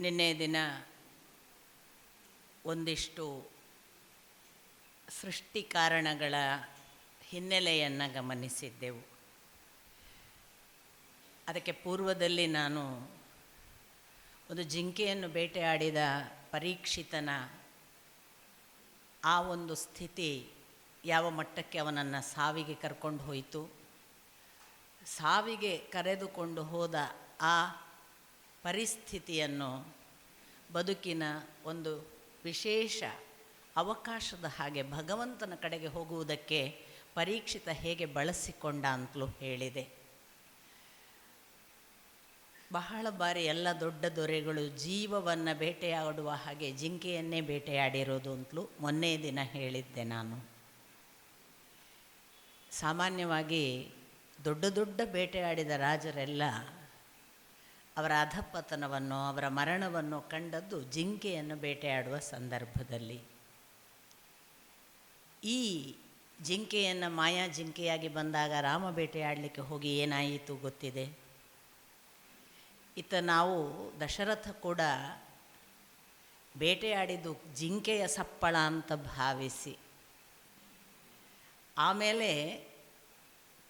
ನಿನ್ನೆ ದಿನ ಒಂದಿಷ್ಟು ಸೃಷ್ಟಿ ಕಾರಣಗಳ ಹಿನ್ನೆಲೆಯನ್ನು ಗಮನಿಸಿದ್ದೆವು. ಅದಕ್ಕೆ ಪೂರ್ವದಲ್ಲಿ ನಾನು ಒಂದು ಜಿಂಕೆಯನ್ನು ಬೇಟೆಯಾಡಿದ ಪರೀಕ್ಷಿತನ ಆ ಒಂದು ಸ್ಥಿತಿ ಯಾವ ಮಟ್ಟಕ್ಕೆ ಅವನನ್ನು ಸಾವಿಗೆ ಕರ್ಕೊಂಡು ಹೋಯಿತು, ಸಾವಿಗೆ ಕರೆದುಕೊಂಡು ಹೋದ ಆ ಪರಿಸ್ಥಿತಿಯನ್ನು ಬದುಕಿನ ಒಂದು ವಿಶೇಷ ಅವಕಾಶದ ಹಾಗೆ ಭಗವಂತನ ಕಡೆಗೆ ಹೋಗುವುದಕ್ಕೆ ಪರೀಕ್ಷಿತ ಹೇಗೆ ಬಳಸಿಕೊಂಡ ಅಂತಲೂ ಹೇಳಿದೆ. ಬಹಳ ಬಾರಿ ಎಲ್ಲ ದೊಡ್ಡ ದೊರೆಗಳು ಜೀವವನ್ನು ಬೇಟೆಯಾಡುವ ಹಾಗೆ ಜಿಂಕೆಯನ್ನೇ ಬೇಟೆಯಾಡಿರೋದು ಅಂತಲೂ ಮೊನ್ನೆ ದಿನ ಹೇಳಿದ್ದೆ ನಾನು. ಸಾಮಾನ್ಯವಾಗಿ ದೊಡ್ಡ ದೊಡ್ಡ ಬೇಟೆಯಾಡಿದ ರಾಜರೆಲ್ಲ ಅವರ ಅಧಪತನವನ್ನು, ಅವರ ಮರಣವನ್ನು ಕಂಡದ್ದು ಜಿಂಕೆಯನ್ನು ಬೇಟೆಯಾಡುವ ಸಂದರ್ಭದಲ್ಲಿ. ಈ ಜಿಂಕೆಯನ್ನು ಮಾಯಾ ಜಿಂಕೆಯಾಗಿ ಬಂದಾಗ ರಾಮ ಬೇಟೆಯಾಡಲಿಕ್ಕೆ ಹೋಗಿ ಏನಾಯಿತು ಗೊತ್ತಿದೆ. ಇತ್ತ ನಾವು ದಶರಥ ಕೂಡ ಬೇಟೆಯಾಡಿದ್ದು ಜಿಂಕೆಯ ಸಪ್ಪಳ ಅಂತ ಭಾವಿಸಿ, ಆಮೇಲೆ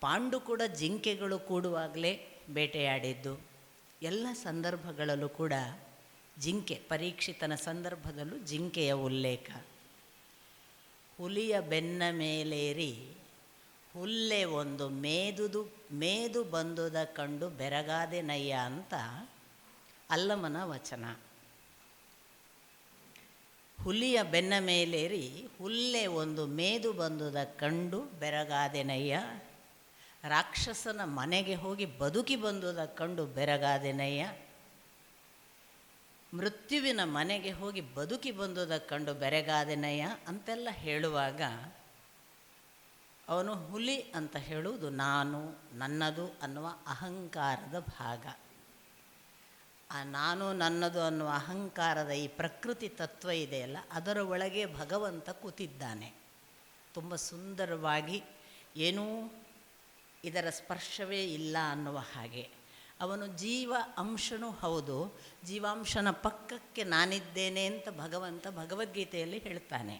ಪಾಂಡು ಕೂಡ ಜಿಂಕೆಗಳು ಕೂಡುವಾಗಲೇ ಬೇಟೆಯಾಡಿದ್ದು. ಎಲ್ಲ ಸಂದರ್ಭಗಳಲ್ಲೂ ಕೂಡ ಜಿಂಕೆ, ಪರೀಕ್ಷಿತನ ಸಂದರ್ಭದಲ್ಲೂ ಜಿಂಕೆಯ ಉಲ್ಲೇಖ. ಹುಲಿಯ ಬೆನ್ನ ಮೇಲೇರಿ ಹುಲ್ಲೆ ಒಂದು ಮೇದು ಬಂದುದ ಕಂಡು ಬೆರಗಾದೆ ನಯ್ಯ ಅಂತ ಅಲ್ಲಮನ ವಚನ. ಹುಲಿಯ ಬೆನ್ನ ಮೇಲೇರಿ ಹುಲ್ಲೆ ಒಂದು ಮೇದು ಬಂದುದ ಕಂಡು ಬೆರಗಾದೆ ನಯ್ಯ, ರಾಕ್ಷಸನ ಮನೆಗೆ ಹೋಗಿ ಬದುಕಿ ಬಂದುದ ಕಂಡು ಬೆರಗಾದೆ ನಯ್ಯ, ಮೃತ್ಯುವಿನ ಮನೆಗೆ ಹೋಗಿ ಬದುಕಿ ಬಂದುದ ಕಂಡು ಬೆರಗಾದೆ ನಯ್ಯ ಅಂತೆಲ್ಲ ಹೇಳುವಾಗ ಅವನು ಹುಲಿ ಅಂತ ಹೇಳುವುದು ನಾನು, ನನ್ನದು ಅನ್ನುವ ಅಹಂಕಾರದ ಭಾಗ. ಆ ನಾನು ನನ್ನದು ಅನ್ನುವ ಅಹಂಕಾರದ ಈ ಪ್ರಕೃತಿ ತತ್ವ ಇದೆಯಲ್ಲ, ಅದರ ಒಳಗೆ ಭಗವಂತ ಕೂತಿದ್ದಾನೆ. ತುಂಬ ಸುಂದರವಾಗಿ, ಏನೂ ಇದರ ಸ್ಪರ್ಶವೇ ಇಲ್ಲ ಅನ್ನುವ ಹಾಗೆ. ಅವನು ಜೀವ ಅಂಶನೂ ಹೌದು, ಜೀವಾಂಶನ ಪಕ್ಕಕ್ಕೆ ನಾನಿದ್ದೇನೆ ಅಂತ ಭಗವಂತ ಭಗವದ್ಗೀತೆಯಲ್ಲಿ ಹೇಳ್ತಾನೆ.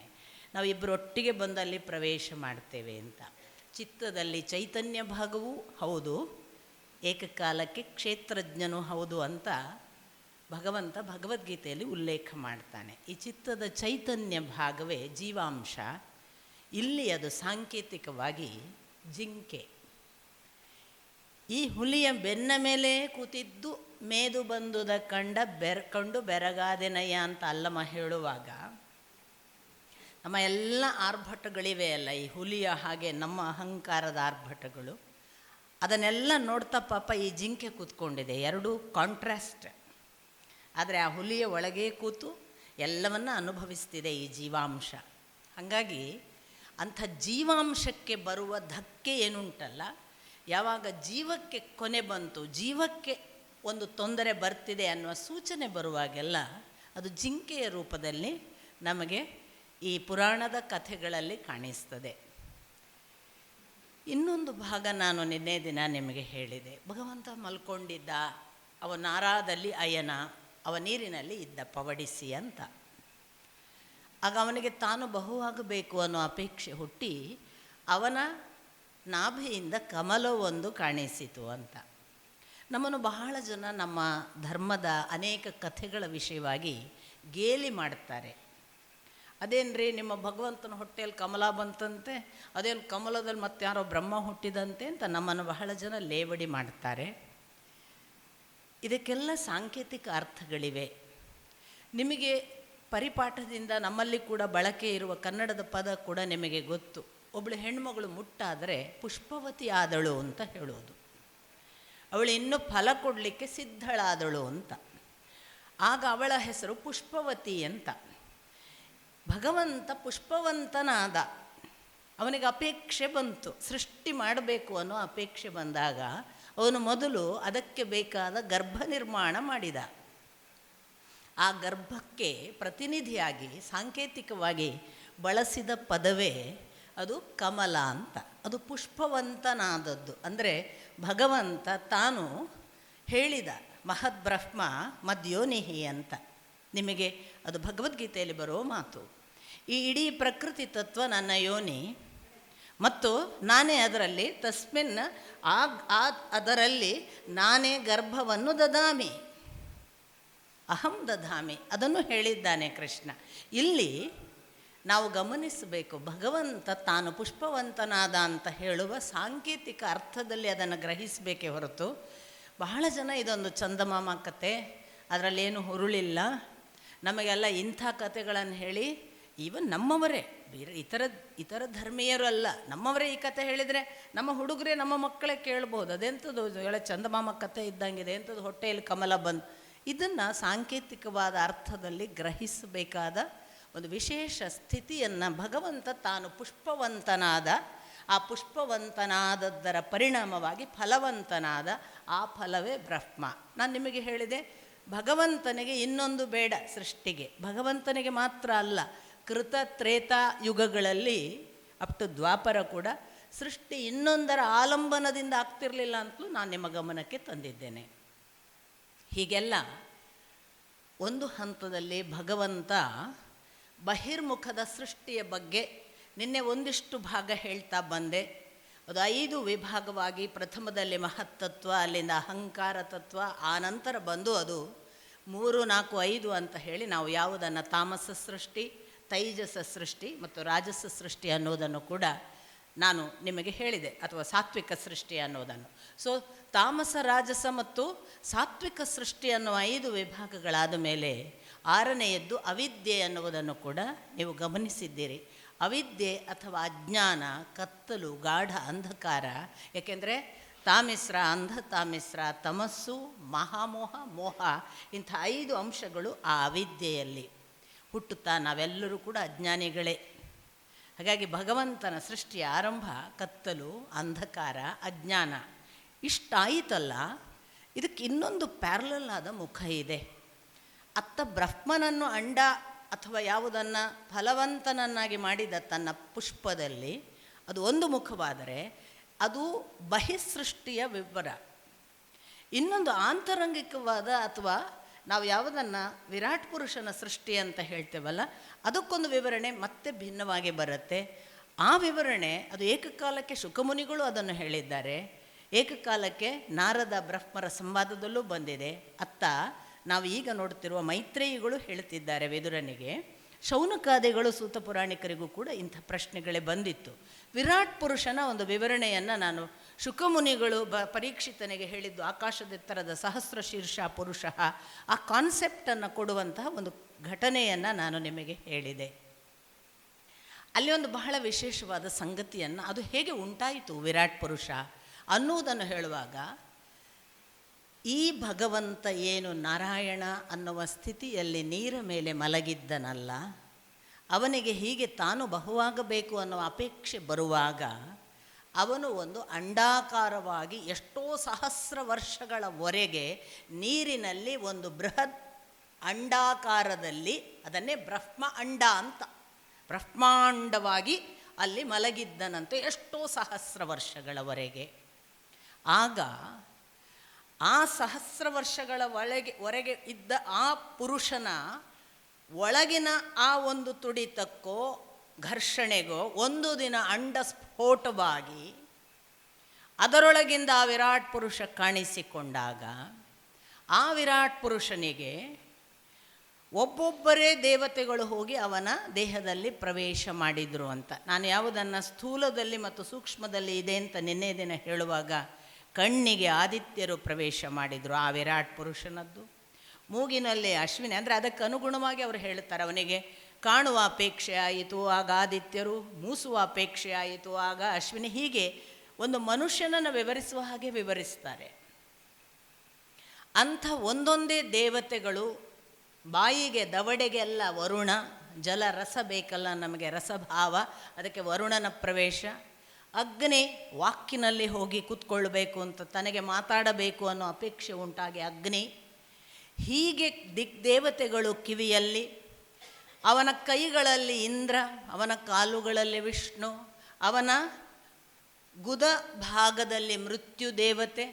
ನಾವಿಬ್ಬರು ಒಟ್ಟಿಗೆ ಬಂದಲ್ಲಿ ಪ್ರವೇಶ ಮಾಡ್ತೇವೆ ಅಂತ. ಚಿತ್ತದಲ್ಲಿ ಚೈತನ್ಯ ಭಾಗವೂ ಹೌದು, ಏಕಕಾಲಕ್ಕೆ ಕ್ಷೇತ್ರಜ್ಞನೂ ಹೌದು ಅಂತ ಭಗವಂತ ಭಗವದ್ಗೀತೆಯಲ್ಲಿ ಉಲ್ಲೇಖ ಮಾಡ್ತಾನೆ. ಈ ಚಿತ್ತದ ಚೈತನ್ಯ ಭಾಗವೇ ಜೀವಾಂಶ. ಇಲ್ಲಿ ಅದು ಸಾಂಕೇತಿಕವಾಗಿ ಜಿಂಕೆ. ಈ ಹುಲಿಯ ಬೆನ್ನ ಮೇಲೆ ಕೂತಿದ್ದು ಮೇದು ಬಂದುದ ಕಂಡು ಬೆರಗಾದೆನಯ್ಯ ಅಂತ ಅಲ್ಲಮ ಹೇಳುವಾಗ, ನಮ್ಮ ಎಲ್ಲ ಆರ್ಭಟಗಳಿವೆ ಅಲ್ಲ, ಈ ಹುಲಿಯ ಹಾಗೆ ನಮ್ಮ ಅಹಂಕಾರದ ಆರ್ಭಟಗಳು, ಅದನ್ನೆಲ್ಲ ನೋಡ್ತಾ ಪಾಪ ಈ ಜಿಂಕೆ ಕೂತ್ಕೊಂಡಿದೆ. ಎರಡೂ ಕಾಂಟ್ರಾಸ್ಟ್. ಆದರೆ ಆ ಹುಲಿಯ ಒಳಗೆ ಕೂತು ಎಲ್ಲವನ್ನ ಅನುಭವಿಸ್ತಿದೆ ಈ ಜೀವಾಂಶ. ಹಾಗಾಗಿ ಅಂಥ ಜೀವಾಂಶಕ್ಕೆ ಬರುವ ಧಕ್ಕೆ ಏನುಂಟಲ್ಲ, ಯಾವಾಗ ಜೀವಕ್ಕೆ ಕೊನೆ ಬಂತು, ಜೀವಕ್ಕೆ ಒಂದು ತೊಂದರೆ ಬರ್ತಿದೆ ಅನ್ನುವ ಸೂಚನೆ ಬರುವಾಗೆಲ್ಲ ಅದು ಜಿಂಕೆಯ ರೂಪದಲ್ಲಿ ನಮಗೆ ಈ ಪುರಾಣದ ಕಥೆಗಳಲ್ಲಿ ಕಾಣಿಸ್ತದೆ. ಇನ್ನೊಂದು ಭಾಗ ನಾನು ನಿನ್ನೆ ದಿನ ನಿಮಗೆ ಹೇಳಿದೆ. ಭಗವಂತ ಮಲ್ಕೊಂಡಿದ್ದ, ಅವ ನಾರಾದಲ್ಲಿ ಅಯನ, ಅವ ನೀರಿನಲ್ಲಿ ಇದ್ದ ಪವಡಿಸಿ ಅಂತ. ಆಗ ಅವನಿಗೆ ತಾನು ಬಹುವಾಗಬೇಕು ಅನ್ನೋ ಅಪೇಕ್ಷೆ ಹುಟ್ಟಿ ಅವನ ನಾಭಿಯಿಂದ ಕಮಲವೊಂದು ಕಾಣಿಸಿತು ಅಂತ. ನಮ್ಮನ್ನು ಬಹಳ ಜನ ನಮ್ಮ ಧರ್ಮದ ಅನೇಕ ಕಥೆಗಳ ವಿಷಯವಾಗಿ ಗೇಲಿ ಮಾಡ್ತಾರೆ. ಅದೇನ್ರಿ ನಿಮ್ಮ ಭಗವಂತನ ಹೊಟ್ಟೆಯಲ್ಲಿ ಕಮಲ ಬಂತಂತೆ, ಅದೇನು ಕಮಲದಲ್ಲಿ ಮತ್ತೆ ಯಾರೋ ಬ್ರಹ್ಮ ಹುಟ್ಟಿದಂತೆ ಅಂತ ನಮ್ಮನ್ನು ಬಹಳ ಜನ ಲೇವಡಿ ಮಾಡ್ತಾರೆ. ಇದಕ್ಕೆಲ್ಲ ಸಾಂಕೇತಿಕ ಅರ್ಥಗಳಿವೆ. ನಿಮಗೆ ಪರಿಪಾಠದಿಂದ ನಮ್ಮಲ್ಲಿ ಕೂಡ ಬಳಕೆ ಇರುವ ಕನ್ನಡದ ಪದ ಕೂಡ ನಿಮಗೆ ಗೊತ್ತು. ಒಬ್ಬಳು ಹೆಣ್ಮಗಳು ಮುಟ್ಟಾದರೆ ಪುಷ್ಪವತಿ ಆದಳು ಅಂತ ಹೇಳೋದು. ಅವಳು ಇನ್ನೂ ಫಲ ಕೊಡಲಿಕ್ಕೆ ಸಿದ್ಧಳಾದಳು ಅಂತ. ಆಗ ಅವಳ ಹೆಸರು ಪುಷ್ಪವತಿ ಅಂತ. ಭಗವಂತ ಪುಷ್ಪವಂತನಾದ, ಅವನಿಗೆ ಅಪೇಕ್ಷೆ ಬಂತು, ಸೃಷ್ಟಿ ಮಾಡಬೇಕು ಅನ್ನೋ ಅಪೇಕ್ಷೆ ಬಂದಾಗ ಅವನು ಮೊದಲು ಅದಕ್ಕೆ ಬೇಕಾದ ಗರ್ಭ ನಿರ್ಮಾಣ ಮಾಡಿದ. ಆ ಗರ್ಭಕ್ಕೆ ಪ್ರತಿನಿಧಿಯಾಗಿ ಸಾಂಕೇತಿಕವಾಗಿ ಬಳಸಿದ ಪದವೇ ಅದು ಕಮಲ ಅಂತ. ಅದು ಪುಷ್ಪವಂತನಾದದ್ದು. ಅಂದರೆ ಭಗವಂತ ತಾನು ಹೇಳಿದ, ಮಹದ್ ಬ್ರಹ್ಮ ಮದ್ಯೋನಿಹಿ ಅಂತ. ನಿಮಗೆ ಅದು ಭಗವದ್ಗೀತೆಯಲ್ಲಿ ಬರೋ ಮಾತು. ಈ ಇಡೀ ಪ್ರಕೃತಿ ತತ್ವ ನನ್ನ ಯೋನಿ ಮತ್ತು ನಾನೇ ಅದರಲ್ಲಿ, ತಸ್ಮಿನ್ ಅದರಲ್ಲಿ ನಾನೇ ಗರ್ಭವನ್ನು ದದಾಮಿ, ಅಹಂ ದಧಾಮಿ, ಅದನ್ನು ಹೇಳಿದ್ದಾನೆ ಕೃಷ್ಣ. ಇಲ್ಲಿ ನಾವು ಗಮನಿಸಬೇಕು, ಭಗವಂತ ತಾನು ಪುಷ್ಪವಂತನಾದ ಅಂತ ಹೇಳುವ ಸಾಂಕೇತಿಕ ಅರ್ಥದಲ್ಲಿ ಅದನ್ನು ಗ್ರಹಿಸಬೇಕೇ ಹೊರತು, ಬಹಳ ಜನ ಇದೊಂದು ಚಂದಮಾಮ ಕತೆ, ಅದರಲ್ಲೇನು ಹುರುಳಿಲ್ಲ, ನಮಗೆಲ್ಲ ಇಂಥ ಕತೆಗಳನ್ನು ಹೇಳಿ, ಈವನ್ ನಮ್ಮವರೇ, ಬೇರೆ ಇತರ ಧರ್ಮೀಯರು ಅಲ್ಲ, ನಮ್ಮವರೇ ಈ ಕತೆ ಹೇಳಿದರೆ ನಮ್ಮ ಹುಡುಗರೇ ನಮ್ಮ ಮಕ್ಕಳೇ ಕೇಳ್ಬೋದು, ಅದೆಂಥದ್ದು ಹೇಳೋ ಚಂದಮಾಮ ಕತೆ ಇದ್ದಂಗಿದೆ, ಎಂಥದ್ದು ಹೊಟ್ಟೆಯಲ್ಲಿ ಕಮಲ ಬಂದು. ಇದನ್ನು ಸಾಂಕೇತಿಕವಾದ ಅರ್ಥದಲ್ಲಿ ಗ್ರಹಿಸಬೇಕಾದ ಒಂದು ವಿಶೇಷ ಸ್ಥಿತಿಯನ್ನು ಭಗವಂತ ತಾನು ಪುಷ್ಪವಂತನಾದ, ಆ ಪುಷ್ಪವಂತನಾದದ್ದರ ಪರಿಣಾಮವಾಗಿ ಫಲವಂತನಾದ, ಆ ಫಲವೇ ಬ್ರಹ್ಮ. ನಾನು ನಿಮಗೆ ಹೇಳಿದೆ, ಭಗವಂತನಿಗೆ ಇನ್ನೊಂದು ಬೇಡ ಸೃಷ್ಟಿಗೆ. ಭಗವಂತನಿಗೆ ಮಾತ್ರ ಅಲ್ಲ, ಕೃತ ತ್ರೇತ ಯುಗಗಳಲ್ಲಿ ಅಪ್ ಟು ದ್ವಾಪರ ಕೂಡ ಸೃಷ್ಟಿ ಇನ್ನೊಂದರ ಆಲಂಬನದಿಂದ ಆಗ್ತಿರಲಿಲ್ಲ ಅಂತಲೂ ನಾನು ನಿಮ್ಮ ಗಮನಕ್ಕೆ ತಂದಿದ್ದೇನೆ. ಹೀಗೆಲ್ಲ ಒಂದು ಹಂತದಲ್ಲಿ ಭಗವಂತ ಬಹಿರ್ಮುಖದ ಸೃಷ್ಟಿಯ ಬಗ್ಗೆ ನಿನ್ನೆ ಒಂದಿಷ್ಟು ಭಾಗ ಹೇಳ್ತಾ ಬಂದೆ. ಅದು 5 ವಿಭಾಗವಾಗಿ, ಪ್ರಥಮದಲ್ಲಿ ಮಹತ್ತತ್ವ, ಅಲ್ಲಿಂದ ಅಹಂಕಾರ ತತ್ವ, ಆ ನಂತರ ಬಂದು ಅದು 3, 4, 5 ಅಂತ ಹೇಳಿ ನಾವು ಯಾವುದನ್ನು ತಾಮಸ ಸೃಷ್ಟಿ, ತೈಜಸ ಸೃಷ್ಟಿ ಮತ್ತು ರಾಜಸ ಸೃಷ್ಟಿ ಅನ್ನೋದನ್ನು ಕೂಡ ನಾನು ನಿಮಗೆ ಹೇಳಿದೆ, ಅಥವಾ ಸಾತ್ವಿಕ ಸೃಷ್ಟಿ ಅನ್ನೋದನ್ನು. ಸೊ ತಾಮಸ, ರಾಜಸ ಮತ್ತು ಸಾತ್ವಿಕ ಸೃಷ್ಟಿ ಅನ್ನುವ 5 ವಿಭಾಗಗಳಾದ ಮೇಲೆ 6ನೆಯದ್ದು ಅವಿದ್ಯೆ ಅನ್ನುವುದನ್ನು ಕೂಡ ನೀವು ಗಮನಿಸಿದ್ದೀರಿ. ಅವಿದ್ಯೆ ಅಥವಾ ಅಜ್ಞಾನ, ಕತ್ತಲು, ಗಾಢ ಅಂಧಕಾರ. ಏಕೆಂದರೆ ತಾಮಿಸ್ರ, ಅಂಧತಾಮಿಸ್ರ, ತಮಸ್ಸು, ಮಹಾಮೋಹ, ಮೋಹ, ಇಂಥ 5 ಅಂಶಗಳು ಆ ಅವಿದ್ಯೆಯಲ್ಲಿ ಹುಟ್ಟುತ್ತಾ ನಾವೆಲ್ಲರೂ ಕೂಡ ಅಜ್ಞಾನಿಗಳೇ. ಹಾಗಾಗಿ ಭಗವಂತನ ಸೃಷ್ಟಿಯ ಆರಂಭ ಕತ್ತಲು, ಅಂಧಕಾರ, ಅಜ್ಞಾನ. ಇಷ್ಟಾಯಿತಲ್ಲ, ಇದಕ್ಕೆ ಇನ್ನೊಂದು ಪ್ಯಾರಲಲ್ ಆದ ಮುಖ ಇದೆ. ಅತ್ತ ಬ್ರಹ್ಮನನ್ನು ಅಂಡ ಅಥವಾ ಯಾವುದನ್ನು ಫಲವಂತನನ್ನಾಗಿ ಮಾಡಿದ ತನ್ನ ಪುಷ್ಪದಲ್ಲಿ ಅದು ಒಂದು ಮುಖವಾದರೆ, ಅದು ಬಹಿಸೃಷ್ಟಿಯ ವಿವರ. ಇನ್ನೊಂದು ಆಂತರಂಗಿಕವಾದ, ಅಥವಾ ನಾವು ಯಾವುದನ್ನು ವಿರಾಟ್ ಪುರುಷನ ಸೃಷ್ಟಿ ಅಂತ ಹೇಳ್ತೇವಲ್ಲ, ಅದಕ್ಕೊಂದು ವಿವರಣೆ ಮತ್ತೆ ಭಿನ್ನವಾಗಿ ಬರುತ್ತೆ. ಆ ವಿವರಣೆ ಅದು ಏಕಕಾಲಕ್ಕೆ ಶುಕಮುನಿಗಳು ಅದನ್ನು ಹೇಳಿದ್ದಾರೆ, ಏಕಕಾಲಕ್ಕೆ ನಾರದ ಬ್ರಹ್ಮರ ಸಂವಾದದಲ್ಲೂ ಬಂದಿದೆ. ಅತ್ತ ನಾವು ಈಗ ನೋಡ್ತಿರುವ ಮೈತ್ರೇಯಿಗಳು ಹೇಳ್ತಿದ್ದಾರೆ ವಿದುರನಿಗೆ, ಶೌನಕಾದಿಗಳು ಸೂತ ಪುರಾಣಿಕರಿಗೂ ಕೂಡ ಇಂಥ ಪ್ರಶ್ನೆಗಳೇ ಬಂದಿತ್ತು. ವಿರಾಟ್ ಪುರುಷನ ಒಂದು ವಿವರಣೆಯನ್ನು ನಾನು ಶುಕಮುನಿಗಳು ಪರೀಕ್ಷಿತನಿಗೆ ಹೇಳಿದ್ದು, ಆಕಾಶದೆತ್ತರದ ಸಹಸ್ರ ಶೀರ್ಷ ಪುರುಷ, ಆ ಕಾನ್ಸೆಪ್ಟನ್ನು ಕೊಡುವಂತಹ ಒಂದು ಘಟನೆಯನ್ನು ನಾನು ನಿಮಗೆ ಹೇಳಿದೆ. ಅಲ್ಲಿ ಒಂದು ಬಹಳ ವಿಶೇಷವಾದ ಸಂಗತಿಯನ್ನು, ಅದು ಹೇಗೆ ಉಂಟಾಯಿತು ವಿರಾಟ್ ಪುರುಷ ಅನ್ನುವುದನ್ನು ಹೇಳುವಾಗ, ಈ ಭಗವಂತ ಏನು ನಾರಾಯಣ ಅನ್ನುವ ಸ್ಥಿತಿಯಲ್ಲಿ ನೀರ ಮೇಲೆ ಮಲಗಿದ್ದನಲ್ಲ, ಅವನಿಗೆ ಹೀಗೆ ತಾನು ಬಹುವಾಗಬೇಕು ಅನ್ನುವ ಅಪೇಕ್ಷೆ ಬರುವಾಗ ಅವನು ಒಂದು ಅಂಡಾಕಾರವಾಗಿ ಎಷ್ಟೋ ಸಹಸ್ರ ವರ್ಷಗಳವರೆಗೆ ನೀರಿನಲ್ಲಿ ಒಂದು ಬೃಹತ್ ಅಂಡಾಕಾರದಲ್ಲಿ, ಅದನ್ನೇ ಬ್ರಹ್ಮ ಅಂಡ ಅಂತ, ಬ್ರಹ್ಮಾಂಡವಾಗಿ ಅಲ್ಲಿ ಮಲಗಿದ್ದನಂತೆ ಎಷ್ಟೋ ಸಹಸ್ರ ವರ್ಷಗಳವರೆಗೆ. ಆಗ ಆ ಸಹಸ್ರ ವರ್ಷಗಳ ಹೊರಗೆ ಇದ್ದ ಆ ಪುರುಷನ ಒಳಗಿನ ಆ ಒಂದು ತುಡಿತಕ್ಕೋ ಘರ್ಷಣೆಗೋ ಒಂದು ದಿನ ಅಂಡ ಸ್ಫೋಟವಾಗಿ ಅದರೊಳಗಿಂದ ಆ ವಿರಾಟ್ ಪುರುಷ ಕಾಣಿಸಿಕೊಂಡಾಗ, ಆ ವಿರಾಟ್ ಪುರುಷನಿಗೆ ಒಬ್ಬೊಬ್ಬರೇ ದೇವತೆಗಳು ಹೋಗಿ ಅವನ ದೇಹದಲ್ಲಿ ಪ್ರವೇಶ ಮಾಡಿದರು ಅಂತ. ನಾನು ಯಾವುದನ್ನು ಸ್ಥೂಲದಲ್ಲಿ ಮತ್ತು ಸೂಕ್ಷ್ಮದಲ್ಲಿ ಇದೆ ಅಂತ ನಿನ್ನೆ ದಿನ ಹೇಳುವಾಗ, ಕಣ್ಣಿಗೆ ಆದಿತ್ಯರು ಪ್ರವೇಶ ಮಾಡಿದರು ಆ ವಿರಾಟ್ ಪುರುಷನದ್ದು, ಮೂಗಿನಲ್ಲಿ ಅಶ್ವಿನಿ, ಅಂದರೆ ಅದಕ್ಕೆ ಅನುಗುಣವಾಗಿ ಅವರು ಹೇಳ್ತಾರೆ, ಅವನಿಗೆ ಕಾಣುವ ಅಪೇಕ್ಷೆ ಆಯಿತು ಆಗ ಆದಿತ್ಯರು, ಮೂಸುವ ಅಪೇಕ್ಷೆ ಆಯಿತು ಆಗ ಅಶ್ವಿನಿ. ಹೀಗೆ ಒಂದು ಮನುಷ್ಯನನ್ನು ವಿವರಿಸುವ ಹಾಗೆ ವಿವರಿಸ್ತಾರೆ. ಅಂಥ ಒಂದೊಂದೇ ದೇವತೆಗಳು, ಬಾಯಿಗೆ ದವಡೆಗೆಲ್ಲ ವರುಣ, ಜಲ ರಸ ಬೇಕಲ್ಲ ನಮಗೆ, ರಸಭಾವ, ಅದಕ್ಕೆ ವರುಣನ ಪ್ರವೇಶ. ಅಗ್ನಿ ವಾಕ್ಕಿನಲ್ಲಿ ಹೋಗಿ ಕೂತ್ಕೊಳ್ಬೇಕು ಅಂತ, ತನಗೆ ಮಾತಾಡಬೇಕು ಅನ್ನೋ ಅಪೇಕ್ಷೆ ಉಂಟಾಗಿ ಅಗ್ನಿ. ಹೀಗೆ ದಿಗ್ದೇವತೆಗಳು ಕಿವಿಯಲ್ಲಿ, ಅವನ ಕೈಗಳಲ್ಲಿ ಇಂದ್ರ, ಅವನ ಕಾಲುಗಳಲ್ಲಿ ವಿಷ್ಣು, ಅವನ ಗುದ ಭಾಗದಲ್ಲಿ ಮೃತ್ಯು ದೇವತೆ,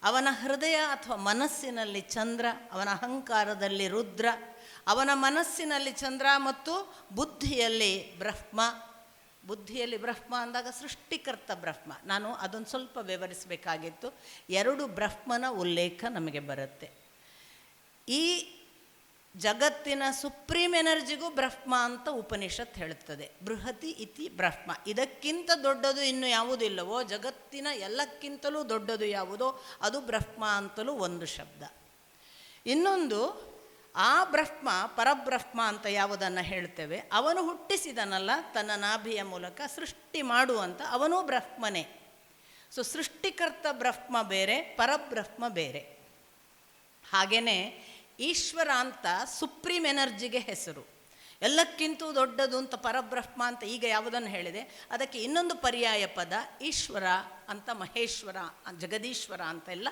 ಅವನ ಹೃದಯ ಅಥವಾ ಮನಸ್ಸಿನಲ್ಲಿ ಚಂದ್ರ, ಅವನ ಅಹಂಕಾರದಲ್ಲಿ ರುದ್ರ, ಅವನ ಮನಸ್ಸಿನಲ್ಲಿ ಚಂದ್ರ ಮತ್ತು ಬುದ್ಧಿಯಲ್ಲಿ ಬ್ರಹ್ಮ. ಬುದ್ಧಿಯಲ್ಲಿ ಬ್ರಹ್ಮ ಅಂದಾಗ ಸೃಷ್ಟಿಕರ್ತ ಬ್ರಹ್ಮ. ನಾನು ಅದನ್ನು ಸ್ವಲ್ಪ ವಿವರಿಸಬೇಕಾಗಿತ್ತು. 2 ಬ್ರಹ್ಮನ ಉಲ್ಲೇಖ ನಮಗೆ ಬರುತ್ತೆ. ಈ ಜಗತ್ತಿನ ಸುಪ್ರೀಂ ಎನರ್ಜಿಗೂ ಬ್ರಹ್ಮ ಅಂತ ಉಪನಿಷತ್ ಹೇಳುತ್ತದೆ. ಬೃಹತಿ ಇತಿ ಬ್ರಹ್ಮ. ಇದಕ್ಕಿಂತ ದೊಡ್ಡದು ಇನ್ನು ಯಾವುದಿಲ್ಲವೋ, ಜಗತ್ತಿನ ಎಲ್ಲಕ್ಕಿಂತಲೂ ದೊಡ್ಡದು ಯಾವುದೋ ಅದು ಬ್ರಹ್ಮ ಅಂತಲೂ ಒಂದು ಶಬ್ದ. ಇನ್ನೊಂದು, ಆ ಬ್ರಹ್ಮ ಪರಬ್ರಹ್ಮ ಅಂತ ಯಾವುದನ್ನು ಹೇಳ್ತೇವೆ, ಅವನು ಹುಟ್ಟಿಸಿದನಲ್ಲ ತನ್ನ ನಾಭಿಯ ಮೂಲಕ ಸೃಷ್ಟಿ ಮಾಡುವಂತ, ಅವನೂ ಬ್ರಹ್ಮನೇ. ಸೊ ಸೃಷ್ಟಿಕರ್ತ ಬ್ರಹ್ಮ ಬೇರೆ, ಪರಬ್ರಹ್ಮ ಬೇರೆ. ಹಾಗೆಯೇ ಈಶ್ವರ ಅಂತ ಸುಪ್ರೀಂ ಎನರ್ಜಿಗೆ ಹೆಸರು. ಎಲ್ಲಕ್ಕಿಂತೂ ದೊಡ್ಡದು ಅಂತ ಪರಬ್ರಹ್ಮ ಅಂತ ಈಗ ಯಾವುದನ್ನು ಹೇಳಿದೆ, ಅದಕ್ಕೆ ಇನ್ನೊಂದು ಪರ್ಯಾಯ ಪದ ಈಶ್ವರ ಅಂತ, ಮಹೇಶ್ವರ, ಜಗದೀಶ್ವರ ಅಂತೆಲ್ಲ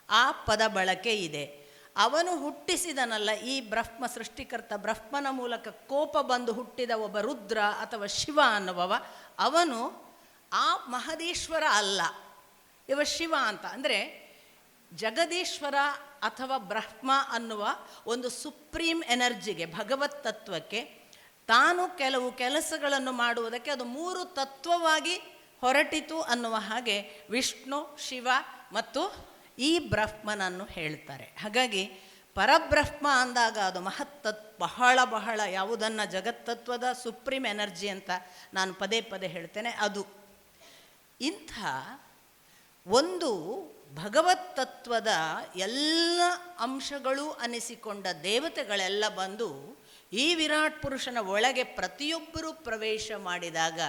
ಆ ಪದ ಬಳಕೆ ಇದೆ. ಅವನು ಹುಟ್ಟಿಸಿದನಲ್ಲ ಈ ಬ್ರಹ್ಮ, ಸೃಷ್ಟಿಕರ್ತ ಬ್ರಹ್ಮನ ಮೂಲಕ ಕೋಪ ಬಂದು ಹುಟ್ಟಿದ ಒಬ್ಬ ರುದ್ರ ಅಥವಾ ಶಿವ ಅನ್ನುವವ, ಅವನು ಆ ಮಹದೇಶ್ವರ ಅಲ್ಲ, ಇವ ಶಿವ ಅಂತ. ಅಂದರೆ ಜಗದೀಶ್ವರ ಅಥವಾ ಬ್ರಹ್ಮ ಅನ್ನುವ ಒಂದು ಸುಪ್ರೀಂ ಎನರ್ಜಿಗೆ, ಭಗವತ್ ತತ್ವಕ್ಕೆ ತಾನು ಕೆಲವು ಕೆಲಸಗಳನ್ನು ಮಾಡುವುದಕ್ಕೆ ಅದು 3 ತತ್ವವಾಗಿ ಹೊರಟಿತು ಅನ್ನುವ ಹಾಗೆ ವಿಷ್ಣು, ಶಿವ ಮತ್ತು ಈ ಬ್ರಹ್ಮನನ್ನು ಹೇಳ್ತಾರೆ. ಹಾಗಾಗಿ ಪರಬ್ರಹ್ಮ ಅಂದಾಗ ಅದು ಬಹಳ ಬಹಳ ಯಾವುದನ್ನು ಜಗತ್ತತ್ವದ ಸುಪ್ರೀಂ ಎನರ್ಜಿ ಅಂತ ನಾನು ಪದೇ ಪದೇ ಹೇಳ್ತೇನೆ, ಅದು. ಇಂಥ ಒಂದು ಭಗವತ್ ತತ್ವದ ಎಲ್ಲ ಅಂಶಗಳು ಅನಿಸಿಕೊಂಡ ದೇವತೆಗಳೆಲ್ಲ ಬಂದು ಈ ವಿರಾಟ್ ಪುರುಷನ ಒಳಗೆ ಪ್ರತಿಯೊಬ್ಬರೂ ಪ್ರವೇಶ ಮಾಡಿದಾಗ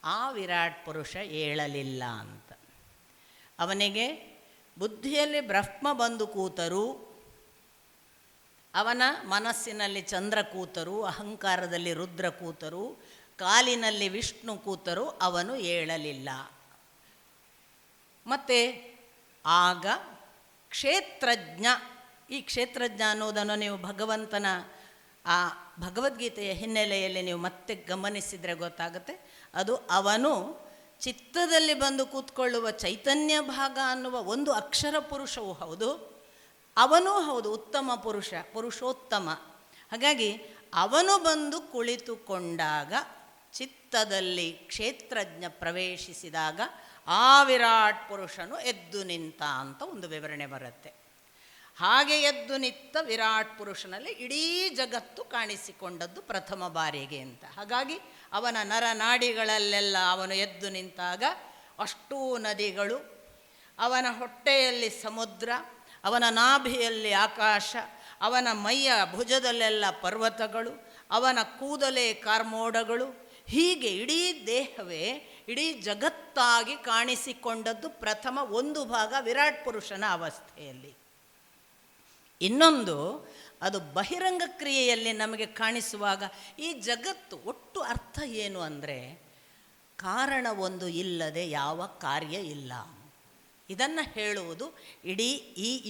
ಆ ವಿರಾಟ್ ಪುರುಷ ಏಳಲಿಲ್ಲ ಅಂತ. ಅವನಿಗೆ ಬುದ್ಧಿಯಲ್ಲಿ ಬ್ರಹ್ಮ ಬಂದು ಕೂತರು, ಅವನ ಮನಸ್ಸಿನಲ್ಲಿ ಚಂದ್ರ ಕೂತರು, ಅಹಂಕಾರದಲ್ಲಿ ರುದ್ರ ಕೂತರು, ಕಾಲಿನಲ್ಲಿ ವಿಷ್ಣು ಕೂತರು, ಅವನು ಏಳಲಿಲ್ಲ. ಮತ್ತು ಆಗ ಕ್ಷೇತ್ರಜ್ಞ, ಈ ಕ್ಷೇತ್ರಜ್ಞ ಅನ್ನೋದನ್ನು ನೀವು ಭಗವಂತನ ಆ ಭಗವದ್ಗೀತೆಯ ಹಿನ್ನೆಲೆಯಲ್ಲಿ ನೀವು ಮತ್ತೆ ಗಮನಿಸಿದರೆ ಗೊತ್ತಾಗುತ್ತೆ. ಅದು ಅವನು ಚಿತ್ತದಲ್ಲಿ ಬಂದು ಕೂತ್ಕೊಳ್ಳುವ ಚೈತನ್ಯ ಭಾಗ ಅನ್ನುವ ಒಂದು ಅಕ್ಷರ ಪುರುಷವೂ ಹೌದು, ಅವನೂ ಹೌದು ಉತ್ತಮ ಪುರುಷ, ಪುರುಷೋತ್ತಮ. ಹಾಗಾಗಿ ಅವನು ಬಂದು ಕುಳಿತುಕೊಂಡಾಗ, ಚಿತ್ತದಲ್ಲಿ ಕ್ಷೇತ್ರಜ್ಞ ಪ್ರವೇಶಿಸಿದಾಗ ಆ ವಿರಾಟ್ ಪುರುಷನು ಎದ್ದು ನಿಂತ ಅಂತ ಒಂದು ವಿವರಣೆ ಬರುತ್ತೆ. ಹಾಗೆ ಎದ್ದು ನಿಂತ ವಿರಾಟ್ ಪುರುಷನಲ್ಲಿ ಇಡೀ ಜಗತ್ತು ಕಾಣಿಸಿಕೊಂಡದ್ದು ಪ್ರಥಮ ಬಾರಿಗೆ ಅಂತ. ಹಾಗಾಗಿ ಅವನ ನರನಾಡಿಗಳಲ್ಲೆಲ್ಲ ಅವನು ಎದ್ದು ನಿಂತಾಗ ಅಷ್ಟೂ ನದಿಗಳು, ಅವನ ಹೊಟ್ಟೆಯಲ್ಲಿ ಸಮುದ್ರ, ಅವನ ನಾಭಿಯಲ್ಲಿ ಆಕಾಶ, ಅವನ ಮೈಯ ಭುಜದಲ್ಲೆಲ್ಲ ಪರ್ವತಗಳು, ಅವನ ಕೂದಲೇ ಕಾರ್ಮೋಡಗಳು, ಹೀಗೆ ಇಡೀ ದೇಹವೇ ಇಡೀ ಜಗತ್ತಾಗಿ ಕಾಣಿಸಿಕೊಂಡದ್ದು ಪ್ರಥಮ ಒಂದು ಭಾಗ ವಿರಾಟ್ ಪುರುಷನ ಅವಸ್ಥೆಯಲ್ಲಿ. ಇನ್ನೊಂದು, ಅದು ಬಹಿರಂಗ ಕ್ರಿಯೆಯಲ್ಲಿ ನಮಗೆ ಕಾಣಿಸುವಾಗ ಈ ಜಗತ್ತು ಒಟ್ಟು ಅರ್ಥ ಏನು ಅಂದರೆ, ಕಾರಣ ಒಂದು ಇಲ್ಲದೆ ಯಾವ ಕಾರ್ಯ ಇಲ್ಲ. ಇದನ್ನು ಹೇಳುವುದು ಇಡೀ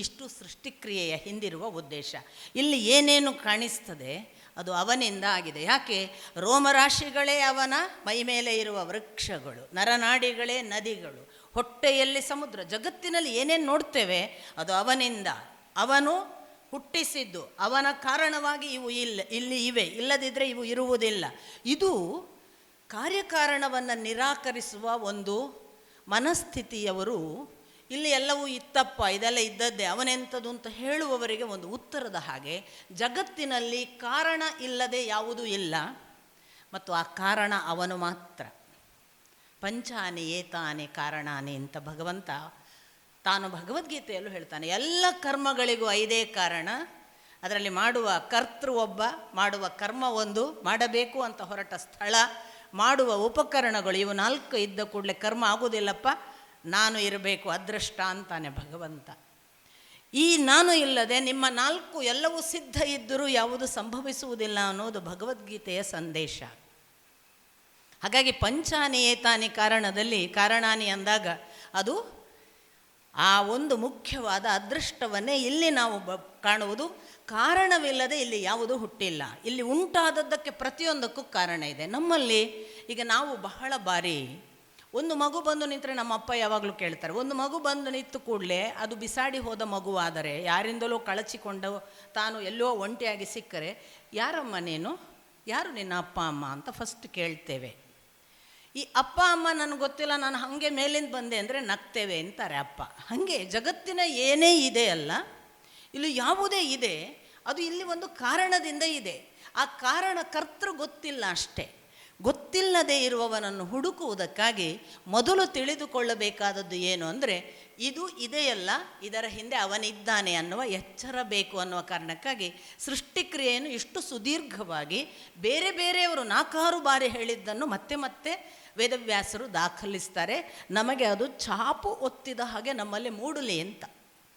ಇಷ್ಟು ಸೃಷ್ಟಿಕ್ರಿಯೆಯ ಹಿಂದಿರುವ ಉದ್ದೇಶ. ಇಲ್ಲಿ ಏನೇನು ಕಾಣಿಸ್ತದೆ ಅದು ಅವನಿಂದ ಆಗಿದೆ. ಯಾಕೆ? ರೋಮರಾಶಿಗಳೇ ಅವನ ಮೈ ಮೇಲೆ ಇರುವ ವೃಕ್ಷಗಳು, ನರನಾಡಿಗಳೇ ನದಿಗಳು, ಹೊಟ್ಟೆಯಲ್ಲಿ ಸಮುದ್ರ, ಜಗತ್ತಿನಲ್ಲಿ ಏನೇನು ನೋಡ್ತೇವೆ ಅದು ಅವನಿಂದ. ಅವನು ಹುಟ್ಟಿಸಿದ್ದು, ಅವನ ಕಾರಣವಾಗಿ ಇವು ಇಲ್ಲಿ ಇವೆ, ಇಲ್ಲದಿದ್ದರೆ ಇವು ಇರುವುದಿಲ್ಲ. ಇದು ಕಾರ್ಯಕಾರಣವನ್ನು ನಿರಾಕರಿಸುವ ಒಂದು ಮನಸ್ಥಿತಿಯವರು ಇಲ್ಲಿ ಎಲ್ಲವೂ ಇತ್ತಪ್ಪ, ಇದೆಲ್ಲ ಇದ್ದದ್ದೇ, ಅವನೆಂಥದ್ದು ಅಂತ ಹೇಳುವವರಿಗೆ ಒಂದು ಉತ್ತರದ ಹಾಗೆ ಜಗತ್ತಿನಲ್ಲಿ ಕಾರಣ ಇಲ್ಲದೆ ಯಾವುದೂ ಇಲ್ಲ, ಮತ್ತು ಆ ಕಾರಣ ಅವನು ಮಾತ್ರ. ಪಂಚಾನಿ ಏತಾನಿ ಕಾರಣಾನಿ ಅಂತ ಭಗವಂತ ತಾನು ಭಗವದ್ಗೀತೆಯಲ್ಲೂ ಹೇಳ್ತಾನೆ. ಎಲ್ಲ ಕರ್ಮಗಳಿಗೂ 5 ಕಾರಣ, ಅದರಲ್ಲಿ ಮಾಡುವ ಕರ್ತೃ ಒಬ್ಬ, ಮಾಡುವ ಕರ್ಮ ಒಂದು, ಮಾಡಬೇಕು ಅಂತ ಹೊರಟ ಸ್ಥಳ, ಮಾಡುವ ಉಪಕರಣಗಳು, ಇವು 4 ಇದ್ದ ಕೂಡಲೇ ಕರ್ಮ ಆಗೋದಿಲ್ಲಪ್ಪ, ನಾನು ಇರಬೇಕು, ಅದೃಷ್ಟ ಅಂತಾನೆ ಭಗವಂತ. ಈ ನಾನು ಇಲ್ಲದೆ ನಿಮ್ಮ 4 ಎಲ್ಲವೂ ಸಿದ್ಧ ಇದ್ದರೂ ಯಾವುದು ಸಂಭವಿಸುವುದಿಲ್ಲ ಅನ್ನೋದು ಭಗವದ್ಗೀತೆಯ ಸಂದೇಶ. ಹಾಗಾಗಿ ಪಂಚಾನಿ ಏತಾನಿ ಕಾರಣದಲ್ಲಿ, ಕಾರಣಾನಿ ಅಂದಾಗ ಅದು ಆ ಒಂದು ಮುಖ್ಯವಾದ ಅದೃಷ್ಟವನ್ನೇ ಇಲ್ಲಿ ನಾವು ಕಾಣುವುದು. ಕಾರಣವಿಲ್ಲದೆ ಇಲ್ಲಿ ಯಾವುದು ಹುಟ್ಟಿಲ್ಲ. ಇಲ್ಲಿ ಉಂಟಾದದ್ದಕ್ಕೆ ಪ್ರತಿಯೊಂದಕ್ಕೂ ಕಾರಣ ಇದೆ. ನಮ್ಮಲ್ಲಿ ಈಗ ನಾವು ಬಹಳ ಬಾರಿ ಒಂದು ಮಗು ಬಂದು ನಿಂತರೆ ನಮ್ಮ ಅಪ್ಪ ಯಾವಾಗಲೂ ಕೇಳ್ತಾರೆ, ಒಂದು ಮಗು ಬಂದು ನಿಂತು ಕೂಡಲೇ ಅದು ಬಿಸಾಡಿ ಹೋದ ಮಗುವಾದರೆ, ಯಾರಿಂದಲೋ ಕಳಚಿಕೊಂಡು ತಾನು ಎಲ್ಲೋ ಒಂಟಿಯಾಗಿ ಸಿಕ್ಕರೆ, ಯಾರಮ್ಮ ನೀನು, ಯಾರು ನಿನ್ನ ಅಪ್ಪ ಅಮ್ಮ ಅಂತ ಫಸ್ಟ್ ಕೇಳ್ತೇವೆ. ಈ ಅಪ್ಪ ಅಮ್ಮ ನನಗೆ ಗೊತ್ತಿಲ್ಲ, ನಾನು ಹಾಗೆ ಮೇಲಿಂದ ಬಂದೆ ಅಂದರೆ ನಗ್ತೇವೆ ಅಂತಾರೆ ಅಪ್ಪ. ಹಾಗೆ ಜಗತ್ತಿನ ಏನೇ ಇದೆ ಅಲ್ಲ, ಇಲ್ಲಿ ಯಾವುದೇ ಇದೆ ಅದು ಇಲ್ಲಿ ಒಂದು ಕಾರಣದಿಂದ ಇದೆ. ಆ ಕಾರಣ ಕರ್ತೃ ಗೊತ್ತಿಲ್ಲ ಅಷ್ಟೇ. ಗೊತ್ತಿಲ್ಲದೆ ಇರುವವನನ್ನು ಹುಡುಕುವುದಕ್ಕಾಗಿ ಮೊದಲು ತಿಳಿದುಕೊಳ್ಳಬೇಕಾದದ್ದು ಏನು ಅಂದರೆ, ಇದು ಇದೆಯಲ್ಲ, ಇದರ ಹಿಂದೆ ಅವನಿದ್ದಾನೆ ಅನ್ನುವ ಎಚ್ಚರ ಬೇಕು ಅನ್ನುವ ಕಾರಣಕ್ಕಾಗಿ ಸೃಷ್ಟಿಕ್ರಿಯೆಯನ್ನು ಇಷ್ಟು ಸುದೀರ್ಘವಾಗಿ ಬೇರೆ ಬೇರೆಯವರು 4-6 ಬಾರಿ ಹೇಳಿದ್ದನ್ನು ಮತ್ತೆ ಮತ್ತೆ ವೇದವ್ಯಾಸರು ದಾಖಲಿಸ್ತಾರೆ. ನಮಗೆ ಅದು ಛಾಪು ಒತ್ತಿದ ಹಾಗೆ ನಮ್ಮಲ್ಲಿ ಮೂಡಲಿ ಅಂತ.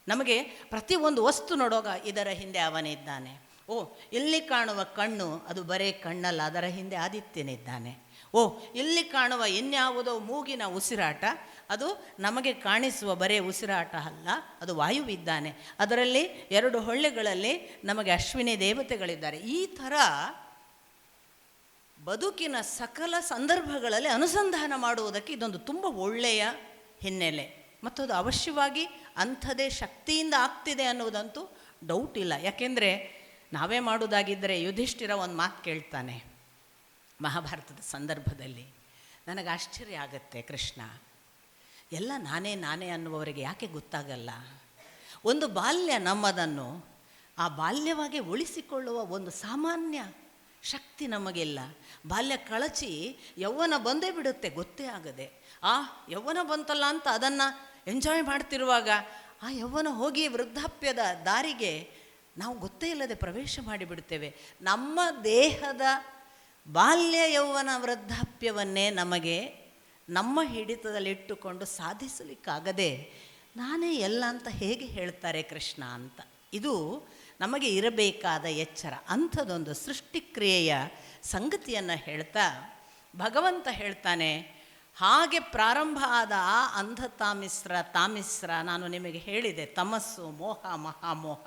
ನಮಗೆ ಪ್ರತಿಯೊಂದು ವಸ್ತು ನೋಡುವಾಗ ಇದರ ಹಿಂದೆ ಅವನಿದ್ದಾನೆ. ಓ, ಇಲ್ಲಿ ಕಾಣುವ ಕಣ್ಣು ಅದು ಬರೇ ಕಣ್ಣಲ್ಲ, ಅದರ ಹಿಂದೆ ಆದಿತ್ಯನಿದ್ದಾನೆ. ಓ, ಇಲ್ಲಿ ಕಾಣುವ ಇನ್ಯಾವುದೋ ಮೂಗಿನ ಉಸಿರಾಟ ಅದು ನಮಗೆ ಕಾಣಿಸುವ ಬರೇ ಉಸಿರಾಟ ಅಲ್ಲ, ಅದು ವಾಯುವಿದ್ದಾನೆ. ಅದರಲ್ಲಿ 2 ಹೊಳ್ಳೆಗಳಲ್ಲಿ ನಮಗೆ ಅಶ್ವಿನಿ ದೇವತೆಗಳಿದ್ದಾರೆ. ಈ ಥರ ಬದುಕಿನ ಸಕಲ ಸಂದರ್ಭಗಳಲ್ಲಿ ಅನುಸಂಧಾನ ಮಾಡುವುದಕ್ಕೆ ಇದೊಂದು ತುಂಬ ಒಳ್ಳೆಯ ಹಿನ್ನೆಲೆ. ಮತ್ತು ಅದು ಅವಶ್ಯವಾಗಿ ಅಂಥದೇ ಶಕ್ತಿಯಿಂದ ಆಗ್ತಿದೆ ಅನ್ನೋದಂತೂ ಡೌಟ್ ಇಲ್ಲ. ಯಾಕೆಂದರೆ ನಾವೇ ಮಾಡೋದಾಗಿದ್ದರೆ ಯುಧಿಷ್ಠಿರ ಒಂದು ಮಾತು ಕೇಳ್ತಾನೆ ಮಹಾಭಾರತದ ಸಂದರ್ಭದಲ್ಲಿ. ನನಗೆ ಆಶ್ಚರ್ಯ ಆಗತ್ತೆ, ಕೃಷ್ಣ ಎಲ್ಲ ನಾನೇ ನಾನೇ ಅನ್ನುವವರಿಗೆ ಯಾಕೆ ಗೊತ್ತಾಗಲ್ಲ? ಒಂದು ಬಾಲ್ಯ ನಮ್ಮದನ್ನು ಆ ಬಾಲ್ಯವಾಗಿ ಉಳಿಸಿಕೊಳ್ಳುವ ಒಂದು ಸಾಮಾನ್ಯ ಶಕ್ತಿ ನಮಗಿಲ್ಲ. ಬಾಲ್ಯ ಕಳಚಿ ಯೌವನ ಬಂದೇ ಬಿಡುತ್ತೆ ಗೊತ್ತೇ ಆಗದೆ. ಆ ಯೌವನ ಬಂತಲ್ಲ ಅಂತ ಅದನ್ನು ಎಂಜಾಯ್ ಮಾಡ್ತಿರುವಾಗ ಆ ಯೌವನ ಹೋಗಿ ವೃದ್ಧಾಪ್ಯದ ದಾರಿಗೆ ನಾವು ಗೊತ್ತೇ ಇಲ್ಲದೆ ಪ್ರವೇಶ ಮಾಡಿಬಿಡ್ತೇವೆ. ನಮ್ಮ ದೇಹದ ಬಾಲ್ಯ ಯೌವನ ವೃದ್ಧಾಪ್ಯವನ್ನೇ ನಮಗೆ ನಮ್ಮ ಹಿಡಿತದಲ್ಲಿಟ್ಟುಕೊಂಡು ಸಾಧಿಸಲಿಕ್ಕಾಗದೆ ನಾನೇ ಎಲ್ಲ ಅಂತ ಹೇಗೆ ಹೇಳ್ತಾರೆ ಕೃಷ್ಣ ಅಂತ. ಇದು ನಮಗೆ ಇರಬೇಕಾದ ಎಚ್ಚರ. ಅಂಥದ್ದೊಂದು ಸೃಷ್ಟಿಕ್ರಿಯೆಯ ಸಂಗತಿಯನ್ನು ಹೇಳ್ತಾ ಭಗವಂತ ಹೇಳ್ತಾನೆ, ಹಾಗೆ ಪ್ರಾರಂಭ ಆದ ಆ ಅಂಧ ತಾಮಿಸ್ರ ನಾನು ನಿಮಗೆ ಹೇಳಿದೆ, ತಮಸ್ಸು, ಮೋಹ, ಮಹಾಮೋಹ,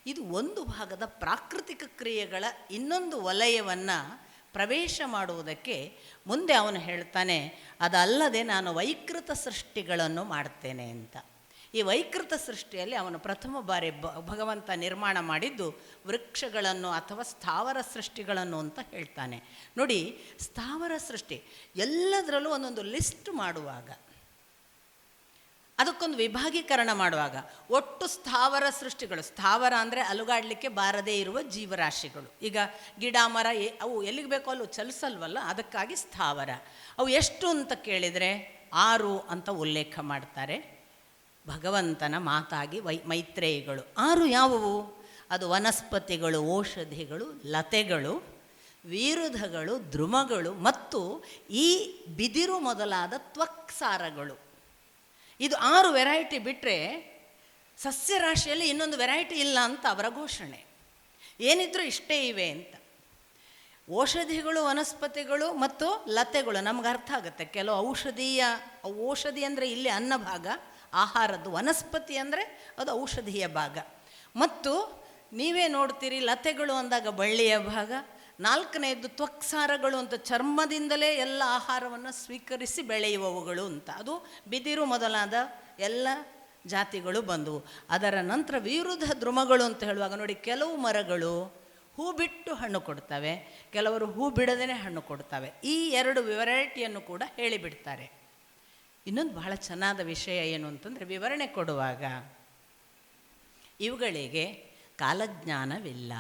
ಇದು ಒಂದು ಭಾಗದ ಪ್ರಾಕೃತಿಕ ಕ್ರಿಯೆಗಳ ಇನ್ನೊಂದು ವಲಯವನ್ನು ಪ್ರವೇಶ ಮಾಡುವುದಕ್ಕೆ ಮುಂದೆ ಅವನು ಹೇಳ್ತಾನೆ, ಅದಲ್ಲದೆ ನಾನು ವೈಕೃತ ಸೃಷ್ಟಿಗಳನ್ನು ಮಾಡ್ತೇನೆ ಅಂತ. ಈ ವೈಕೃತ ಸೃಷ್ಟಿಯಲ್ಲಿ ಅವನು ಪ್ರಥಮ ಬಾರಿ ಭಗವಂತ ನಿರ್ಮಾಣ ಮಾಡಿದ್ದು ವೃಕ್ಷಗಳನ್ನು ಅಥವಾ ಸ್ಥಾವರ ಸೃಷ್ಟಿಗಳನ್ನು ಅಂತ ಹೇಳ್ತಾನೆ. ನೋಡಿ, ಸ್ಥಾವರ ಸೃಷ್ಟಿ ಎಲ್ಲದರಲ್ಲೂ ಒಂದೊಂದು ಲಿಸ್ಟ್ ಮಾಡುವಾಗ, ಅದಕ್ಕೊಂದು ವಿಭಾಗೀಕರಣ ಮಾಡುವಾಗ ಒಟ್ಟು ಸ್ಥಾವರ ಸೃಷ್ಟಿಗಳು, ಸ್ಥಾವರ ಅಂದರೆ ಅಲುಗಾಡಲಿಕ್ಕೆ ಬಾರದೇ ಇರುವ ಜೀವರಾಶಿಗಳು. ಈಗ ಗಿಡ ಮರ ಅವು ಎಲ್ಲಿಗೆ ಬೇಕೋ ಅಲ್ಲೂ ಚಲಿಸಲ್ವಲ್ಲ, ಅದಕ್ಕಾಗಿ ಸ್ಥಾವರ. ಅವು ಎಷ್ಟು ಅಂತ ಕೇಳಿದರೆ 6 ಅಂತ ಉಲ್ಲೇಖ ಮಾಡ್ತಾರೆ ಭಗವಂತನ ಮಾತಾಗಿ. ಮೈತ್ರೇಯಿಗಳು 6 ಯಾವುವು? ಅದು ವನಸ್ಪತಿಗಳು, ಔಷಧಿಗಳು, ಲತೆಗಳು, ವೀರುಧಗಳು, ದ್ರುಮಗಳು ಮತ್ತು ಈ ಬಿದಿರು ಮೊದಲಾದ ತ್ವಕ್ಸಾರಗಳು. ಇದು 6 ವೆರೈಟಿ ಬಿಟ್ಟರೆ ಸಸ್ಯರಾಶಿಯಲ್ಲಿ ಇನ್ನೊಂದು ವೆರೈಟಿ ಇಲ್ಲ ಅಂತ ಅವರ ಘೋಷಣೆ. ಏನಿದ್ರೂ ಇಷ್ಟೇ ಇವೆ ಅಂತ. ಔಷಧಿಗಳು, ವನಸ್ಪತಿಗಳು ಮತ್ತು ಲತೆಗಳು ನಮ್ಗೆ ಅರ್ಥ ಆಗುತ್ತೆ. ಕೆಲವು ಔಷಧಿ ಅಂದರೆ ಇಲ್ಲಿ ಅನ್ನ ಭಾಗ, ಆಹಾರದ್ದು. ವನಸ್ಪತಿ ಅಂದರೆ ಅದು ಔಷಧಿಯ ಭಾಗ. ಮತ್ತು ನೀವೇ ನೋಡ್ತೀರಿ, ಲತೆಗಳು ಅಂದಾಗ ಬಳ್ಳಿಯ ಭಾಗ, 4ನೇದು ತ್ವಕ್ಸಾರಗಳು ಅಂತ ಚರ್ಮದಿಂದಲೇ ಎಲ್ಲ ಆಹಾರವನ್ನು ಸ್ವೀಕರಿಸಿ ಬೆಳೆಯುವವುಗಳು ಅಂತ. ಅದು ಬಿದಿರು ಮೊದಲಾದ ಎಲ್ಲ ಜಾತಿಗಳು ಬಂದವು. ಅದರ ನಂತರ ವಿರುದ್ಧ ದ್ರುಮಗಳು ಅಂತ ಹೇಳುವಾಗ ನೋಡಿ, ಕೆಲವು ಮರಗಳು ಹೂ ಬಿಟ್ಟು ಹಣ್ಣು ಕೊಡ್ತವೆ, ಕೆಲವರು ಹೂ ಬಿಡದೇ ಹಣ್ಣು ಕೊಡ್ತವೆ. ಈ 2 ವೆರೈಟಿಯನ್ನು ಕೂಡ ಹೇಳಿಬಿಡ್ತಾರೆ. ಇನ್ನೊಂದು ಬಹಳ ಚೆನ್ನಾದ ವಿಷಯ ಏನು ಅಂತಂದರೆ, ವಿವರಣೆ ಕೊಡುವಾಗ ಇವುಗಳಿಗೆ ಕಾಲಜ್ಞಾನವಿಲ್ಲ,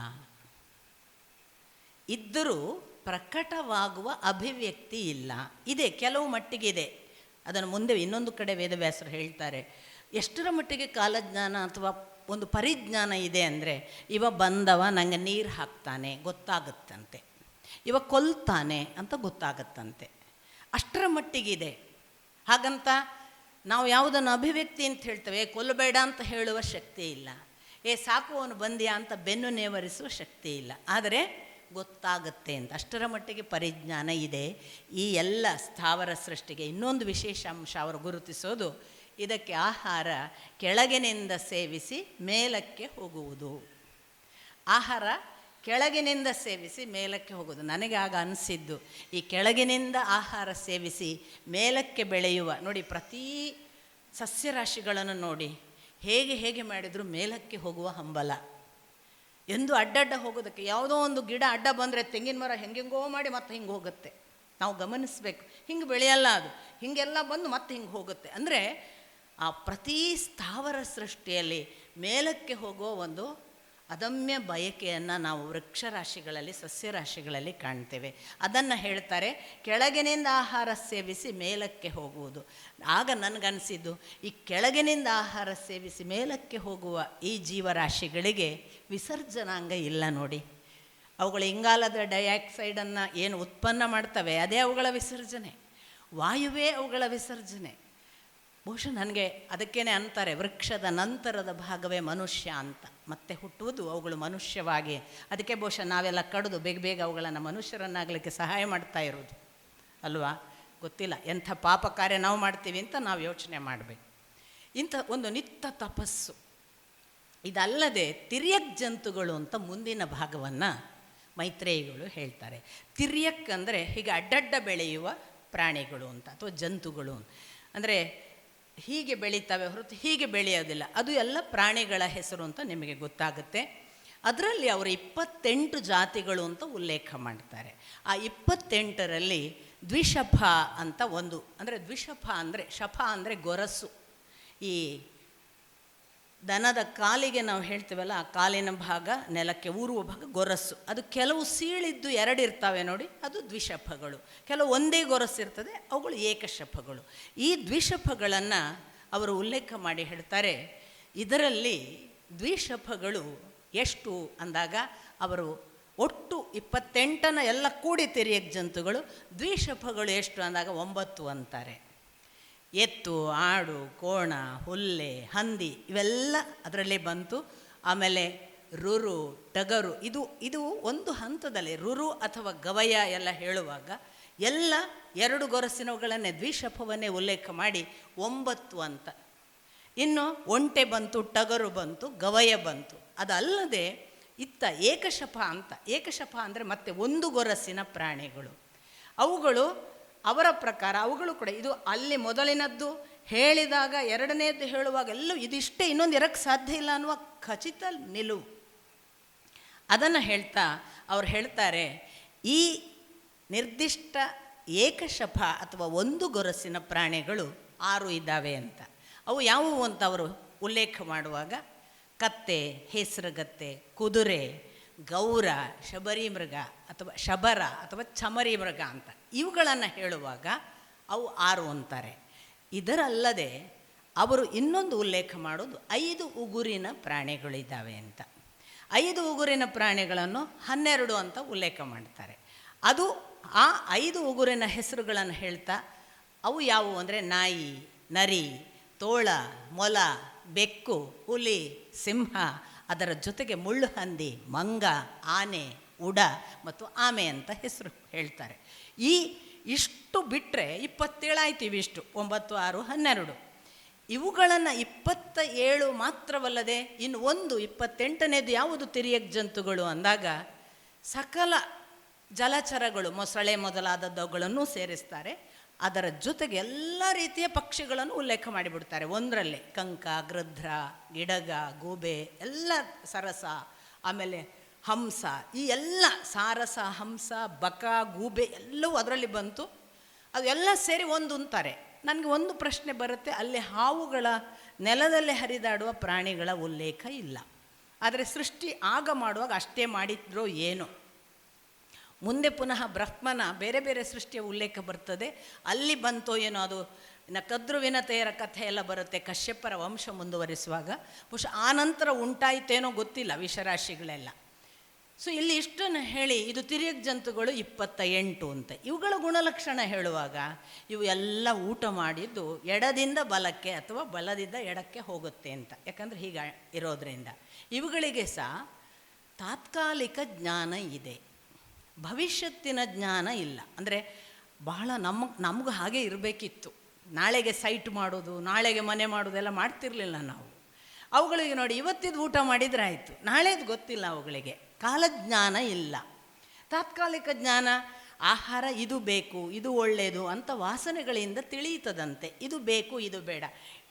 ಇದ್ದರೂ ಪ್ರಕಟವಾಗುವ ಅಭಿವ್ಯಕ್ತಿ ಇಲ್ಲ. ಇದೆ, ಕೆಲವು ಮಟ್ಟಿಗಿದೆ. ಅದನ್ನು ಮುಂದೆ ಇನ್ನೊಂದು ಕಡೆ ವೇದವ್ಯಾಸರು ಹೇಳ್ತಾರೆ, ಎಷ್ಟರ ಮಟ್ಟಿಗೆ ಕಾಲಜ್ಞಾನ ಅಥವಾ ಒಂದು ಪರಿಜ್ಞಾನ ಇದೆ ಅಂದರೆ, ಇವ ಬಂದವ ನನಗೆ ನೀರು ಹಾಕ್ತಾನೆ ಗೊತ್ತಾಗುತ್ತಂತೆ, ಇವ ಕೊಲ್ತಾನೆ ಅಂತ ಗೊತ್ತಾಗುತ್ತಂತೆ, ಅಷ್ಟರ ಮಟ್ಟಿಗಿದೆ. ಹಾಗಂತ ನಾವು ಯಾವುದನ್ನು ಅಭಿವ್ಯಕ್ತಿ ಅಂತ ಹೇಳ್ತೇವೆ, ಕೊಲ್ಲಬೇಡ ಅಂತ ಹೇಳುವ ಶಕ್ತಿ ಇಲ್ಲ, ಸಾಕು ಅವನು ಬಂದ್ಯಾ ಅಂತ ಬೆನ್ನು ನೇವರಿಸುವ ಶಕ್ತಿ ಇಲ್ಲ. ಆದರೆ ಗೊತ್ತಾಗುತ್ತೆ ಅಂತ ಅಷ್ಟರ ಮಟ್ಟಿಗೆ ಪರಿಜ್ಞಾನ ಇದೆ. ಈ ಎಲ್ಲ ಸ್ಥಾವರ ಸೃಷ್ಟಿಗೆ ಇನ್ನೊಂದು ವಿಶೇಷ ಅಂಶ ಅವರು ಗುರುತಿಸೋದು, ಇದಕ್ಕೆ ಆಹಾರ ಕೆಳಗಿನಿಂದ ಸೇವಿಸಿ ಮೇಲಕ್ಕೆ ಹೋಗುವುದು. ಆಹಾರ ಕೆಳಗಿನಿಂದ ಸೇವಿಸಿ ಮೇಲಕ್ಕೆ ಹೋಗೋದು. ನನಗೆ ಆಗ ಅನಿಸಿದ್ದು, ಈ ಕೆಳಗಿನಿಂದ ಆಹಾರ ಸೇವಿಸಿ ಮೇಲಕ್ಕೆ ಬೆಳೆಯುವ, ನೋಡಿ ಪ್ರತೀ ಸಸ್ಯರಾಶಿಗಳನ್ನು ನೋಡಿ ಹೇಗೆ ಹೇಗೆ ಮಾಡಿದರೂ ಮೇಲಕ್ಕೆ ಹೋಗುವ ಹಂಬಲ. ಎಂದು ಅಡ್ಡಡ್ಡ ಹೋಗೋದಕ್ಕೆ, ಯಾವುದೋ ಒಂದು ಗಿಡ ಅಡ್ಡ ಬಂದರೆ ತೆಂಗಿನ ಮರ ಹೆಂಗೆಂಗೋ ಮಾಡಿ ಮತ್ತೆ ಹಿಂಗೆ ಹೋಗುತ್ತೆ. ನಾವು ಗಮನಿಸಬೇಕು, ಹಿಂಗೆ ಬೆಳೆಯಲ್ಲ ಅದು, ಹೀಗೆಲ್ಲ ಬಂದು ಮತ್ತೆ ಹಿಂಗೆ ಹೋಗುತ್ತೆ. ಅಂದರೆ ಆ ಪ್ರತಿ ಸ್ಥಾವರ ಸೃಷ್ಟಿಯಲ್ಲಿ ಮೇಲಕ್ಕೆ ಹೋಗೋ ಒಂದು ಅದಮ್ಯ ಬಯಕೆಯನ್ನು ನಾವು ವೃಕ್ಷರಾಶಿಗಳಲ್ಲಿ, ಸಸ್ಯರಾಶಿಗಳಲ್ಲಿ ಕಾಣ್ತೇವೆ. ಅದನ್ನು ಹೇಳ್ತಾರೆ ಕೆಳಗಿನಿಂದ ಆಹಾರ ಸೇವಿಸಿ ಮೇಲಕ್ಕೆ ಹೋಗುವುದು. ಆಗ ನನಗನ್ನಿಸಿದ್ದು, ಈ ಕೆಳಗಿನಿಂದ ಆಹಾರ ಸೇವಿಸಿ ಮೇಲಕ್ಕೆ ಹೋಗುವ ಈ ಜೀವರಾಶಿಗಳಿಗೆ ವಿಸರ್ಜನಾಂಗ ಇಲ್ಲ ನೋಡಿ. ಅವುಗಳ ಇಂಗಾಲದ ಡೈಆಕ್ಸೈಡನ್ನು ಏನು ಉತ್ಪನ್ನ ಮಾಡ್ತವೆ ಅದೇ ಅವುಗಳ ವಿಸರ್ಜನೆ, ವಾಯುವೇ ಅವುಗಳ ವಿಸರ್ಜನೆ. ಬಹುಶಃ ನನಗೆ ಅದಕ್ಕೇನೆ ಅಂತಾರೆ ವೃಕ್ಷದ ನಂತರದ ಭಾಗವೇ ಮನುಷ್ಯ ಅಂತ. ಮತ್ತೆ ಹುಟ್ಟುವುದು ಅವುಗಳು ಮನುಷ್ಯವಾಗಿ. ಅದಕ್ಕೆ ಬಹುಶಃ ನಾವೆಲ್ಲ ಕಡಿದು ಬೇಗ ಬೇಗ ಅವುಗಳನ್ನು ಮನುಷ್ಯರನ್ನಾಗಲಿಕ್ಕೆ ಸಹಾಯ ಮಾಡ್ತಾ ಇರೋದು ಅಲ್ವಾ? ಗೊತ್ತಿಲ್ಲ ಎಂಥ ಪಾಪ ಕಾರ್ಯ ನಾವು ಮಾಡ್ತೀವಿ ಅಂತ ನಾವು ಯೋಚನೆ ಮಾಡಬೇಕು. ಇಂಥ ಒಂದು ನಿತ್ಯ ತಪಸ್ಸು. ಇದಲ್ಲದೆ ತಿರ್ಯಕ್ ಜಂತುಗಳು ಅಂತ ಮುಂದಿನ ಭಾಗವನ್ನು ಮೈತ್ರೇಯಿಗಳು ಹೇಳ್ತಾರೆ. ತಿರ್ಯಕ್ ಅಂದರೆ ಹೀಗೆ ಅಡ್ಡಡ್ಡ ಬೆಳೆಯುವ ಪ್ರಾಣಿಗಳು ಅಂತ, ಅಥವಾ ಜಂತುಗಳು. ಅಂದರೆ ಹೀಗೆ ಬೆಳೀತವೆ ಹೊರತು ಹೀಗೆ ಬೆಳೆಯೋದಿಲ್ಲ. ಅದು ಎಲ್ಲ ಪ್ರಾಣಿಗಳ ಹೆಸರು ಅಂತ ನಿಮಗೆ ಗೊತ್ತಾಗುತ್ತೆ. ಅದರಲ್ಲಿ ಅವರು 28 ಜಾತಿಗಳು ಅಂತ ಉಲ್ಲೇಖ ಮಾಡ್ತಾರೆ. ಆ 28ರಲ್ಲಿ ದ್ವಿಶಫ ಅಂತ ಒಂದು, ಅಂದರೆ ದ್ವಿಶಫ ಅಂದರೆ, ಶಫ ಅಂದರೆ ಗೊರಸು. ಈ ದನದ ಕಾಲಿಗೆ ನಾವು ಹೇಳ್ತೀವಲ್ಲ, ಆ ಕಾಲಿನ ಭಾಗ ನೆಲಕ್ಕೆ ಊರುವ ಭಾಗ ಗೊರಸು. ಅದು ಕೆಲವು ಸೀಳಿದ್ದು 2 ಇರ್ತವೆ ನೋಡಿ, ಅದು ದ್ವಿಶಫಗಳು. ಕೆಲವು ಒಂದೇ ಗೊರಸು ಇರ್ತದೆ, ಅವುಗಳು ಏಕಶಫಗಳು. ಈ ದ್ವಿಶಫಗಳನ್ನು ಅವರು ಉಲ್ಲೇಖ ಮಾಡಿ ಹೇಳ್ತಾರೆ. ಇದರಲ್ಲಿ ದ್ವಿಶಫಗಳು ಎಷ್ಟು ಅಂದಾಗ ಅವರು ಒಟ್ಟು 28ನ ಎಲ್ಲ ಕೂಡಿ ತಿರ್ಯಕ್ ಜಂತುಗಳು. ದ್ವಿಶಫಗಳು ಎಷ್ಟು ಅಂದಾಗ 9 ಅಂತಾರೆ. ಎತ್ತು, ಆಡು, ಕೋಣ, ಹುಲ್ಲೆ, ಹಂದಿ ಇವೆಲ್ಲ ಅದರಲ್ಲೇ ಬಂತು. ಆಮೇಲೆ ರುರು, ಟಗರು, ಇದು ಒಂದು ಹಂತದಲ್ಲಿ ರುರು ಅಥವಾ ಗವಯ ಎಲ್ಲ ಹೇಳುವಾಗ ಎಲ್ಲ 2 ಗೊರಸಿನವುಗಳನ್ನೇ ದ್ವಿಶಫವನ್ನೇ ಉಲ್ಲೇಖ ಮಾಡಿ 9 ಅಂತ. ಇನ್ನು ಒಂಟೆ ಬಂತು, ಟಗರು ಬಂತು, ಗವಯ ಬಂತು. ಅದಲ್ಲದೆ ಇತ್ತ ಏಕಶಫ ಅಂತ. ಏಕಶಫ ಅಂದರೆ ಮತ್ತೆ 1 ಗೊರಸಿನ ಪ್ರಾಣಿಗಳು. ಅವುಗಳು ಅವರ ಪ್ರಕಾರ ಅವುಗಳು ಕೂಡ ಇದು ಅಲ್ಲಿ ಮೊದಲಿನದ್ದು ಹೇಳಿದಾಗ ಎರಡನೇದ್ದು ಹೇಳುವಾಗ ಎಲ್ಲವೂ ಇದಿಷ್ಟೇ, ಇನ್ನೊಂದು ಇರಕ್ಕೆ ಸಾಧ್ಯ ಇಲ್ಲ ಅನ್ನುವ ಖಚಿತ ನಿಲುವು. ಅದನ್ನು ಹೇಳ್ತಾ ಅವ್ರು ಹೇಳ್ತಾರೆ, ಈ ನಿರ್ದಿಷ್ಟ ಏಕಶಫ ಅಥವಾ 1 ಗೊರಸಿನ ಪ್ರಾಣಿಗಳು 6 ಇದ್ದಾವೆ ಅಂತ. ಅವು ಯಾವುವು ಅಂತ ಅವರು ಉಲ್ಲೇಖ ಮಾಡುವಾಗ ಕತ್ತೆ, ಹೇಸರಗತ್ತೆ, ಕುದುರೆ, ಗೌರ, ಶಬರಿ ಮೃಗ ಅಥವಾ ಶಬರ ಅಥವಾ ಚಮರಿ ಮೃಗ ಅಂತ ಇವುಗಳನ್ನು ಹೇಳುವಾಗ ಅವು 6 ಅಂತಾರೆ. ಇದರಲ್ಲದೆ ಅವರು ಇನ್ನೊಂದು ಉಲ್ಲೇಖ ಮಾಡೋದು 5 ಉಗುರಿನ ಪ್ರಾಣಿಗಳಿದ್ದಾವೆ ಅಂತ. 5 ಉಗುರಿನ ಪ್ರಾಣಿಗಳನ್ನು 12 ಅಂತ ಉಲ್ಲೇಖ ಮಾಡ್ತಾರೆ. ಅದು ಆ 5 ಉಗುರಿನ ಹೆಸರುಗಳನ್ನು ಹೇಳ್ತಾ ಅವು ಯಾವುವು ಅಂದರೆ ನಾಯಿ, ನರಿ, ತೋಳ, ಮೊಲ, ಬೆಕ್ಕು, ಹುಲಿ, ಸಿಂಹ, ಅದರ ಜೊತೆಗೆ ಮುಳ್ಳು ಹಂದಿ, ಮಂಗ, ಆನೆ, ಉಡ ಮತ್ತು ಆಮೆ ಅಂತ ಹೆಸರು ಹೇಳ್ತಾರೆ. ಇಷ್ಟು ಬಿಟ್ಟರೆ 27 ಆಯಿತು. ಇವಿಷ್ಟು 9, 6, 12. ಇವುಗಳನ್ನು 27 ಮಾತ್ರವಲ್ಲದೆ ಇನ್ನು 28ನೇದು ಯಾವುದು ತಿರ್ಯಕ್ ಜಂತುಗಳು ಅಂದಾಗ ಸಕಲ ಜಲಚರಗಳು, ಮೊಸಳೆ ಮೊದಲಾದವುಗಳನ್ನು ಸೇರಿಸ್ತಾರೆ. ಅದರ ಜೊತೆಗೆ ಎಲ್ಲ ರೀತಿಯ ಪಕ್ಷಿಗಳನ್ನು ಉಲ್ಲೇಖ ಮಾಡಿಬಿಡ್ತಾರೆ ಒಂದರಲ್ಲೇ. ಕಂಕ, ಗೃಧ್ರ, ಗಿಡಗ, ಗೂಬೆ ಎಲ್ಲ, ಸರಸ, ಆಮೇಲೆ ಹಂಸ, ಈ ಎಲ್ಲ ಸಾರಸ, ಹಂಸ, ಬಕ, ಗೂಬೆ ಎಲ್ಲವೂ ಅದರಲ್ಲಿ ಬಂತು. ಅದು ಎಲ್ಲ ಸೇರಿ ಒಂದು ಅಂತಾರೆ. ನನಗೆ ಒಂದು ಪ್ರಶ್ನೆ ಬರುತ್ತೆ, ಅಲ್ಲಿ ಹಾವುಗಳ, ನೆಲದಲ್ಲಿ ಹರಿದಾಡುವ ಪ್ರಾಣಿಗಳ ಉಲ್ಲೇಖ ಇಲ್ಲ. ಆದರೆ ಸೃಷ್ಟಿ ಆಗ ಮಾಡುವಾಗ ಅಷ್ಟೇ ಮಾಡಿದ್ರೋ ಏನೋ. ಮುಂದೆ ಪುನಃ ಬ್ರಹ್ಮನ ಬೇರೆ ಬೇರೆ ಸೃಷ್ಟಿಯ ಉಲ್ಲೇಖ ಬರ್ತದೆ, ಅಲ್ಲಿ ಬಂತೋ ಏನೋ. ಅದು ಇನ್ನು ಕದ್ರುವಿನತೆಯರ ಕಥೆ ಎಲ್ಲ ಬರುತ್ತೆ ಕಶ್ಯಪರ ವಂಶ ಮುಂದುವರಿಸುವಾಗ. ಬಹುಶಃ ಆ ನಂತರ ಉಂಟಾಯಿತೇನೋ ಗೊತ್ತಿಲ್ಲ ವಿಷರಾಶಿಗಳೆಲ್ಲ. ಸೊ ಇಲ್ಲಿ ಇಷ್ಟನ್ನು ಹೇಳಿ ಇದು ತಿರ್ಯಕ್ ಜಂತುಗಳು 28 ಅಂತ. ಇವುಗಳ ಗುಣಲಕ್ಷಣ ಹೇಳುವಾಗ ಇವು ಎಲ್ಲ ಊಟ ಮಾಡಿದ್ದು ಎಡದಿಂದ ಬಲಕ್ಕೆ ಅಥವಾ ಬಲದಿಂದ ಎಡಕ್ಕೆ ಹೋಗುತ್ತೆ ಅಂತ. ಯಾಕಂದರೆ ಹೀಗೆ ಇರೋದ್ರಿಂದ ಇವುಗಳಿಗೆ ಸಹ ತಾತ್ಕಾಲಿಕ ಜ್ಞಾನ ಇದೆ, ಭವಿಷ್ಯತ್ತಿನ ಜ್ಞಾನ ಇಲ್ಲ. ಅಂದರೆ ಬಹಳ ನಮಗೂ ಹಾಗೆ ಇರಬೇಕಿತ್ತು. ನಾಳೆಗೆ ಸೈಟ್ ಮಾಡೋದು, ನಾಳೆಗೆ ಮನೆ ಮಾಡೋದೆಲ್ಲ ಮಾಡ್ತಿರ್ಲಿಲ್ಲ ನಾವು. ಅವುಗಳಿಗೆ ನೋಡಿ ಇವತ್ತಿದ್ದು ಊಟ ಮಾಡಿದರೆ ಆಯಿತು, ನಾಳೆದು ಗೊತ್ತಿಲ್ಲ ಅವುಗಳಿಗೆ. ಕಾಲಜ್ಞಾನ ಇಲ್ಲ. ತಾತ್ಕಾಲಿಕ ಜ್ಞಾನ, ಆಹಾರ ಇದು ಬೇಕು, ಇದು ಒಳ್ಳೆಯದು ಅಂತ ವಾಸನೆಗಳಿಂದ ತಿಳಿಯುತ್ತದಂತೆ, ಇದು ಬೇಕು ಇದು ಬೇಡ,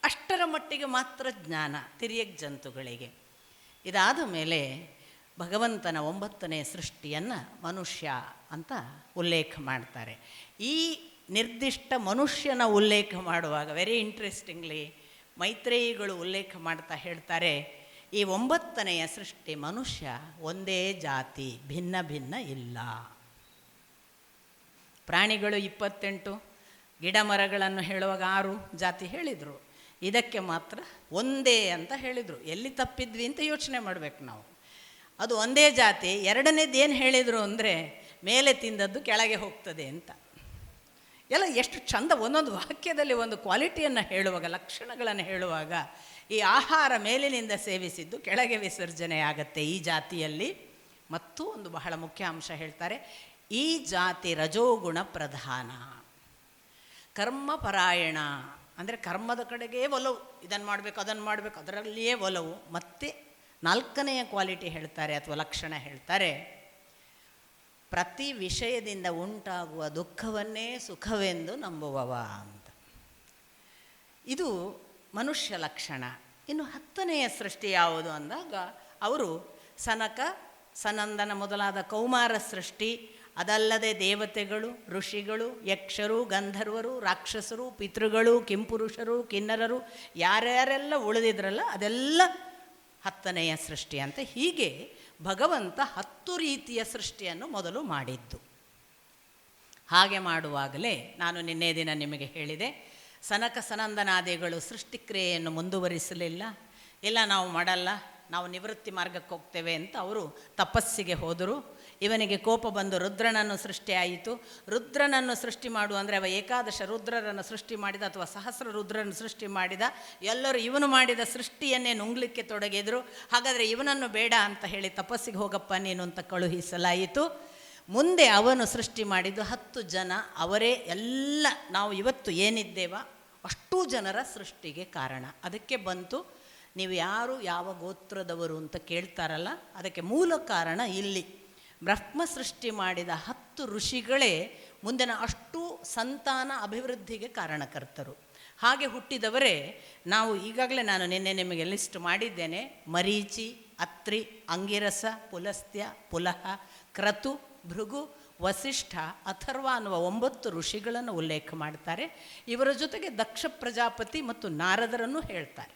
ಅಷ್ಟರ ಮಟ್ಟಿಗೆ ಮಾತ್ರ ಜ್ಞಾನ ತಿರ್ಯಕ್ ಜಂತುಗಳಿಗೆ. ಇದಾದ ಮೇಲೆ ಭಗವಂತನ 9ನೇ ಸೃಷ್ಟಿಯನ್ನು ಮನುಷ್ಯ ಅಂತ ಉಲ್ಲೇಖ ಮಾಡ್ತಾರೆ. ಈ ನಿರ್ದಿಷ್ಟ ಮನುಷ್ಯನ ಉಲ್ಲೇಖ ಮಾಡುವಾಗ ವೆರಿ ಇಂಟ್ರೆಸ್ಟಿಂಗ್ಲಿ ಮೈತ್ರೇಯಿಗಳು ಉಲ್ಲೇಖ ಮಾಡ್ತಾ ಹೇಳ್ತಾರೆ, ಈ 9ನೆಯ ಸೃಷ್ಟಿ ಮನುಷ್ಯ ಒಂದೇ ಜಾತಿ, ಭಿನ್ನ ಭಿನ್ನ ಇಲ್ಲ. ಪ್ರಾಣಿಗಳು 28, ಗಿಡ ಮರಗಳನ್ನು ಹೇಳುವಾಗ 6 ಜಾತಿ ಹೇಳಿದರು, ಇದಕ್ಕೆ ಮಾತ್ರ ಒಂದೇ ಅಂತ ಹೇಳಿದರು. ಎಲ್ಲಿ ತಪ್ಪಿದ್ವಿ ಅಂತ ಯೋಚನೆ ಮಾಡಬೇಕು ನಾವು. ಅದು ಒಂದೇ ಜಾತಿ. ಎರಡನೇದು ಏನು ಹೇಳಿದರು ಅಂದರೆ, ಮೇಲೆ ತಿಂದದ್ದು ಕೆಳಗೆ ಹೋಗ್ತದೆ ಅಂತ. ಎಲ್ಲ ಎಷ್ಟು ಚಂದ ಒಂದೊಂದು ವಾಕ್ಯದಲ್ಲಿ ಒಂದು ಕ್ವಾಲಿಟಿಯನ್ನು ಹೇಳುವಾಗ, ಲಕ್ಷಣಗಳನ್ನು ಹೇಳುವಾಗ, ಈ ಆಹಾರ ಮೇಲಿನಿಂದ ಸೇವಿಸಿದ್ದು ಕೆಳಗೆ ವಿಸರ್ಜನೆ ಆಗತ್ತೆ ಈ ಜಾತಿಯಲ್ಲಿ. ಮತ್ತು ಒಂದು ಬಹಳ ಮುಖ್ಯ ಅಂಶ ಹೇಳ್ತಾರೆ, ಈ ಜಾತಿ ರಜೋಗುಣ ಪ್ರಧಾನ, ಕರ್ಮಪರಾಯಣ ಅಂದರೆ ಕರ್ಮದ ಕಡೆಗೇ ಒಲವು, ಇದನ್ನು ಮಾಡಬೇಕು ಅದನ್ನು ಮಾಡಬೇಕು ಅದರಲ್ಲಿಯೇ ಒಲವು. ಮತ್ತು 4ನೆಯ ಕ್ವಾಲಿಟಿ ಹೇಳ್ತಾರೆ ಅಥವಾ ಲಕ್ಷಣ ಹೇಳ್ತಾರೆ, ಪ್ರತಿ ವಿಷಯದಿಂದ ಉಂಟಾಗುವ ದುಃಖವನ್ನೇ ಸುಖವೆಂದು ನಂಬುವವ ಅಂತ. ಇದು ಮನುಷ್ಯ ಲಕ್ಷಣ. ಇನ್ನು 10ನೆಯ ಸೃಷ್ಟಿ ಯಾವುದು ಅಂದಾಗ ಅವರು ಸನಕ ಸನಂದನ ಮೊದಲಾದ ಕೌಮಾರ ಸೃಷ್ಟಿ, ಅದಲ್ಲದೆ ದೇವತೆಗಳು, ಋಷಿಗಳು, ಯಕ್ಷರು, ಗಂಧರ್ವರು, ರಾಕ್ಷಸರು, ಪಿತೃಗಳು, ಕಿಂಪುರುಷರು, ಕಿನ್ನರರು, ಯಾರ್ಯಾರೆಲ್ಲ ಉಳಿದಿದ್ರಲ್ಲ ಅದೆಲ್ಲ 10ನೆಯ ಸೃಷ್ಟಿ ಅಂತ. ಹೀಗೆ ಭಗವಂತ 10 ರೀತಿಯ ಸೃಷ್ಟಿಯನ್ನು ಮೊದಲು ಮಾಡಿದ್ದು. ಹಾಗೆ ಮಾಡುವಾಗಲೇ ನಾನು ನಿನ್ನೆ ದಿನ ನಿಮಗೆ ಹೇಳಿದೆ, ಸನಕ ಸನಂದನಾದಿಗಳು ಸೃಷ್ಟಿಕ್ರಿಯೆಯನ್ನು ಮುಂದುವರಿಸಲಿಲ್ಲ. ಇಲ್ಲ ನಾವು ಮಾಡಲ್ಲ, ನಾವು ನಿವೃತ್ತಿ ಮಾರ್ಗಕ್ಕೆ ಹೋಗ್ತೇವೆ ಅಂತ ಅವರು ತಪಸ್ಸಿಗೆ ಹೋದರು. ಇವನಿಗೆ ಕೋಪ ಬಂದು ರುದ್ರನನ್ನು ಸೃಷ್ಟಿ ಆಯಿತು. ರುದ್ರನನ್ನು ಸೃಷ್ಟಿ ಮಾಡು ಅಂದರೆ ಅವ ಏಕಾದಶ ರುದ್ರರನ್ನು ಸೃಷ್ಟಿ ಮಾಡಿದ ಅಥವಾ ಸಹಸ್ರ ರುದ್ರನ್ನು ಸೃಷ್ಟಿ ಮಾಡಿದ. ಎಲ್ಲರೂ ಇವನು ಮಾಡಿದ ಸೃಷ್ಟಿಯನ್ನೇ ನುಂಗ್ಲಿಕ್ಕೆ ತೊಡಗಿದರು. ಹಾಗಾದರೆ ಇವನನ್ನು ಬೇಡ ಅಂತ ಹೇಳಿ ತಪಸ್ಸಿಗೆ ಹೋಗಪ್ಪ ನೀನು ಅಂತ ಕಳುಹಿಸಲಾಯಿತು. ಮುಂದೆ ಅವನು ಸೃಷ್ಟಿ ಮಾಡಿದ್ದು 10 ಜನ. ಅವರೇ ಎಲ್ಲ ನಾವು ಇವತ್ತು ಏನಿದ್ದೇವ ಅಷ್ಟೂ ಜನರ ಸೃಷ್ಟಿಗೆ ಕಾರಣ. ಅದಕ್ಕೆ ಬಂತು, ನೀವು ಯಾರು ಯಾವ ಗೋತ್ರದವರು ಅಂತ ಕೇಳ್ತಾರಲ್ಲ, ಅದಕ್ಕೆ ಮೂಲ ಕಾರಣ ಇಲ್ಲಿ. ಬ್ರಹ್ಮ ಸೃಷ್ಟಿ ಮಾಡಿದ 10 ಋಷಿಗಳೇ ಮುಂದಿನ ಅಷ್ಟೂ ಸಂತಾನ ಅಭಿವೃದ್ಧಿಗೆ ಕಾರಣಕರ್ತರು. ಹಾಗೆ ಹುಟ್ಟಿದವರೇ ನಾವು. ಈಗಾಗಲೇ ನಾನು ನಿನ್ನೆ ನಿಮಗೆ ಲಿಸ್ಟ್ ಮಾಡಿದ್ದೇನೆ. ಮರೀಚಿ, ಅತ್ರಿ, ಅಂಗಿರಸ, ಪುಲಸ್ತ್ಯ, ಪುಲಹ, ಕ್ರತು, ಭೃಗು, ವಸಿಷ್ಠ, ಅಥರ್ವ ಅನ್ನುವ 9 ಋಷಿಗಳನ್ನು ಉಲ್ಲೇಖ ಮಾಡ್ತಾರೆ. ಇವರ ಜೊತೆಗೆ ದಕ್ಷ ಪ್ರಜಾಪತಿ ಮತ್ತು ನಾರದರನ್ನು ಹೇಳ್ತಾರೆ.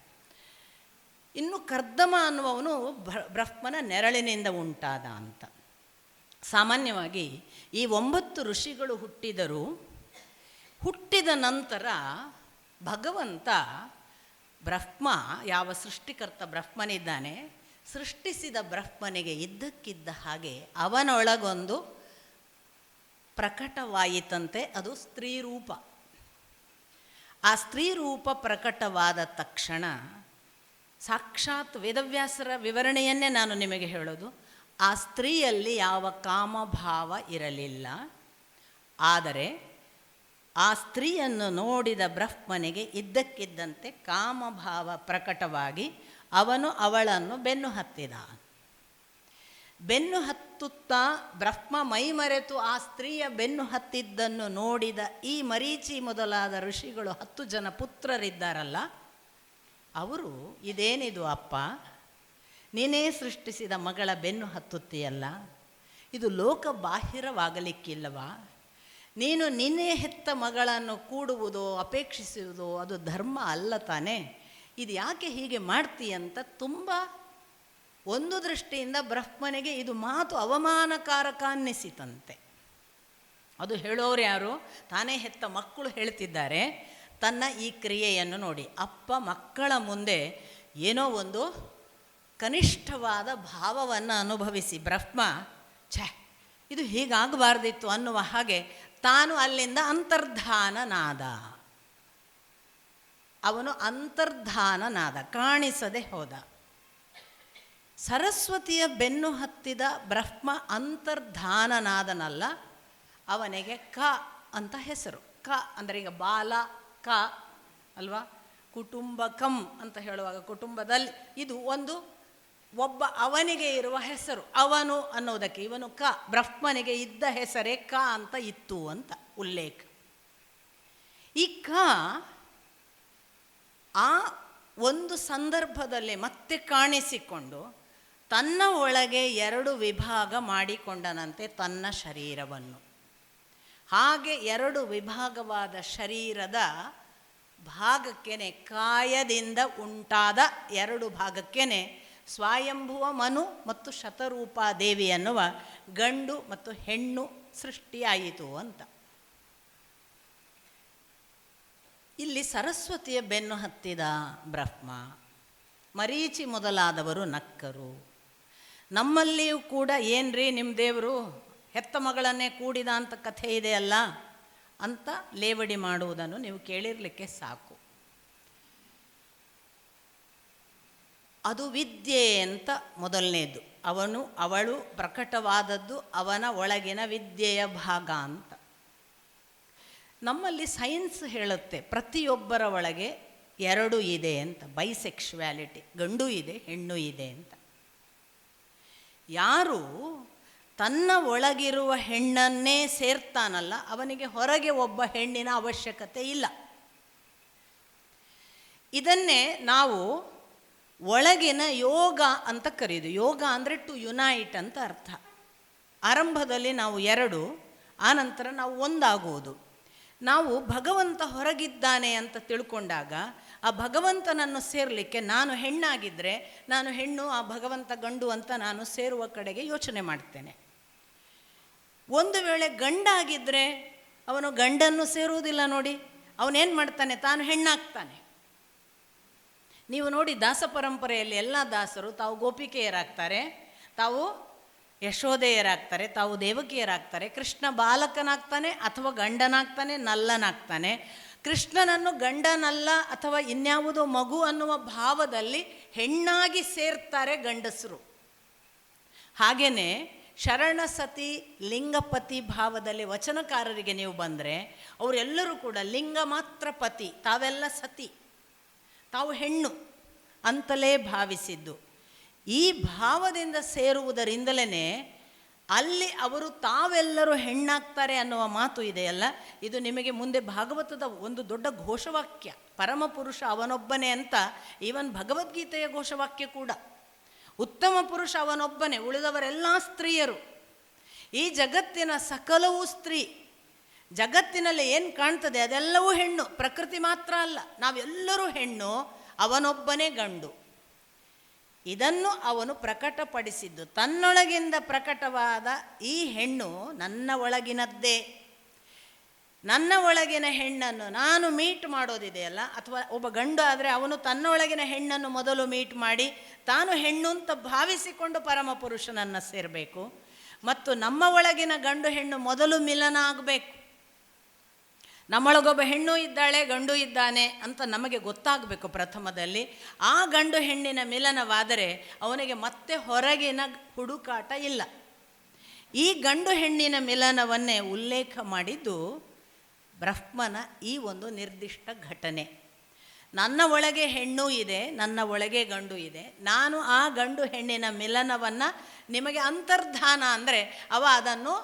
ಇನ್ನು ಕರ್ದಮ ಅನ್ನುವವನು ಬ್ರಹ್ಮನ ನೆರಳಿನಿಂದ ಉಂಟಾದ ಅಂತ. ಸಾಮಾನ್ಯವಾಗಿ ಈ 9 ಋಷಿಗಳು ಹುಟ್ಟಿದರು. ಹುಟ್ಟಿದ ನಂತರ ಭಗವಂತ ಬ್ರಹ್ಮ, ಯಾವ ಸೃಷ್ಟಿಕರ್ತ ಬ್ರಹ್ಮನಿದ್ದಾನೆ, ಸೃಷ್ಟಿಸಿದ ಬ್ರಹ್ಮನಿಗೆ ಇದ್ದಕ್ಕಿದ್ದ ಹಾಗೆ ಅವನೊಳಗೊಂದು ಪ್ರಕಟವಾಯಿತಂತೆ. ಅದು ಸ್ತ್ರೀ ರೂಪ. ಆ ಸ್ತ್ರೀ ರೂಪ ಪ್ರಕಟವಾದ ತಕ್ಷಣ ಸಾಕ್ಷಾತ್ ವೇದವ್ಯಾಸರ ವಿವರಣೆಯನ್ನೇ ನಾನು ನಿಮಗೆ ಹೇಳೋದು, ಆ ಸ್ತ್ರೀಯಲ್ಲಿ ಯಾವ ಕಾಮಭಾವ ಇರಲಿಲ್ಲ. ಆದರೆ ಆ ಸ್ತ್ರೀಯನ್ನು ನೋಡಿದ ಬ್ರಹ್ಮನಿಗೆ ಇದ್ದಕ್ಕಿದ್ದಂತೆ ಕಾಮಭಾವ ಪ್ರಕಟವಾಗಿ ಅವನು ಅವಳನ್ನು ಬೆನ್ನು ಹತ್ತಿದ. ಬೆನ್ನು ಹತ್ತುತ್ತಾ ಬ್ರಹ್ಮ ಮೈಮರೆತು ಆ ಸ್ತ್ರೀಯ ಬೆನ್ನು ಹತ್ತಿದ್ದನ್ನು ನೋಡಿದ ಈ ಮರೀಚಿ ಮೊದಲಾದ ಋಷಿಗಳು 10 ಜನ ಪುತ್ರರಿದ್ದಾರಲ್ಲ, ಅವರು ಇದೇನಿದು ಅಪ್ಪ, ನೀನೇ ಸೃಷ್ಟಿಸಿದ ಮಗಳ ಬೆನ್ನು ಹತ್ತುತ್ತೀಯಲ್ಲ, ಇದು ಲೋಕ ಬಾಹಿರವಾಗಲಿಕ್ಕಿಲ್ಲವಾ? ನೀನು ನಿನ್ನೆ ಹೆತ್ತ ಮಗಳನ್ನು ಕೂಡುವುದೋ ಅಪೇಕ್ಷಿಸುವುದೋ ಅದು ಧರ್ಮ ಅಲ್ಲ ತಾನೇ? ಇದು ಯಾಕೆ ಹೀಗೆ ಮಾಡ್ತೀಯಂತ ತುಂಬ ಒಂದು ದೃಷ್ಟಿಯಿಂದ ಬ್ರಹ್ಮನಿಗೆ ಇದು ಮಾತು ಅವಮಾನಕಾರಕ ಅನ್ನಿಸಿತಂತೆ. ಅದು ಹೇಳೋರು ಯಾರು? ತಾನೇ ಹೆತ್ತ ಮಕ್ಕಳು ಹೇಳ್ತಿದ್ದಾರೆ ತನ್ನ ಈ ಕ್ರಿಯೆಯನ್ನು ನೋಡಿ. ಅಪ್ಪ ಮಕ್ಕಳ ಮುಂದೆ ಏನೋ ಒಂದು ಕನಿಷ್ಠವಾದ ಭಾವವನ್ನು ಅನುಭವಿಸಿ ಬ್ರಹ್ಮ ಇದು ಹೀಗಾಗಬಾರ್ದಿತ್ತು ಅನ್ನುವ ಹಾಗೆ ತಾನು ಅಲ್ಲಿಂದ ಅಂತರ್ಧಾನನಾದ. ಅವನು ಅಂತರ್ಧಾನನಾದ, ಕಾಣಿಸದೆ ಹೋದ. ಸರಸ್ವತಿಯ ಬೆನ್ನು ಹತ್ತಿದ ಬ್ರಹ್ಮ ಅಂತರ್ಧಾನನಾದನಲ್ಲ, ಅವನಿಗೆ ಕ ಅಂತ ಹೆಸರು. ಕ ಅಂದರೆ ಈಗ ಬಾಲ ಕ ಅಲ್ವಾ, ಕುಟುಂಬಕಂ ಅಂತ ಹೇಳುವಾಗ ಕುಟುಂಬದಲ್ಲಿ ಇದು ಒಂದು ಒಬ್ಬ ಅವನಿಗೆ ಇರುವ ಹೆಸರು. ಅವನು ಅನ್ನೋದಕ್ಕೆ ಇವನು ಕ, ಬ್ರಹ್ಮನಿಗೆ ಇದ್ದ ಹೆಸರೇ ಕ ಅಂತ ಇತ್ತು ಅಂತ ಉಲ್ಲೇಖ. ಈ ಕ ಆ ಒಂದು ಸಂದರ್ಭದಲ್ಲಿ ಮತ್ತೆ ಕಾಣಿಸಿಕೊಂಡು ತನ್ನ ಒಳಗೆ 2 ವಿಭಾಗ ಮಾಡಿಕೊಂಡನಂತೆ ತನ್ನ ಶರೀರವನ್ನು. ಹಾಗೆ 2 ವಿಭಾಗವಾದ ಶರೀರದ ಭಾಗಕ್ಕೇನೆ, ಕಾಯದಿಂದ ಉಂಟಾದ 2 ಭಾಗಕ್ಕೇನೆ ಸ್ವಯಂಭುವ ಮನು ಮತ್ತು ಶತರೂಪಾ ದೇವಿ ಅನ್ನುವ ಗಂಡು ಮತ್ತು ಹೆಣ್ಣು ಸೃಷ್ಟಿಯಾಯಿತು ಅಂತ. ಇಲ್ಲಿ ಸರಸ್ವತಿಯ ಬೆನ್ನು ಹತ್ತಿದ ಬ್ರಹ್ಮ, ಮರೀಚಿ ಮೊದಲಾದವರು ನಕ್ಕರು. ನಮ್ಮಲ್ಲಿಯೂ ಕೂಡ ಏನ್ರಿ ನಿಮ್ಮ ದೇವರು ಹೆತ್ತ ಮಗಳನ್ನೇ ಕೂಡಿದ ಅಂತ ಕಥೆ ಇದೆಯಲ್ಲ ಅಂತ ಲೇವಡಿ ಮಾಡುವುದನ್ನು ನೀವು ಕೇಳಿರಲಿಕ್ಕೆ ಸಾಕು. ಅದು ವಿದ್ಯೆ ಅಂತ ಮೊದಲನೇದು. ಅವಳು ಪ್ರಕಟವಾದದ್ದು ಅವನ ಒಳಗಿನ ವಿದ್ಯೆಯ ಭಾಗ ಅಂತ. ನಮ್ಮಲ್ಲಿ ಸೈನ್ಸ್ ಹೇಳುತ್ತೆ ಪ್ರತಿಯೊಬ್ಬರ ಒಳಗೆ 2 ಇದೆ ಅಂತ, ಬೈಸೆಕ್ಷುವ್ಯಾಲಿಟಿ, ಗಂಡು ಇದೆ ಹೆಣ್ಣು ಇದೆ ಅಂತ. ಯಾರು ತನ್ನ ಒಳಗಿರುವ ಹೆಣ್ಣನ್ನೇ ಸೇರ್ತಾನಲ್ಲ ಅವನಿಗೆ ಹೊರಗೆ ಒಬ್ಬ ಹೆಣ್ಣಿನ ಅವಶ್ಯಕತೆ ಇಲ್ಲ. ಇದನ್ನೇ ನಾವು ಒಳಗಿನ ಯೋಗ ಅಂತ ಕರೆಯೋದು. ಯೋಗ ಅಂದರೆ ಟು ಯುನೈಟ್ ಅಂತ ಅರ್ಥ. ಆರಂಭದಲ್ಲಿ ನಾವು 2, ಆನಂತರ ನಾವು ಒಂದಾಗುವುದು. ನಾವು ಭಗವಂತ ಹೊರಗಿದ್ದಾನೆ ಅಂತ ತಿಳ್ಕೊಂಡಾಗ ಆ ಭಗವಂತನನ್ನು ಸೇರಲಿಕ್ಕೆ ನಾನು ಹೆಣ್ಣಾಗಿದ್ದರೆ ನಾನು ಹೆಣ್ಣು, ಆ ಭಗವಂತ ಗಂಡು ಅಂತ ನಾನು ಸೇರುವ ಕಡೆಗೆ ಯೋಚನೆ ಮಾಡ್ತೇನೆ. ಒಂದು ವೇಳೆ ಗಂಡಾಗಿದ್ದರೆ ಅವನು ಗಂಡನ್ನು ಸೇರುವುದಿಲ್ಲ. ನೋಡಿ, ಅವನೇನು ಮಾಡ್ತಾನೆ, ತಾನು ಹೆಣ್ಣಾಗ್ತಾನೆ. ನೀವು ನೋಡಿ ದಾಸ ಪರಂಪರೆಯಲ್ಲಿ ಎಲ್ಲ ದಾಸರು ತಾವು ಗೋಪಿಕೆಯರಾಗ್ತಾರೆ, ತಾವು ಯಶೋದೆಯರಾಗ್ತಾರೆ, ತಾವು ದೇವಕಿಯರಾಗ್ತಾರೆ. ಕೃಷ್ಣ ಬಾಲಕನಾಗ್ತಾನೆ ಅಥವಾ ಗಂಡನಾಗ್ತಾನೆ, ನಲ್ಲನಾಗ್ತಾನೆ. ಕೃಷ್ಣನನ್ನು ಗಂಡನಲ್ಲ ಅಥವಾ ಇನ್ಯಾವುದೋ ಮಗು ಅನ್ನುವ ಭಾವದಲ್ಲಿ ಹೆಣ್ಣಾಗಿ ಸೇರ್ತಾರೆ ಗಂಡಸರು. ಹಾಗೆಯೇ ಶರಣ ಸತಿ ಲಿಂಗಪತಿ ಭಾವದಲ್ಲಿ ವಚನಕಾರರಿಗೆ ನೀವು ಬಂದರೆ ಅವರೆಲ್ಲರೂ ಕೂಡ ಲಿಂಗ ಮಾತ್ರ ಪತಿ, ತಾವೆಲ್ಲ ಸತಿ, ತಾವು ಹೆಣ್ಣು ಅಂತಲೇ ಭಾವಿಸಿದ್ದು. ಈ ಭಾವದಿಂದ ಸೇರುವುದರಿಂದಲೇ ಅಲ್ಲಿ ಅವರು ತಾವೆಲ್ಲರೂ ಹೆಣ್ಣಾಗ್ತಾರೆ ಅನ್ನುವ ಮಾತು ಇದೆಯಲ್ಲ, ಇದು ನಿಮಗೆ ಮುಂದೆ ಭಾಗವತದ ಒಂದು ದೊಡ್ಡ ಘೋಷವಾಕ್ಯ. ಪರಮಪುರುಷ ಅವನೊಬ್ಬನೇ ಅಂತ ಈವನ್ ಭಗವದ್ಗೀತೆಯ ಘೋಷವಾಕ್ಯ ಕೂಡ. ಉತ್ತಮ ಪುರುಷ ಅವನೊಬ್ಬನೇ, ಉಳಿದವರೆಲ್ಲ ಸ್ತ್ರೀಯರು. ಈ ಜಗತ್ತಿನ ಸಕಲವೂ ಸ್ತ್ರೀ. ಜಗತ್ತಿನಲ್ಲಿ ಏನು ಕಾಣ್ತದೆ ಅದೆಲ್ಲವೂ ಹೆಣ್ಣು, ಪ್ರಕೃತಿ ಮಾತ್ರ ಅಲ್ಲ. ನಾವೆಲ್ಲರೂ ಹೆಣ್ಣು, ಅವನೊಬ್ಬನೇ ಗಂಡು. ಇದನ್ನು ಅವನು ಪ್ರಕಟಪಡಿಸಿದ್ದು. ತನ್ನೊಳಗಿಂದ ಪ್ರಕಟವಾದ ಈ ಹೆಣ್ಣು ನನ್ನ ಒಳಗಿನದ್ದೇ. ನನ್ನ ಒಳಗಿನ ಹೆಣ್ಣನ್ನು ನಾನು ಮೀಟ್ ಮಾಡೋದಿದೆಯಲ್ಲ, ಅಥವಾ ಒಬ್ಬ ಗಂಡು ಆದರೆ ಅವನು ತನ್ನೊಳಗಿನ ಹೆಣ್ಣನ್ನು ಮೊದಲು ಮೀಟ್ ಮಾಡಿ ತಾನು ಹೆಣ್ಣು ಅಂತ ಭಾವಿಸಿಕೊಂಡು ಪರಮಪುರುಷನನ್ನು ಸೇರಬೇಕು. ಮತ್ತು ನಮ್ಮ ಒಳಗಿನ ಗಂಡು ಹೆಣ್ಣು ಮೊದಲು ಮಿಲನ ಆಗಬೇಕು. ನಮ್ಮೊಳಗೊಬ್ಬ ಹೆಣ್ಣು ಇದ್ದಾಳೆ, ಗಂಡು ಇದ್ದಾನೆ ಅಂತ ನಮಗೆ ಗೊತ್ತಾಗಬೇಕು ಪ್ರಥಮದಲ್ಲಿ. ಆ ಗಂಡು ಹೆಣ್ಣಿನ ಮಿಲನವಾದರೆ ಅವನಿಗೆ ಮತ್ತೆ ಹೊರಗಿನ ಹುಡುಕಾಟ ಇಲ್ಲ. ಈ ಗಂಡು ಹೆಣ್ಣಿನ ಮಿಲನವನ್ನೇ ಉಲ್ಲೇಖ ಮಾಡಿದ್ದು ಬ್ರಹ್ಮನ ಈ ಒಂದು ನಿರ್ದಿಷ್ಟ ಘಟನೆ. ನನ್ನ ಒಳಗೆ ಹೆಣ್ಣು ಇದೆ, ನನ್ನ ಒಳಗೆ ಗಂಡು ಇದೆ. ನಾನು ಆ ಗಂಡು ಹೆಣ್ಣಿನ ಮಿಲನವನ್ನು ನಿಮಗೆ ಅಂತರ್ಧಾನ ಅಂದರೆ ಅವ ಅದನ್ನು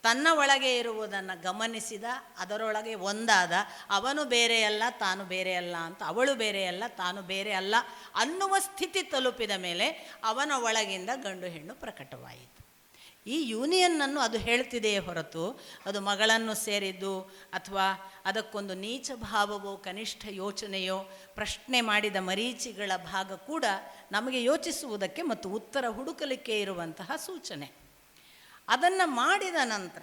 ತನ್ನ ಒಳಗೆ ಇರುವುದನ್ನು ಗಮನಿಸಿದ, ಅದರೊಳಗೆ ಒಂದಾದ. ಅವನು ಬೇರೆಯಲ್ಲ, ತಾನು ಬೇರೆಯಲ್ಲ ಅಂತ, ಅವಳು ಬೇರೆಯಲ್ಲ, ತಾನು ಬೇರೆ ಅಲ್ಲ ಅನ್ನುವ ಸ್ಥಿತಿ ತಲುಪಿದ ಮೇಲೆ ಅವನ ಒಳಗಿಂದ ಗಂಡು ಹೆಣ್ಣು ಪ್ರಕಟವಾಯಿತು. ಈ ಯೂನಿಯನ್ನನ್ನು ಅದು ಹೇಳ್ತಿದೆಯೇ ಹೊರತು ಅದು ಮಗಳನ್ನು ಸೇರಿದ್ದು ಅಥವಾ ಅದಕ್ಕೊಂದು ನೀಚ ಭಾವವೋ ಕನಿಷ್ಠ ಯೋಚನೆಯೋ ಪ್ರಶ್ನೆ ಮಾಡಿದ ಮರೀಚಿಗಳ ಭಾಗ ಕೂಡ ನಮಗೆ ಯೋಚಿಸುವುದಕ್ಕೆ ಮತ್ತು ಉತ್ತರ ಹುಡುಕಲಿಕ್ಕೆ ಇರುವಂತಹ ಸೂಚನೆ. ಅದನ್ನು ಮಾಡಿದ ನಂತರ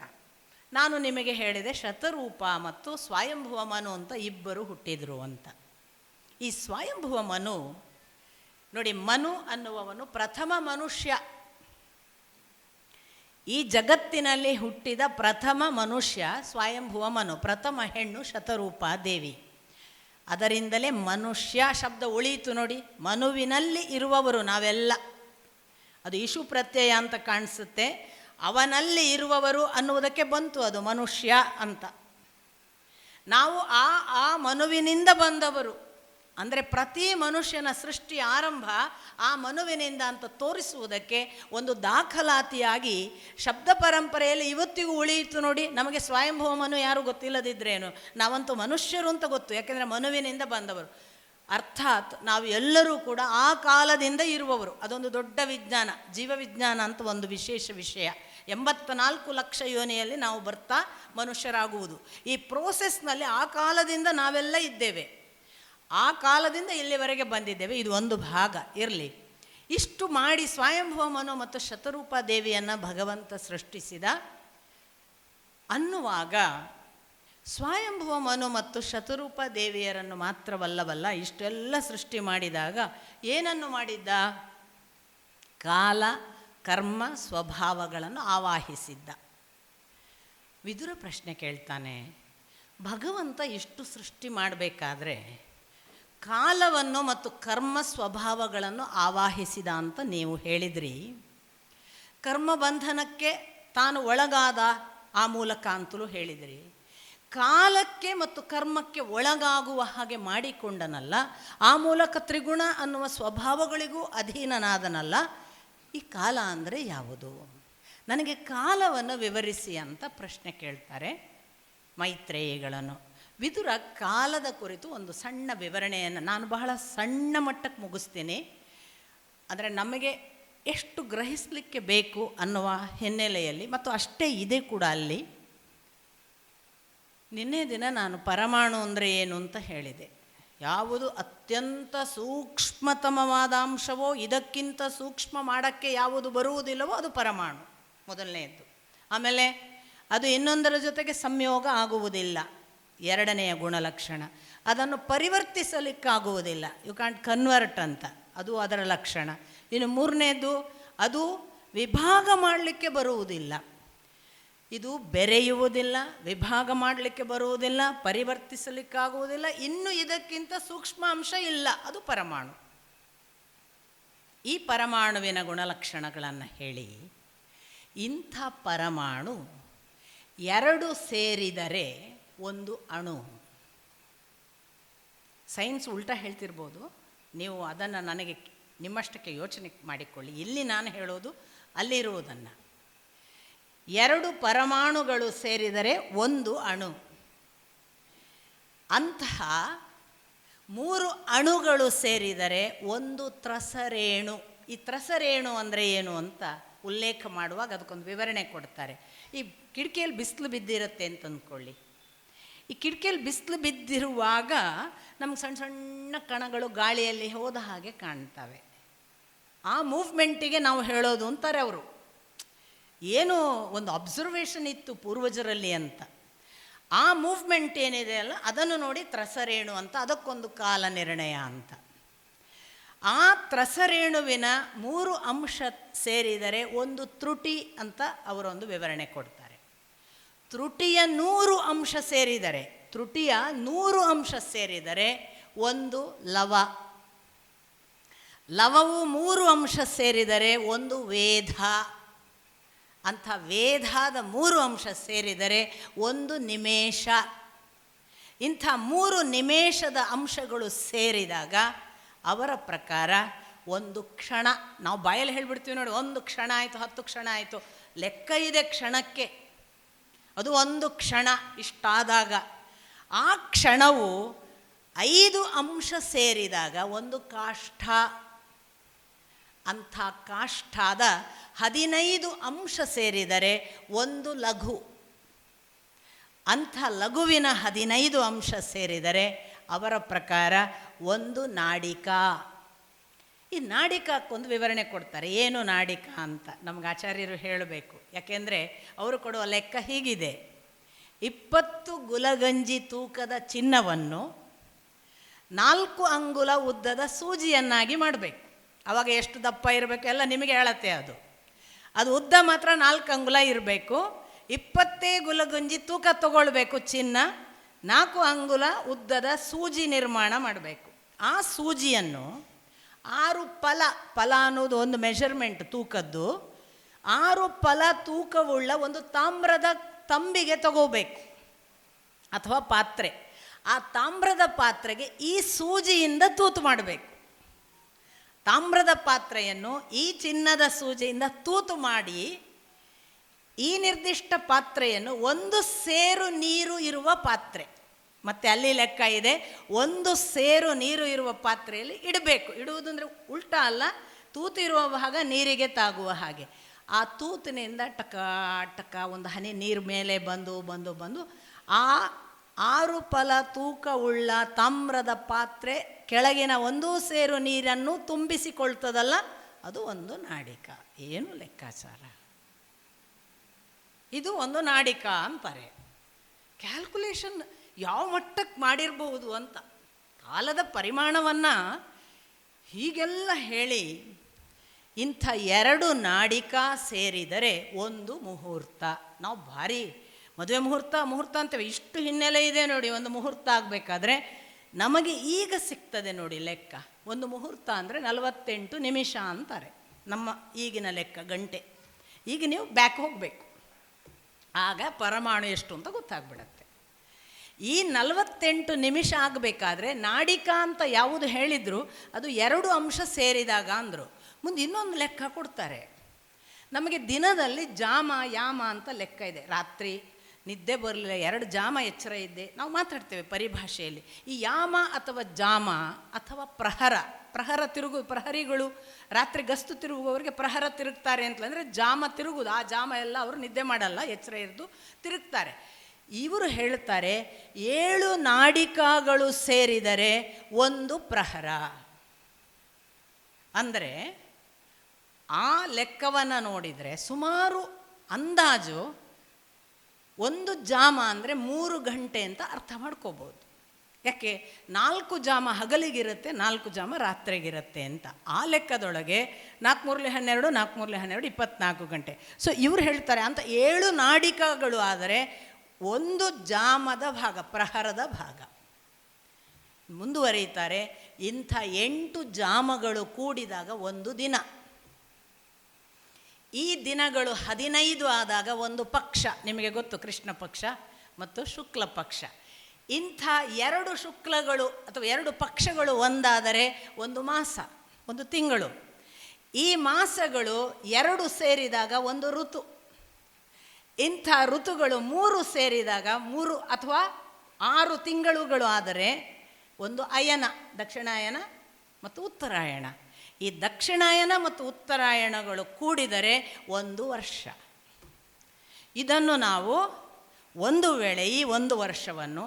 ನಾನು ನಿಮಗೆ ಹೇಳಿದೆ ಶತರೂಪ ಮತ್ತು ಸ್ವಯಂಭುವ ಮನು ಅಂತ ಇಬ್ಬರು ಹುಟ್ಟಿದರು ಅಂತ. ಈ ಸ್ವಯಂಭುವ ಮನು ನೋಡಿ, ಮನು ಅನ್ನುವವನು ಪ್ರಥಮ ಮನುಷ್ಯ. ಈ ಜಗತ್ತಿನಲ್ಲಿ ಹುಟ್ಟಿದ ಪ್ರಥಮ ಮನುಷ್ಯ ಸ್ವಯಂಭುವ ಮನು, ಪ್ರಥಮ ಹೆಣ್ಣು ಶತರೂಪಾ ದೇವಿ. ಅದರಿಂದಲೇ ಮನುಷ್ಯ ಶಬ್ದ ಉಳಿಯಿತು ನೋಡಿ. ಮನುವಿನಲ್ಲಿ ಇರುವವರು ನಾವೆಲ್ಲ, ಅದು ಇಶು ಪ್ರತ್ಯಯ ಅಂತ ಕಾಣಿಸುತ್ತೆ. ಅವನಲ್ಲಿ ಇರುವವರು ಅನ್ನುವುದಕ್ಕೆ ಬಂತು ಅದು ಮನುಷ್ಯ ಅಂತ. ನಾವು ಆ ಮನುವಿನಿಂದ ಬಂದವರು. ಅಂದರೆ ಪ್ರತಿ ಮನುಷ್ಯನ ಸೃಷ್ಟಿ ಆರಂಭ ಆ ಮನುವಿನಿಂದ ಅಂತ ತೋರಿಸುವುದಕ್ಕೆ ಒಂದು ದಾಖಲಾತಿಯಾಗಿ ಶಬ್ದ ಪರಂಪರೆಯಲ್ಲಿ ಇವತ್ತಿಗೂ ಉಳಿಯಿತು ನೋಡಿ. ನಮಗೆ ಸ್ವಯಂಭವ ಮನು ಯಾರು ಗೊತ್ತಿಲ್ಲದಿದ್ರೇನು, ನಾವಂತೂ ಮನುಷ್ಯರು ಅಂತ ಗೊತ್ತು, ಯಾಕೆಂದರೆ ಮನುವಿನಿಂದ ಬಂದವರು. ಅರ್ಥಾತ್ ನಾವು ಎಲ್ಲರೂ ಕೂಡ ಆ ಕಾಲದಿಂದ ಇರುವವರು. ಅದೊಂದು ದೊಡ್ಡ ವಿಜ್ಞಾನ, ಜೀವವಿಜ್ಞಾನ ಅಂತ ಒಂದು ವಿಶೇಷ ವಿಷಯ. 84 ಲಕ್ಷ ಯೋನಿಯಲ್ಲಿ ನಾವು ಬರ್ತಾ ಮನುಷ್ಯರಾಗುವುದು. ಈ ಪ್ರೋಸೆಸ್ನಲ್ಲಿ ಆ ಕಾಲದಿಂದ ನಾವೆಲ್ಲ ಇದ್ದೇವೆ, ಆ ಕಾಲದಿಂದ ಇಲ್ಲಿವರೆಗೆ ಬಂದಿದ್ದೇವೆ. ಇದು ಒಂದು ಭಾಗ ಇರಲಿ. ಇಷ್ಟು ಮಾಡಿ ಸ್ವಯಂಭವ ಮನು ಮತ್ತು ಶತರೂಪ ದೇವಿಯನ್ನು ಭಗವಂತ ಸೃಷ್ಟಿಸಿದ ಅನ್ನುವಾಗ, ಸ್ವಯಂಭವ ಮನು ಮತ್ತು ಶತರೂಪ ದೇವಿಯರನ್ನು ಮಾತ್ರವಲ್ಲವಲ್ಲ, ಇಷ್ಟೆಲ್ಲ ಸೃಷ್ಟಿ ಮಾಡಿದಾಗ ಏನನ್ನು ಮಾಡಿದ್ದ? ಕಾಲ, ಕರ್ಮ, ಸ್ವಭಾವಗಳನ್ನು ಆವಾಹಿಸಿದ್ದ. ವಿದುರ ಪ್ರಶ್ನೆ ಕೇಳ್ತಾನೆ, ಭಗವಂತ ಇಷ್ಟು ಸೃಷ್ಟಿ ಮಾಡಬೇಕಾದ್ರೆ ಕಾಲವನ್ನು ಮತ್ತು ಕರ್ಮ ಸ್ವಭಾವಗಳನ್ನು ಆವಾಹಿಸಿದ ಅಂತ ನೀವು ಹೇಳಿದ್ರಿ. ಕರ್ಮಬಂಧನಕ್ಕೆ ತಾನು ಒಳಗಾದ ಆ ಮೂಲಕ ಅಂತಲೂ ಹೇಳಿದ್ರಿ. ಕಾಲಕ್ಕೆ ಮತ್ತು ಕರ್ಮಕ್ಕೆ ಒಳಗಾಗುವ ಹಾಗೆ ಮಾಡಿಕೊಂಡನಲ್ಲ, ಆ ಮೂಲಕ ತ್ರಿಗುಣ ಅನ್ನುವ ಸ್ವಭಾವಗಳಿಗೂ ಅಧೀನನಾದನಲ್ಲ. ಈ ಕಾಲ ಅಂದರೆ ಯಾವುದು? ನನಗೆ ಕಾಲವನ್ನು ವಿವರಿಸಿ ಅಂತ ಪ್ರಶ್ನೆ ಕೇಳ್ತಾರೆ ಮೈತ್ರೇಯಿಗಳನ್ನು. ವಿದುರ ಕಾಲದ ಕುರಿತು ಒಂದು ಸಣ್ಣ ವಿವರಣೆಯನ್ನು ನಾನು ಬಹಳ ಸಣ್ಣ ಮಟ್ಟಕ್ಕೆ ಮುಗಿಸ್ತೀನಿ. ಅಂದರೆ ನಮಗೆ ಎಷ್ಟು ಗ್ರಹಿಸಲಿಕ್ಕೆ ಬೇಕು ಅನ್ನುವ ಹಿನ್ನೆಲೆಯಲ್ಲಿ, ಮತ್ತು ಅಷ್ಟೇ ಇದೆ ಕೂಡ ಅಲ್ಲಿ. ನಿನ್ನೆ ದಿನ ನಾನು ಪರಮಾಣು ಅಂದರೆ ಏನು ಅಂತ ಹೇಳಿದೆ. ಯಾವುದು ಅತ್ಯಂತ ಸೂಕ್ಷ್ಮತಮವಾದ ಅಂಶವೋ, ಇದಕ್ಕಿಂತ ಸೂಕ್ಷ್ಮ ಮಾಡೋಕ್ಕೆ ಯಾವುದು ಬರುವುದಿಲ್ಲವೋ ಅದು ಪರಮಾಣು, ಮೊದಲನೆಯದ್ದು. ಆಮೇಲೆ ಅದು ಇನ್ನೊಂದರ ಜೊತೆಗೆ ಸಂಯೋಗ ಆಗುವುದಿಲ್ಲ, ಎರಡನೆಯ ಗುಣಲಕ್ಷಣ. ಅದನ್ನು ಪರಿವರ್ತಿಸಲಿಕ್ಕಾಗುವುದಿಲ್ಲ, ಯು ಕ್ಯಾಂಟ್ ಕನ್ವರ್ಟ್ ಅಂತ, ಅದು ಅದರ ಲಕ್ಷಣ. ಇನ್ನು ಮೂರನೇದು, ಅದು ವಿಭಾಗ ಮಾಡಲಿಕ್ಕೆ ಬರುವುದಿಲ್ಲ, ಇದು ಬೆರೆಯುವುದಿಲ್ಲ, ವಿಭಾಗ ಮಾಡಲಿಕ್ಕೆ ಬರುವುದಿಲ್ಲ, ಪರಿವರ್ತಿಸಲಿಕ್ಕಾಗುವುದಿಲ್ಲ. ಇನ್ನು ಇದಕ್ಕಿಂತ ಸೂಕ್ಷ್ಮ ಅಂಶ ಇಲ್ಲ, ಅದು ಪರಮಾಣು. ಈ ಪರಮಾಣುವಿನ ಗುಣಲಕ್ಷಣಗಳನ್ನು ಹೇಳಿ, ಇಂಥ ಪರಮಾಣು ಎರಡು ಸೇರಿದರೆ ಒಂದು ಅಣು. ಸೈನ್ಸ್ ಉಲ್ಟಾ ಹೇಳ್ತಿರ್ಬೋದು, ನೀವು ಅದನ್ನು ನನಗೆ ನಿಮ್ಮಷ್ಟಕ್ಕೆ ಯೋಚನೆ ಮಾಡಿಕೊಳ್ಳಿ. ಇಲ್ಲಿ ನಾನು ಹೇಳೋದು ಅಲ್ಲಿರುವುದನ್ನು. ಎರಡು ಪರಮಾಣುಗಳು ಸೇರಿದರೆ ಒಂದು ಅಣು. ಅಂತಹ ಮೂರು ಅಣುಗಳು ಸೇರಿದರೆ ಒಂದು ತ್ರಸರೇಣು. ಈ ತ್ರಸರೇಣು ಅಂದರೆ ಏನು ಅಂತ ಉಲ್ಲೇಖ ಮಾಡುವಾಗ ಅದಕ್ಕೊಂದು ವಿವರಣೆ ಕೊಡ್ತಾರೆ. ಈ ಕಿಟಕಿಯಲ್ಲಿ ಬಿಸಿಲು ಬಿದ್ದಿರುತ್ತೆ ಅಂತ ಅಂದ್ಕೊಳ್ಳಿ. ಈ ಕಿಟಕಿಯಲ್ಲಿ ಬಿಸಿಲು ಬಿದ್ದಿರುವಾಗ ನಮ್ಗೆ ಸಣ್ಣ ಸಣ್ಣ ಕಣಗಳು ಗಾಳಿಯಲ್ಲಿ ಹೋದ ಹಾಗೆ ಕಾಣ್ತವೆ. ಆ ಮೂವ್ಮೆಂಟಿಗೆ ನಾವು ಹೇಳೋದು ಅಂತಾರೆ ಅವರು. ಏನೋ ಒಂದು ಅಬ್ಸರ್ವೇಷನ್ ಇತ್ತು ಪೂರ್ವಜರಲ್ಲಿ ಅಂತ. ಆ ಮೂವ್ಮೆಂಟ್ ಏನಿದೆ ಅಲ್ಲ, ಅದನ್ನು ನೋಡಿ ತ್ರಸರೇಣು ಅಂತ, ಅದಕ್ಕೊಂದು ಕಾಲ ನಿರ್ಣಯ ಅಂತ. ಆ ತ್ರಸರೇಣುವಿನ ಮೂರು ಅಂಶ ಸೇರಿದರೆ ಒಂದು ತ್ರುಟಿ ಅಂತ ಅವರೊಂದು ವಿವರಣೆ ಕೊಡ್ತಾರೆ. ತ್ರುಟಿಯ 100 ಅಂಶ ಸೇರಿದರೆ, ತ್ರುಟಿಯ 100 ಅಂಶ ಸೇರಿದರೆ ಒಂದು ಲವ. ಲವವು 3 ಅಂಶ ಸೇರಿದರೆ ಒಂದು ವೇದ. ಅಂಥ ವೇದಾದ 3 ಅಂಶ ಸೇರಿದರೆ ಒಂದು ನಿಮೇಷ. ಇಂಥ 3 ನಿಮೇಷದ ಅಂಶಗಳು ಸೇರಿದಾಗ ಅವರ ಪ್ರಕಾರ ಒಂದು ಕ್ಷಣ. ನಾವು ಬಾಯಲ್ಲಿ ಹೇಳ್ಬಿಡ್ತೀವಿ ನೋಡಿ, 1 ಕ್ಷಣ ಆಯಿತು, 10 ಕ್ಷಣ ಆಯಿತು, ಲೆಕ್ಕ ಇದೆ ಕ್ಷಣಕ್ಕೆ. ಅದು ಒಂದು ಕ್ಷಣ. ಇಷ್ಟಾದಾಗ ಆ ಕ್ಷಣವು 5 ಅಂಶ ಸೇರಿದಾಗ ಒಂದು ಕಾಷ್ಠ. ಅಂಥ ಕಾಷ್ಠಾದ 15 ಅಂಶ ಸೇರಿದರೆ ಒಂದು ಲಘು. ಅಂಥ ಲಘುವಿನ 15 ಅಂಶ ಸೇರಿದರೆ ಅವರ ಪ್ರಕಾರ ಒಂದು ನಾಡಿಕಾ. ಈ ನಾಡಿಕಕ್ಕೊಂದು ವಿವರಣೆ ಕೊಡ್ತಾರೆ, ಏನು ನಾಡಿಕಾ ಅಂತ ನಮ್ಗೆ ಆಚಾರ್ಯರು ಹೇಳಬೇಕು. ಯಾಕೆಂದರೆ ಅವರು ಕೊಡುವ ಲೆಕ್ಕ ಹೀಗಿದೆ: 20 ಗುಲಗಂಜಿ ತೂಕದ ಚಿನ್ನವನ್ನು 4 ಅಂಗುಲ ಉದ್ದದ ಸೂಜಿಯನ್ನಾಗಿ ಮಾಡಬೇಕು. ಆವಾಗ ಎಷ್ಟು ದಪ್ಪ ಇರಬೇಕು ಎಲ್ಲ ನಿಮಗೆ ಹೇಳತ್ತೆ. ಅದು ಉದ್ದ ಮಾತ್ರ 4 ಅಂಗುಲ ಇರಬೇಕು. 20 ಗುಲಗಂಜಿ ತೂಕ ತಗೊಳ್ಬೇಕು ಚಿನ್ನ, 4 ಅಂಗುಲ ಉದ್ದದ ಸೂಜಿ ನಿರ್ಮಾಣ ಮಾಡಬೇಕು. ಆ ಸೂಜಿಯನ್ನು 6 ಫಲ ಅನ್ನೋದು ಒಂದು ಮೆಷರ್ಮೆಂಟ್ ತೂಕದ್ದು. 6 ಫಲ ತೂಕವುಳ್ಳ ಒಂದು ತಾಮ್ರದ ತಂಬಿಗೆ ತಗೋಬೇಕು ಅಥವಾ ಪಾತ್ರೆ. ಆ ತಾಮ್ರದ ಪಾತ್ರೆಗೆ ಈ ಸೂಜಿಯಿಂದ ತೂತು ಮಾಡಬೇಕು. ತಾಮ್ರದ ಪಾತ್ರೆಯನ್ನು ಈ ಚಿನ್ನದ ಸೂಜಿಯಿಂದ ತೂತು ಮಾಡಿ ಈ ನಿರ್ದಿಷ್ಟ ಪಾತ್ರೆಯನ್ನು 1 ಸೇರು ನೀರು ಇರುವ ಪಾತ್ರೆ, ಮತ್ತು ಅಲ್ಲಿ ಲೆಕ್ಕ ಇದೆ 1 ಸೇರು ನೀರು ಇರುವ ಪಾತ್ರೆಯಲ್ಲಿ ಇಡಬೇಕು. ಇಡುವುದು ಅಂದರೆ ಉಲ್ಟಾ ಅಲ್ಲ, ತೂತು ಇರುವ ಭಾಗ ನೀರಿಗೆ ತಾಗುವ ಹಾಗೆ. ಆ ತೂತಿನಿಂದ ಟಕ ಟಕ ಒಂದು ಹನಿ ನೀರು ಮೇಲೆ ಬಂದು ಬಂದು ಬಂದು ಆ 6 ಫಲ ತೂಕವುಳ್ಳ ತಾಮ್ರದ ಪಾತ್ರೆ ಕೆಳಗಿನ 1 ಸೇರು ನೀರನ್ನು ತುಂಬಿಸಿಕೊಳ್ತದಲ್ಲ, ಅದು ಒಂದು ನಾಡಿಕ. ಏನು ಲೆಕ್ಕಾಚಾರ! ಇದು ಒಂದು ನಾಡಿಕ ಅಂತಾರೆ. ಕ್ಯಾಲ್ಕುಲೇಷನ್ ಯಾವ ಮಟ್ಟಕ್ಕೆ ಮಾಡಿರಬಹುದು ಅಂತ ಕಾಲದ ಪರಿಮಾಣವನ್ನು ಹೀಗೆಲ್ಲ ಹೇಳಿ, ಇಂಥ 2 ನಾಡಿಕ ಸೇರಿದರೆ ಒಂದು ಮುಹೂರ್ತ. ನಾವು ಭಾರಿ ಮದುವೆ ಮುಹೂರ್ತ ಅಂತೇವೆ, ಇಷ್ಟು ಹಿನ್ನೆಲೆ ಇದೆ ನೋಡಿ. ಒಂದು ಮುಹೂರ್ತ ಆಗಬೇಕಾದ್ರೆ ನಮಗೆ ಈಗ ಸಿಗ್ತದೆ ನೋಡಿ ಲೆಕ್ಕ. ಒಂದು ಮುಹೂರ್ತ ಅಂದರೆ 48 ನಿಮಿಷ ಅಂತಾರೆ ನಮ್ಮ ಈಗಿನ ಲೆಕ್ಕ, ಗಂಟೆ. ಈಗ ನೀವು ಬ್ಯಾಕ್ ಹೋಗಬೇಕು, ಆಗ ಪರಮಾಣು ಎಷ್ಟು ಅಂತ ಗೊತ್ತಾಗ್ಬಿಡತ್ತೆ. ಈ 48 ನಿಮಿಷ ಆಗಬೇಕಾದ್ರೆ ನಾಡಿಕ ಅಂತ ಯಾವುದು ಹೇಳಿದ್ರು ಅದು 2 ಅಂಶ ಸೇರಿದಾಗ ಅಂದರು. ಮುಂದೆ ಇನ್ನೊಂದು ಲೆಕ್ಕ ಕೊಡ್ತಾರೆ ನಮಗೆ. ದಿನದಲ್ಲಿ ಜಾಮ ಯಾಮ ಅಂತ ಲೆಕ್ಕ ಇದೆ. ರಾತ್ರಿ ನಿದ್ದೆ ಬರಲಿಲ್ಲ, 2 ಜಾಮ ಎಚ್ಚರ ಇದ್ದೆ, ನಾವು ಮಾತಾಡ್ತೇವೆ ಪರಿಭಾಷೆಯಲ್ಲಿ. ಈ ಯಾಮ ಅಥವಾ ಜಾಮ ಅಥವಾ ಪ್ರಹರ ಪ್ರಹರಿಗಳು ರಾತ್ರಿ ಗಸ್ತು ತಿರುಗುವವರಿಗೆ ಪ್ರಹರ ತಿರುಗ್ತಾರೆ ಅಂತಂದರೆ ಜಾಮ ತಿರುಗುದು. ಆ ಜಾಮ ಎಲ್ಲ ಅವರು ನಿದ್ದೆ ಮಾಡಲ್ಲ, ಎಚ್ಚರ ಇದ್ದು ತಿರುಗ್ತಾರೆ. ಇವರು ಹೇಳ್ತಾರೆ 7 ನಾಡಿಕಗಳು ಸೇರಿದರೆ ಒಂದು ಪ್ರಹರ. ಅಂದರೆ ಆ ಲೆಕ್ಕವನ್ನು ನೋಡಿದರೆ ಸುಮಾರು ಅಂದಾಜು 1 ಜಾಮ ಅಂದರೆ 3 ಗಂಟೆ ಅಂತ ಅರ್ಥ ಮಾಡ್ಕೋಬೋದು. ಯಾಕೆ 4 ಜಾಮ ಹಗಲಿಗಿರುತ್ತೆ, 4 ಜಾಮ ರಾತ್ರಿಗಿರುತ್ತೆ ಅಂತ. ಆ ಲೆಕ್ಕದೊಳಗೆ 4 × 12 4 × 12 24 ಗಂಟೆ. ಸೊ ಇವ್ರು ಹೇಳ್ತಾರೆ ಅಂತ 7 ನಾಡಿಕಗಳು ಆದರೆ 1 ಜಾಮದ ಭಾಗ, ಪ್ರಹರದ ಭಾಗ. ಮುಂದುವರಿಯುತ್ತಾರೆ, ಇಂಥ 8 ಜಾಮಗಳು ಕೂಡಿದಾಗ ಒಂದು ದಿನ. ಈ ದಿನಗಳು 15 ಆದಾಗ ಒಂದು ಪಕ್ಷ. ನಿಮಗೆ ಗೊತ್ತು, ಕೃಷ್ಣ ಪಕ್ಷ ಮತ್ತು ಶುಕ್ಲ ಪಕ್ಷ. ಇಂಥ 2 ಶುಕ್ಲಗಳು ಅಥವಾ 2 ಪಕ್ಷಗಳು ಒಂದಾದರೆ ಒಂದು ಮಾಸ, ಒಂದು ತಿಂಗಳು. ಈ ಮಾಸಗಳು 2 ಸೇರಿದಾಗ ಒಂದು ಋತು. ಇಂಥ ಋತುಗಳು 3 ಸೇರಿದಾಗ 3 ಅಥವಾ 6 ತಿಂಗಳುಗಳು ಆದರೆ ಒಂದು ಅಯನ, ದಕ್ಷಿಣಾಯನ ಮತ್ತು ಉತ್ತರಾಯಣ. ಈ ದಕ್ಷಿಣಾಯನ ಮತ್ತು ಉತ್ತರಾಯಣಗಳು ಕೂಡಿದರೆ ಒಂದು ವರ್ಷ. ಇದನ್ನು ನಾವು ಒಂದು ವೇಳೆ ಈ ಒಂದು ವರ್ಷವನ್ನು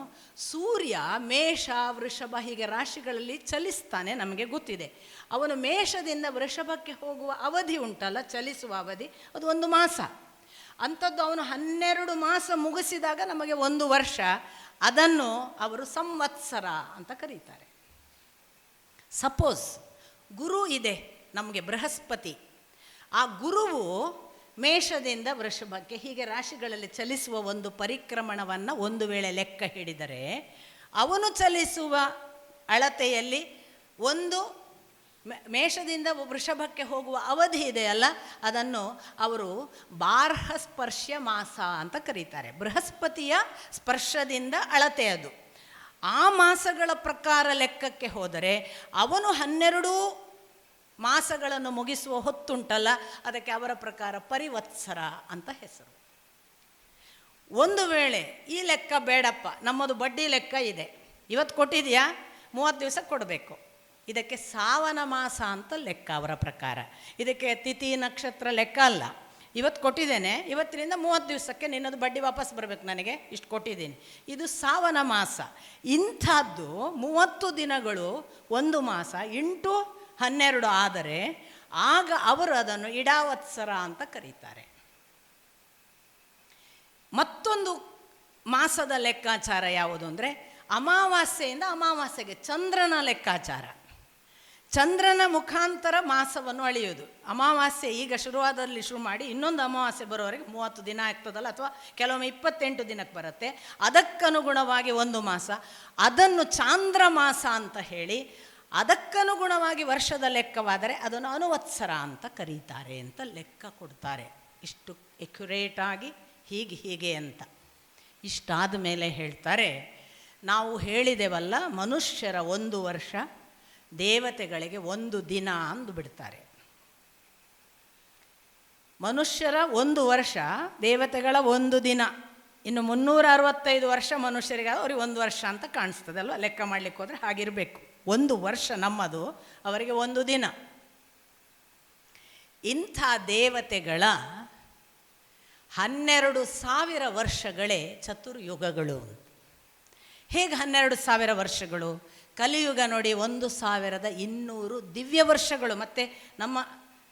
ಸೂರ್ಯ ಮೇಷ ವೃಷಭ ಹೀಗೆ ರಾಶಿಗಳಲ್ಲಿ ಚಲಿಸ್ತಾನೆ, ನಮಗೆ ಗೊತ್ತಿದೆ. ಅವನು ಮೇಷದಿಂದ ವೃಷಭಕ್ಕೆ ಹೋಗುವ ಅವಧಿ ಉಂಟಲ್ಲ, ಚಲಿಸುವ ಅವಧಿ, ಅದು ಒಂದು ಮಾಸ. ಅಂಥದ್ದು ಅವನು 12 ಮಾಸ ಮುಗಿಸಿದಾಗ ನಮಗೆ ಒಂದು ವರ್ಷ. ಅದನ್ನು ಅವರು ಸಂವತ್ಸರ ಅಂತ ಕರೀತಾರೆ. ಸಪೋಸ್ ಗುರು ಇದೆ ನಮಗೆ, ಬೃಹಸ್ಪತಿ. ಆ ಗುರುವು ಮೇಷದಿಂದ ವೃಷಭಕ್ಕೆ ಹೀಗೆ ರಾಶಿಗಳಲ್ಲಿ ಚಲಿಸುವ ಒಂದು ಪರಿಕ್ರಮಣವನ್ನು ಒಂದು ವೇಳೆ ಲೆಕ್ಕ ಹಿಡಿದರೆ, ಅವನು ಚಲಿಸುವ ಅಳತೆಯಲ್ಲಿ ಒಂದು ಮೇಷದಿಂದ ವೃಷಭಕ್ಕೆ ಹೋಗುವ ಅವಧಿ ಇದೆಯಲ್ಲ, ಅದನ್ನು ಅವರು ಬಾರ್ಹ ಸ್ಪರ್ಶ ಮಾಸ ಅಂತ ಕರೀತಾರೆ. ಬೃಹಸ್ಪತಿಯ ಸ್ಪರ್ಶದಿಂದ ಅಳತೆ ಅದು. ಆ ಮಾಸಗಳ ಪ್ರಕಾರ ಲೆಕ್ಕಕ್ಕೆ ಹೋದರೆ ಅವನು 12 ಮಾಸಗಳನ್ನು ಮುಗಿಸುವ ಹೊತ್ತುಂಟಲ್ಲ, ಅದಕ್ಕೆ ಅವರ ಪ್ರಕಾರ ಪರಿವತ್ಸರ ಅಂತ ಹೆಸರು. ಒಂದು ವೇಳೆ ಈ ಲೆಕ್ಕ ಬೇಡಪ್ಪ, ನಮ್ಮದು ಬಡ್ಡಿ ಲೆಕ್ಕ ಇದೆ, ಇವತ್ತು ಕೊಟ್ಟಿದೆಯಾ 30 ದಿವಸ ಕೊಡಬೇಕು, ಇದಕ್ಕೆ ಸಾವನ ಮಾಸ ಅಂತ ಲೆಕ್ಕ ಅವರ ಪ್ರಕಾರ. ಇದಕ್ಕೆ ತಿಥಿ ನಕ್ಷತ್ರ ಲೆಕ್ಕ ಅಲ್ಲ. ಇವತ್ತು ಕೊಟ್ಟಿದ್ದೇನೆ, ಇವತ್ತಿನಿಂದ 30 ದಿವಸಕ್ಕೆ ನಿನ್ನದು ಬಡ್ಡಿ ವಾಪಸ್ ಬರಬೇಕು, ನನಗೆ ಇಷ್ಟು ಕೊಟ್ಟಿದ್ದೀನಿ, ಇದು ಸಾವನ ಮಾಸ. ಇಂಥದ್ದು 30 ದಿನಗಳು ಒಂದು ಮಾಸ, 8 12 ಆದರೆ ಆಗ ಅವರು ಅದನ್ನು ಇಡಾವತ್ಸರ ಅಂತ ಕರೀತಾರೆ. ಮತ್ತೊಂದು ಮಾಸದ ಲೆಕ್ಕಾಚಾರ ಯಾವುದು ಅಂದರೆ ಅಮಾವಾಸ್ಯೆಯಿಂದ ಅಮಾವಾಸ್ಯೆಗೆ ಚಂದ್ರನ ಲೆಕ್ಕಾಚಾರ. ಚಂದ್ರನ ಮುಖಾಂತರ ಮಾಸವನ್ನು ಅಳೆಯೋದು. ಅಮಾವಾಸ್ಯೆ ಈಗ ಶುರುವಾದಲ್ಲಿ ಶುರು ಮಾಡಿ ಇನ್ನೊಂದು ಅಮಾವಾಸ್ಯೆ ಬರೋವರೆಗೆ 30 ದಿನ ಆಗ್ತದಲ್ಲ, ಅಥವಾ ಕೆಲವೊಮ್ಮೆ 28 ದಿನಕ್ಕೆ ಬರುತ್ತೆ. ಅದಕ್ಕನುಗುಣವಾಗಿ ಒಂದು ಮಾಸ, ಅದನ್ನು ಚಾಂದ್ರ ಮಾಸ ಅಂತ ಹೇಳಿ, ಅದಕ್ಕನುಗುಣವಾಗಿ ವರ್ಷದ ಲೆಕ್ಕವಾದರೆ ಅದನ್ನು ಅನುವತ್ಸರ ಅಂತ ಕರೀತಾರೆ ಅಂತ ಲೆಕ್ಕ ಕೊಡ್ತಾರೆ. ಇಷ್ಟು ಎಕ್ಯುರೇಟಾಗಿ ಹೀಗೆ ಅಂತ. ಇಷ್ಟಾದ ಮೇಲೆ ಹೇಳ್ತಾರೆ, ನಾವು ಹೇಳಿದೆವಲ್ಲ, ಮನುಷ್ಯರ 1 ವರ್ಷ, ದೇವತೆಗಳಿಗೆ 1 ದಿನ ಅಂದು ಬಿಡ್ತಾರೆ. ಮನುಷ್ಯರ 1 ವರ್ಷ, ದೇವತೆಗಳ 1 ದಿನ. ಇನ್ನು 365 ವರ್ಷ ಮನುಷ್ಯರಿಗೆ, ಅವ್ರಿಗೆ 1 ವರ್ಷ ಅಂತ ಕಾಣಿಸ್ತದೆ ಅಲ್ವ, ಲೆಕ್ಕ ಮಾಡಲಿಕ್ಕೆ ಹೋದರೆ ಹಾಗಿರಬೇಕು. 1 ವರ್ಷ ನಮ್ಮದು, ಅವರಿಗೆ 1 ದಿನ. ಇಂಥ ದೇವತೆಗಳ 12,000 ವರ್ಷಗಳೇ ಚತುರ್ಯುಗಗಳು. ಹೇಗೆ 12,000 ವರ್ಷಗಳು? ಕಲಿಯುಗ ನೋಡಿ 1,200 ದಿವ್ಯ ವರ್ಷಗಳು. ಮತ್ತು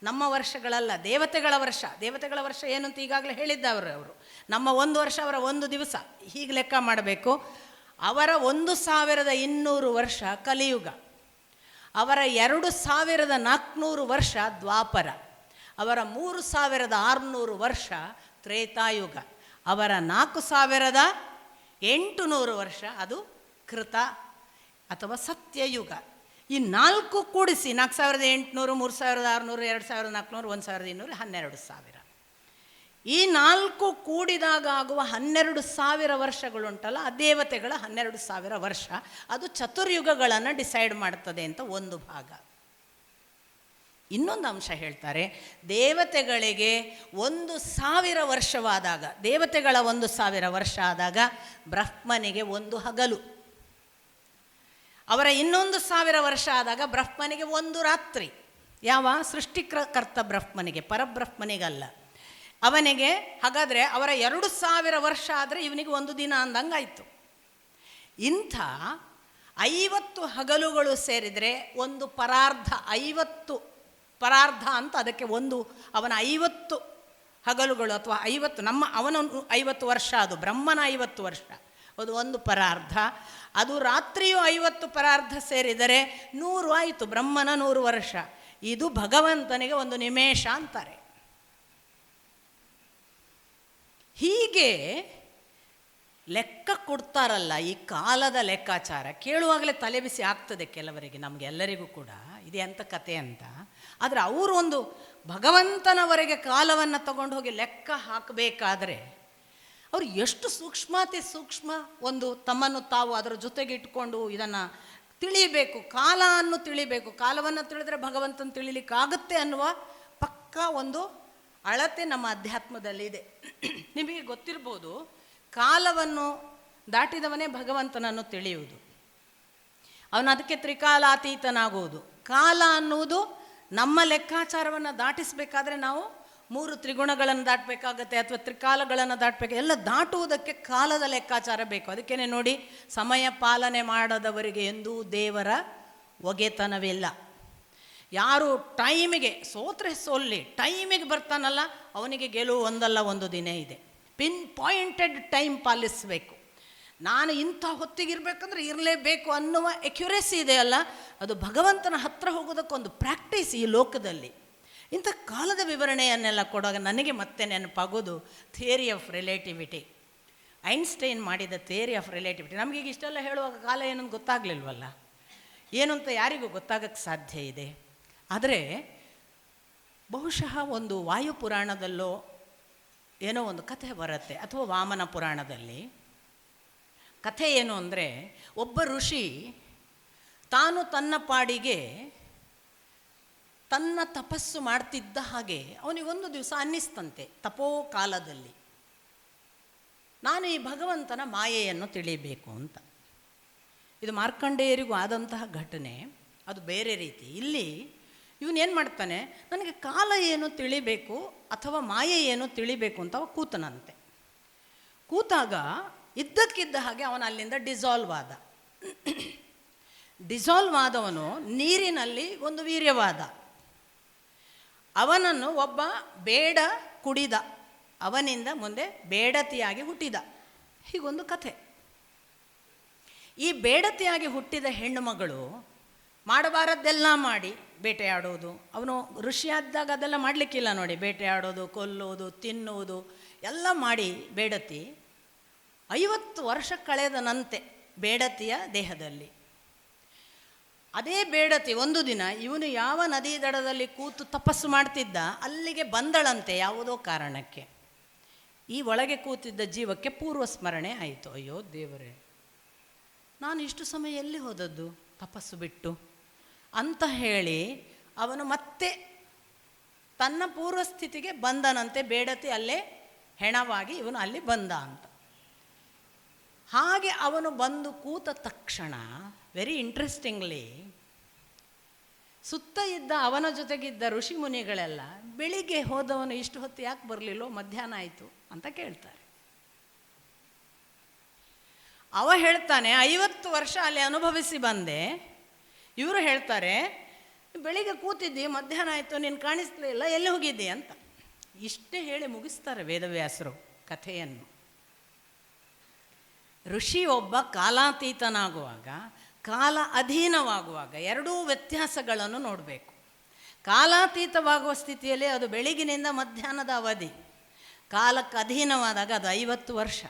ನಮ್ಮ ವರ್ಷಗಳಲ್ಲ, ದೇವತೆಗಳ ವರ್ಷ. ದೇವತೆಗಳ ವರ್ಷ ಏನು ಅಂತ ಈಗಾಗಲೇ ಹೇಳಿದ್ದವರು. ನಮ್ಮ 1 ವರ್ಷ, ಅವರ 1 ದಿವಸ, ಹೀಗೆ ಲೆಕ್ಕ ಮಾಡಬೇಕು. ಅವರ 1,200 ವರ್ಷ ಕಲಿಯುಗ, ಅವರ 2,400 ವರ್ಷ ದ್ವಾಪರ, ಅವರ 3,600 ವರ್ಷ ತ್ರೇತಾಯುಗ, ಅವರ 4,800 ವರ್ಷ ಅದು ಕೃತ ಅಥವಾ ಸತ್ಯಯುಗ. ಈ 4 ಕೂಡಿಸಿ 4,800, 3,600, 2,400, 1,200, 12,000. ಈ 4 ಕೂಡಿದಾಗ ಆಗುವ 12,000 ವರ್ಷಗಳುಂಟಲ್ಲ, ಆ ದೇವತೆಗಳ 12,000 ವರ್ಷ, ಅದು ಚತುರ್ಯುಗಗಳನ್ನು ಡಿಸೈಡ್ ಮಾಡ್ತದೆ ಅಂತ ಒಂದು ಭಾಗ. ಇನ್ನೊಂದು ಅಂಶ ಹೇಳ್ತಾರೆ, ದೇವತೆಗಳಿಗೆ 1,000 ವರ್ಷವಾದಾಗ, ದೇವತೆಗಳ 1,000 ವರ್ಷ ಆದಾಗ ಬ್ರಹ್ಮನಿಗೆ 1 ಹಗಲು, ಅವರ 1,000 ವರ್ಷ ಆದಾಗ ಬ್ರಹ್ಮನಿಗೆ 1 ರಾತ್ರಿ. ಯಾವ? ಸೃಷ್ಟಿಕರ್ತ ಬ್ರಹ್ಮನಿಗೆ, ಪರಬ್ರಹ್ಮನಿಗಲ್ಲ. ಅವನಿಗೆ ಹಾಗಾದರೆ ಅವರ 2,000 ವರ್ಷ ಆದರೆ ಇವನಿಗೆ 1 ದಿನ ಅಂದಂಗಾಯಿತು. ಇಂಥ 50 ಹಗಲುಗಳು ಸೇರಿದರೆ ಒಂದು ಪರಾರ್ಧ, 50 ಪರಾರ್ಧ ಅಂತ ಅದಕ್ಕೆ ಒಂದು. ಅವನ 50 ಹಗಲುಗಳು ಅಥವಾ 50, ಅವನ 50 ವರ್ಷ, ಅದು ಬ್ರಹ್ಮನ 50 ವರ್ಷ, ಅದು ಒಂದು ಪರಾರ್ಧ. ಅದು ರಾತ್ರಿಯು 50 ಪರಾರ್ಧ ಸೇರಿದರೆ 100 ಆಯಿತು, ಬ್ರಹ್ಮನ 100 ವರ್ಷ. ಇದು ಭಗವಂತನಿಗೆ 1 ನಿಮೇಷ ಅಂತಾರೆ. ಹೀಗೆ ಲೆಕ್ಕ ಕೊಡ್ತಾರಲ್ಲ, ಈ ಕಾಲದ ಲೆಕ್ಕಾಚಾರ ಕೇಳುವಾಗಲೇ ತಲೆ ಬಿಸಿ ಆಗ್ತದೆ ಕೆಲವರಿಗೆ, ನಮಗೆಲ್ಲರಿಗೂ ಕೂಡ ಇದೆ ಅಂತ ಕತೆ ಅಂತ. ಆದರೆ ಅವರು ಒಂದು ಭಗವಂತನವರೆಗೆ ಕಾಲವನ್ನು ತಗೊಂಡು ಹೋಗಿ ಲೆಕ್ಕ ಹಾಕಬೇಕಾದ್ರೆ ಅವರು ಎಷ್ಟು ಸೂಕ್ಷ್ಮ ಒಂದು ತಮ್ಮನ್ನು ತಾವು ಅದರ ಜೊತೆಗೆ ಇಟ್ಕೊಂಡು ಇದನ್ನು ತಿಳಿಯಬೇಕು, ಕಾಲವನ್ನು ತಿಳಿಬೇಕು. ಕಾಲವನ್ನು ತಿಳಿದ್ರೆ ಭಗವಂತನ ತಿಳಿಲಿಕ್ಕಾಗುತ್ತೆ ಅನ್ನುವ ಪಕ್ಕಾ ಒಂದು ಅಳತೆ ನಮ್ಮ ಅಧ್ಯಾತ್ಮದಲ್ಲಿದೆ. ನಿಮಗೆ ಗೊತ್ತಿರ್ಬೋದು, ಕಾಲವನ್ನು ದಾಟಿದವನೇ ಭಗವಂತನನ್ನು ತಿಳಿಯುವುದು. ಅವನು ಅದಕ್ಕೆ ತ್ರಿಕಾಲಾತೀತನಾಗುವುದು. ಕಾಲ ಅನ್ನುವುದು ನಮ್ಮ ಲೆಕ್ಕಾಚಾರವನ್ನು ದಾಟಿಸಬೇಕಾದ್ರೆ ನಾವು 3 ತ್ರಿಗುಣಗಳನ್ನು ದಾಟಬೇಕಾಗತ್ತೆ, ಅಥವಾ ತ್ರಿಕಾಲಗಳನ್ನು ದಾಟಬೇಕು. ಎಲ್ಲ ದಾಟುವುದಕ್ಕೆ ಕಾಲದ ಲೆಕ್ಕಾಚಾರ ಬೇಕು. ಅದಕ್ಕೇ ನೋಡಿ, ಸಮಯ ಪಾಲನೆ ಮಾಡದವರಿಗೆ ಎಂದೂ ದೇವರ ಒಗೆತನವಿಲ್ಲ. ಯಾರು ಟೈಮಿಗೆ ಸೋತ್ರೆ ಸೋಲ್ಲಿ, ಟೈಮಿಗೆ ಬರ್ತಾನಲ್ಲ, ಅವನಿಗೆ ಗೆಲುವು ಒಂದಲ್ಲ ಒಂದು ದಿನ ಇದೆ. ಪಿನ್ ಪಾಯಿಂಟೆಡ್ ಟೈಮ್ ಪಾಲಿಸಬೇಕು. ನಾನು ಇಂಥ ಹೊತ್ತಿಗಿರಬೇಕಂದ್ರೆ ಇರಲೇಬೇಕು ಅನ್ನುವ ಎಕ್ಯುರೇಸಿ ಇದೆಯಲ್ಲ, ಅದು ಭಗವಂತನ ಹತ್ರ ಹೋಗೋದಕ್ಕೊಂದು ಪ್ರಾಕ್ಟೀಸ್ ಈ ಲೋಕದಲ್ಲಿ. ಇಂಥ ಕಾಲದ ವಿವರಣೆಯನ್ನೆಲ್ಲ ಕೊಡುವಾಗ ನನಗೆ ಮತ್ತೆ ನೆನಪಾಗೋದು ಥಿಯರಿ ಆಫ್ ರಿಲೇಟಿವಿಟಿ. ಐನ್ಸ್ಟೈನ್ ಮಾಡಿದ ಥಿಯರಿ ಆಫ್ ರಿಲೇಟಿವಿಟಿ. ನಮಗೀಗ ಇಷ್ಟೆಲ್ಲ ಹೇಳುವಾಗ ಕಾಲ ಏನಂತ ಗೊತ್ತಾಗಲಿಲ್ವಲ್ಲ, ಏನು ಅಂತ ಯಾರಿಗೂ ಗೊತ್ತಾಗಕ್ಕೆ ಸಾಧ್ಯ ಇದೆ. ಆದರೆ ಬಹುಶಃ ಒಂದು ವಾಯುಪುರಾಣದಲ್ಲೋ ಏನೋ ಒಂದು ಕಥೆ ಬರುತ್ತೆ, ಅಥವಾ ವಾಮನ ಪುರಾಣದಲ್ಲಿ. ಕಥೆ ಏನು ಅಂದರೆ, ಒಬ್ಬ ಋಷಿ ತಾನು ತನ್ನ ಪಾಡಿಗೆ ತನ್ನ ತಪಸ್ಸು ಮಾಡ್ತಿದ್ದ ಹಾಗೆ ಅವನಿಗೊಂದು ದಿವಸ ಅನ್ನಿಸ್ತಂತೆ, ತಪೋಕಾಲದಲ್ಲಿ ನಾನು ಈ ಭಗವಂತನ ಮಾಯೆಯನ್ನು ತಿಳಿಯಬೇಕು ಅಂತ. ಇದು ಮಾರ್ಕಂಡೇಯರಿಗೂ ಆದಂತಹ ಘಟನೆ, ಅದು ಬೇರೆ ರೀತಿ. ಇಲ್ಲಿ ಇವನೇನು ಮಾಡ್ತಾನೆ, ನನಗೆ ಕಾಲ ಏನು ತಿಳಿಬೇಕು ಅಥವಾ ಮಾಯೆ ಏನು ತಿಳಿಬೇಕು ಅಂತ ಅವ ಕೂತನಂತೆ. ಕೂತಾಗ ಇದ್ದಕ್ಕಿದ್ದ ಹಾಗೆ ಅವನು ಅಲ್ಲಿಂದ ಡಿಸಾಲ್ವ್ ಆದ. ಡಿಸಾಲ್ವ್ ಆದವನು ನೀರಿನಲ್ಲಿ ಒಂದು ವೀರ್ಯವಾದ. ಅವನನ್ನು ಒಬ್ಬ ಬೇಡ ಕುಡಿದ, ಅವನಿಂದ ಮುಂದೆ ಬೇಡತಿಯಾಗಿ ಹುಟ್ಟಿದ. ಹೀಗೊಂದು ಕಥೆ. ಈ ಬೇಡತಿಯಾಗಿ ಹುಟ್ಟಿದ ಹೆಣ್ಣು ಮಗಳು ಮಾಡಬಾರದ್ದೆಲ್ಲ ಮಾಡಿ ಬೇಟೆಯಾಡೋದು. ಅವನು ಋಷಿಯಾದಾಗ ಅದೆಲ್ಲ ಮಾಡಲಿಕ್ಕಿಲ್ಲ ನೋಡಿ, ಬೇಟೆಯಾಡೋದು, ಕೊಲ್ಲೋದು, ತಿನ್ನುವುದು ಎಲ್ಲ ಮಾಡಿ ಬೇಡತಿ 50 ವರ್ಷ ಕಳೆದನಂತೆ ಬೇಡತಿಯ ದೇಹದಲ್ಲಿ. ಅದೇ ಬೇಡತಿ ಒಂದು ದಿನ ಇವನು ಯಾವ ನದಿ ದಡದಲ್ಲಿ ಕೂತು ತಪಸ್ಸು ಮಾಡ್ತಿದ್ದ ಅಲ್ಲಿಗೆ ಬಂದಳಂತೆ ಯಾವುದೋ ಕಾರಣಕ್ಕೆ. ಈ ಒಳಗೆ ಕೂತಿದ್ದ ಜೀವಕ್ಕೆ ಪೂರ್ವ ಸ್ಮರಣೆ ಆಯಿತು. ಅಯ್ಯೋ ದೇವರೇ, ನಾನು ಇಷ್ಟು ಸಮಯ ಎಲ್ಲಿ ಹೋದದ್ದು ತಪಸ್ಸು ಬಿಟ್ಟು ಅಂತ ಹೇಳಿ ಅವನು ಮತ್ತೆ ತನ್ನ ಪೂರ್ವಸ್ಥಿತಿಗೆ ಬಂದನಂತೆ. ಬೇಡತಿ ಅಲ್ಲೇ ಹೆಣವಾಗಿ ಇವನು ಅಲ್ಲಿ ಬಂದ ಅಂತ. ಹಾಗೆ ಅವನು ಬಂದು ಕೂತ ತಕ್ಷಣ ವೆರಿ ಇಂಟ್ರೆಸ್ಟಿಂಗ್ಲಿ ಸುತ್ತ ಇದ್ದ ಅವನ ಜೊತೆಗಿದ್ದ ಋಷಿ ಮುನಿಗಳೆಲ್ಲ ಬೆಳಿಗ್ಗೆ ಹೋದವನು ಇಷ್ಟು ಹೊತ್ತು ಯಾಕೆ ಬರಲಿಲ್ಲೋ, ಮಧ್ಯಾಹ್ನ ಆಯಿತು ಅಂತ ಕೇಳ್ತಾರೆ. ಅವ ಹೇಳ್ತಾನೆ 50 ವರ್ಷ ಅಲ್ಲಿ ಅನುಭವಿಸಿ ಬಂದೆ. ಇವರು ಹೇಳ್ತಾರೆ ಬೆಳಿಗ್ಗೆ ಕೂತಿದ್ದಿ, ಮಧ್ಯಾಹ್ನ ಆಯಿತು, ನೀನು ಕಾಣಿಸ್ಲಿಲ್ಲ, ಎಲ್ಲಿ ಹೋಗಿದ್ದಿ ಅಂತ. ಇಷ್ಟೇ ಹೇಳಿ ಮುಗಿಸ್ತಾರೆ ವೇದವ್ಯಾಸರು ಕಥೆಯನ್ನು. ಋಷಿ ಒಬ್ಬ ಕಾಲಾತೀತನಾಗುವಾಗ, ಕಾಲ ಅಧೀನವಾಗುವಾಗ ಎರಡೂ ವ್ಯತ್ಯಾಸಗಳನ್ನು ನೋಡಬೇಕು. ಕಾಲಾತೀತವಾಗುವ ಸ್ಥಿತಿಯಲ್ಲಿ ಅದು ಬೆಳಗಿನಿಂದ ಮಧ್ಯಾಹ್ನದ ಅವಧಿ, ಕಾಲಕ್ಕೆ ಅಧೀನವಾದಾಗ ಅದು 50 ವರ್ಷ.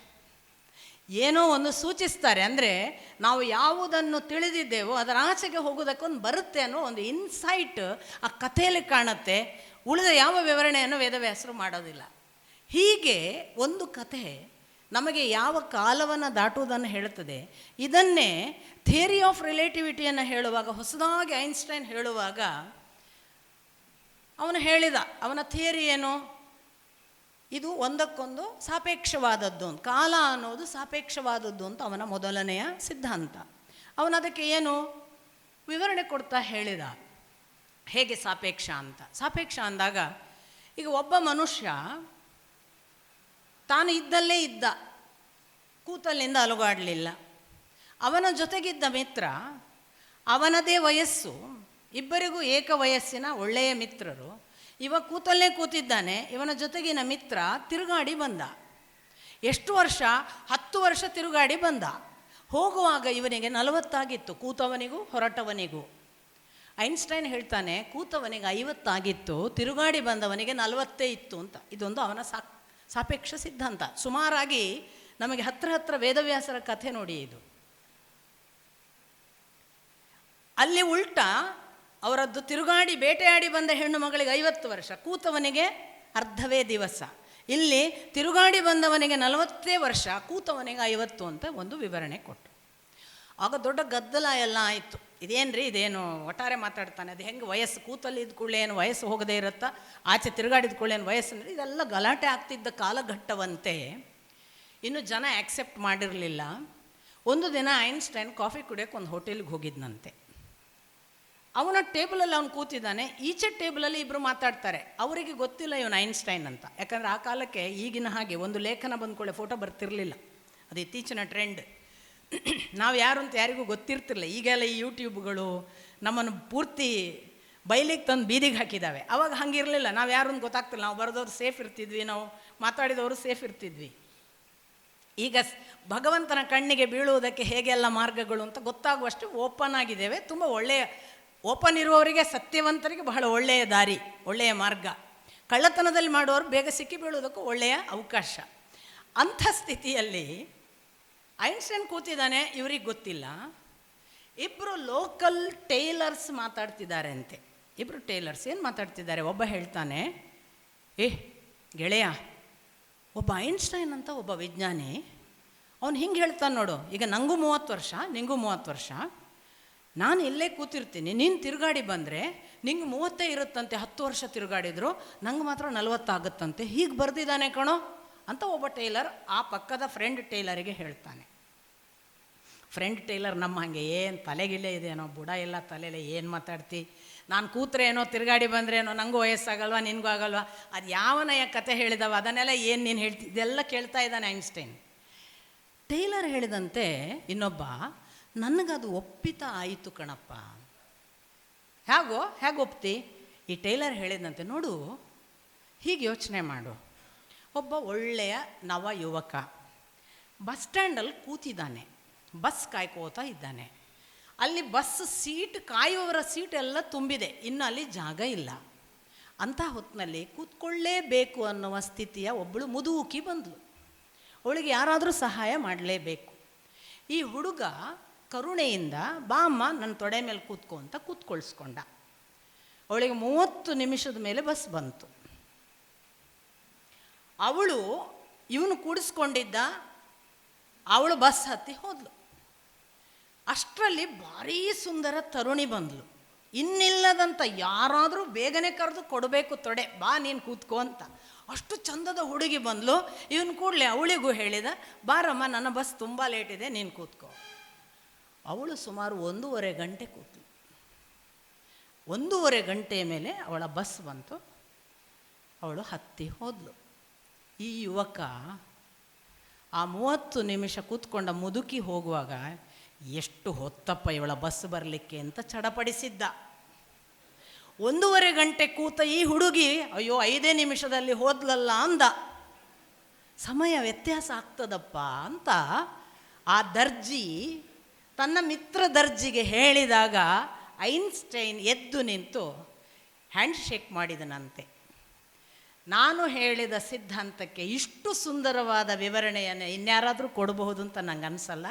ಏನೋ ಒಂದು ಸೂಚಿಸ್ತಾರೆ, ಅಂದರೆ ನಾವು ಯಾವುದನ್ನು ತಿಳಿದಿದ್ದೇವೋ ಅದರ ಆಚೆಗೆ ಹೋಗೋದಕ್ಕೊಂದು ಬರುತ್ತೆ ಅನ್ನೋ ಒಂದು ಇನ್ಸೈಟ್ ಆ ಕಥೆಯಲ್ಲಿ ಕಾಣುತ್ತೆ. ಉಳಿದ ಯಾವ ವಿವರಣೆಯನ್ನು ವೇದವ್ಯಾಸರು ಮಾಡೋದಿಲ್ಲ. ಹೀಗೆ ಒಂದು ಕಥೆ ನಮಗೆ ಯಾವ ಕಾಲವನ್ನು ದಾಟುವುದನ್ನು ಹೇಳುತ್ತದೆ. ಇದನ್ನೇ ಥಿಯರಿ ಆಫ್ ರಿಲೇಟಿವಿಟಿಯನ್ನು ಹೇಳುವಾಗ, ಹೊಸದಾಗಿ ಐನ್ಸ್ಟೈನ್ ಹೇಳುವಾಗ ಅವನು ಹೇಳಿದ, ಅವನ ಥಿಯರಿ ಏನು, ಇದು ಒಂದಕ್ಕೊಂದು ಸಾಪೇಕ್ಷವಾದದ್ದು ಅಂತ, ಕಾಲ ಅನ್ನೋದು ಸಾಪೇಕ್ಷವಾದದ್ದು ಅಂತ ಅವನ ಮೊದಲನೆಯ ಸಿದ್ಧಾಂತ. ಅವನದಕ್ಕೆ ಏನು ವಿವರಣೆ ಕೊಡ್ತಾ ಹೇಳಿದ, ಹೇಗೆ ಸಾಪೇಕ್ಷ ಅಂತ. ಸಾಪೇಕ್ಷ ಅಂದಾಗ, ಈಗ ಒಬ್ಬ ಮನುಷ್ಯ ತಾನು ಇದ್ದಲ್ಲೇ ಇದ್ದ, ಕೂತಲ್ಲಿಂದ ಅಲುಗಾಡಲಿಲ್ಲ. ಅವನ ಜೊತೆಗಿದ್ದ ಮಿತ್ರ ಅವನದೇ ವಯಸ್ಸು, ಇಬ್ಬರಿಗೂ ಏಕ ವಯಸ್ಸಿನ ಒಳ್ಳೆಯ ಮಿತ್ರರು. ಇವ ಕೂತಲ್ಲೇ ಕೂತಿದ್ದಾನೆ, ಇವನ ಜೊತೆಗಿನ ಮಿತ್ರ ತಿರುಗಾಡಿ ಬಂದ. ಎಷ್ಟು ವರ್ಷ? 10 ವರ್ಷ ತಿರುಗಾಡಿ ಬಂದ. ಹೋಗುವಾಗ ಇವನಿಗೆ 40 ಆಗಿತ್ತು, ಕೂತವನಿಗೂ ಹೊರಟವನಿಗೂ. ಐನ್ಸ್ಟೈನ್ ಹೇಳ್ತಾನೆ, ಕೂತವನಿಗೆ 50 ಆಗಿತ್ತು, ತಿರುಗಾಡಿ ಬಂದವನಿಗೆ 40 ಇತ್ತು ಅಂತ. ಇದೊಂದು ಅವನ ಸಾಪೇಕ್ಷ ಸಿದ್ಧಾಂತ. ಸುಮಾರಾಗಿ ನಮಗೆ ಹತ್ರ ವೇದವ್ಯಾಸರ ಕಥೆ ನೋಡಿ. ಇದು ಅಲ್ಲಿ ಉಲ್ಟಾ ಅವರದ್ದು ತಿರುಗಾಡಿ ಬೇಟೆಯಾಡಿ ಬಂದ ಹೆಣ್ಣು ಮಗಳಿಗೆ 50 ವರ್ಷ, ಕೂತವನಿಗೆ ಅರ್ಧವೇ ದಿವಸ. ಇಲ್ಲಿ ತಿರುಗಾಡಿ ಬಂದವನಿಗೆ 40 ವರ್ಷ, ಕೂತವನಿಗೆ 50 ಅಂತ ಒಂದು ವಿವರಣೆ ಕೊಟ್ಟು. ಆಗ ದೊಡ್ಡ ಗದ್ದಲ ಎಲ್ಲ ಆಯಿತು. ಇದೇನ್ರಿ, ಇದೇನು ಒಟ್ಟಾರೆ ಮಾತಾಡ್ತಾನೆ, ಅದು ಹೆಂಗೆ ವಯಸ್ಸು, ಕೂತಲ್ಲಿ ಇದ್ದ ಕೂಡಲೇ ಏನು ವಯಸ್ಸು ಹೋಗದೇ ಇರುತ್ತಾ, ಆಚೆ ತಿರುಗಾಡಿದ ಕೂಡಲೇ ಏನು ವಯಸ್ಸು ಅಂದರೆ, ಇದೆಲ್ಲ ಗಲಾಟೆ ಆಗ್ತಿದ್ದ ಕಾಲಘಟ್ಟವಂತೆ. ಇನ್ನು ಜನ ಆ್ಯಕ್ಸೆಪ್ಟ್ ಮಾಡಿರಲಿಲ್ಲ. ಒಂದು ದಿನ ಐನ್ಸ್ಟೈನ್ ಕಾಫಿ ಕುಡಿಯೋಕ್ಕೆ ಒಂದು ಹೋಟೆಲ್ಗೆ ಹೋಗಿದ್ನಂತೆ. ಅವನ ಟೇಬಲಲ್ಲಿ ಅವನು ಕೂತಿದ್ದಾನೆ, ಈಚೆ ಟೇಬಲಲ್ಲಿ ಇಬ್ಬರು ಮಾತಾಡ್ತಾರೆ. ಅವರಿಗೆ ಗೊತ್ತಿಲ್ಲ ಇವನು ಐನ್ಸ್ಟೈನ್ ಅಂತ. ಯಾಕಂದರೆ ಆ ಕಾಲಕ್ಕೆ ಈಗಿನ ಹಾಗೆ ಒಂದು ಲೇಖನ ಬಂದ್ಕೊಳ್ಳೆ ಫೋಟೋ ಬರ್ತಿರಲಿಲ್ಲ, ಅದು ಇತ್ತೀಚಿನ ಟ್ರೆಂಡ್. ನಾವು ಯಾರು ಅಂತ ಯಾರಿಗೂ ಗೊತ್ತಿರ್ತಿರಲಿಲ್ಲ. ಈಗೆಲ್ಲ ಈ ಯೂಟ್ಯೂಬ್ಗಳು ನಮ್ಮನ್ನು ಪೂರ್ತಿ ಬೈಲಿಗೆ ತಂದು ಬೀದಿಗೆ ಹಾಕಿದ್ದಾವೆ. ಅವಾಗ ಹಂಗಿರಲಿಲ್ಲ, ನಾವು ಯಾರು ಅಂತ ಗೊತ್ತಾಗ್ತಿಲ್ಲ. ನಾವು ಬರೆದವ್ರು ಸೇಫ್ ಇರ್ತಿದ್ವಿ, ನಾವು ಮಾತಾಡಿದವರು ಸೇಫ್ ಇರ್ತಿದ್ವಿ. ಈಗ ಭಗವಂತನ ಕಣ್ಣಿಗೆ ಬೀಳುವುದಕ್ಕೆ ಹೇಗೆಲ್ಲ ಮಾರ್ಗಗಳು ಅಂತ ಗೊತ್ತಾಗುವಷ್ಟು ಓಪನ್ ಆಗಿದ್ದೇವೆ. ತುಂಬ ಒಳ್ಳೆಯ ಓಪನ್ ಇರುವವರಿಗೆ, ಸತ್ಯವಂತರಿಗೆ ಬಹಳ ಒಳ್ಳೆಯ ದಾರಿ, ಒಳ್ಳೆಯ ಮಾರ್ಗ. ಕಳ್ಳತನದಲ್ಲಿ ಮಾಡುವವರು ಬೇಗ ಸಿಕ್ಕಿ ಬೀಳುವುದಕ್ಕೂ ಒಳ್ಳೆಯ ಅವಕಾಶ. ಅಂಥ ಸ್ಥಿತಿಯಲ್ಲಿ ಐನ್ಸ್ಟೈನ್ ಕೂತಿದ್ದಾನೆ, ಇವ್ರಿಗೆ ಗೊತ್ತಿಲ್ಲ. ಇಬ್ಬರು ಲೋಕಲ್ ಟೈಲರ್ಸ್ ಮಾತಾಡ್ತಿದ್ದಾರೆ ಅಂತೆ. ಇಬ್ಬರು ಟೈಲರ್ಸ್ ಏನು ಮಾತಾಡ್ತಿದ್ದಾರೆ, ಒಬ್ಬ ಹೇಳ್ತಾನೆ, ಗೆಳೆಯ, ಒಬ್ಬ ಐನ್ಸ್ಟೈನ್ ಅಂತ ಒಬ್ಬ ವಿಜ್ಞಾನಿ, ಅವನು ಹಿಂಗೆ ಹೇಳ್ತಾನೆ ನೋಡು, ಈಗ ನನಗೂ 30 ವರ್ಷ, ನಿಂಗೂ 30 ವರ್ಷ, ನಾನು ಇಲ್ಲೇ ಕೂತಿರ್ತೀನಿ, ನೀನು ತಿರುಗಾಡಿ ಬಂದರೆ ನಿಂಗೆ 30 ಇರುತ್ತಂತೆ, 10 ವರ್ಷ ತಿರುಗಾಡಿದ್ರು, ನಂಗೆ ಮಾತ್ರ 40 ಆಗುತ್ತಂತೆ, ಹೀಗೆ ಬರೆದಿದ್ದಾನೆ ಕಣೋ ಅಂತ ಒಬ್ಬ ಟೈಲರ್ ಆ ಪಕ್ಕದ ಫ್ರೆಂಡ್ ಟೈಲರಿಗೆ ಹೇಳ್ತಾನೆ. ಫ್ರೆಂಡ್ ಟೈಲರ್ ನಮ್ಮ ಹಾಗೆ ಏನು ತಲೆಗಿಲ್ಲೇ ಇದೆಯೇನೋ, ಬುಡ ಎಲ್ಲ ತಲೆಯಲ್ಲೇ ಏನು ಮಾತಾಡ್ತಿ, ನಾನು ಕೂತ್ರೆ ಏನೋ, ತಿರುಗಾಡಿ ಬಂದರೆ ಏನೋ, ನನಗೂ ವಯಸ್ಸಾಗಲ್ವಾ, ನಿನಗೂ ಆಗಲ್ವಾ, ಅದು ಯಾವನಯ್ಯ ಕತೆ ಹೇಳಿದವ, ಅದನ್ನೆಲ್ಲ ಏನು ನೀನು ಹೇಳ್ತಿ, ಇದೆಲ್ಲ ಕೇಳ್ತಾ ಇದ್ದಾನೆ ಐನ್ಸ್ಟೈನ್. ಟೈಲರ್ ಹೇಳಿದಂತೆ ಇನ್ನೊಬ್ಬ, ನನಗದು ಒಪ್ಪಿತ ಆಯಿತು ಕಣಪ್ಪ. ಹೇಗೆ ಒಪ್ತಿ? ಈ ಟೈಲರ್ ಹೇಳಿದಂತೆ, ನೋಡು, ಹೀಗೆ ಯೋಚನೆ ಮಾಡು, ಒಬ್ಬ ಒಳ್ಳೆಯ ನವ ಯುವಕ ಬಸ್ ಸ್ಟ್ಯಾಂಡಲ್ಲಿ ಕೂತಿದ್ದಾನೆ, ಬಸ್ ಕಾಯ್ಕೋತಾ ಇದ್ದಾನೆ. ಅಲ್ಲಿ ಬಸ್ ಸೀಟ್, ಕಾಯುವವರ ಸೀಟ್ ಎಲ್ಲ ತುಂಬಿದೆ, ಇನ್ನು ಅಲ್ಲಿ ಜಾಗ ಇಲ್ಲ. ಅಂಥ ಹೊತ್ತಿನಲ್ಲಿ ಕೂತ್ಕೊಳ್ಳೇಬೇಕು ಅನ್ನುವ ಸ್ಥಿತಿಯ ಒಬ್ಬಳು ಮುದುಕಿ ಬಂದಳು. ಅವಳಿಗೆ ಯಾರಾದರೂ ಸಹಾಯ ಮಾಡಲೇಬೇಕು. ಈ ಹುಡುಗ ಕರುಣೆಯಿಂದ, ಬಾ ಅಮ್ಮ ನನ್ನ ತೊಡೆ ಮೇಲೆ ಕೂತ್ಕೊ ಅಂತ ಕೂತ್ಕೊಳ್ಸ್ಕೊಂಡ. ಅವಳಿಗೆ 30 ನಿಮಿಷದ ಮೇಲೆ ಬಸ್ ಬಂತು. ಅವಳು ಇವನು ಕೂಡಿಸ್ಕೊಂಡಿದ್ದ, ಅವಳು ಬಸ್ ಹತ್ತಿ ಹೋದ್ಲು. ಅಷ್ಟರಲ್ಲಿ ಭಾರೀ ಸುಂದರ ತರುಣಿ ಬಂದಳು. ಇನ್ನಿಲ್ಲದಂತ ಯಾರಾದರೂ ಬೇಗನೆ ಕರೆದು ಕೊಡಬೇಕು ತೊಡೆ, ಬಾ ನೀನು ಕೂತ್ಕೋ ಅಂತ. ಅಷ್ಟು ಚಂದದ ಹುಡುಗಿ ಬಂದಳು. ಇವನು ಕೂಡಲೇ ಅವಳಿಗೂ ಹೇಳಿದ, ಬಾರಮ್ಮ ನನ್ನ ಬಸ್ ತುಂಬ ಲೇಟ್ ಇದೆ, ನೀನು ಕೂತ್ಕೋ. ಅವಳು ಸುಮಾರು 1.5 ಗಂಟೆ ಕೂತ್ಳು. 1.5 ಗಂಟೆಯ ಮೇಲೆ ಅವಳ ಬಸ್ ಬಂತು. ಅವಳು ಹತ್ತಿ ಹೋದ್ಲು. ಈ ಯುವಕ ಆ 30 ನಿಮಿಷ ಕೂತ್ಕೊಂಡ ಮುದುಕಿ ಹೋಗುವಾಗ ಎಷ್ಟು ಹೊತ್ತಪ್ಪ ಇವಳ ಬಸ್ ಬರಲಿಕ್ಕೆ ಅಂತ ಚಡಪಡಿಸಿದ್ದ. 1.5 ಗಂಟೆ ಕೂತ ಈ ಹುಡುಗಿ ಅಯ್ಯೋ 5 ನಿಮಿಷದಲ್ಲಿ ಹೋದ್ಲಲ್ಲ ಅಂದ. ಸಮಯ ವ್ಯತ್ಯಾಸ ಆಗ್ತದಪ್ಪ ಅಂತ ಆ ದರ್ಜಿ ತನ್ನ ಮಿತ್ರ ದರ್ಜಿಗೆ ಹೇಳಿದಾಗ ಐನ್ಸ್ಟೈನ್ ಎದ್ದು ನಿಂತು ಹ್ಯಾಂಡ್ ಶೇಕ್ ಮಾಡಿದನಂತೆ. ನಾನು ಹೇಳಿದ ಸಿದ್ಧಾಂತಕ್ಕೆ ಇಷ್ಟು ಸುಂದರವಾದ ವಿವರಣೆಯನ್ನು ಇನ್ಯಾರಾದರೂ ಕೊಡಬಹುದು ಅಂತ ನಂಗೆ ಅನಿಸಲ್ಲ.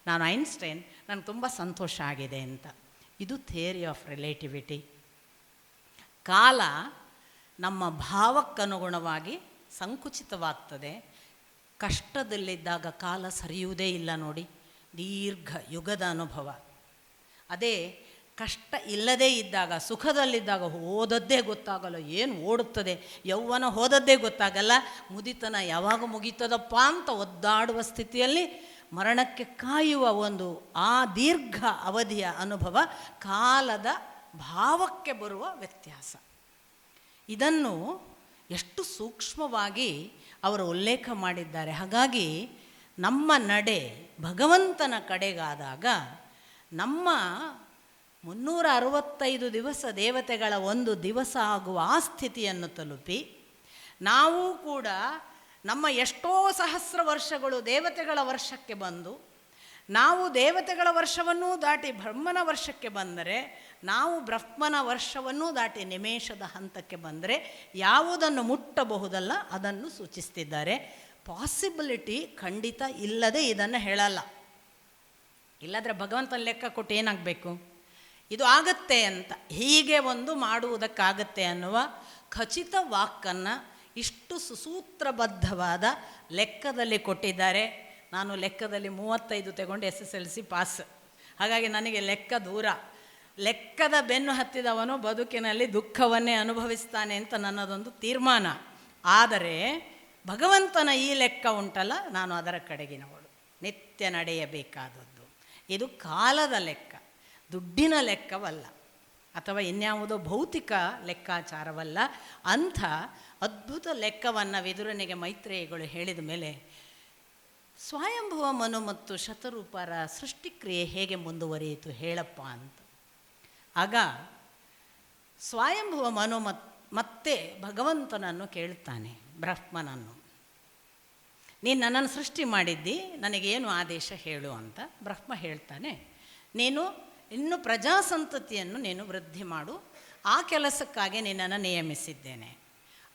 ನಾನು ಐನ್ಸ್ಟೈನ್, ನನಗೆ ತುಂಬ ಸಂತೋಷ ಆಗಿದೆ ಅಂತ. ಇದು ಥಿಯರಿ ಆಫ್ ರಿಲೇಟಿವಿಟಿ. ಕಾಲ ನಮ್ಮ ಭಾವಕ್ಕನುಗುಣವಾಗಿ ಸಂಕುಚಿತವಾಗ್ತದೆ. ಕಷ್ಟದಲ್ಲಿದ್ದಾಗ ಕಾಲ ಸರಿಯುವುದೇ ಇಲ್ಲ ನೋಡಿ, ದೀರ್ಘ ಯುಗದ ಅನುಭವ. ಅದೇ ಕಷ್ಟ ಇಲ್ಲದೇ ಇದ್ದಾಗ, ಸುಖದಲ್ಲಿದ್ದಾಗ ಹೋದದ್ದೇ ಗೊತ್ತಾಗಲ್ಲ, ಏನು ಓಡುತ್ತದೆ, ಯೌವನ ಹೋದದ್ದೇ ಗೊತ್ತಾಗಲ್ಲ, ಮುದಿತನ ಯಾವಾಗ ಮುಗೀತದಪ್ಪ ಅಂತ ಒದ್ದಾಡುವ ಸ್ಥಿತಿಯಲ್ಲಿ ಮರಣಕ್ಕೆ ಕಾಯುವ ಒಂದು ಆ ದೀರ್ಘ ಅವಧಿಯ ಅನುಭವ ಕಾಲದ ಭಾವಕ್ಕೆ ಬರುವ ವ್ಯತ್ಯಾಸ. ಇದನ್ನು ಎಷ್ಟು ಸೂಕ್ಷ್ಮವಾಗಿ ಅವರು ಉಲ್ಲೇಖ ಮಾಡಿದ್ದಾರೆ. ಹಾಗಾಗಿ ನಮ್ಮ ನಡೆ ಭಗವಂತನ ಕಡೆಗಾದಾಗ ನಮ್ಮ 365 ದಿವಸ ದೇವತೆಗಳ ಒಂದು ದಿವಸ ಆಗುವ ಆ ಸ್ಥಿತಿಯನ್ನು ತಲುಪಿ ನಾವು ಕೂಡ ನಮ್ಮ ಎಷ್ಟೋ ಸಹಸ್ರ ವರ್ಷಗಳು ದೇವತೆಗಳ ವರ್ಷಕ್ಕೆ ಬಂದು, ನಾವು ದೇವತೆಗಳ ವರ್ಷವನ್ನೂ ದಾಟಿ ಬ್ರಹ್ಮನ ವರ್ಷಕ್ಕೆ ಬಂದರೆ, ನಾವು ಬ್ರಹ್ಮನ ವರ್ಷವನ್ನೂ ದಾಟಿ ನಿಮೇಷದ ಹಂತಕ್ಕೆ ಬಂದರೆ ಯಾವುದನ್ನು ಮುಟ್ಟಬಹುದಲ್ಲ ಅದನ್ನು ಸೂಚಿಸ್ತಿದ್ದಾರೆ. ಪಾಸಿಬಿಲಿಟಿ ಖಂಡಿತ ಇಲ್ಲದೆ ಇದನ್ನು ಹೇಳಲ್ಲ. ಇಲ್ಲದ್ರೆ ಭಗವಂತನ ಲೆಕ್ಕ ಕೊಟ್ಟು ಏನಾಗಬೇಕು, ಇದು ಆಗತ್ತೆ ಅಂತ, ಹೀಗೆ ಒಂದು ಮಾಡುವುದಕ್ಕಾಗತ್ತೆ ಅನ್ನುವ ಖಚಿತ ವಾಕ್ಕನ್ನು ಇಷ್ಟು ಸುಸೂತ್ರಬದ್ಧವಾದ ಲೆಕ್ಕದಲ್ಲಿ ಕೊಟ್ಟಿದ್ದಾರೆ. ನಾನು ಲೆಕ್ಕದಲ್ಲಿ 35 ತಗೊಂಡು SSLC ಪಾಸ್. ಹಾಗಾಗಿ ನನಗೆ ಲೆಕ್ಕ ದೂರ. ಲೆಕ್ಕದ ಬೆನ್ನು ಹತ್ತಿದವನು ಬದುಕಿನಲ್ಲಿ ದುಃಖವನ್ನೇ ಅನುಭವಿಸ್ತಾನೆ ಅಂತ ನನ್ನದೊಂದು ತೀರ್ಮಾನ. ಆದರೆ ಭಗವಂತನ ಈ ಲೆಕ್ಕ ಉಂಟಲ್ಲ, ನಾನು ಅದರ ಕಡೆಗಿನವಳು. ನಿತ್ಯ ನಡೆಯಬೇಕಾದದ್ದು ಇದು ಕಾಲದ ಲೆಕ್ಕ, ದುಡ್ಡಿನ ಲೆಕ್ಕವಲ್ಲ, ಅಥವಾ ಇನ್ಯಾವುದೋ ಭೌತಿಕ ಲೆಕ್ಕಾಚಾರವಲ್ಲ. ಅಂಥ ಅದ್ಭುತ ಲೆಕ್ಕವನ್ನು ವಿದುರನಿಗೆ ಮೈತ್ರೇಯಿಗಳು ಹೇಳಿದ ಮೇಲೆ ಸ್ವಯಂಭುವ ಮನು ಮತ್ತು ಶತರೂಪರ ಸೃಷ್ಟಿಕ್ರಿಯೆ ಹೇಗೆ ಮುಂದುವರಿಯಿತು ಹೇಳಪ್ಪ ಅಂತ. ಆಗ ಸ್ವಯಂಭುವ ಮನು ಮತ್ತೆ ಭಗವಂತನನ್ನು ಕೇಳ್ತಾನೆ, ಬ್ರಹ್ಮನನ್ನು, ನೀನು ನನ್ನನ್ನು ಸೃಷ್ಟಿ ಮಾಡಿದ್ದಿ, ನನಗೇನು ಆದೇಶ ಹೇಳು ಅಂತ. ಬ್ರಹ್ಮ ಹೇಳ್ತಾನೆ, ನೀನು ಇನ್ನು ಪ್ರಜಾಸಂತತಿಯನ್ನು ನೀನು ವೃದ್ಧಿ ಮಾಡು, ಆ ಕೆಲಸಕ್ಕಾಗಿ ನಿನ್ನನ್ನು ನೇಮಿಸಿದ್ದೇನೆ.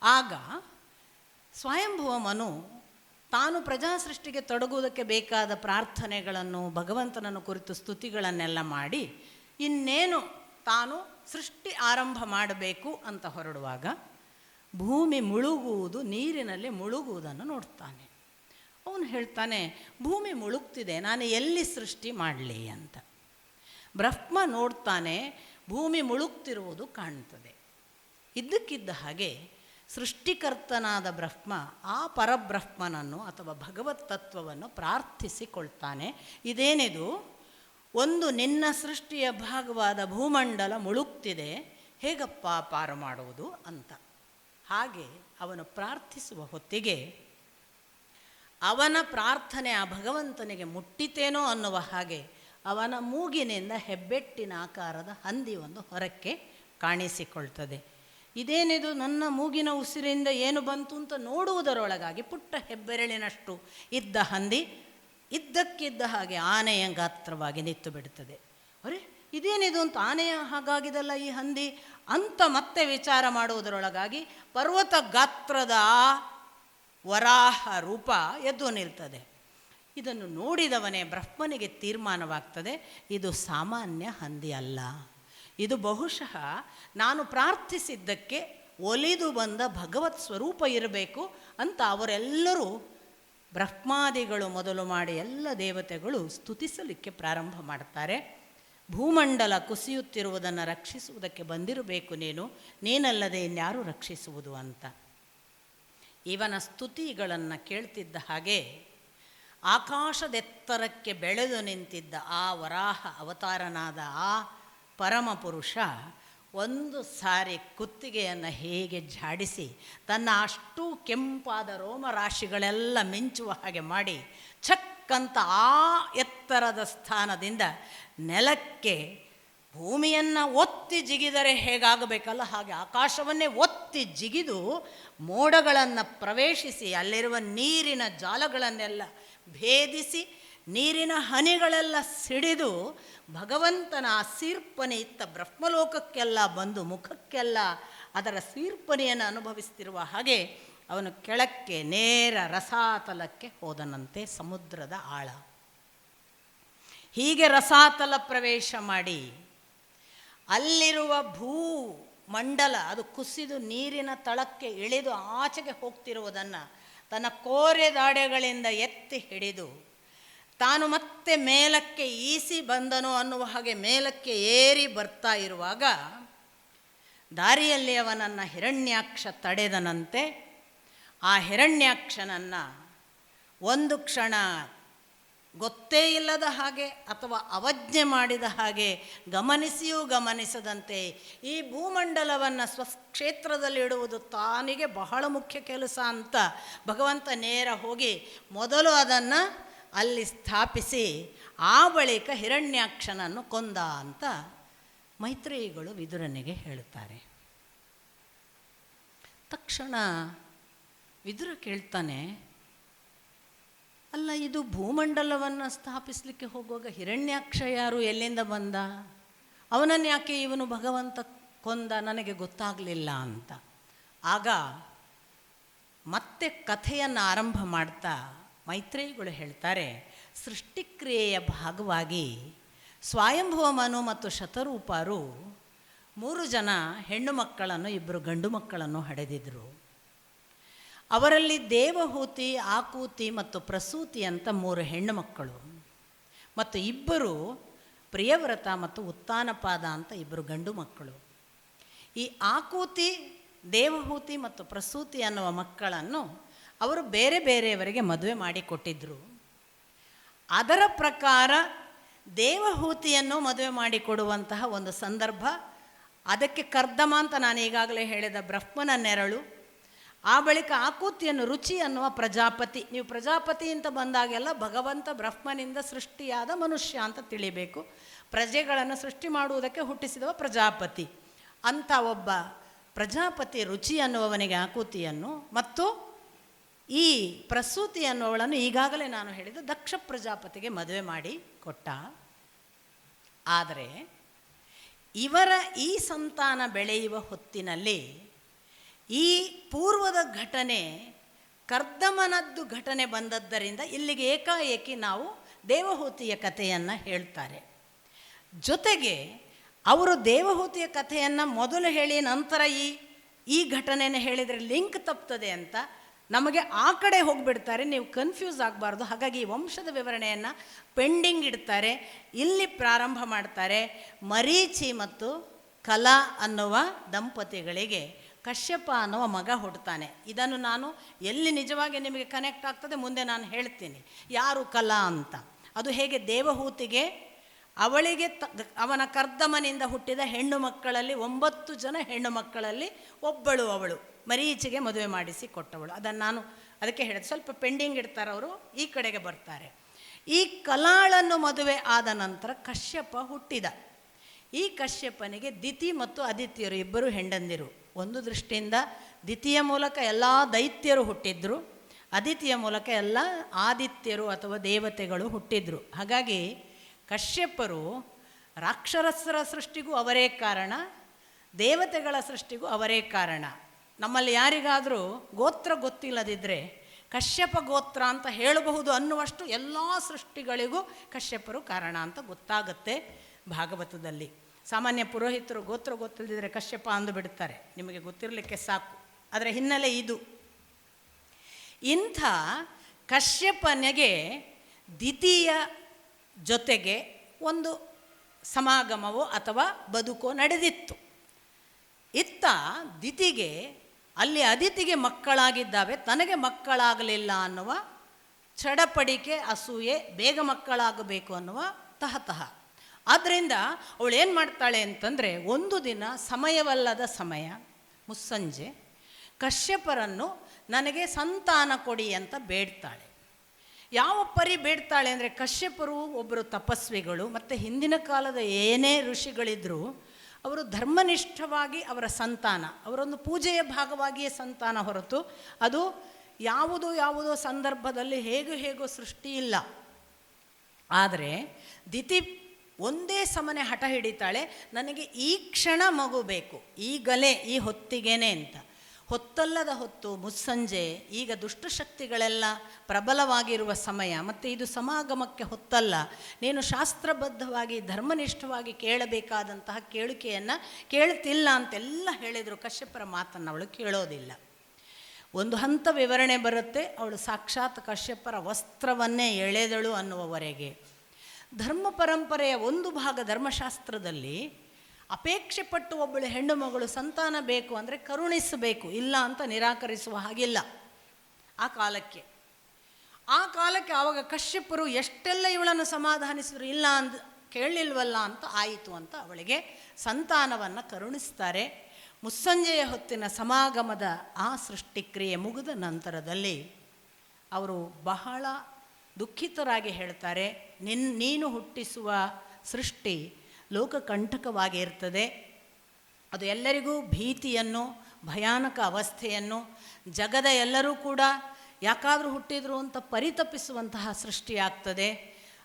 ಆಗ ಸ್ವಯಂಭುವ ಮನು ತಾನು ಪ್ರಜಾ ಸೃಷ್ಟಿಗೆ ತೊಡಗುವುದಕ್ಕೆ ಬೇಕಾದ ಪ್ರಾರ್ಥನೆಗಳನ್ನು, ಭಗವಂತನನ್ನು ಕುರಿತು ಸ್ತುತಿಗಳನ್ನೆಲ್ಲ ಮಾಡಿ ಇನ್ನೇನು ತಾನು ಸೃಷ್ಟಿ ಆರಂಭ ಮಾಡಬೇಕು ಅಂತ ಹೊರಡುವಾಗ ಭೂಮಿ ಮುಳುಗುವುದು, ನೀರಿನಲ್ಲಿ ಮುಳುಗುವುದನ್ನು ನೋಡ್ತಾನೆ. ಅವನು ಹೇಳ್ತಾನೆ, ಭೂಮಿ ಮುಳುಗ್ತಿದೆ, ನಾನು ಎಲ್ಲಿ ಸೃಷ್ಟಿ ಮಾಡಲಿ ಅಂತ. ಬ್ರಹ್ಮ ನೋಡ್ತಾನೆ, ಭೂಮಿ ಮುಳುಗ್ತಿರುವುದು ಕಾಣ್ತದೆ. ಇದ್ದಕ್ಕಿದ್ದ ಹಾಗೆ ಸೃಷ್ಟಿಕರ್ತನಾದ ಬ್ರಹ್ಮ ಆ ಪರಬ್ರಹ್ಮನನ್ನು ಅಥವಾ ಭಗವತ್ ತತ್ವವನ್ನು ಪ್ರಾರ್ಥಿಸಿಕೊಳ್ತಾನೆ. ಇದೇನಿದು, ಒಂದು ನಿನ್ನ ಸೃಷ್ಟಿಯ ಭಾಗವಾದ ಭೂಮಂಡಲ ಮುಳುಗ್ತಿದೆ, ಹೇಗಪ್ಪ ಪಾರು ಮಾಡುವುದು ಅಂತ. ಹಾಗೆ ಅವನು ಪ್ರಾರ್ಥಿಸುವ ಹೊತ್ತಿಗೆ ಅವನ ಪ್ರಾರ್ಥನೆ ಆ ಭಗವಂತನಿಗೆ ಮುಟ್ಟಿತೇನೋ ಅನ್ನುವ ಹಾಗೆ ಅವನ ಮೂಗಿನಿಂದ ಹೆಬ್ಬೆಟ್ಟಿನ ಆಕಾರದ ಹಂದಿ ಒಂದು ಹೊರಕ್ಕೆ ಕಾಣಿಸಿಕೊಳ್ತದೆ. ಇದೇನಿದು, ನನ್ನ ಮೂಗಿನ ಉಸಿರಿಂದ ಏನು ಬಂತು ಅಂತ ನೋಡುವುದರೊಳಗಾಗಿ ಪುಟ್ಟ ಹೆಬ್ಬೆರಳಿನಷ್ಟು ಇದ್ದ ಹಂದಿ ಇದ್ದಕ್ಕಿದ್ದ ಹಾಗೆ ಆನೆಯ ಗಾತ್ರವಾಗಿ ನಿಂತು ಬಿಡುತ್ತದೆ. ಅರೆ ಇದೇನಿದು ಅಂತ, ಆನೆಯ ಹಾಗಾಗಿದಲ್ಲ ಈ ಹಂದಿ ಅಂತ ಮತ್ತೆ ವಿಚಾರ ಮಾಡುವುದರೊಳಗಾಗಿ ಪರ್ವತ ಗಾತ್ರದ ವರಾಹ ರೂಪ ಎದ್ದು ನಿಲ್ತದೆ. ಇದನ್ನು ನೋಡಿದವನೇ ಬ್ರಹ್ಮನಿಗೆ ತೀರ್ಮಾನವಾಗ್ತದೆ, ಇದು ಸಾಮಾನ್ಯ ಹಂದಿ ಅಲ್ಲ, ಇದು ಬಹುಶಃ ನಾನು ಪ್ರಾರ್ಥಿಸಿದ್ದಕ್ಕೆ ಒಲಿದು ಬಂದ ಭಗವತ್ ಸ್ವರೂಪ ಇರಬೇಕು ಅಂತ ಅವರೆಲ್ಲರೂ ಬ್ರಹ್ಮಾದಿಗಳು ಮೊದಲು ಮಾಡಿ ಎಲ್ಲ ದೇವತೆಗಳು ಸ್ತುತಿಸಲಿಕ್ಕೆ ಪ್ರಾರಂಭ ಮಾಡ್ತಾರೆ. ಭೂಮಂಡಲ ಕುಸಿಯುತ್ತಿರುವುದನ್ನು ರಕ್ಷಿಸುವುದಕ್ಕೆ ಬಂದಿರಬೇಕು ನೀನಲ್ಲದೆ ಇನ್ಯಾರು ರಕ್ಷಿಸುವುದು ಅಂತ. ಇವನ ಸ್ತುತಿಗಳನ್ನು ಕೇಳ್ತಿದ್ದ ಹಾಗೆ ಆಕಾಶದೆತ್ತರಕ್ಕೆ ಬೆಳೆದು ನಿಂತಿದ್ದ ಆ ವರಾಹ ಅವತಾರನಾದ ಆ ಪರಮಪುರುಷ ಒಂದು ಸಾರಿ ಕುತ್ತಿಗೆಯನ್ನು ಹೇಗೆ ಝಾಡಿಸಿ ತನ್ನ ಅಷ್ಟೂ ಕೆಂಪಾದ ರೋಮರಾಶಿಗಳೆಲ್ಲ ಮಿಂಚುವ ಹಾಗೆ ಮಾಡಿ ಛಕ್ಕಂತ ಆ ಎತ್ತರದ ಸ್ಥಾನದಿಂದ ನೆಲಕ್ಕೆ ಭೂಮಿಯನ್ನು ಒತ್ತಿ ಜಿಗಿದರೆ ಹೇಗಾಗಬೇಕಲ್ಲ ಹಾಗೆ ಆಕಾಶವನ್ನೇ ಒತ್ತಿ ಜಿಗಿದು ಮೋಡಗಳನ್ನು ಪ್ರವೇಶಿಸಿ ಅಲ್ಲಿರುವ ನೀರಿನ ಜಾಲಗಳನ್ನೆಲ್ಲ ಭೇದಿಸಿ ನೀರಿನ ಹನಿಗಳೆಲ್ಲ ಸಿಡಿದು ಭಗವಂತನ ಆ ಸೀರ್ಪನೆ ಇತ್ತ ಬ್ರಹ್ಮಲೋಕಕ್ಕೆಲ್ಲ ಬಂದು ಮುಖಕ್ಕೆಲ್ಲ ಅದರ ಸೀರ್ಪನೆಯನ್ನು ಅನುಭವಿಸ್ತಿರುವ ಹಾಗೆ ಅವನು ಕೆಳಕ್ಕೆ ನೇರ ರಸಾತಲಕ್ಕೆ ಹೋದನಂತೆ. ಸಮುದ್ರದ ಆಳ. ಹೀಗೆ ರಸಾತಲ ಪ್ರವೇಶ ಮಾಡಿ ಅಲ್ಲಿರುವ ಭೂಮಂಡಲ ಅದು ಕುಸಿದು ನೀರಿನ ತಳಕ್ಕೆ ಇಳಿದು ಆಚೆಗೆ ಹೋಗ್ತಿರುವುದನ್ನು ತನ್ನ ಕೋರೆದಾಡೆಗಳಿಂದ ಎತ್ತಿ ಹಿಡಿದು ತಾನು ಮತ್ತೆ ಮೇಲಕ್ಕೆ ಈಸಿ ಬಂದನು ಅನ್ನುವ ಹಾಗೆ ಮೇಲಕ್ಕೆ ಏರಿ ಬರ್ತಾ ಇರುವಾಗ ದಾರಿಯಲ್ಲಿ ಅವನನ್ನು ಹಿರಣ್ಯಾಕ್ಷ ತಡೆದನಂತೆ. ಆ ಹಿರಣ್ಯಾಕ್ಷನನ್ನು ಒಂದು ಕ್ಷಣ ಗೊತ್ತೇ ಇಲ್ಲದ ಹಾಗೆ ಅಥವಾ ಅವಜ್ಞೆ ಮಾಡಿದ ಹಾಗೆ ಗಮನಿಸಿಯೂ ಗಮನಿಸದಂತೆ ಈ ಭೂಮಂಡಲವನ್ನು ಸ್ವಕ್ಷೇತ್ರದಲ್ಲಿ ಇಡುವುದು ತಾನಿಗೆ ಬಹಳ ಮುಖ್ಯ ಕೆಲಸ ಅಂತ ಭಗವಂತ ನೇರ ಹೋಗಿ ಮೊದಲು ಅದನ್ನು ಅಲ್ಲಿ ಸ್ಥಾಪಿಸಿ ಆ ಬಳಿಕ ಹಿರಣ್ಯಾಕ್ಷನನ್ನು ಕೊಂದ ಅಂತ ಮೈತ್ರೇಯಿಗಳು ವಿದುರನಿಗೆ ಹೇಳುತ್ತಾರೆ. ತಕ್ಷಣ ವಿದುರ ಕೇಳ್ತಾನೆ, ಅಲ್ಲ ಇದು ಭೂಮಂಡಲವನ್ನು ಸ್ಥಾಪಿಸಲಿಕ್ಕೆ ಹೋಗುವಾಗ ಹಿರಣ್ಯಾಕ್ಷ ಯಾರು, ಎಲ್ಲಿಂದ ಬಂದ, ಅವನನ್ನು ಯಾಕೆ ಇವನು ಭಗವಂತ ಕೊಂದ, ನನಗೆ ಗೊತ್ತಾಗಲಿಲ್ಲ ಅಂತ. ಆಗ ಮತ್ತೆ ಕಥೆಯನ್ನು ಆರಂಭ ಮಾಡ್ತಾ ಮೈತ್ರೇಯಿಗಳು ಹೇಳ್ತಾರೆ, ಸೃಷ್ಟಿಕ್ರಿಯೆಯ ಭಾಗವಾಗಿ ಸ್ವಯಂಭುವ ಮನು ಮತ್ತು ಶತರೂಪರು 3 ಜನ ಹೆಣ್ಣು ಮಕ್ಕಳನ್ನು 2 ಗಂಡು ಮಕ್ಕಳನ್ನು ಹಡೆದಿದ್ದರು. ಅವರಲ್ಲಿ ದೇವಹೂತಿ, ಆಕೂತಿ ಮತ್ತು ಪ್ರಸೂತಿ ಅಂತ 3 ಹೆಣ್ಣು ಮಕ್ಕಳು ಮತ್ತು 2 ಪ್ರಿಯವ್ರತ ಮತ್ತು ಉತ್ತಾನಪಾದ ಅಂತ 2 ಗಂಡು ಮಕ್ಕಳು. ಈ ಆಕೂತಿ, ದೇವಹೂತಿ ಮತ್ತು ಪ್ರಸೂತಿ ಅನ್ನುವ ಮಕ್ಕಳನ್ನು ಅವರು ಬೇರೆ ಬೇರೆಯವರಿಗೆ ಮದುವೆ ಮಾಡಿಕೊಟ್ಟಿದ್ದರು. ಅದರ ಪ್ರಕಾರ ದೇವಹೂತಿಯನ್ನು ಮದುವೆ ಮಾಡಿಕೊಡುವಂತಹ ಒಂದು ಸಂದರ್ಭ, ಅದಕ್ಕೆ ಕರ್ದಮ ಅಂತ ನಾನು ಈಗಾಗಲೇ ಹೇಳಿದ ಬ್ರಹ್ಮನ ನೆರಳು. ಆ ಬಳಿಕ ಆಕೂತಿಯನ್ನು ರುಚಿ ಅನ್ನುವ ಪ್ರಜಾಪತಿ. ನೀವು ಪ್ರಜಾಪತಿ ಅಂತ ಬಂದಾಗೆಲ್ಲ ಭಗವಂತ ಬ್ರಹ್ಮನಿಂದ ಸೃಷ್ಟಿಯಾದ ಮನುಷ್ಯ ಅಂತ ತಿಳಿಬೇಕು. ಪ್ರಜೆಗಳನ್ನು ಸೃಷ್ಟಿ ಮಾಡುವುದಕ್ಕೆ ಹುಟ್ಟಿಸಿದವ ಪ್ರಜಾಪತಿ ಅಂತ ಒಬ್ಬ ಪ್ರಜಾಪತಿ ರುಚಿ ಅನ್ನುವವನಿಗೆ ಆಕೂತಿಯನ್ನು ಮತ್ತು ಈ ಪ್ರಸೂತಿ ಅನ್ನುವಳನ್ನು ಈಗಾಗಲೇ ನಾನು ಹೇಳಿದ ದಕ್ಷ ಪ್ರಜಾಪತಿಗೆ ಮದುವೆ ಮಾಡಿ ಕೊಟ್ಟ. ಆದರೆ ಇವರ ಈ ಸಂತಾನ ಬೆಳೆಯುವ ಹೊತ್ತಿನಲ್ಲಿ ಈ ಪೂರ್ವದ ಘಟನೆ ಕರ್ದಮನದ್ದು ಘಟನೆ ಬಂದದ್ದರಿಂದ ಇಲ್ಲಿಗೆ ಏಕಾಏಕಿ ನಾವು ದೇವಹೂತಿಯ ಕಥೆಯನ್ನು ಹೇಳ್ತಾರೆ. ಜೊತೆಗೆ ಅವರು ದೇವಹೂತಿಯ ಕಥೆಯನ್ನು ಮೊದಲು ಹೇಳಿ ನಂತರ ಈ ಘಟನೆಯನ್ನು ಹೇಳಿದರೆ ಲಿಂಕ್ ತಪ್ತದೆ ಅಂತ ನಮಗೆ ಆ ಕಡೆ ಹೋಗಿಬಿಡ್ತಾರೆ. ನೀವು ಕನ್ಫ್ಯೂಸ್ ಆಗಬಾರ್ದು. ಹಾಗಾಗಿ ಈ ವಂಶದ ವಿವರಣೆಯನ್ನು ಪೆಂಡಿಂಗ್ ಇಡ್ತಾರೆ. ಇಲ್ಲಿ ಪ್ರಾರಂಭ ಮಾಡ್ತಾರೆ. ಮರೀಚಿ ಮತ್ತು ಕಲಾ ಅನ್ನುವ ದಂಪತಿಗಳಿಗೆ ಕಶ್ಯಪ ಅನ್ನುವ ಮಗ ಹುಡ್ತಾನೆ. ಇದನ್ನು ನಾನು ಎಲ್ಲಿ ನಿಜವಾಗಿ ನಿಮಗೆ ಕನೆಕ್ಟ್ ಆಗ್ತದೆ ಮುಂದೆ ನಾನು ಹೇಳ್ತೀನಿ. ಯಾರು ಕಲಾ ಅಂತ, ಅದು ಹೇಗೆ ದೇವಹೂತಿಗೆ ಅವಳಿಗೆ ಅವನ ಕರ್ದಮನಿಂದ ಹುಟ್ಟಿದ ಹೆಣ್ಣು ಮಕ್ಕಳಲ್ಲಿ 9 ಜನ ಹೆಣ್ಣು ಮಕ್ಕಳಲ್ಲಿ ಒಬ್ಬಳು ಅವಳು ಮರೀಚಿಗೆ ಮದುವೆ ಮಾಡಿಸಿ ಕೊಟ್ಟವಳು. ಅದನ್ನು ನಾನು ಅದಕ್ಕೆ ಹೇಳಿದೆ, ಸ್ವಲ್ಪ ಪೆಂಡಿಂಗ್ ಇಡ್ತಾರೆ ಅವರು, ಈ ಕಡೆಗೆ ಬರ್ತಾರೆ. ಈ ಕಲಾಳನ್ನು ಮದುವೆ ಆದ ನಂತರ ಕಶ್ಯಪ ಹುಟ್ಟಿದ. ಈ ಕಶ್ಯಪನಿಗೆ ದಿತಿ ಮತ್ತು ಅದಿತಿಯರು 2 ಹೆಂಡಂದಿರು. ಒಂದು ದೃಷ್ಟಿಯಿಂದ ದಿತಿಯ ಮೂಲಕ ಎಲ್ಲ ದೈತ್ಯರು ಹುಟ್ಟಿದ್ರು, ಅದಿತಿಯ ಮೂಲಕ ಎಲ್ಲ ಆದಿತ್ಯರು ಅಥವಾ ದೇವತೆಗಳು ಹುಟ್ಟಿದ್ರು. ಹಾಗಾಗಿ ಕಶ್ಯಪರು ರಾಕ್ಷಸರ ಸೃಷ್ಟಿಗೂ ಅವರೇ ಕಾರಣ, ದೇವತೆಗಳ ಸೃಷ್ಟಿಗೂ ಅವರೇ ಕಾರಣ. ನಮ್ಮಲ್ಲಿ ಯಾರಿಗಾದರೂ ಗೋತ್ರ ಗೊತ್ತಿಲ್ಲದಿದ್ದರೆ ಕಶ್ಯಪ ಗೋತ್ರ ಅಂತ ಹೇಳಬಹುದು ಅನ್ನುವಷ್ಟು ಎಲ್ಲ ಸೃಷ್ಟಿಗಳಿಗೂ ಕಶ್ಯಪರು ಕಾರಣ ಅಂತ ಗೊತ್ತಾಗುತ್ತೆ ಭಾಗವತದಲ್ಲಿ. ಸಾಮಾನ್ಯ ಪುರೋಹಿತರು ಗೋತ್ರ ಗೊತ್ತಿಲ್ಲದಿದ್ದರೆ ಕಶ್ಯಪ ಅಂದುಬಿಡ್ತಾರೆ, ನಿಮಗೆ ಗೊತ್ತಿರಲಿಕ್ಕೆ ಸಾಕು. ಅದರ ಹಿನ್ನೆಲೆ ಇದು. ಇಂಥ ಕಶ್ಯಪನಿಗೆ ದಿತಿಯ ಜೊತೆಗೆ ಒಂದು ಸಮಾಗಮವೋ ಅಥವಾ ಬದುಕೋ ನಡೆದಿತ್ತು. ಇತ್ತ ದಿತಿಗೆ ಅಲ್ಲಿ ಅದಿತಿಗೆ ಮಕ್ಕಳಾಗಿದ್ದಾವೆ, ತನಗೆ ಮಕ್ಕಳಾಗಲಿಲ್ಲ ಅನ್ನುವ ಚಡಪಡಿಕೆ, ಅಸೂಯೆ, ಬೇಗ ಮಕ್ಕಳಾಗಬೇಕು ಅನ್ನುವ ತಹತಃ. ಆದ್ದರಿಂದ ಅವಳು ಏನು ಮಾಡ್ತಾಳೆ ಅಂತಂದರೆ, ಒಂದು ದಿನ ಸಮಯವಲ್ಲದ ಸಮಯ, ಮುಸ್ಸಂಜೆ, ಕಶ್ಯಪರನ್ನು ನನಗೆ ಸಂತಾನ ಕೊಡಿ ಅಂತ ಬೇಡ್ತಾಳೆ. ಯಾವ ಪರಿ ಬೇಡ್ತಾಳೆ ಅಂದರೆ, ಕಶ್ಯಪರು ಒಬ್ಬರು ತಪಸ್ವಿಗಳು, ಮತ್ತು ಹಿಂದಿನ ಕಾಲದ ಏನೇ ಋಷಿಗಳಿದ್ದರೂ ಅವರು ಧರ್ಮನಿಷ್ಠವಾಗಿ ಅವರ ಸಂತಾನ, ಅವರೊಂದು ಪೂಜೆಯ ಭಾಗವಾಗಿಯೇ ಸಂತಾನ ಹೊರತು ಅದು ಯಾವುದೋ ಸಂದರ್ಭದಲ್ಲಿ ಹೇಗೋ ಸೃಷ್ಟಿ ಇಲ್ಲ. ಆದರೆ ದಿತಿ ಒಂದೇ ಸಮನೆ ಹಠ ಹಿಡಿತಾಳೆ, ನನಗೆ ಈ ಕ್ಷಣ ಮಗು ಬೇಕು, ಈಗಲೇ, ಈ ಹೊತ್ತಿಗೇನೆ ಅಂತ. ಹೊತ್ತಲ್ಲದ ಹೊತ್ತು, ಮುಸ್ಸಂಜೆ, ಈಗ ದುಷ್ಟಶಕ್ತಿಗಳೆಲ್ಲ ಪ್ರಬಲವಾಗಿರುವ ಸಮಯ, ಮತ್ತು ಇದು ಸಮಾಗಮಕ್ಕೆ ಹೊತ್ತಲ್ಲ. ನೀನು ಶಾಸ್ತ್ರಬದ್ಧವಾಗಿ ಧರ್ಮನಿಷ್ಠವಾಗಿ ಕೇಳಬೇಕಾದಂತಹ ಕೇಳಿಕೆಯನ್ನು ಕೇಳ್ತಿಲ್ಲ ಅಂತೆಲ್ಲ ಹೇಳಿದರು. ಕಶ್ಯಪರ ಮಾತನ್ನು ಅವಳು ಕೇಳೋದಿಲ್ಲ. ಒಂದು ಹಂತ ವಿವರಣೆ ಬರುತ್ತೆ, ಅವಳು ಸಾಕ್ಷಾತ್ ಕಶ್ಯಪರ ವಸ್ತ್ರವನ್ನೇ ಎಳೆದಳು ಅನ್ನುವವರೆಗೆ. ಧರ್ಮ ಪರಂಪರೆಯ ಒಂದು ಭಾಗ ಧರ್ಮಶಾಸ್ತ್ರದಲ್ಲಿ ಅಪೇಕ್ಷೆ ಪಟ್ಟು ಒಬ್ಬಳು ಹೆಣ್ಣು ಮಗಳು ಸಂತಾನ ಬೇಕು ಅಂದರೆ ಕರುಣಿಸಬೇಕು, ಇಲ್ಲ ಅಂತ ನಿರಾಕರಿಸುವ ಹಾಗಿಲ್ಲ. ಆ ಕಾಲಕ್ಕೆ ಆವಾಗ ಕಶ್ಯಪರು ಎಷ್ಟೆಲ್ಲ ಇವಳನ್ನು ಸಮಾಧಾನಿಸಿದ್ರು, ಇಲ್ಲ ಅಂದ ಕೇಳಲಿಲ್ವಲ್ಲ ಅಂತ ಆಯಿತು ಅಂತ ಅವಳಿಗೆ ಸಂತಾನವನ್ನು ಕರುಣಿಸ್ತಾರೆ. ಮುಸ್ಸಂಜೆಯ ಹೊತ್ತಿನ ಸಮಾಗಮದ ಆ ಸೃಷ್ಟಿಕ್ರಿಯೆ ಮುಗಿದ ನಂತರದಲ್ಲಿ ಅವರು ಬಹಳ ದುಃಖಿತರಾಗಿ ಹೇಳ್ತಾರೆ, ನೀನು ಹುಟ್ಟಿಸುವ ಸೃಷ್ಟಿ ಲೋಕಕಂಟಕವಾಗಿ ಇರ್ತದೆ, ಅದು ಎಲ್ಲರಿಗೂ ಭೀತಿಯನ್ನು, ಭಯಾನಕ ಅವಸ್ಥೆಯನ್ನು, ಜಗದ ಎಲ್ಲರೂ ಕೂಡ ಯಾಕಾದರೂ ಹುಟ್ಟಿದ್ರು ಅಂತ ಪರಿತಪಿಸುವಂತಹ ಸೃಷ್ಟಿಯಾಗ್ತದೆ.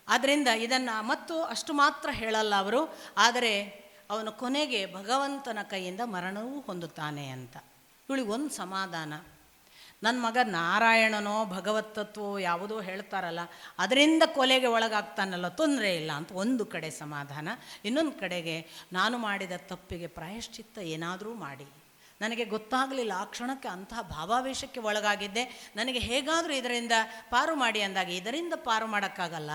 ಆದ್ದರಿಂದ ಇದನ್ನು ಮತ್ತು ಅಷ್ಟು ಮಾತ್ರ ಹೇಳಲ್ಲ ಅವರು, ಆದರೆ ಅವನು ಕೊನೆಗೆ ಭಗವಂತನ ಕೈಯಿಂದ ಮರಣವೂ ಹೊಂದುತ್ತಾನೆ ಅಂತ. ಇವಳಿಗೆ ಒಂದು ಸಮಾಧಾನ, ನನ್ನ ಮಗ ನಾರಾಯಣನೋ ಭಗವತ್ತತ್ವೋ ಯಾವುದೋ ಹೇಳ್ತಾರಲ್ಲ, ಅದರಿಂದ ಕೊಲೆಗೆ ಒಳಗಾಗ್ತಾನಲ್ಲ, ತೊಂದರೆ ಇಲ್ಲ ಅಂತ ಒಂದು ಕಡೆ ಸಮಾಧಾನ. ಇನ್ನೊಂದು ಕಡೆಗೆ ನಾನು ಮಾಡಿದ ತಪ್ಪಿಗೆ ಪ್ರಾಯಶ್ಚಿತ್ತ ಏನಾದರೂ ಮಾಡಿ, ನನಗೆ ಗೊತ್ತಾಗಲಿಲ್ಲ, ಆ ಕ್ಷಣಕ್ಕೆ ಅಂತಹ ಭಾವಾವೇಶಕ್ಕೆ ಒಳಗಾಗಿದ್ದೆ, ನನಗೆ ಹೇಗಾದರೂ ಇದರಿಂದ ಪಾರು ಮಾಡಿ ಅಂದಾಗ, ಇದರಿಂದ ಪಾರು ಮಾಡೋಕ್ಕಾಗಲ್ಲ,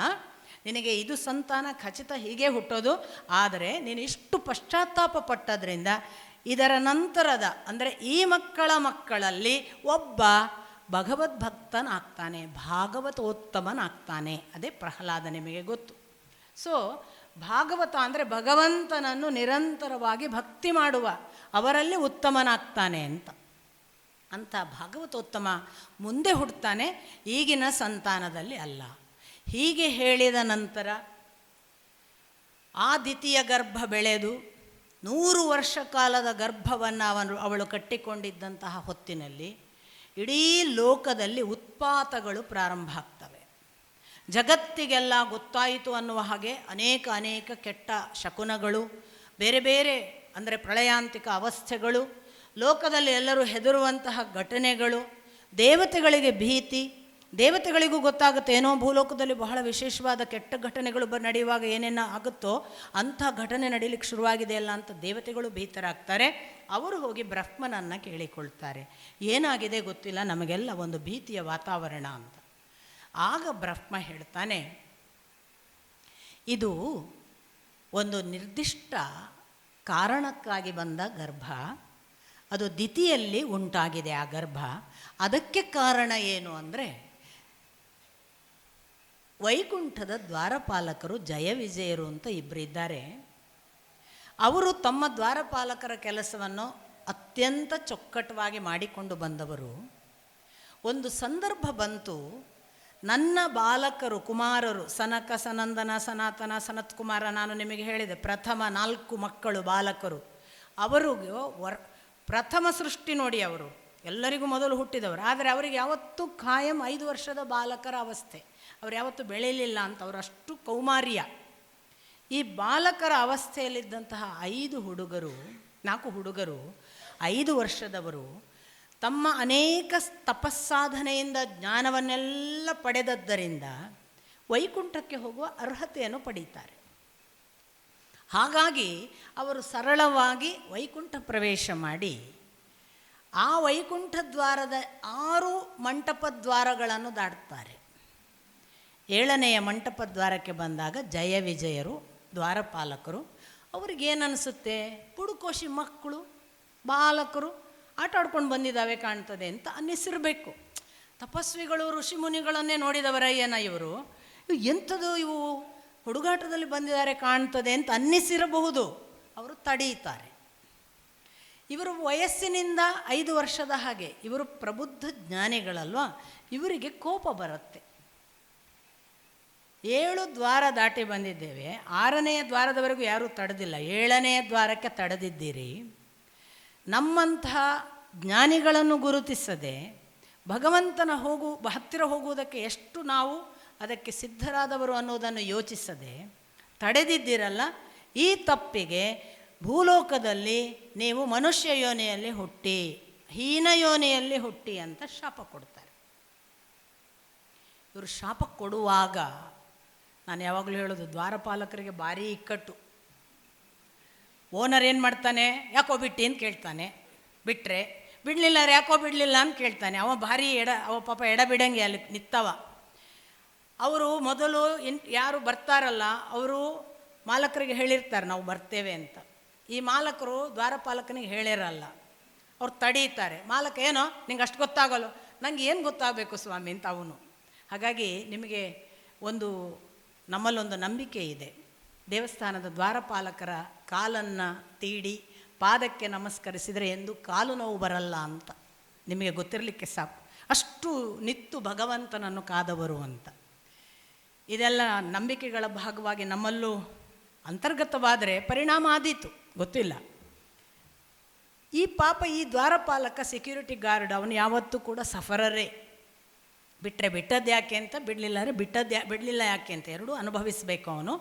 ನಿನಗೆ ಇದು ಸಂತಾನ ಖಚಿತ ಹೀಗೆ ಹುಟ್ಟೋದು, ಆದರೆ ನೀನು ಇಷ್ಟು ಪಶ್ಚಾತ್ತಾಪ ಪಟ್ಟದ್ರಿಂದ ಇದರ ನಂತರದ ಅಂದರೆ ಈ ಮಕ್ಕಳಲ್ಲಿ ಒಬ್ಬ ಭಗವದ್ಭಕ್ತನಾಗ್ತಾನೆ, ಭಾಗವತೋತ್ತಮನಾಗ್ತಾನೆ. ಅದೇ ಪ್ರಹ್ಲಾದ, ನಿಮಗೆ ಗೊತ್ತು. ಸೊ ಭಾಗವತ ಅಂದರೆ ಭಗವಂತನನ್ನು ನಿರಂತರವಾಗಿ ಭಕ್ತಿ ಮಾಡುವ ಅವರಲ್ಲಿ ಉತ್ತಮನಾಗ್ತಾನೆ ಅಂತ ಭಾಗವತೋತ್ತಮ ಮುಂದೆ ಹುಡ್ತಾನೆ, ಈಗಿನ ಸಂತಾನದಲ್ಲಿ ಅಲ್ಲ. ಹೀಗೆ ಹೇಳಿದ ನಂತರ ಆ ದ್ವಿತೀಯ ಗರ್ಭ ಬೆಳೆದು 100 ವರ್ಷ ಕಾಲದ ಗರ್ಭವನ್ನು ಅವಳು ಕಟ್ಟಿಕೊಂಡಿದ್ದಂತಹ ಹೊತ್ತಿನಲ್ಲಿ ಇಡೀ ಲೋಕದಲ್ಲಿ ಉತ್ಪಾತಗಳು ಪ್ರಾರಂಭ ಆಗ್ತವೆ. ಜಗತ್ತಿಗೆಲ್ಲ ಗೊತ್ತಾಯಿತು ಅನ್ನುವ ಹಾಗೆ ಅನೇಕ ಕೆಟ್ಟ ಶಕುನಗಳು, ಬೇರೆ ಬೇರೆ ಅಂದರೆ ಪ್ರಳಯಾಂತಿಕ ಅವಸ್ಥೆಗಳು, ಲೋಕದಲ್ಲಿ ಎಲ್ಲರೂ ಹೆದರುವಂತಹ ಘಟನೆಗಳು, ದೇವತೆಗಳಿಗೆ ಭೀತಿ, ದೇವತೆಗಳಿಗೂ ಗೊತ್ತಾಗುತ್ತೆ ಏನೋ ಭೂಲೋಕದಲ್ಲಿ ಬಹಳ ವಿಶೇಷವಾದ ಕೆಟ್ಟ ಘಟನೆಗಳು ನಡೆಯುವಾಗ ಏನೇನು ಆಗುತ್ತೋ ಅಂಥ ಘಟನೆ ನಡೀಲಿಕ್ಕೆ ಶುರುವಾಗಿದೆ ಅಲ್ಲ ಅಂತ ದೇವತೆಗಳು ಭೀತರಾಗ್ತಾರೆ. ಅವರು ಹೋಗಿ ಬ್ರಹ್ಮನನ್ನು ಕೇಳಿಕೊಳ್ತಾರೆ, ಏನಾಗಿದೆ ಗೊತ್ತಿಲ್ಲ, ನಮಗೆಲ್ಲ ಒಂದು ಭೀತಿಯ ವಾತಾವರಣ ಅಂತ. ಆಗ ಬ್ರಹ್ಮ ಹೇಳ್ತಾನೆ, ಇದು ಒಂದು ನಿರ್ದಿಷ್ಟ ಕಾರಣಕ್ಕಾಗಿ ಬಂದ ಗರ್ಭ, ಅದು ದಿತಿಯಲ್ಲಿ ಉಂಟಾಗಿದೆ ಆ ಗರ್ಭ. ಅದಕ್ಕೆ ಕಾರಣ ಏನು ಅಂದರೆ, ವೈಕುಂಠದ ದ್ವಾರಪಾಲಕರು ಜಯ ವಿಜಯರು ಅಂತ ಇಬ್ಬರಿದ್ದಾರೆ. ಅವರು ತಮ್ಮ ದ್ವಾರಪಾಲಕರ ಕೆಲಸವನ್ನು ಅತ್ಯಂತ ಚೊಕ್ಕಟವಾಗಿ ಮಾಡಿಕೊಂಡು ಬಂದವರು. ಒಂದು ಸಂದರ್ಭ ಬಂತು, ನನ್ನ ಬಾಲಕರು ಕುಮಾರರು ಸನಕ, ಸನಂದನ, ಸನಾತನ, ಸನತ್ಕುಮಾರ, ನಾನು ನಿಮಗೆ ಹೇಳಿದೆ ಪ್ರಥಮ 4 ಮಕ್ಕಳು ಬಾಲಕರು, ಅವರಿಗೂ ಪ್ರಥಮ ಸೃಷ್ಟಿ ನೋಡಿ, ಅವರು ಎಲ್ಲರಿಗೂ ಮೊದಲು ಹುಟ್ಟಿದವರು. ಆದರೆ ಅವರಿಗೆ ಯಾವತ್ತೂ ಖಾಯಂ 5 ವರ್ಷದ ಬಾಲಕರ ಅವಸ್ಥೆ, ಅವ್ರು ಯಾವತ್ತೂ ಬೆಳೆಯಲಿಲ್ಲ ಅಂತ, ಅವರು ಅಷ್ಟು ಕೌಮಾರ್ಯ. ಈ ಬಾಲಕರ ಅವಸ್ಥೆಯಲ್ಲಿದ್ದಂತಹ 4 ಹುಡುಗರು 5 ವರ್ಷದವರು ತಮ್ಮ ಅನೇಕ ತಪಸ್ಸಾಧನೆಯಿಂದ ಜ್ಞಾನವನ್ನೆಲ್ಲ ಪಡೆದದ್ದರಿಂದ ವೈಕುಂಠಕ್ಕೆ ಹೋಗುವ ಅರ್ಹತೆಯನ್ನು ಪಡೀತಾರೆ. ಹಾಗಾಗಿ ಅವರು ಸರಳವಾಗಿ ವೈಕುಂಠ ಪ್ರವೇಶ ಮಾಡಿ ಆ ವೈಕುಂಠ ದ್ವಾರದ 6 ಮಂಟಪ ದ್ವಾರಗಳನ್ನು ದಾಟ್ತಾರೆ. 7ನೆಯ ಮಂಟಪ ದ್ವಾರಕ್ಕೆ ಬಂದಾಗ ಜಯ ವಿಜಯರು ದ್ವಾರಪಾಲಕರು ಅವ್ರಿಗೇನನ್ನಿಸುತ್ತೆ, ಪುಡುಕೋಶಿ ಮಕ್ಕಳು ಬಾಲಕರು ಆಟ ಆಡ್ಕೊಂಡು ಬಂದಿದ್ದಾವೆ ಕಾಣ್ತದೆ ಅಂತ ಅನ್ನಿಸಿರಬೇಕು. ತಪಸ್ವಿಗಳು ಋಷಿಮುನಿಗಳನ್ನೇ ನೋಡಿದವರಯ್ಯನ ಇವರು, ಎಂಥದ್ದು ಇವು ಹುಡುಗಾಟದಲ್ಲಿ ಬಂದಿದ್ದಾರೆ ಕಾಣ್ತದೆ ಅಂತ ಅನ್ನಿಸಿರಬಹುದು. ಅವರು ತಡೀತಾರೆ. ಇವರು ವಯಸ್ಸಿನಿಂದ 5 ವರ್ಷದ ಹಾಗೆ, ಇವರು ಪ್ರಬುದ್ಧ ಜ್ಞಾನಿಗಳಲ್ವ, ಇವರಿಗೆ ಕೋಪ ಬರುತ್ತೆ. 7 ದ್ವಾರ ದಾಟಿ ಬಂದಿದ್ದೇವೆ, 6ನೆಯ ದ್ವಾರದವರೆಗೂ ಯಾರೂ ತಡೆದಿಲ್ಲ, 7ನೆಯ ದ್ವಾರಕ್ಕೆ ತಡೆದಿದ್ದೀರಿ. ನಮ್ಮಂತಹ ಜ್ಞಾನಿಗಳನ್ನು ಗುರುತಿಸದೆ ಭಗವಂತನ ಹತ್ತಿರ ಹೋಗುವುದಕ್ಕೆ ಎಷ್ಟು ನಾವು ಅದಕ್ಕೆ ಸಿದ್ಧರಾದವರು ಅನ್ನೋದನ್ನು ಯೋಚಿಸದೆ ತಡೆದಿದ್ದೀರಲ್ಲ, ಈ ತಪ್ಪಿಗೆ ಭೂಲೋಕದಲ್ಲಿ ನೀವು ಮನುಷ್ಯ ಯೋನಿಯಲ್ಲಿ ಹುಟ್ಟಿ, ಹೀನ ಯೋನಿಯಲ್ಲಿ ಹುಟ್ಟಿ ಅಂತ ಶಾಪ ಕೊಡ್ತಾರೆ. ಇವರು ಶಾಪ ಕೊಡುವಾಗ ನಾನು ಯಾವಾಗಲೂ ಹೇಳೋದು, ದ್ವಾರಪಾಲಕರಿಗೆ ಭಾರಿ ಇಕ್ಕಟ್ಟು. ಓನರ್ ಏನು ಮಾಡ್ತಾನೆ, ಯಾಕೋ ಬಿಟ್ಟು ಅಂತ ಕೇಳ್ತಾನೆ, ಬಿಟ್ಟರೆ ಬಿಡಲಿಲ್ಲ, ಯಾಕೋ ಬಿಡಲಿಲ್ಲ ಅಂತ ಕೇಳ್ತಾನೆ. ಅವ ಭಾರಿ ಅವ ಪಾಪ ಬಿಡಂಗೆ ಅಲ್ಲಿ ನಿತ್ತವ. ಅವರು ಮೊದಲು ಯಾರು ಬರ್ತಾರಲ್ಲ ಅವರು ಮಾಲಕರಿಗೆ ಹೇಳಿರ್ತಾರೆ ನಾವು ಬರ್ತೇವೆ ಅಂತ. ಈ ಮಾಲಕರು ದ್ವಾರಪಾಲಕನಿಗೆ ಹೇಳಿರಲ್ಲ, ಅವ್ರು ತಡೀತಾರೆ. ಮಾಲಕ ಏನೋ ನಿಂಗೆ ಅಷ್ಟು ಗೊತ್ತಾಗಲ್ಲ, ನಂಗೆ ಏನು ಗೊತ್ತಾಗಬೇಕು ಸ್ವಾಮಿ ಅಂತ ಅವನು. ಹಾಗಾಗಿ ನಿಮಗೆ ನಮ್ಮಲ್ಲೊಂದು ನಂಬಿಕೆ ಇದೆ, ದೇವಸ್ಥಾನದ ದ್ವಾರಪಾಲಕರ ಕಾಲನ್ನು ತೀಡಿ ಪಾದಕ್ಕೆ ನಮಸ್ಕರಿಸಿದರೆ ಎಂದು ಕಾಲು ನೋವು ಬರಲ್ಲ ಅಂತ ನಿಮಗೆ ಗೊತ್ತಿರಲಿಕ್ಕೆ ಸಾಕು. ಅಷ್ಟು ನಿತ್ತು ಭಗವಂತನನ್ನು ಕಾದವರು ಅಂತ. ಇದೆಲ್ಲ ನಂಬಿಕೆಗಳ ಭಾಗವಾಗಿ ನಮ್ಮಲ್ಲೂ ಅಂತರ್ಗತವಾದರೆ ಪರಿಣಾಮ ಆದೀತು, ಗೊತ್ತಿಲ್ಲ. ಈ ದ್ವಾರಪಾಲಕ ಸೆಕ್ಯೂರಿಟಿ ಗಾರ್ಡ್ ಅವನು ಯಾವತ್ತೂ ಕೂಡ ಸಫರರೇ. ಬಿಟ್ಟರೆ ಬಿಟ್ಟದ್ದು ಯಾಕೆ ಅಂತ, ಬಿಡಲಿಲ್ಲ ಯಾಕೆ ಅಂತ ಎರಡೂ ಅನುಭವಿಸಬೇಕು ಅವನು.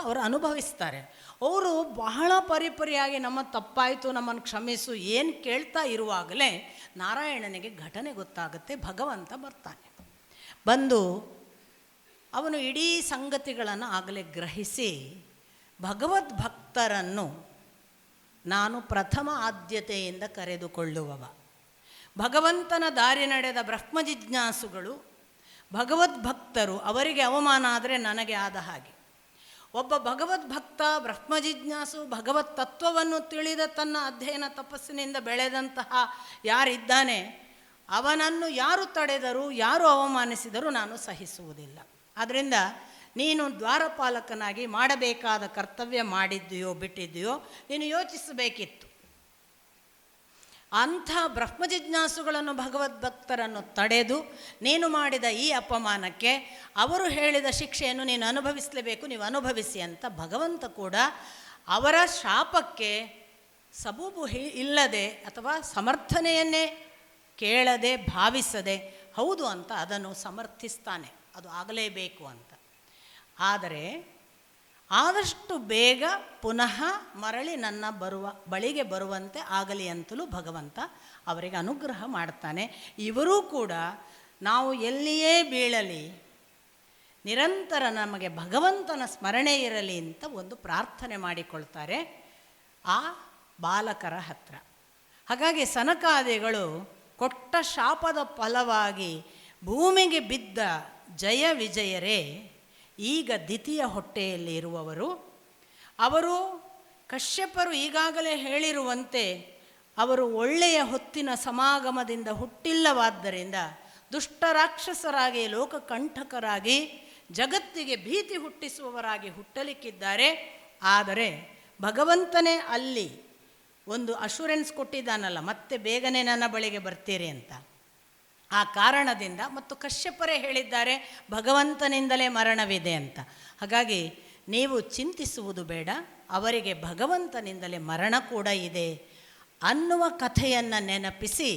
ಅವರು ಅನುಭವಿಸ್ತಾರೆ. ಅವರು ಬಹಳ ಪರಿಪರಿಯಾಗಿ ನಮ್ಮ ತಪ್ಪಾಯಿತು, ನಮ್ಮನ್ನು ಕ್ಷಮಿಸು ಏನು ಕೇಳ್ತಾ ಇರುವಾಗಲೇ ನಾರಾಯಣನಿಗೆ ಘಟನೆ ಗೊತ್ತಾಗುತ್ತೆ. ಭಗವಂತ ಬರ್ತಾನೆ. ಬಂದು ಅವನು ಇಡೀ ಸಂಗತಿಗಳನ್ನು ಆಗಲೇ ಗ್ರಹಿಸಿ, ಭಗವದ್ಭಕ್ತರನ್ನು ನಾನು ಪ್ರಥಮ ಆದ್ಯತೆಯಿಂದ ಕರೆದುಕೊಳ್ಳುವವ. ಭಗವಂತನ ದಾರಿ ನಡೆದ ಬ್ರಹ್ಮ ಜಿಜ್ಞಾಸುಗಳು ಭಗವದ್ಭಕ್ತರು, ಅವರಿಗೆ ಅವಮಾನ ಆದರೆ ನನಗೆ ಆದ ಹಾಗೆ. ಒಬ್ಬ ಭಗವದ್ಭಕ್ತ ಬ್ರಹ್ಮ ಜಿಜ್ಞಾಸು ಭಗವತ್ ತತ್ವವನ್ನು ತಿಳಿದ ತನ್ನ ಅಧ್ಯಯನ ತಪಸ್ಸಿನಿಂದ ಬೆಳೆದಂತಹ ಯಾರಿದ್ದಾನೆ, ಅವನನ್ನು ಯಾರು ತಡೆದರೂ ಯಾರು ಅವಮಾನಿಸಿದರೂ ನಾನು ಸಹಿಸುವುದಿಲ್ಲ. ಆದ್ದರಿಂದ ನೀನು ದ್ವಾರಪಾಲಕನಾಗಿ ಮಾಡಬೇಕಾದ ಕರ್ತವ್ಯ ಮಾಡಿದ್ದೀಯೋ ಬಿಟ್ಟಿದ್ದೀಯೋ ನೀನು ಯೋಚಿಸಬೇಕಿತ್ತು. ಅಂಥ ಬ್ರಹ್ಮ ಜಿಜ್ಞಾಸುಗಳನ್ನು ಭಗವದ್ಭಕ್ತರನ್ನು ತಡೆದು ನೀನು ಮಾಡಿದ ಈ ಅಪಮಾನಕ್ಕೆ ಅವರು ಹೇಳಿದ ಶಿಕ್ಷೆಯನ್ನು ನೀನು ಅನುಭವಿಸಲೇಬೇಕು, ನೀವು ಅನುಭವಿಸಿ ಅಂತ ಭಗವಂತ ಕೂಡ ಅವರ ಶಾಪಕ್ಕೆ ಸಬೂಬು ಇಲ್ಲದೆ ಅಥವಾ ಸಮರ್ಥನೆಯನ್ನೇ ಕೇಳದೆ ಭಾವಿಸದೆ ಹೌದು ಅಂತ ಅದನ್ನು ಸಮರ್ಥಿಸ್ತಾನೆ, ಅದು ಆಗಲೇಬೇಕು ಅಂತ. ಆದರೆ ಆದಷ್ಟು ಬೇಗ ಪುನಃ ಮರಳಿ ನನ್ನ ಬಳಿಗೆ ಬರುವಂತೆ ಆಗಲಿ ಅಂತಲೂ ಭಗವಂತ ಅವರಿಗೆ ಅನುಗ್ರಹ ಮಾಡ್ತಾನೆ. ಇವರೂ ಕೂಡ ನಾವು ಎಲ್ಲಿಯೇ ಬೀಳಲಿ ನಿರಂತರ ನಮಗೆ ಭಗವಂತನ ಸ್ಮರಣೆ ಇರಲಿ ಅಂತ ಒಂದು ಪ್ರಾರ್ಥನೆ ಮಾಡಿಕೊಳ್ತಾರೆ ಆ ಬಾಲಕರ ಹತ್ರ. ಹಾಗಾಗಿ ಸನಕಾದಿಗಳು ಕೊಟ್ಟ ಶಾಪದ ಫಲವಾಗಿ ಭೂಮಿಗೆ ಬಿದ್ದ ಜಯ ವಿಜಯರೇ ಈಗ ದ್ವಿತೀಯ ಹೊಟ್ಟೆಯಲ್ಲಿ ಇರುವವರು. ಅವರು ಕಶ್ಯಪರು ಈಗಾಗಲೇ ಹೇಳಿರುವಂತೆ ಅವರು ಒಳ್ಳೆಯ ಹೊತ್ತಿನ ಸಮಾಗಮದಿಂದ ಹುಟ್ಟಿಲ್ಲವಾದ್ದರಿಂದ ದುಷ್ಟ ರಾಕ್ಷಸರಾಗಿ ಲೋಕಕಂಠಕರಾಗಿ ಜಗತ್ತಿಗೆ ಭೀತಿ ಹುಟ್ಟಿಸುವವರಾಗಿ ಹುಟ್ಟಲಿಕ್ಕಿದ್ದಾರೆ. ಆದರೆ ಭಗವಂತನೇ ಅಲ್ಲಿ ಒಂದು ಅಶೂರೆನ್ಸ್ ಕೊಟ್ಟಿದ್ದಾನಲ್ಲ, ಮತ್ತೆ ಬೇಗನೆ ನನ್ನ ಬಳಿಗೆ ಬರ್ತೀರಿ ಅಂತ. ಆ ಕಾರಣದಿಂದ ಮತ್ತು ಕಶ್ಯಪರೇ ಹೇಳಿದ್ದಾರೆ ಭಗವಂತನಿಂದಲೇ ಮರಣವಿದೆ ಅಂತ. ಹಾಗಾಗಿ ನೀವು ಚಿಂತಿಸುವುದು ಬೇಡ, ಅವರಿಗೆ ಭಗವಂತನಿಂದಲೇ ಮರಣ ಕೂಡ ಇದೆ ಅನ್ನುವ ಕಥೆಯನ್ನು ನೆನಪಿಸಿ,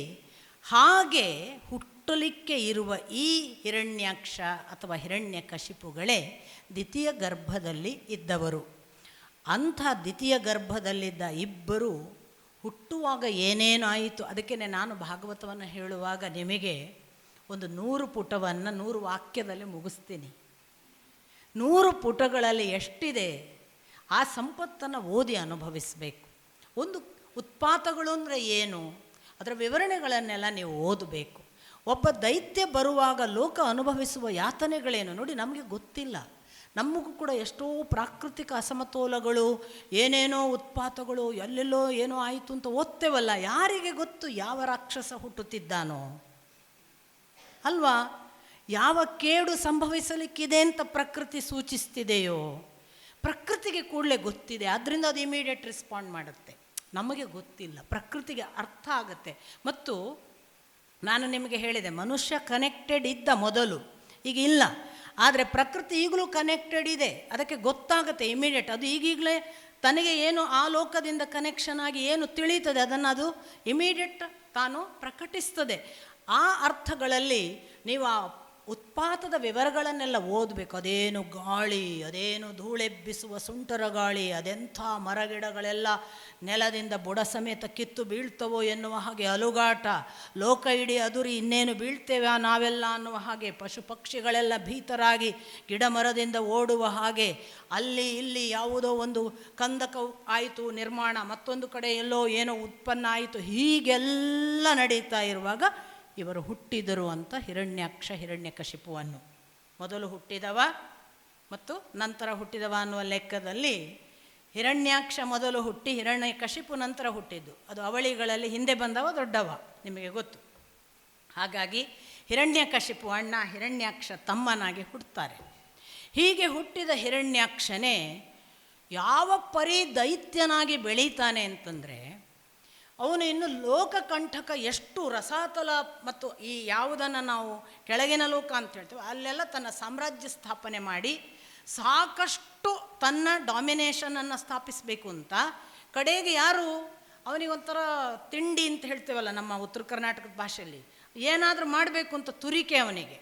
ಹಾಗೆ ಹುಟ್ಟಲಿಕ್ಕೆ ಇರುವ ಈ ಹಿರಣ್ಯಾಕ್ಷ ಅಥವಾ ಹಿರಣ್ಯಕಶಿಪುಗಳೇ ದ್ವಿತೀಯ ಗರ್ಭದಲ್ಲಿ ಇದ್ದವರು. ಅಂಥ ದ್ವಿತೀಯ ಗರ್ಭದಲ್ಲಿದ್ದ ಇಬ್ಬರು ಹುಟ್ಟುವಾಗ ಏನೇನಾಯಿತು, ಅದಕ್ಕೆ ನಾನು ಭಾಗವತವನ್ನು ಹೇಳುವಾಗ ನಿಮಗೆ ಒಂದು 100 ಪುಟವನ್ನು 100 ವಾಕ್ಯದಲ್ಲಿ ಮುಗಿಸ್ತೀನಿ. 100 ಪುಟಗಳಲ್ಲಿ ಎಷ್ಟಿದೆ ಆ ಸಂಪತ್ತನ್ನು ಓದಿ ಅನುಭವಿಸಬೇಕು. ಒಂದು ಉತ್ಪಾತಗಳು ಅಂದರೆ ಏನು, ಅದರ ವಿವರಣೆಗಳನ್ನೆಲ್ಲ ನೀವು ಓದಬೇಕು. ಒಬ್ಬ ದೈತ್ಯ ಬರುವಾಗ ಲೋಕ ಅನುಭವಿಸುವ ಯಾತನೆಗಳೇನು ನೋಡಿ ನಮಗೆ ಗೊತ್ತಿಲ್ಲ. ನಮಗೂ ಕೂಡ ಎಷ್ಟೋ ಪ್ರಾಕೃತಿಕ ಅಸಮತೋಲಗಳು, ಏನೇನೋ ಉತ್ಪಾತಗಳು, ಎಲ್ಲೆಲ್ಲೋ ಏನೋ ಆಯಿತು ಅಂತ ಓದ್ತೇವಲ್ಲ. ಯಾರಿಗೆ ಗೊತ್ತು ಯಾವ ರಾಕ್ಷಸ ಹುಟ್ಟುತ್ತಿದ್ದಾನೋ ಅಲ್ವಾ? ಯಾವ ಕೇಡು ಸಂಭವಿಸಲಿಕ್ಕಿದೆ ಅಂತ ಪ್ರಕೃತಿ ಸೂಚಿಸ್ತಿದೆಯೋ ಪ್ರಕೃತಿಗೆ ಕೂಡಲೇ ಗೊತ್ತಿದೆ. ಆದ್ದರಿಂದ ಅದು ಇಮಿಡಿಯೇಟ್ ರೆಸ್ಪಾಂಡ್ ಮಾಡುತ್ತೆ. ನಮಗೆ ಗೊತ್ತಿಲ್ಲ, ಪ್ರಕೃತಿಗೆ ಅರ್ಥ ಆಗುತ್ತೆ. ಮತ್ತು ನಾನು ನಿಮಗೆ ಹೇಳಿದೆ, ಮನುಷ್ಯ ಕನೆಕ್ಟೆಡ್ ಇದ್ದ ಮೊದಲು, ಈಗ ಇಲ್ಲ. ಆದರೆ ಪ್ರಕೃತಿ ಈಗಲೂ ಕನೆಕ್ಟೆಡ್ ಇದೆ, ಅದಕ್ಕೆ ಗೊತ್ತಾಗುತ್ತೆ ಇಮಿಡಿಯೇಟ್. ಅದು ಈಗೀಗಲೇ ತನಗೆ ಏನು ಆ ಲೋಕದಿಂದ ಕನೆಕ್ಷನ್ ಆಗಿ ಏನು ತಿಳಿಯುತ್ತದೆ ಅದನ್ನು ಅದು ಇಮಿಡಿಯೇಟ್ ತಾನು ಪ್ರಕಟಿಸ್ತದೆ. ಆ ಅರ್ಥಗಳಲ್ಲಿ ನೀವು ಆ ಉತ್ಪಾತದ ವಿವರಗಳನ್ನೆಲ್ಲ ಓದಬೇಕು. ಅದೇನು ಗಾಳಿ, ಅದೇನು ಧೂಳೆಬ್ಬಿಸುವ ಸುಂಟರ ಗಾಳಿ, ಅದೆಂಥ ಮರಗಿಡಗಳೆಲ್ಲ ನೆಲದಿಂದ ಬುಡ ಸಮೇತ ಕಿತ್ತು ಬೀಳ್ತವೋ ಎನ್ನುವ ಹಾಗೆ ಅಲುಗಾಟ, ಲೋಕ ಇಡೀ ಅದುರಿ ಇನ್ನೇನು ಬೀಳ್ತೇವೆ ನಾವೆಲ್ಲ ಅನ್ನುವ ಹಾಗೆ, ಪಶು ಪಕ್ಷಿಗಳೆಲ್ಲ ಭೀತರಾಗಿ ಗಿಡ ಮರದಿಂದ ಓಡುವ ಹಾಗೆ, ಅಲ್ಲಿ ಇಲ್ಲಿ ಯಾವುದೋ ಒಂದು ಕಂದಕ ಆಯಿತು ನಿರ್ಮಾಣ, ಮತ್ತೊಂದು ಕಡೆ ಎಲ್ಲೋ ಏನೋ ಉತ್ಪನ್ನ ಆಯಿತು, ಹೀಗೆಲ್ಲ ನಡೀತಾ ಇರುವಾಗ ಇವರು ಹುಟ್ಟಿದರು ಅಂತ ಹಿರಣ್ಯಾಕ್ಷ ಹಿರಣ್ಯಕಶಿಪುವನ್ನು ಮೊದಲು ಹುಟ್ಟಿದವ ಮತ್ತು ನಂತರ ಹುಟ್ಟಿದವ ಅನ್ನುವ ಲೆಕ್ಕದಲ್ಲಿ ಹಿರಣ್ಯಾಕ್ಷ ಮೊದಲು ಹುಟ್ಟಿ ಹಿರಣ್ಯಕಶಿಪು ನಂತರ ಹುಟ್ಟಿದ್ದು. ಅದು ಅವಳಿಗಳಲ್ಲಿ ಹಿಂದೆ ಬಂದವ ದೊಡ್ಡವ, ನಿಮಗೆ ಗೊತ್ತು. ಹಾಗಾಗಿ ಹಿರಣ್ಯಕಶಿಪು ಅಣ್ಣ, ಹಿರಣ್ಯಾಕ್ಷ ತಮ್ಮನಾಗಿ ಹುಟ್ಟುತ್ತಾರೆ. ಹೀಗೆ ಹುಟ್ಟಿದ ಹಿರಣ್ಯಾಕ್ಷನೇ ಯಾವ ಪರಿ ದೈತ್ಯನಾಗಿ ಬೆಳೀತಾನೆ ಅಂತಂದರೆ, ಅವನು ಇನ್ನು ಲೋಕಕಂಠಕ ಎಷ್ಟು ರಸಾತಲ ಮತ್ತು ಈ ಯಾವುದನ್ನು ನಾವು ಕೆಳಗಿನ ಲೋಕ ಅಂತ ಹೇಳ್ತೇವೆ ಅಲ್ಲೆಲ್ಲ ತನ್ನ ಸಾಮ್ರಾಜ್ಯ ಸ್ಥಾಪನೆ ಮಾಡಿ ಸಾಕಷ್ಟು ತನ್ನ ಡಾಮಿನೇಷನನ್ನು ಸ್ಥಾಪಿಸಬೇಕು ಅಂತ ಕಡೆಗೆ ಯಾರು ಅವನಿಗೊಂಥರ ತಿಂಡಿ ಅಂತ ಹೇಳ್ತೇವಲ್ಲ ನಮ್ಮ ಉತ್ತರ ಕರ್ನಾಟಕದ ಭಾಷೆಯಲ್ಲಿ, ಏನಾದರೂ ಮಾಡಬೇಕು ಅಂತ ತುರಿಕೆ ಅವನಿಗೆ.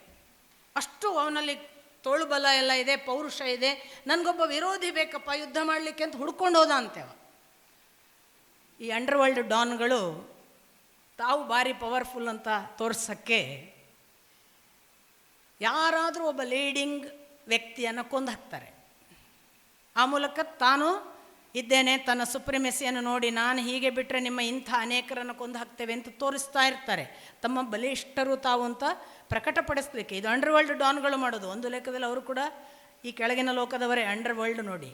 ಅಷ್ಟು ಅವನಲ್ಲಿ ತೋಳುಬಲ ಎಲ್ಲ ಇದೆ, ಪೌರುಷ ಇದೆ. ನನಗೊಬ್ಬ ವಿರೋಧಿ ಬೇಕಪ್ಪ ಯುದ್ಧ ಮಾಡಲಿಕ್ಕೆ ಅಂತ ಹುಡ್ಕೊಂಡು ಹೋದ ಅಂತೇವ. ಈ ಅಂಡರ್ವರ್ಲ್ಡ್ ಡಾನ್ಗಳು ತಾವು ಭಾರಿ ಪವರ್ಫುಲ್ ಅಂತ ತೋರ್ಸೋಕ್ಕೆ ಯಾರಾದರೂ ಒಬ್ಬ ಲೀಡಿಂಗ್ ವ್ಯಕ್ತಿಯನ್ನು ಕೊಂದು ಹಾಕ್ತಾರೆ. ಆ ಮೂಲಕ ತಾನು ಇದ್ದೇನೆ, ತನ್ನ ಸುಪ್ರಿಮೆಸಿಯನ್ನು ನೋಡಿ ನಾನು ಹೀಗೆ ಬಿಟ್ಟರೆ ನಿಮ್ಮ ಇಂಥ ಅನೇಕರನ್ನು ಕೊಂದು ಹಾಕ್ತೇವೆ ಅಂತ ತೋರಿಸ್ತಾ ಇರ್ತಾರೆ, ತಮ್ಮ ಬಲಿಷ್ಠರು ತಾವು ಅಂತ ಪ್ರಕಟಪಡಿಸ್ಲಿಕ್ಕೆ. ಇದು ಅಂಡರ್ವರ್ಲ್ಡ್ ಡಾನ್ಗಳು ಮಾಡೋದು. ಒಂದು ಲೆಕ್ಕದಲ್ಲಿ ಅವರು ಕೂಡ ಈ ಕೆಳಗಿನ ಲೋಕದವರೇ ಅಂಡರ್ವರ್ಲ್ಡ್. ನೋಡಿ,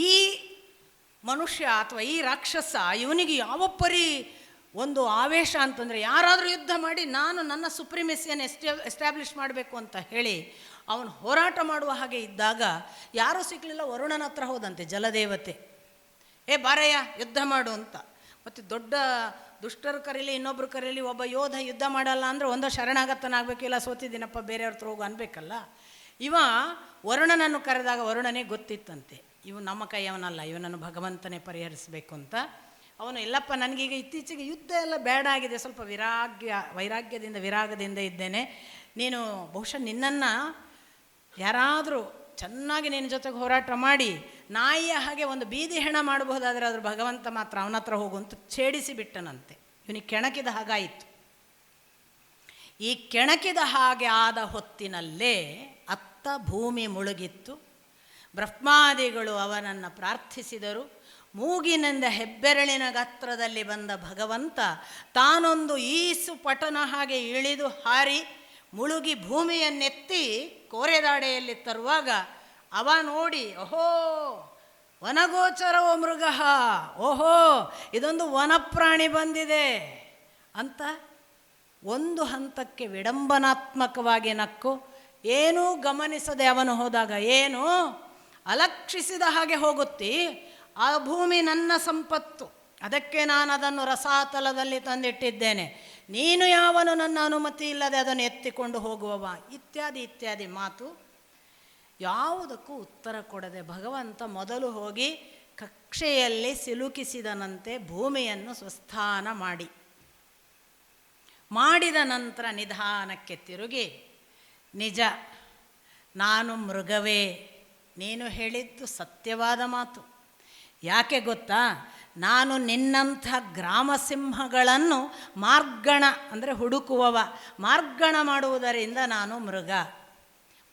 ಈ ಮನುಷ್ಯ ಅಥವಾ ಈ ರಾಕ್ಷಸ ಇವನಿಗೆ ಯಾವ ಪರಿ ಒಂದು ಆವೇಶ ಅಂತಂದರೆ, ಯಾರಾದರೂ ಯುದ್ಧ ಮಾಡಿ ನಾನು ನನ್ನ ಸುಪ್ರಿಮೆಸಿಯನ್ನು ಎಸ್ಟಾಬ್ಲಿಷ್ ಮಾಡಬೇಕು ಅಂತ ಹೇಳಿ ಅವನು ಹೋರಾಟ ಮಾಡುವ ಹಾಗೆ ಇದ್ದಾಗ ಯಾರೂ ಸಿಕ್ಕಲಿಲ್ಲ. ವರುಣನ ಹತ್ರ ಹೋದಂತೆ ಜಲದೇವತೆ, ಬಾರಯ್ಯ ಯುದ್ಧ ಮಾಡು ಅಂತ. ಮತ್ತು ದೊಡ್ಡ ದುಷ್ಟರು ಕರೀಲಿ ಇನ್ನೊಬ್ರು ಕರೀಲಿ, ಒಬ್ಬ ಯೋಧ ಯುದ್ಧ ಮಾಡಲ್ಲ ಅಂದರೆ ಒಂದೋ ಶರಣಾಗತನಾಗಬೇಕು, ಇಲ್ಲ ಸೋತಿದ್ದೀನಪ್ಪ ಬೇರೆಯವ್ರ ಹತ್ರ ಹೋಗು ಅನ್ಬೇಕಲ್ಲ. ಇವ ವರುಣನನ್ನು ಕರೆದಾಗ ವರುಣನೇ ಗೊತ್ತಿತ್ತಂತೆ ಇವು ನಮ್ಮ ಕೈಯವನಲ್ಲ, ಇವನನ್ನು ಭಗವಂತನೇ ಪರಿಹರಿಸಬೇಕು ಅಂತ. ಅವನು ಇಲ್ಲಪ್ಪ ನನಗೀಗ ಇತ್ತೀಚೆಗೆ ಯುದ್ಧ ಎಲ್ಲ ಬೇಡ ಆಗಿದೆ, ಸ್ವಲ್ಪ ವೈರಾಗ್ಯದಿಂದ ವಿರಾಗದಿಂದ ಇದ್ದೇನೆ, ನೀನು ಬಹುಶಃ ನಿನ್ನನ್ನು ಯಾರಾದರೂ ಚೆನ್ನಾಗಿ ನಿನ್ನ ಜೊತೆಗೆ ಹೋರಾಟ ಮಾಡಿ ನಾಯಿಯ ಹಾಗೆ ಒಂದು ಬೀದಿ ಹೆಣ ಮಾಡಬಹುದಾದರೆ ಅದ್ರ ಭಗವಂತ ಮಾತ್ರ ಅವನ ಹತ್ರ ಹೋಗು ಅಂತ ಛೇಡಿಸಿ ಬಿಟ್ಟನಂತೆ. ಇವನಿಗೆ ಕೆಣಕಿದ ಹಾಗಾಯಿತು. ಈ ಕೆಣಕಿದ ಹಾಗೆ ಆದ ಹೊತ್ತಿನಲ್ಲೇ ಅತ್ತ ಭೂಮಿ ಮುಳುಗಿತ್ತು. ಬ್ರಹ್ಮಾದಿಗಳು ಅವನನ್ನು ಪ್ರಾರ್ಥಿಸಿದರು. ಮೂಗಿನಿಂದ ಹೆಬ್ಬೆರಳಿನ ಗಾತ್ರದಲ್ಲಿ ಬಂದ ಭಗವಂತ ತಾನೊಂದು ಈಸು ಪಟನ ಹಾಗೆ ಇಳಿದು ಹಾರಿ ಮುಳುಗಿ ಭೂಮಿಯನ್ನೆತ್ತಿ ಕೋರೆದಾಡೆಯಲ್ಲಿ ತರುವಾಗ ಅವ ನೋಡಿ, ಓಹೋ ವನಗೋಚರವೋ ಮೃಗ, ಓಹೋ ಇದೊಂದು ವನಪ್ರಾಣಿ ಬಂದಿದೆ ಅಂತ ಒಂದು ಹಂತಕ್ಕೆ ವಿಡಂಬನಾತ್ಮಕವಾಗಿ ನಕ್ಕು ಏನೂ ಗಮನಿಸದೆ ಅವನು ಹೋದಾಗ, ಏನು ಅಲಕ್ಷಿಸಿದ ಹಾಗೆ ಹೋಗುತ್ತಿ, ಆ ಭೂಮಿ ನನ್ನ ಸಂಪತ್ತು, ಅದಕ್ಕೆ ನಾನು ಅದನ್ನು ರಸಾತಲದಲ್ಲಿ ತಂದಿಟ್ಟಿದ್ದೇನೆ, ನೀನು ಯಾವನು ನನ್ನ ಅನುಮತಿ ಇಲ್ಲದೆ ಅದನ್ನು ಎತ್ತಿಕೊಂಡು ಹೋಗುವವ, ಇತ್ಯಾದಿ ಇತ್ಯಾದಿ ಮಾತು. ಯಾವುದಕ್ಕೂ ಉತ್ತರ ಕೊಡದೆ ಭಗವಂತ ಮೊದಲು ಹೋಗಿ ಕಕ್ಷೆಯಲ್ಲಿ ಸಿಲುಕಿಸಿದನಂತೆ ಭೂಮಿಯನ್ನು ಸ್ವಸ್ಥಾನ ಮಾಡಿದ ನಂತರ ನಿಧಾನಕ್ಕೆ ತಿರುಗಿ, ನಿಜ ನಾನು ಮೃಗವೇ, ನೀನು ಹೇಳಿದ್ದು ಸತ್ಯವಾದ ಮಾತು. ಯಾಕೆ ಗೊತ್ತಾ, ನಾನು ನಿನ್ನಂಥ ಗ್ರಾಮಸಿಂಹಗಳನ್ನು ಮಾರ್ಗಣ ಅಂದರೆ ಹುಡುಕುವವ, ಮಾರ್ಗಣ ಮಾಡುವುದರಿಂದ ನಾನು ಮೃಗ.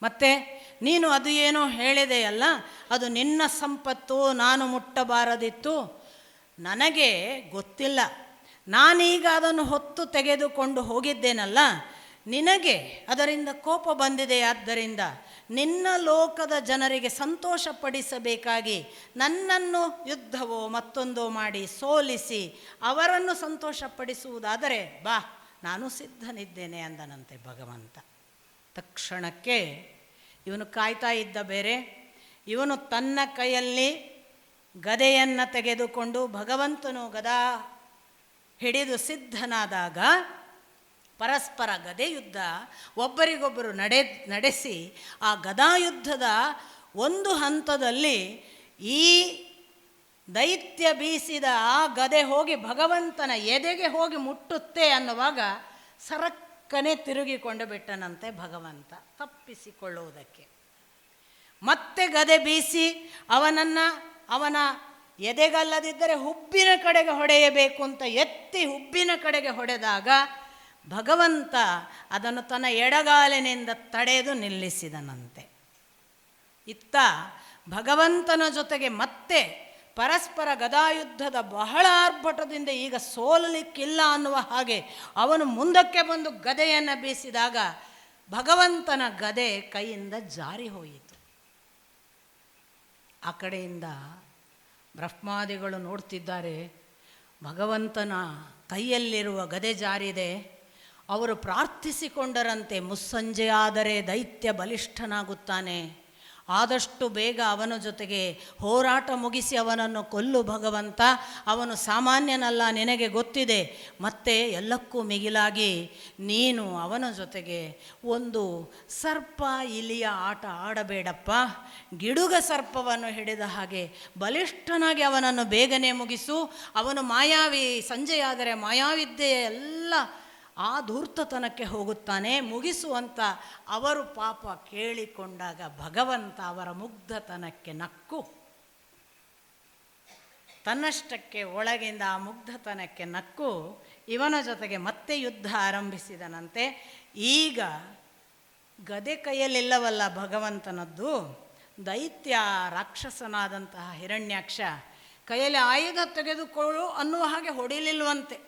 ಮತ್ತು ನೀನು ಅದು ಏನೋ ಹೇಳಿದೆಯಲ್ಲ, ಅದು ನಿನ್ನ ಸಂಪತ್ತು, ನಾನು ಮುಟ್ಟಬಾರದಿತ್ತು. ನನಗೆ ಗೊತ್ತಿಲ್ಲ, ನಾನೀಗ ಅದನ್ನು ಹೊತ್ತು ತೆಗೆದುಕೊಂಡು ಹೋಗಿದ್ದೇನಲ್ಲ, ನಿನಗೆ ಅದರಿಂದ ಕೋಪ ಬಂದಿದೆ. ಆದ್ದರಿಂದ ನಿನ್ನ ಲೋಕದ ಜನರಿಗೆ ಸಂತೋಷಪಡಿಸಬೇಕಾಗಿ ನನ್ನನ್ನು ಯುದ್ಧವೋ ಮತ್ತೊಂದೋ ಮಾಡಿ ಸೋಲಿಸಿ ಅವರನ್ನು ಸಂತೋಷಪಡಿಸುವುದಾದರೆ ಬಾ, ನಾನು ಸಿದ್ಧನಿದ್ದೇನೆ ಅಂದನಂತೆ ಭಗವಂತ. ತಕ್ಷಣಕ್ಕೆ ಇವನು ಕಾಯ್ತಾ ಇದ್ದ ಬೇರೆ. ಇವನು ತನ್ನ ಕೈಯಲ್ಲಿ ಗದೆಯನ್ನು ತೆಗೆದುಕೊಂಡು ಭಗವಂತನು ಗದಾ ಹಿಡಿದು ಸಿದ್ಧನಾದಾಗ ಪರಸ್ಪರ ಗದೆ ಯುದ್ಧ ಒಬ್ಬರಿಗೊಬ್ಬರು ನಡೆಸಿ ಆ ಗದಾಯುದ್ಧದ ಒಂದು ಹಂತದಲ್ಲಿ ಈ ದೈತ್ಯ ಬೀಸಿದ ಆ ಗದೆ ಹೋಗಿ ಭಗವಂತನ ಎದೆಗೆ ಹೋಗಿ ಮುಟ್ಟುತ್ತೆ ಅನ್ನುವಾಗ ಸರಕ್ಕನೆ ತಿರುಗಿಕೊಂಡು ಬಿಟ್ಟನಂತೆ ಭಗವಂತ ತಪ್ಪಿಸಿಕೊಳ್ಳುವುದಕ್ಕೆ. ಮತ್ತೆ ಗದೆ ಬೀಸಿ ಅವನ ಎದೆಗಲ್ಲದಿದ್ದರೆ ಹುಬ್ಬಿನ ಕಡೆಗೆ ಹೊಡೆಯಬೇಕು ಅಂತ ಎತ್ತಿ ಹುಬ್ಬಿನ ಕಡೆಗೆ ಹೊಡೆದಾಗ ಭಗವಂತ ಅದನ್ನು ತನ್ನ ಎಡಗಾಲಿನಿಂದ ತಡೆದು ನಿಲ್ಲಿಸಿದನಂತೆ. ಇತ್ತ ಭಗವಂತನ ಜೊತೆಗೆ ಮತ್ತೆ ಪರಸ್ಪರ ಗದಾಯುದ್ಧದ ಬಹಳ ಆರ್ಭಟದಿಂದ ಈಗ ಸೋಲಲಿಕ್ಕಿಲ್ಲ ಅನ್ನುವ ಹಾಗೆ ಅವನು ಮುಂದಕ್ಕೆ ಬಂದು ಗದೆಯನ್ನು ಬೀಸಿದಾಗ ಭಗವಂತನ ಗದೆ ಕೈಯಿಂದ ಜಾರಿ ಹೋಯಿತು. ಆ ಕಡೆಯಿಂದ ಬ್ರಹ್ಮಾದಿಗಳು ನೋಡ್ತಿದ್ದಾರೆ, ಭಗವಂತನ ಕೈಯಲ್ಲಿರುವ ಗದೆ ಜಾರಿದೆ. ಅವರು ಪ್ರಾರ್ಥಿಸಿಕೊಂಡರಂತೆ, ಮುಸ್ಸಂಜೆ ಆದರೆ ದೈತ್ಯ ಬಲಿಷ್ಠನಾಗುತ್ತಾನೆ, ಆದಷ್ಟು ಬೇಗ ಅವನ ಜೊತೆಗೆ ಹೋರಾಟ ಮುಗಿಸಿ ಅವನನ್ನು ಕೊಲ್ಲು ಭಗವಂತ, ಅವನು ಸಾಮಾನ್ಯನಲ್ಲ ನಿನಗೆ ಗೊತ್ತಿದೆ. ಮತ್ತೆ ಎಲ್ಲಕ್ಕೂ ಮಿಗಿಲಾಗಿ ನೀನು ಅವನ ಜೊತೆಗೆ ಒಂದು ಸರ್ಪ ಇಲಿಯ ಆಟ ಆಡಬೇಡಪ್ಪ, ಗಿಡುಗ ಸರ್ಪವನ್ನು ಹಿಡಿದ ಹಾಗೆ ಬಲಿಷ್ಠನಾಗಿ ಅವನನ್ನು ಬೇಗನೆ ಮುಗಿಸು. ಅವನು ಮಾಯಾವಿ, ಸಂಜೆಯಾದರೆ ಮಾಯಾವಿದ್ಯೆ ಎಲ್ಲ ಆ ಧೂರ್ತತನಕ್ಕೆ ಹೋಗುತ್ತಾನೆ, ಮುಗಿಸುವಂತ ಅವರು ಪಾಪ ಕೇಳಿಕೊಂಡಾಗ ಭಗವಂತ ಅವರ ಮುಗ್ಧತನಕ್ಕೆ ನಕ್ಕು ತನ್ನಷ್ಟಕ್ಕೆ ಒಳಗಿಂದ ಆ ಮುಗ್ಧತನಕ್ಕೆ ನಕ್ಕು ಇವನ ಜೊತೆಗೆ ಮತ್ತೆ ಯುದ್ಧ ಆರಂಭಿಸಿದನಂತೆ. ಈಗ ಗದೆ ಕೈಯಲ್ಲಿಲ್ಲವಲ್ಲ ಭಗವಂತನದ್ದು, ದೈತ್ಯ ರಾಕ್ಷಸನಾದಂತಹ ಹಿರಣ್ಯಾಕ್ಷ ಕೈಯಲ್ಲಿ ಆಯುಧ ತೆಗೆದುಕೊಳ್ಳು ಅನ್ನುವ ಹಾಗೆ ಹೊಡಿಲಿಲ್ವಂತೆ.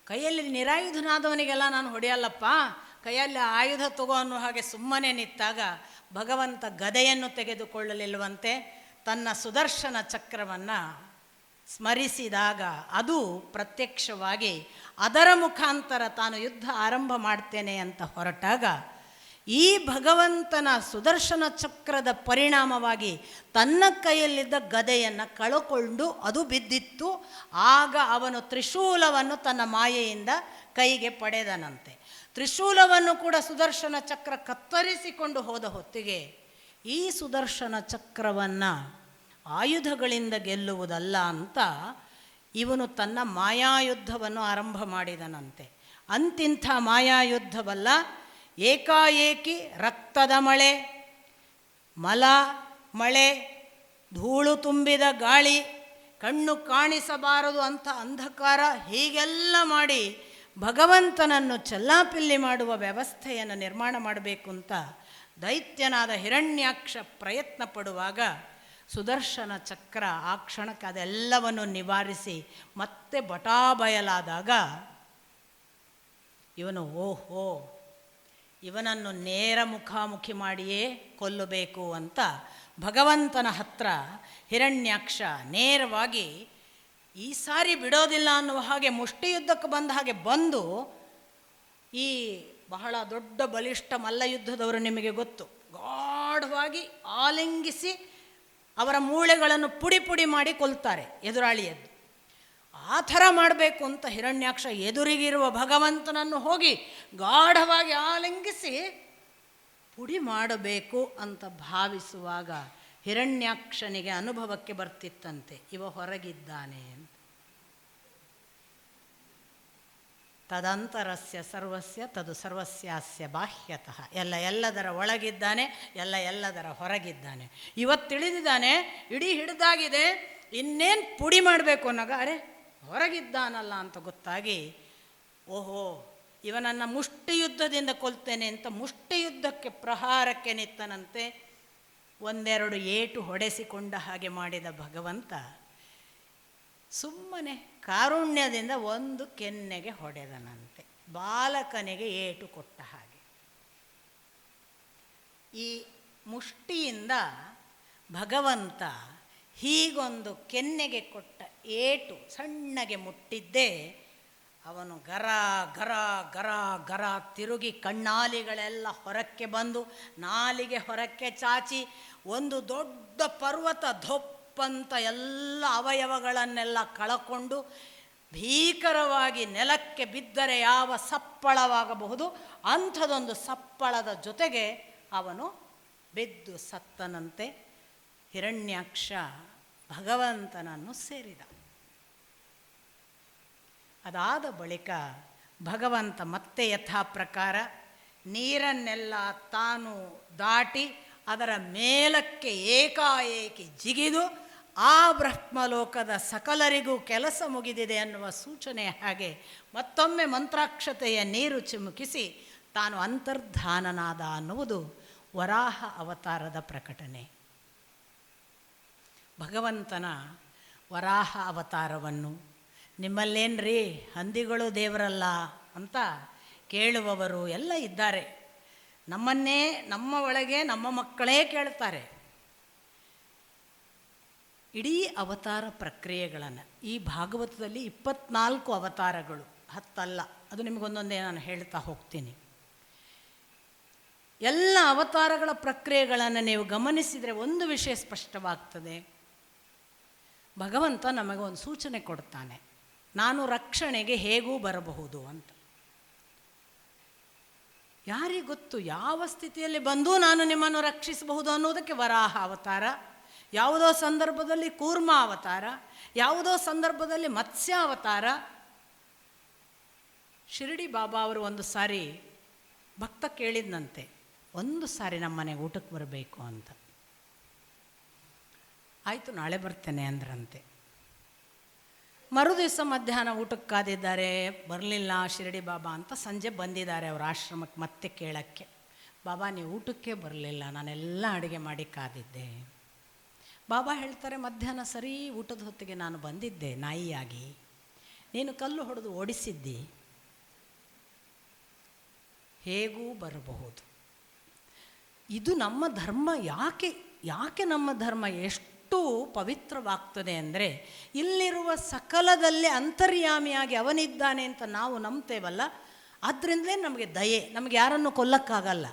ಕೈಯಲ್ಲಿ ನಿರಾಯುಧನಾದವನಿಗೆಲ್ಲ ನಾನು ಹೊಡೆಯಲ್ಲಪ್ಪ, ಕೈಯಲ್ಲಿ ಆಯುಧ ತಗೋ ಅನ್ನೋ ಹಾಗೆ ಸುಮ್ಮನೆ ನಿಂತಾಗ ಭಗವಂತ ಗದೆಯನ್ನು ತೆಗೆದುಕೊಳ್ಳಲಿಲ್ವಂತೆ. ತನ್ನ ಸುದರ್ಶನ ಚಕ್ರವನ್ನು ಸ್ಮರಿಸಿದಾಗ ಅದು ಪ್ರತ್ಯಕ್ಷವಾಗಿ ಅದರ ಮುಖಾಂತರ ತಾನು ಯುದ್ಧ ಆರಂಭ ಮಾಡ್ತೇನೆ ಅಂತ ಹೊರಟಾಗ ಈ ಭಗವಂತನ ಸುದರ್ಶನ ಚಕ್ರದ ಪರಿಣಾಮವಾಗಿ ತನ್ನ ಕೈಯಲ್ಲಿದ್ದ ಗದೆಯನ್ನು ಕಳಕೊಂಡು ಅದು ಬಿದ್ದಿತ್ತು. ಆಗ ಅವನು ತ್ರಿಶೂಲವನ್ನು ತನ್ನ ಮಾಯೆಯಿಂದ ಕೈಗೆ ಪಡೆದನಂತೆ. ತ್ರಿಶೂಲವನ್ನು ಕೂಡ ಸುದರ್ಶನ ಚಕ್ರ ಕತ್ತರಿಸಿಕೊಂಡು ಹೋದ ಹೊತ್ತಿಗೆ ಈ ಸುದರ್ಶನ ಚಕ್ರವನ್ನು ಆಯುಧಗಳಿಂದ ಗೆಲ್ಲುವುದಲ್ಲ ಅಂತ ಇವನು ತನ್ನ ಮಾಯಾಯುದ್ಧವನ್ನು ಆರಂಭ ಮಾಡಿದನಂತೆ. ಅಂತಿಂಥ ಮಾಯಾಯುದ್ಧವಲ್ಲ, ಏಕಾಏಕಿ ರಕ್ತದ ಮಳೆ, ಮಲ ಮಳೆ, ಧೂಳು ತುಂಬಿದ ಗಾಳಿ, ಕಣ್ಣು ಕಾಣಿಸಬಾರದು ಅಂತ ಅಂಧಕಾರ, ಹೀಗೆಲ್ಲ ಮಾಡಿ ಭಗವಂತನನ್ನು ಚೆಲ್ಲಾಪಿಲ್ಲಿ ಮಾಡುವ ವ್ಯವಸ್ಥೆಯನ್ನು ನಿರ್ಮಾಣ ಮಾಡಬೇಕು ಅಂತ ದೈತ್ಯನಾದ ಹಿರಣ್ಯಾಕ್ಷ ಪ್ರಯತ್ನ ಪಡುವಾಗ ಸುದರ್ಶನ ಚಕ್ರ ಆ ಕ್ಷಣಕ್ಕೆ ಅದೆಲ್ಲವನ್ನು ನಿವಾರಿಸಿ ಮತ್ತೆ ಬಟಾಬಯಲಾದಾಗ ಇವನು ಓಹೋ ಇವನನ್ನು ನೇರ ಮುಖಾಮುಖಿ ಮಾಡಿಯೇ ಕೊಲ್ಲಬೇಕು ಅಂತ ಭಗವಂತನ ಹತ್ರ ಹಿರಣ್ಯಾಕ್ಷ ನೇರವಾಗಿ ಈ ಸಾರಿ ಬಿಡೋದಿಲ್ಲ ಅನ್ನುವ ಹಾಗೆ ಮುಷ್ಟಿಯುದ್ಧಕ್ಕೆ ಬಂದ ಹಾಗೆ ಬಂದು, ಈ ಬಹಳ ದೊಡ್ಡ ಬಲಿಷ್ಠ ಮಲ್ಲಯುದ್ಧದವರು ನಿಮಗೆ ಗೊತ್ತು, ಗಾಢವಾಗಿ ಆಲಿಂಗಿಸಿ ಅವರ ಮೂಳೆಗಳನ್ನು ಪುಡಿ ಪುಡಿ ಮಾಡಿ ಕೊಲ್ತಾರೆ ಎದುರಾಳಿಯದ್ದು. ಆ ಥರ ಮಾಡಬೇಕು ಅಂತ ಹಿರಣ್ಯಾಕ್ಷ ಎದುರಿಗಿರುವ ಭಗವಂತನನ್ನು ಹೋಗಿ ಗಾಢವಾಗಿ ಆಲಿಂಗಿಸಿ ಪುಡಿ ಮಾಡಬೇಕು ಅಂತ ಭಾವಿಸುವಾಗ ಹಿರಣ್ಯಾಕ್ಷನಿಗೆ ಅನುಭವಕ್ಕೆ ಬರ್ತಿತ್ತಂತೆ, ಇವ ಹೊರಗಿದ್ದಾನೆ ಅಂತ. ತದಂತರಸ್ಯ ಸರ್ವಸ್ಯ ತದು ಸರ್ವಸ್ಯಾಸ್ಯ ಬಾಹ್ಯತಃ, ಎಲ್ಲದರ ಒಳಗಿದ್ದಾನೆ, ಎಲ್ಲದರ ಹೊರಗಿದ್ದಾನೆ. ಇವತ್ತು ತಿಳಿದಿದ್ದಾನೆ, ಇಡೀ ಹಿಡಿದಾಗಿದೆ, ಇನ್ನೇನು ಪುಡಿ ಮಾಡಬೇಕು ಅನ್ನೋಗ ಅರೆ ಹೊರಗಿದ್ದಾನಲ್ಲ ಅಂತ ಗೊತ್ತಾಗಿ, ಓಹೋ ಇವನನ್ನು ಮುಷ್ಟಿಯುದ್ಧದಿಂದ ಕೊಲ್ತೇನೆ ಅಂತ ಮುಷ್ಟಿಯುದ್ಧಕ್ಕೆ ಪ್ರಹಾರಕ್ಕೆ ನಿತ್ತನಂತೆ. ಒಂದೆರಡು ಏಟು ಹೊಡೆಸಿಕೊಂಡ ಹಾಗೆ ಮಾಡಿದ ಭಗವಂತ ಸುಮ್ಮನೆ ಕಾರುಣ್ಯದಿಂದ ಒಂದು ಕೆನ್ನೆಗೆ ಹೊಡೆದನಂತೆ, ಬಾಲಕನಿಗೆ ಏಟು ಕೊಟ್ಟ ಹಾಗೆ. ಈ ಮುಷ್ಟಿಯಿಂದ ಭಗವಂತ ಹೀಗೊಂದು ಕೆನ್ನೆಗೆ ಕೊಟ್ಟ ಏಟು ಸಣ್ಣಗೆ ಮುಟ್ಟಿದ್ದೇ ಅವನು ಗರ ಗರ ಗರ ಗರ ತಿರುಗಿ ಕಣ್ಣಾಲಿಗಳೆಲ್ಲ ಹೊರಕ್ಕೆ ಬಂದು ನಾಲಿಗೆ ಹೊರಕ್ಕೆ ಚಾಚಿ ಒಂದು ದೊಡ್ಡ ಪರ್ವತ ಧೊಪ್ಪಂತ ಎಲ್ಲ ಅವಯವಗಳನ್ನೆಲ್ಲ ಕಳಕೊಂಡು ಭೀಕರವಾಗಿ ನೆಲಕ್ಕೆ ಬಿದ್ದರೆ ಯಾವ ಸಪ್ಪಳವಾಗಬಹುದು ಅಂಥದೊಂದು ಸಪ್ಪಳದ ಜೊತೆಗೆ ಅವನು ಬಿದ್ದು ಸತ್ತನಂತೆ. ಹಿರಣ್ಯಾಕ್ಷ ಭಗವಂತನನ್ನು ಸೇರಿದ. ಅದಾದ ಬಳಿಕ ಭಗವಂತ ಮತ್ತೆ ಯಥಾ ಪ್ರಕಾರ ನೀರನ್ನೆಲ್ಲ ತಾನು ದಾಟಿ ಅದರ ಮೇಲಕ್ಕೆ ಏಕಾಏಕಿ ಜಿಗಿದು ಆ ಬ್ರಹ್ಮಲೋಕದ ಸಕಲರಿಗೂ ಕೆಲಸ ಮುಗಿದಿದೆ ಅನ್ನುವ ಸೂಚನೆ ಹಾಗೆ ಮತ್ತೊಮ್ಮೆ ಮಂತ್ರಾಕ್ಷತೆಯ ನೀರು ಚಿಮುಕಿಸಿ ತಾನು ಅಂತರ್ಧಾನನಾದ ಅನ್ನುವುದು ವರಾಹ ಅವತಾರದ ಪ್ರಕಟಣೆ. ಭಗವಂತನ ವರಾಹ ಅವತಾರವನ್ನು ನಿಮ್ಮಲ್ಲೇನ್ರಿ ಹಂದಿಗಳು ದೇವರಲ್ಲ ಅಂತ ಕೇಳುವವರು ಎಲ್ಲ ಇದ್ದಾರೆ. ನಮ್ಮನ್ನೇ ನಮ್ಮ ಒಳಗೆ ನಮ್ಮ ಮಕ್ಕಳೇ ಕೇಳ್ತಾರೆ. ಇಡೀ ಅವತಾರ ಪ್ರಕ್ರಿಯೆಗಳನ್ನು ಈ ಭಾಗವತದಲ್ಲಿ 24 ಅವತಾರಗಳು, 10 ಅಲ್ಲ, ಅದು ನಿಮಗೊಂದೊಂದೇ ನಾನು ಹೇಳ್ತಾ ಹೋಗ್ತೀನಿ. ಎಲ್ಲ ಅವತಾರಗಳ ಪ್ರಕ್ರಿಯೆಗಳನ್ನು ನೀವು ಗಮನಿಸಿದರೆ ಒಂದು ವಿಷಯ ಸ್ಪಷ್ಟವಾಗ್ತದೆ. ಭಗವಂತ ನಮಗೆ ಒಂದು ಸೂಚನೆ ಕೊಡ್ತಾನೆ, ನಾನು ರಕ್ಷಣೆಗೆ ಹೇಗೂ ಬರಬಹುದು ಅಂತ. ಯಾರಿಗೊತ್ತು ಯಾವ ಸ್ಥಿತಿಯಲ್ಲಿ ಬಂದು ನಾನು ನಿಮ್ಮನ್ನು ರಕ್ಷಿಸಬಹುದು ಅನ್ನೋದಕ್ಕೆ ವರಾಹ ಅವತಾರ, ಯಾವುದೋ ಸಂದರ್ಭದಲ್ಲಿ ಕೂರ್ಮ ಅವತಾರ, ಯಾವುದೋ ಸಂದರ್ಭದಲ್ಲಿ ಮತ್ಸ್ಯ ಅವತಾರ. ಶಿರಡಿ ಬಾಬಾ ಅವರು ಒಂದು ಸಾರಿ ಭಕ್ತ ಕೇಳಿದ್ನಂತೆ, ಒಂದು ಸಾರಿ ನಮ್ಮ ಮನೆಗೆ ಊಟಕ್ಕೆ ಬರಬೇಕು ಅಂತ. ಆಯಿತು ನಾಳೆ ಬರ್ತೇನೆ ಅಂದ್ರಂತೆ. ಮರುದಿವಸ ಮಧ್ಯಾಹ್ನ ಊಟಕ್ಕೆ ಕಾದಿದ್ದಾರೆ, ಬರಲಿಲ್ಲ ಶಿರಡಿ ಬಾಬಾ ಅಂತ. ಸಂಜೆ ಬಂದಿದ್ದಾರೆ ಅವರ ಆಶ್ರಮಕ್ಕೆ ಮತ್ತೆ ಕೇಳೋಕ್ಕೆ, ಬಾಬಾ ನೀವು ಊಟಕ್ಕೆ ಬರಲಿಲ್ಲ, ನಾನೆಲ್ಲ ಅಡುಗೆ ಮಾಡಿ ಕಾದಿದ್ದೆ. ಬಾಬಾ ಹೇಳ್ತಾರೆ, ಮಧ್ಯಾಹ್ನ ಸರಿ ಊಟದ ಹೊತ್ತಿಗೆ ನಾನು ಬಂದಿದ್ದೆ ನಾಯಿಯಾಗಿ, ನೀನು ಕಲ್ಲು ಹೊಡೆದು ಓಡಿಸಿದ್ದಿ, ಹೇಗೂ ಬರಬಹುದು. ಇದು ನಮ್ಮ ಧರ್ಮ. ಯಾಕೆ ನಮ್ಮ ಧರ್ಮ ಎಷ್ಟು ಪವಿತ್ರವಾಗ್ತದೆ ಅಂದರೆ, ಇಲ್ಲಿರುವ ಸಕಲದಲ್ಲಿ ಅಂತರ್ಯಾಮಿಯಾಗಿ ಅವನಿದ್ದಾನೆ ಅಂತ ನಾವು ನಂಬ್ತೇವಲ್ಲ, ಆದ್ದರಿಂದಲೇ ನಮಗೆ ದಯೆ. ನಮಗೆ ಯಾರನ್ನು ಕೊಲ್ಲಕ್ಕಾಗಲ್ಲ,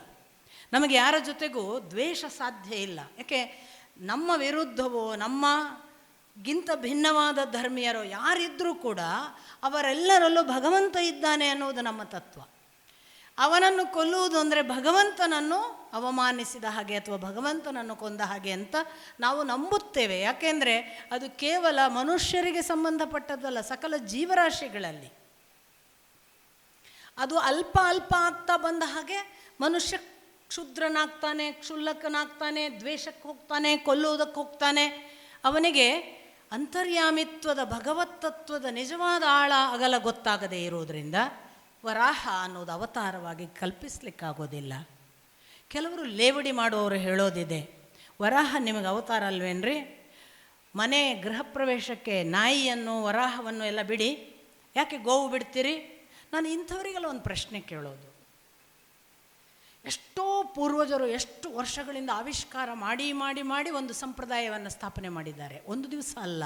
ನಮಗೆ ಯಾರ ಜೊತೆಗೂ ದ್ವೇಷ ಸಾಧ್ಯ ಇಲ್ಲ. ಯಾಕೆ ನಮ್ಮ ವಿರುದ್ಧವೋ ನಮ್ಮಗಿಂತ ಭಿನ್ನವಾದ ಧರ್ಮೀಯರೋ ಯಾರಿದ್ದರೂ ಕೂಡ ಅವರೆಲ್ಲರಲ್ಲೂ ಭಗವಂತ ಇದ್ದಾನೆ ಅನ್ನೋದು ನಮ್ಮ ತತ್ವ. ಅವನನ್ನು ಕೊಲ್ಲುವುದು ಅಂದರೆ ಭಗವಂತನನ್ನು ಅವಮಾನಿಸಿದ ಹಾಗೆ ಅಥವಾ ಭಗವಂತನನ್ನು ಕೊಂದ ಹಾಗೆ ಅಂತ ನಾವು ನಂಬುತ್ತೇವೆ. ಯಾಕೆಂದರೆ ಅದು ಕೇವಲ ಮನುಷ್ಯರಿಗೆ ಸಂಬಂಧಪಟ್ಟದ್ದಲ್ಲ, ಸಕಲ ಜೀವರಾಶಿಗಳಲ್ಲಿ ಅದು ಅಲ್ಪ ಅಲ್ಪ ಆಗ್ತಾ ಬಂದ ಹಾಗೆ ಮನುಷ್ಯ ಕ್ಷುದ್ರನಾಗ್ತಾನೆ, ಕ್ಷುಲ್ಲಕನಾಗ್ತಾನೆ, ದ್ವೇಷಕ್ಕೆ ಹೋಗ್ತಾನೆ, ಕೊಲ್ಲುವುದಕ್ಕೆ ಹೋಗ್ತಾನೆ. ಅವನಿಗೆ ಅಂತರ್ಯಾಮಿತ್ವದ ಭಗವತ್ತತ್ವದ ನಿಜವಾದ ಆಳ ಅಗಲ ಗೊತ್ತಾಗದೇ ಇರೋದರಿಂದ ವರಾಹ ಅನ್ನೋದು ಅವತಾರವಾಗಿ ಕಲ್ಪಿಸ್ಲಿಕ್ಕಾಗೋದಿಲ್ಲ. ಕೆಲವರು ಲೇವಡಿ ಮಾಡುವವರು ಹೇಳೋದಿದೆ, ವರಾಹ ನಿಮಗೆ ಅವತಾರ ಅಲ್ವೇನ್ರಿ, ಮನೆ ಗೃಹ ಪ್ರವೇಶಕ್ಕೆ ನಾಯಿಯನ್ನು ವರಾಹವನ್ನು ಎಲ್ಲ ಬಿಡಿ, ಯಾಕೆ ಗೋವು ಬಿಡ್ತೀರಿ? ನಾನು ಇಂಥವರಿಗೆಲ್ಲ ಒಂದು ಪ್ರಶ್ನೆ ಕೇಳೋದು, ಎಷ್ಟೋ ಪೂರ್ವಜರು ಎಷ್ಟು ವರ್ಷಗಳಿಂದ ಆವಿಷ್ಕಾರ ಮಾಡಿ ಮಾಡಿ ಮಾಡಿ ಒಂದು ಸಂಪ್ರದಾಯವನ್ನು ಸ್ಥಾಪನೆ ಮಾಡಿದ್ದಾರೆ, ಒಂದು ದಿವಸ ಅಲ್ಲ.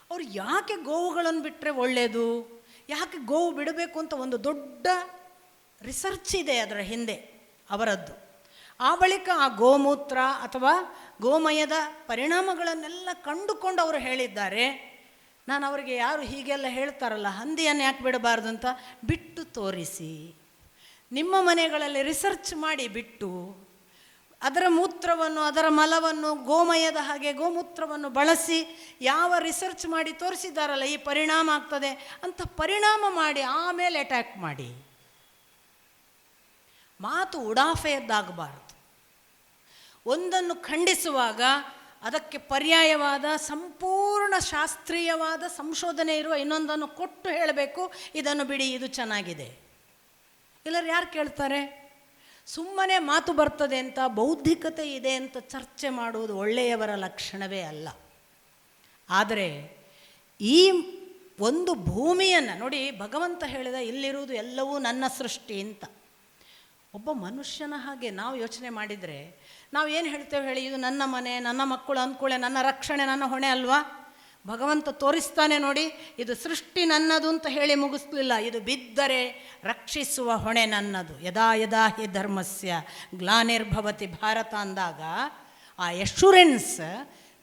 ಅವರು ಯಾಕೆ ಗೋವುಗಳನ್ನು ಬಿಟ್ಟರೆ ಒಳ್ಳೆಯದು, ಯಾಕೆ ಗೋವು ಬಿಡಬೇಕು ಅಂತ ಒಂದು ದೊಡ್ಡ ರಿಸರ್ಚ್ ಇದೆ ಅದರ ಹಿಂದೆ ಅವರದ್ದು. ಆ ಬಳಿಕ ಆ ಗೋಮೂತ್ರ ಅಥವಾ ಗೋಮಯದ ಪರಿಣಾಮಗಳನ್ನೆಲ್ಲ ಕಂಡುಕೊಂಡು ಅವರು ಹೇಳಿದ್ದಾರೆ. ನಾನು ಅವರಿಗೆ ಯಾರು ಹೀಗೆಲ್ಲ ಹೇಳ್ತಾರಲ್ಲ, ಹಂದಿಯನ್ನು ಯಾಕೆ ಬಿಡಬಾರ್ದು ಅಂತ, ಬಿಟ್ಟು ತೋರಿಸಿ, ನಿಮ್ಮ ಮನೆಗಳಲ್ಲಿ ರಿಸರ್ಚ್ ಮಾಡಿ ಬಿಟ್ಟು ಅದರ ಮೂತ್ರವನ್ನು ಅದರ ಮಲವನ್ನು ಗೋಮಯದ ಹಾಗೆ ಗೋಮೂತ್ರವನ್ನು ಬಳಸಿ ಯಾವ ರಿಸರ್ಚ್ ಮಾಡಿ ತೋರಿಸಿದ್ದಾರಲ್ಲ ಈ ಪರಿಣಾಮ ಆಗ್ತದೆ ಅಂತ ಪರಿಣಾಮ ಮಾಡಿ ಆಮೇಲೆ ಅಟ್ಯಾಕ್ ಮಾಡಿ. ಮಾತು ಉಡಾಫೆಯದ್ದಾಗಬಾರ್ದು. ಒಂದನ್ನು ಖಂಡಿಸುವಾಗ ಅದಕ್ಕೆ ಪರ್ಯಾಯವಾದ ಸಂಪೂರ್ಣ ಶಾಸ್ತ್ರೀಯವಾದ ಸಂಶೋಧನೆ ಇರುವ ಇನ್ನೊಂದನ್ನು ಕೊಟ್ಟು ಹೇಳಬೇಕು, ಇದನ್ನು ಬಿಡಿ, ಇದು ಚೆನ್ನಾಗಿದೆ. ಇಲ್ಲರು ಯಾರು ಕೇಳ್ತಾರೆ? ಸುಮ್ಮನೆ ಮಾತು ಬರ್ತದೆ ಅಂತ, ಬೌದ್ಧಿಕತೆ ಇದೆ ಅಂತ ಚರ್ಚೆ ಮಾಡುವುದು ಒಳ್ಳೆಯವರ ಲಕ್ಷಣವೇ ಅಲ್ಲ. ಆದರೆ ಈ ಒಂದು ಭೂಮಿಯನ್ನು ನೋಡಿ, ಭಗವಂತ ಹೇಳಿದ ಇಲ್ಲಿರುವುದು ಎಲ್ಲವೂ ನನ್ನ ಸೃಷ್ಟಿ ಅಂತ. ಒಬ್ಬ ಮನುಷ್ಯನ ಹಾಗೆ ನಾವು ಯೋಚನೆ ಮಾಡಿದರೆ ನಾವು ಏನು ಹೇಳ್ತೇವೆ ಹೇಳಿ, ಇದು ನನ್ನ ಮನೆ, ನನ್ನ ಮಕ್ಕಳು ಅಂದ್ಕೊಳ್ಳೆ, ನನ್ನ ರಕ್ಷಣೆ, ನನ್ನ ಹೊಣೆ ಅಲ್ವಾ? ಭಗವಂತ ತೋರಿಸ್ತಾನೆ ನೋಡಿ, ಇದು ಸೃಷ್ಟಿ ನನ್ನದು ಅಂತ ಹೇಳಿ ಮುಗಿಸ್ಲಿಲ್ಲ. ಇದು ಬಿದ್ದರೆ ರಕ್ಷಿಸುವ ಹೊಣೆ ನನ್ನದು. ಯದಾ ಯದಾ ಹಿ ಧರ್ಮಸ್ಯ ಗ್ಲಾನಿರ್ಭವತಿ ಭಾರತ ಅಂದಾಗ ಆ ಎಶ್ಯೂರೆನ್ಸ್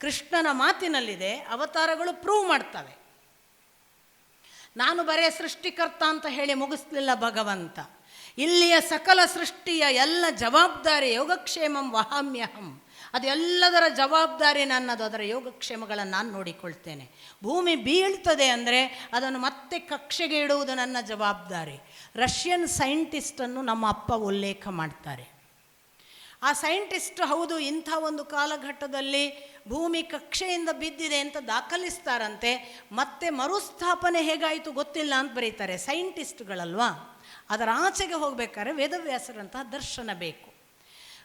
ಕೃಷ್ಣನ ಮಾತಿನಲ್ಲಿದೆ. ಅವತಾರಗಳು ಪ್ರೂವ್ ಮಾಡ್ತವೆ. ನಾನು ಬರೇ ಸೃಷ್ಟಿಕರ್ತ ಅಂತ ಹೇಳಿ ಮುಗಿಸ್ಲಿಲ್ಲ ಭಗವಂತ. ಇಲ್ಲಿಯ ಸಕಲ ಸೃಷ್ಟಿಯ ಎಲ್ಲ ಜವಾಬ್ದಾರಿ ಯೋಗಕ್ಷೇಮಂ ವಹಾಮ್ಯಹಂ, ಅದೆಲ್ಲದರ ಜವಾಬ್ದಾರಿ ನನ್ನದು. ಅದರ ಯೋಗಕ್ಷೇಮಗಳನ್ನು ನಾನು ನೋಡಿಕೊಳ್ತೇನೆ. ಭೂಮಿ ಬೀಳ್ತದೆ ಅಂದರೆ ಅದನ್ನು ಮತ್ತೆ ಕಕ್ಷೆಗೆ ಇಡುವುದು ನನ್ನ ಜವಾಬ್ದಾರಿ. ರಷ್ಯನ್ ಸೈಂಟಿಸ್ಟನ್ನು ನಮ್ಮ ಅಪ್ಪ ಉಲ್ಲೇಖ ಮಾಡ್ತಾರೆ. ಆ ಸೈಂಟಿಸ್ಟ್ ಹೌದು ಇಂಥ ಒಂದು ಕಾಲಘಟ್ಟದಲ್ಲಿ ಭೂಮಿ ಕಕ್ಷೆಯಿಂದ ಬಿದ್ದಿದೆ ಅಂತ ದಾಖಲಿಸ್ತಾರಂತೆ. ಮತ್ತೆ ಮರುಸ್ಥಾಪನೆ ಹೇಗಾಯಿತು ಗೊತ್ತಿಲ್ಲ ಅಂತ ಬರೀತಾರೆ. ಸೈಂಟಿಸ್ಟ್ಗಳಲ್ವಾ, ಅದರ ಆಚೆಗೆ ಹೋಗಬೇಕಾದ್ರೆ ವೇದವ್ಯಾಸರಂತಹ ದರ್ಶನ ಬೇಕು.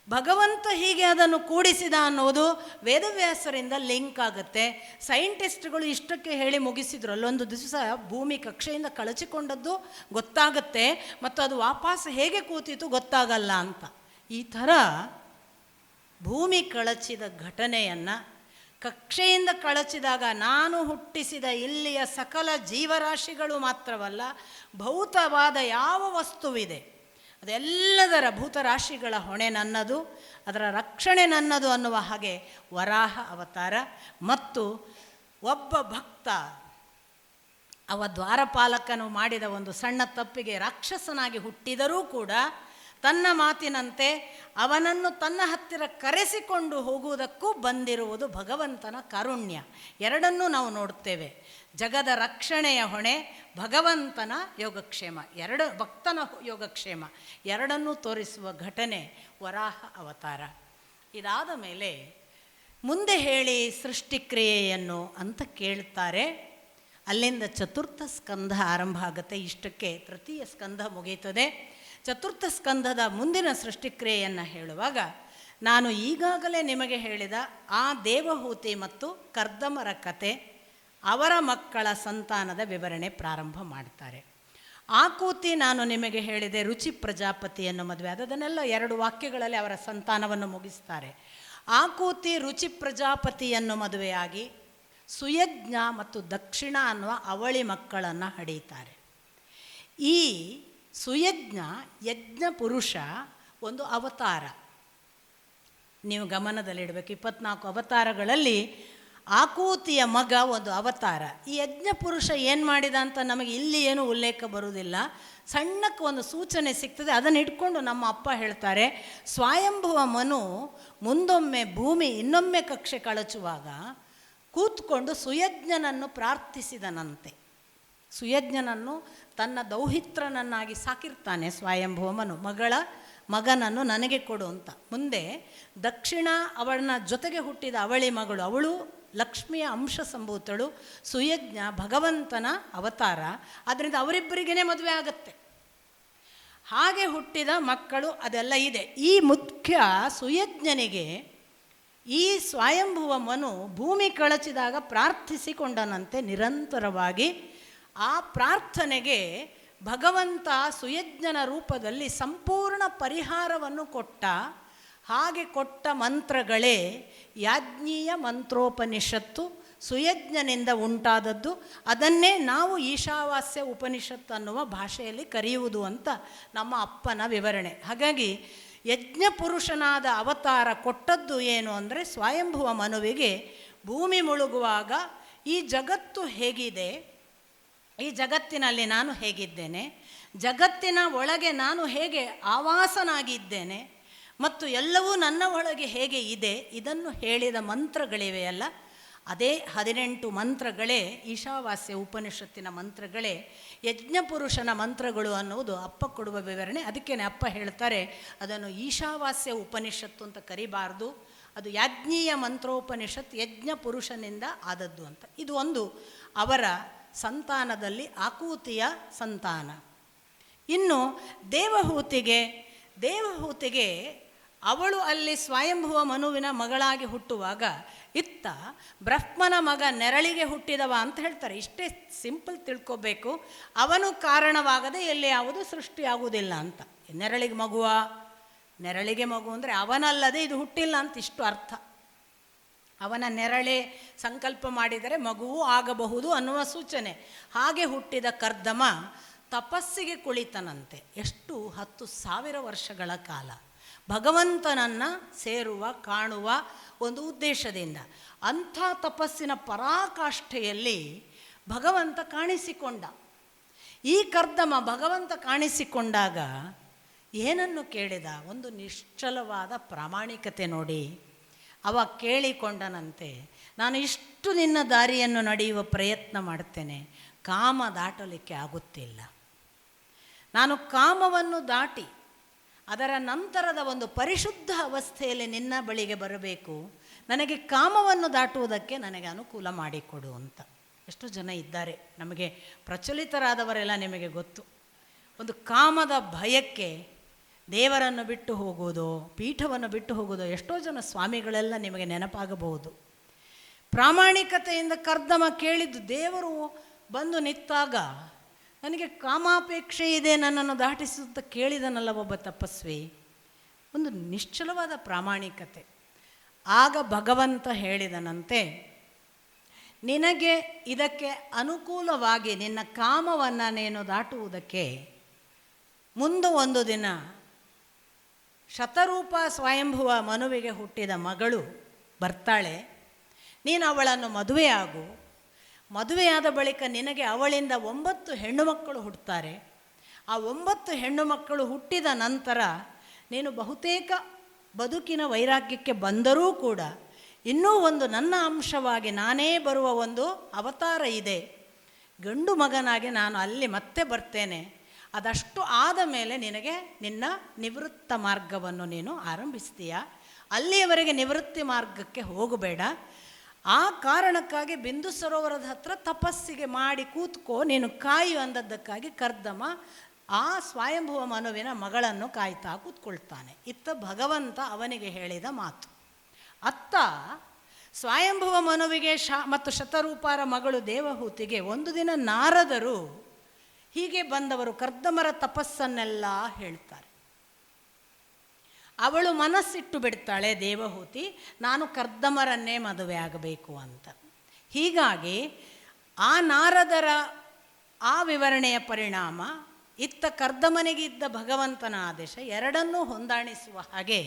ಭಗವಂತ ಹೀಗೆ ಅದನ್ನು ಕೂಡಿಸಿದ ಅನ್ನೋದು ವೇದವ್ಯಾಸರಿಂದ ಲಿಂಕ್ ಆಗುತ್ತೆ. ಸೈಂಟಿಸ್ಟ್ಗಳು ಇಷ್ಟಕ್ಕೆ ಹೇಳಿ ಮುಗಿಸಿದ್ರು. ಅಲ್ಲೊಂದು ದಿವಸ ಭೂಮಿ ಕಕ್ಷೆಯಿಂದ ಕಳಚಿಕೊಂಡದ್ದು ಗೊತ್ತಾಗುತ್ತೆ, ಮತ್ತು ಅದು ವಾಪಸ್ ಹೇಗೆ ಕೂತಿತು ಗೊತ್ತಾಗಲ್ಲ ಅಂತ. ಈ ಥರ ಭೂಮಿ ಕಳಚಿದ ಘಟನೆಯನ್ನು ಕಕ್ಷೆಯಿಂದ ಕಳಚಿದಾಗ ನಾನು ಹುಟ್ಟಿಸಿದ ಇಲ್ಲಿಯ ಸಕಲ ಜೀವರಾಶಿಗಳು ಮಾತ್ರವಲ್ಲ, ಭೌತವಾದ ಯಾವ ವಸ್ತುವಿದೆ ಅದೆಲ್ಲದರ ಭೂತರಾಶಿಗಳ ಹೊಣೆ ನನ್ನದು, ಅದರ ರಕ್ಷಣೆ ನನ್ನದು ಅನ್ನುವ ಹಾಗೆ ವರಾಹ ಅವತಾರ. ಮತ್ತು ಒಬ್ಬ ಭಕ್ತ ಅವ ದ್ವಾರಪಾಲಕನು ಮಾಡಿದ ಒಂದು ಸಣ್ಣ ತಪ್ಪಿಗೆ ರಾಕ್ಷಸನಾಗಿ ಹುಟ್ಟಿದರೂ ಕೂಡ ತನ್ನ ಮಾತಿನಂತೆ ಅವನನ್ನು ತನ್ನ ಹತ್ತಿರ ಕರೆಸಿಕೊಂಡು ಹೋಗುವುದಕ್ಕೂ ಬಂದಿರುವುದು ಭಗವಂತನ ಕಾರುಣ್ಯ. ಎರಡನ್ನೂ ನಾವು ನೋಡ್ತೇವೆ. ಜಗದ ರಕ್ಷಣೆಯ ಹೊಣೆ, ಭಗವಂತನ ಯೋಗಕ್ಷೇಮ, ಭಕ್ತನ ಯೋಗಕ್ಷೇಮ, ಎರಡನ್ನೂ ತೋರಿಸುವ ಘಟನೆ ವರಾಹ ಅವತಾರ. ಇದಾದ ಮೇಲೆ ಮುಂದೆ ಹೇಳಿ ಸೃಷ್ಟಿಕ್ರಿಯೆಯನ್ನು ಅಂತ ಕೇಳ್ತಾರೆ. ಅಲ್ಲಿಂದ ಚತುರ್ಥ ಸ್ಕಂಧ ಆರಂಭ ಆಗುತ್ತೆ. ಇಷ್ಟಕ್ಕೆ ತೃತೀಯ ಸ್ಕಂಧ ಮುಗೀತದೆ. ಚತುರ್ಥ ಸ್ಕಂಧದ ಮುಂದಿನ ಸೃಷ್ಟಿಕ್ರಿಯೆಯನ್ನು ಹೇಳುವಾಗ ನಾನು ಈಗಾಗಲೇ ನಿಮಗೆ ಹೇಳಿದ ಆ ದೇವಹೂತಿ ಮತ್ತು ಕರ್ದಮರ ಕತೆ, ಅವರ ಮಕ್ಕಳ ಸಂತಾನದ ವಿವರಣೆ ಪ್ರಾರಂಭ ಮಾಡ್ತಾರೆ. ಆಕೂತಿ ನಾನು ನಿಮಗೆ ಹೇಳಿದೆ ರುಚಿ ಪ್ರಜಾಪತಿಯನ್ನು ಮದುವೆ ಅದನ್ನೆಲ್ಲ 2 ವಾಕ್ಯಗಳಲ್ಲಿ ಅವರ ಸಂತಾನವನ್ನು ಮುಗಿಸ್ತಾರೆ. ಆಕೂತಿ ರುಚಿ ಪ್ರಜಾಪತಿಯನ್ನು ಮದುವೆಯಾಗಿ ಸುಯಜ್ಞ ಮತ್ತು ದಕ್ಷಿಣ ಅನ್ನುವ ಅವಳಿ ಮಕ್ಕಳನ್ನು ಹಡೀತಾರೆ. ಈ ಸುಯಜ್ಞ ಯಜ್ಞ ಪುರುಷ ಒಂದು ಅವತಾರ. ನೀವು ಗಮನದಲ್ಲಿಡಬೇಕು, 24 ಅವತಾರಗಳಲ್ಲಿ ಆಕೂತಿಯ ಮಗ ಒಂದು ಅವತಾರ. ಈ ಯಜ್ಞ ಪುರುಷ ಏನು ಮಾಡಿದ ಅಂತ ನಮಗೆ ಇಲ್ಲಿ ಏನು ಉಲ್ಲೇಖ ಬರುವುದಿಲ್ಲ. ಸಣ್ಣಕ್ಕೆ ಒಂದು ಸೂಚನೆ ಸಿಗ್ತದೆ. ಅದನ್ನು ಇಟ್ಕೊಂಡು ನಮ್ಮ ಅಪ್ಪ ಹೇಳ್ತಾರೆ, ಸ್ವಯಂಭುವ ಮನು ಮುಂದೊಮ್ಮೆ ಭೂಮಿ ಇನ್ನೊಮ್ಮೆ ಕಕ್ಷೆ ಕಳಚುವಾಗ ಕೂತ್ಕೊಂಡು ಸುಯಜ್ಞನನ್ನು ಪ್ರಾರ್ಥಿಸಿದನಂತೆ. ಸುಯಜ್ಞನನ್ನು ತನ್ನ ದೌಹಿತ್ರನನ್ನಾಗಿ ಸಾಕಿರ್ತಾನೆ ಸ್ವಯಂಭುವ ಮನು. ಮಗನನ್ನು ನನಗೆ ಕೊಡು ಅಂತ. ಮುಂದೆ ದಕ್ಷಿಣ ಅವಳನ್ನ ಜೊತೆಗೆ ಹುಟ್ಟಿದ ಅವಳಿ ಮಗಳು, ಅವಳು ಲಕ್ಷ್ಮಿಯ ಅಂಶ ಸಂಭೂತಳು. ಸುಯಜ್ಞ ಭಗವಂತನ ಅವತಾರ. ಆದ್ದರಿಂದ ಅವರಿಬ್ಬರಿಗೇ ಮದುವೆ ಆಗತ್ತೆ. ಹಾಗೆ ಹುಟ್ಟಿದ ಮಕ್ಕಳು ಅದೆಲ್ಲ ಇದೆ. ಈ ಮುಖ್ಯ ಸುಯಜ್ಞನಿಗೆ ಈ ಸ್ವಯಂಭುವ ಮನು ಭೂಮಿ ಕಳಚಿದಾಗ ಪ್ರಾರ್ಥಿಸಿಕೊಂಡನಂತೆ ನಿರಂತರವಾಗಿ. ಆ ಪ್ರಾರ್ಥನೆಗೆ ಭಗವಂತ ಸುಯಜ್ಞನ ರೂಪದಲ್ಲಿ ಸಂಪೂರ್ಣ ಪರಿಹಾರವನ್ನು ಕೊಟ್ಟ. ಹಾಗೆ ಕೊಟ್ಟ ಮಂತ್ರಗಳೇ ಯಾಜ್ಞೀಯ ಮಂತ್ರೋಪನಿಷತ್ತು, ಸುಯಜ್ಞನಿಂದ ಉಂಟಾದದ್ದು. ಅದನ್ನೇ ನಾವು ಈಶಾವಾಸ್ಯ ಉಪನಿಷತ್ತು ಅನ್ನುವ ಭಾಷೆಯಲ್ಲಿ ಕರೆಯುವುದು ಅಂತ ನಮ್ಮ ಅಪ್ಪನ ವಿವರಣೆ. ಹಾಗಾಗಿ ಯಜ್ಞ ಪುರುಷನಾದ ಅವತಾರ ಕೊಟ್ಟದ್ದು ಏನು ಅಂದರೆ ಸ್ವಯಂಭುವ ಮನುವಿಗೆ ಭೂಮಿ ಮುಳುಗುವಾಗ ಈ ಜಗತ್ತು ಹೇಗಿದೆ, ಈ ಜಗತ್ತಿನಲ್ಲಿ ನಾನು ಹೇಗಿದ್ದೇನೆ, ಜಗತ್ತಿನ ಒಳಗೆ ನಾನು ಹೇಗೆ ಆವಾಸನಾಗಿದ್ದೇನೆ ಮತ್ತು ಎಲ್ಲವೂ ನನ್ನ ಒಳಗೆ ಹೇಗೆ ಇದೆ, ಇದನ್ನು ಹೇಳಿದ ಮಂತ್ರಗಳಿವೆಯಲ್ಲ, ಅದೇ 18 ಮಂತ್ರಗಳೇ ಈಶಾವಾಸ್ಯ ಉಪನಿಷತ್ತಿನ ಮಂತ್ರಗಳೇ ಯಜ್ಞಪುರುಷನ ಮಂತ್ರಗಳು ಅನ್ನುವುದು ಅಪ್ಪ ಕೊಡುವ ವಿವರಣೆ. ಅದಕ್ಕೆ ಅಪ್ಪ ಹೇಳ್ತಾರೆ ಅದನ್ನು ಈಶಾವಾಸ್ಯ ಉಪನಿಷತ್ತು ಅಂತ ಕರಿಬಾರ್ದು, ಅದು ಯಾಜ್ಞೀಯ ಮಂತ್ರೋಪನಿಷತ್, ಯಜ್ಞ ಪುರುಷನಿಂದ ಆದದ್ದು ಅಂತ. ಇದು ಒಂದು ಅವರ ಸಂತಾನದಲ್ಲಿ ಆಕೂತಿಯ ಸಂತಾನ. ಇನ್ನು ದೇವಹೂತಿಗೆ ಅವಳು ಅಲ್ಲಿ ಸ್ವಯಂಭುವ ಮನುವಿನ ಮಗಳಾಗಿ ಹುಟ್ಟುವಾಗ ಇತ್ತ ಬ್ರಹ್ಮನ ಮಗ ನೆರಳಿಗೆ ಹುಟ್ಟಿದವ ಅಂತ ಹೇಳ್ತಾರೆ. ಇಷ್ಟೇ ಸಿಂಪಲ್ ತಿಳ್ಕೊಬೇಕು. ಅವನು ಕಾರಣವಾಗದೆ ಎಲ್ಲಿ ಯಾವುದು ಸೃಷ್ಟಿಯಾಗುವುದಿಲ್ಲ ಅಂತ. ನೆರಳಿಗೆ ಮಗುವ, ನೆರಳಿಗೆ ಮಗು ಅಂದರೆ ಅವನಲ್ಲದೆ ಇದು ಹುಟ್ಟಿಲ್ಲ ಅಂತ ಇಷ್ಟು ಅರ್ಥ. ಅವನ ನೆರಳೇ ಸಂಕಲ್ಪ ಮಾಡಿದರೆ ಮಗುವೂ ಆಗಬಹುದು ಅನ್ನುವ ಸೂಚನೆ. ಹಾಗೆ ಹುಟ್ಟಿದ ಕರ್ದಮ ತಪಸ್ಸಿಗೆ ಕುಳಿತನಂತೆ. ಎಷ್ಟು 10,000 ವರ್ಷಗಳ ಕಾಲ ಭಗವಂತನನ್ನು ಸೇರುವ ಕಾಣುವ ಒಂದು ಉದ್ದೇಶದಿಂದ. ಅಂಥ ತಪಸ್ಸಿನ ಪರಾಕಾಷ್ಠೆಯಲ್ಲಿ ಭಗವಂತ ಕಾಣಿಸಿಕೊಂಡ. ಈ ಕರ್ದಮ ಭಗವಂತ ಕಾಣಿಸಿಕೊಂಡಾಗ ಏನನ್ನು ಕೇಳಿದ? ಒಂದು ನಿಶ್ಚಲವಾದ ಪ್ರಾಮಾಣಿಕತೆ ನೋಡಿ. ಅವ ಕೇಳಿಕೊಂಡನಂತೆ, ನಾನು ಇಷ್ಟು ನಿನ್ನ ದಾರಿಯನ್ನು ನಡೆಯುವ ಪ್ರಯತ್ನ ಮಾಡ್ತೇನೆ, ಕಾಮ ದಾಟಲಿಕ್ಕೆ ಆಗುತ್ತಿಲ್ಲ. ನಾನು ಕಾಮವನ್ನು ದಾಟಿ ಅದರ ನಂತರದ ಒಂದು ಪರಿಶುದ್ಧ ಅವಸ್ಥೆಯಲ್ಲಿ ನಿನ್ನ ಬಳಿಗೆ ಬರಬೇಕು. ನನಗೆ ಕಾಮವನ್ನು ದಾಟುವುದಕ್ಕೆ ನನಗೆ ಅನುಕೂಲ ಮಾಡಿಕೊಡು ಅಂತ. ಎಷ್ಟು ಜನ ಇದ್ದಾರೆ ನಮಗೆ ಪ್ರಚಲಿತರಾದವರೆಲ್ಲ ನಿಮಗೆ ಗೊತ್ತು. ಒಂದು ಕಾಮದ ಭಯಕ್ಕೆ ದೇವರನ್ನು ಬಿಟ್ಟು ಹೋಗುವುದು, ಪೀಠವನ್ನು ಬಿಟ್ಟು ಹೋಗುವುದು. ಎಷ್ಟೋ ಜನ ಸ್ವಾಮಿಗಳೆಲ್ಲ ನಿಮಗೆ ನೆನಪಾಗಬಹುದು. ಪ್ರಾಮಾಣಿಕತೆಯಿಂದ ಕರ್ದಮ ಕೇಳಿದ್ದು, ದೇವರು ಬಂದು ನಿಂತಾಗ ನನಗೆ ಕಾಮಾಪೇಕ್ಷೆ ಇದೆ, ನನ್ನನ್ನು ದಾಟಿಸುತ್ತ ಕೇಳಿದನಲ್ಲ ಒಬ್ಬ ತಪಸ್ವಿ. ಒಂದು ನಿಶ್ಚಲವಾದ ಪ್ರಾಮಾಣಿಕತೆ. ಆಗ ಭಗವಂತ ಹೇಳಿದನಂತೆ, ನಿನಗೆ ಇದಕ್ಕೆ ಅನುಕೂಲವಾಗಿ ನಿನ್ನ ಕಾಮವನ್ನು ನೀನು ದಾಟುವುದಕ್ಕೆ ಮುಂದೆ ಒಂದು ದಿನ ಶತರೂಪ ಸ್ವಯಂಭುವ ಮನುವಿಗೆ ಹುಟ್ಟಿದ ಮಗಳು ಬರ್ತಾಳೆ. ನೀನು ಅವಳನ್ನು ಮದುವೆಯಾಗು. ಮದುವೆಯಾದ ಬಳಿಕ ನಿನಗೆ ಅವಳಿಂದ 9 ಹೆಣ್ಣು ಮಕ್ಕಳು ಹುಟ್ಟುತ್ತಾರೆ. ಆ 9 ಹೆಣ್ಣು ಮಕ್ಕಳು ಹುಟ್ಟಿದ ನಂತರ ನೀನು ಬಹುತೇಕ ಬದುಕಿನ ವೈರಾಗ್ಯಕ್ಕೆ ಬಂದರೂ ಕೂಡ ಇನ್ನೂ ಒಂದು ನನ್ನ ಅಂಶವಾಗಿ ನಾನೇ ಬರುವ ಒಂದು ಅವತಾರ ಇದೆ. ಗಂಡು ಮಗನಾಗಿ ನಾನು ಅಲ್ಲಿ ಮತ್ತೆ ಬರ್ತೇನೆ. ಅದಷ್ಟು ಆದ ಮೇಲೆ ನಿನಗೆ ನಿನ್ನ ನಿವೃತ್ತ ಮಾರ್ಗವನ್ನು ನೀನು ಆರಂಭಿಸ್ತೀಯ. ಅಲ್ಲಿಯವರೆಗೆ ನಿವೃತ್ತಿ ಮಾರ್ಗಕ್ಕೆ ಹೋಗಬೇಡ. ಆ ಕಾರಣಕ್ಕಾಗಿ ಬಿಂದು ಸರೋವರದ ಹತ್ರ ತಪಸ್ಸಿಗೆ ಮಾಡಿ ಕೂತ್ಕೋ, ನೀನು ಕಾಯು ಅಂದದ್ದಕ್ಕಾಗಿ ಕರ್ದಮ ಆ ಸ್ವಯಂಭುವ ಮನುವಿನ ಮಗಳನ್ನು ಕಾಯ್ತಾ ಕೂತ್ಕೊಳ್ತಾನೆ. ಇತ್ತ ಭಗವಂತ ಅವನಿಗೆ ಹೇಳಿದ ಮಾತು. ಅತ್ತ ಸ್ವಯಂಭುವ ಮನುವಿಗೆ ಮತ್ತು ಶತರೂಪಾರ ಮಗಳು ದೇವಹೂತಿಗೆ ಒಂದು ದಿನ ನಾರದರು ಹೀಗೆ ಬಂದವರು ಕರ್ದಮರ ತಪಸ್ಸನ್ನೆಲ್ಲ ಹೇಳ್ತಾರೆ. ಅವಳು ಮನಸ್ಸಿಟ್ಟು ಬಿಡ್ತಾಳೆ ದೇವಹೂತಿ, ನಾನು ಕರ್ದಮರನ್ನೇ ಮದುವೆ ಆಗಬೇಕು ಅಂತ. ಹೀಗಾಗಿ ಆ ನಾರದರ ಆ ವಿವರಣೆಯ ಪರಿಣಾಮ, ಇತ್ತ ಕರ್ದಮನಿಗಿದ್ದ ಭಗವಂತನ ಆದೇಶ, ಎರಡನ್ನೂ ಹೊಂದಾಣಿಸುವ ಹಾಗೆ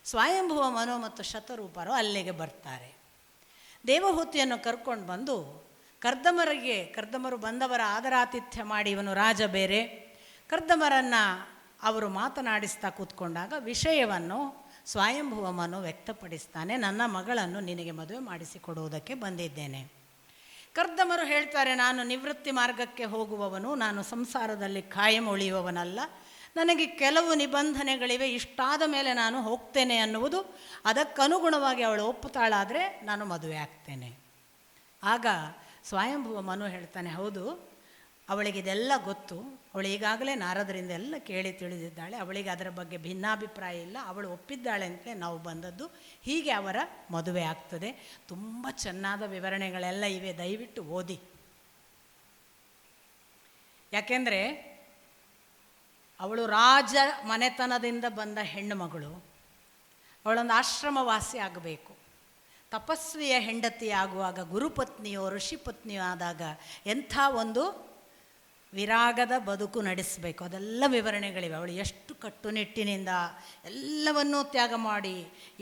ಸ್ವಯಂಭುವ ಮನು ಮತ್ತು ಶತರೂಪರು ಅಲ್ಲಿಗೆ ಬರ್ತಾರೆ. ದೇವಹೂತಿಯನ್ನು ಕರ್ಕೊಂಡು ಬಂದು ಕರ್ದಮರು ಬಂದವರ ಆದರಾತಿಥ್ಯ ಮಾಡಿ, ಇವನು ರಾಜ ಬೇರೆ, ಕರ್ದಮರನ್ನು ಅವರು ಮಾತನಾಡಿಸ್ತಾ ಕೂತ್ಕೊಂಡಾಗ ವಿಷಯವನ್ನು ಸ್ವಯಂಭುವ ಮನು ವ್ಯಕ್ತಪಡಿಸ್ತಾನೆ. ನನ್ನ ಮಗಳನ್ನು ನಿನಗೆ ಮದುವೆ ಮಾಡಿಸಿಕೊಡುವುದಕ್ಕೆ ಬಂದಿದ್ದೇನೆ. ಕರ್ದಮರು ಹೇಳ್ತಾರೆ, ನಾನು ನಿವೃತ್ತಿ ಮಾರ್ಗಕ್ಕೆ ಹೋಗುವವನು, ನಾನು ಸಂಸಾರದಲ್ಲಿ ಕಾಯಂ ಉಳಿಯುವವನಲ್ಲ, ನನಗೆ ಕೆಲವು ನಿಬಂಧನೆಗಳಿವೆ, ಇಷ್ಟಾದ ಮೇಲೆ ನಾನು ಹೋಗ್ತೇನೆ ಅನ್ನುವುದು. ಅದಕ್ಕನುಗುಣವಾಗಿ ಅವಳು ಒಪ್ಪುತ್ತಾಳಾದರೆ ನಾನು ಮದುವೆ ಆಗ್ತೇನೆ. ಆಗ ಸ್ವಯಂಭುವ ಮನು ಹೇಳ್ತಾನೆ, ಹೌದು, ಅವಳಿಗಿದೆಲ್ಲ ಗೊತ್ತು, ಅವಳು ಈಗಾಗಲೇ ನಾರದರಿಂದ ಎಲ್ಲ ಕೇಳಿ ತಿಳಿದಿದ್ದಾಳೆ, ಅವಳಿಗೆ ಅದರ ಬಗ್ಗೆ ಭಿನ್ನಾಭಿಪ್ರಾಯ ಇಲ್ಲ, ಅವಳು ಒಪ್ಪಿದ್ದಾಳೆ ಅಂತಲೇ ನಾವು ಬಂದದ್ದು. ಹೀಗೆ ಅವರ ಮದುವೆ ಆಗ್ತದೆ. ತುಂಬ ಚೆನ್ನಾದ ವಿವರಣೆಗಳೆಲ್ಲ ಇವೆ, ದಯವಿಟ್ಟು ಓದಿ. ಯಾಕೆಂದರೆ ಅವಳು ರಾಜ ಮನೆತನದಿಂದ ಬಂದ ಹೆಣ್ಣು ಮಗಳು, ಅವಳೊಂದು ಆಶ್ರಮವಾಸಿ ಆಗಬೇಕು. ತಪಸ್ವಿಯ ಹೆಂಡತಿ ಆಗುವಾಗ ಗುರುಪತ್ನಿಯೋ ಋಷಿಪತ್ನಿಯೋ ಆದಾಗ ಎಂಥ ಒಂದು ವಿರಾಗದ ಬದುಕು ನಡೆಸಬೇಕು, ಅದೆಲ್ಲ ವಿವರಣೆಗಳಿವೆ. ಅವಳು ಎಷ್ಟು ಕಟ್ಟುನಿಟ್ಟಿನಿಂದ ಎಲ್ಲವನ್ನೂ ತ್ಯಾಗ ಮಾಡಿ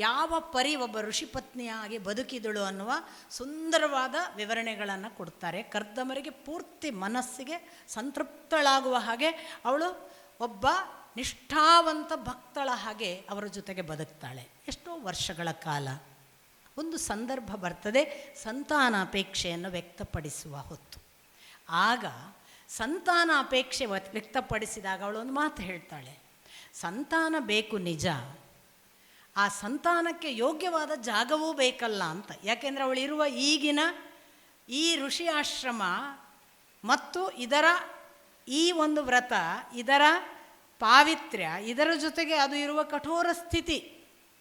ಯಾವ ಪರಿ ಒಬ್ಬ ಋಷಿಪತ್ನಿಯಾಗಿ ಬದುಕಿದಳು ಅನ್ನುವ ಸುಂದರವಾದ ವಿವರಣೆಗಳನ್ನು ಕೊಡ್ತಾರೆ. ಕರ್ದಮರಿಗೆ ಪೂರ್ತಿ ಮನಸ್ಸಿಗೆ ಸಂತೃಪ್ತಳಾಗುವ ಹಾಗೆ ಅವಳು ಒಬ್ಬ ನಿಷ್ಠಾವಂತ ಭಕ್ತಳ ಹಾಗೆ ಅವರ ಜೊತೆಗೆ ಬದುಕ್ತಾಳೆ ಎಷ್ಟೋ ವರ್ಷಗಳ ಕಾಲ. ಒಂದು ಸಂದರ್ಭ ಬರ್ತದೆ, ಸಂತಾನ ಅಪೇಕ್ಷೆಯನ್ನು ವ್ಯಕ್ತಪಡಿಸುವ ಹೊತ್ತು. ಆಗ ಸಂತಾನ ಅಪೇಕ್ಷೆ ವ್ಯಕ್ತಪಡಿಸಿದಾಗ ಅವಳೊಂದು ಮಾತು ಹೇಳ್ತಾಳೆ, ಸಂತಾನ ಬೇಕು ನಿಜ, ಆ ಸಂತಾನಕ್ಕೆ ಯೋಗ್ಯವಾದ ಜಾಗವೂ ಬೇಕಲ್ಲ ಅಂತ. ಯಾಕೆಂದರೆ ಅವಳಿರುವ ಈಗಿನ ಈ ಋಷಿ ಆಶ್ರಮ ಮತ್ತು ಇದರ ಈ ಒಂದು ವ್ರತ, ಇದರ ಪಾವಿತ್ರ್ಯ, ಇದರ ಜೊತೆಗೆ ಅದು ಇರುವ ಕಠೋರ ಸ್ಥಿತಿ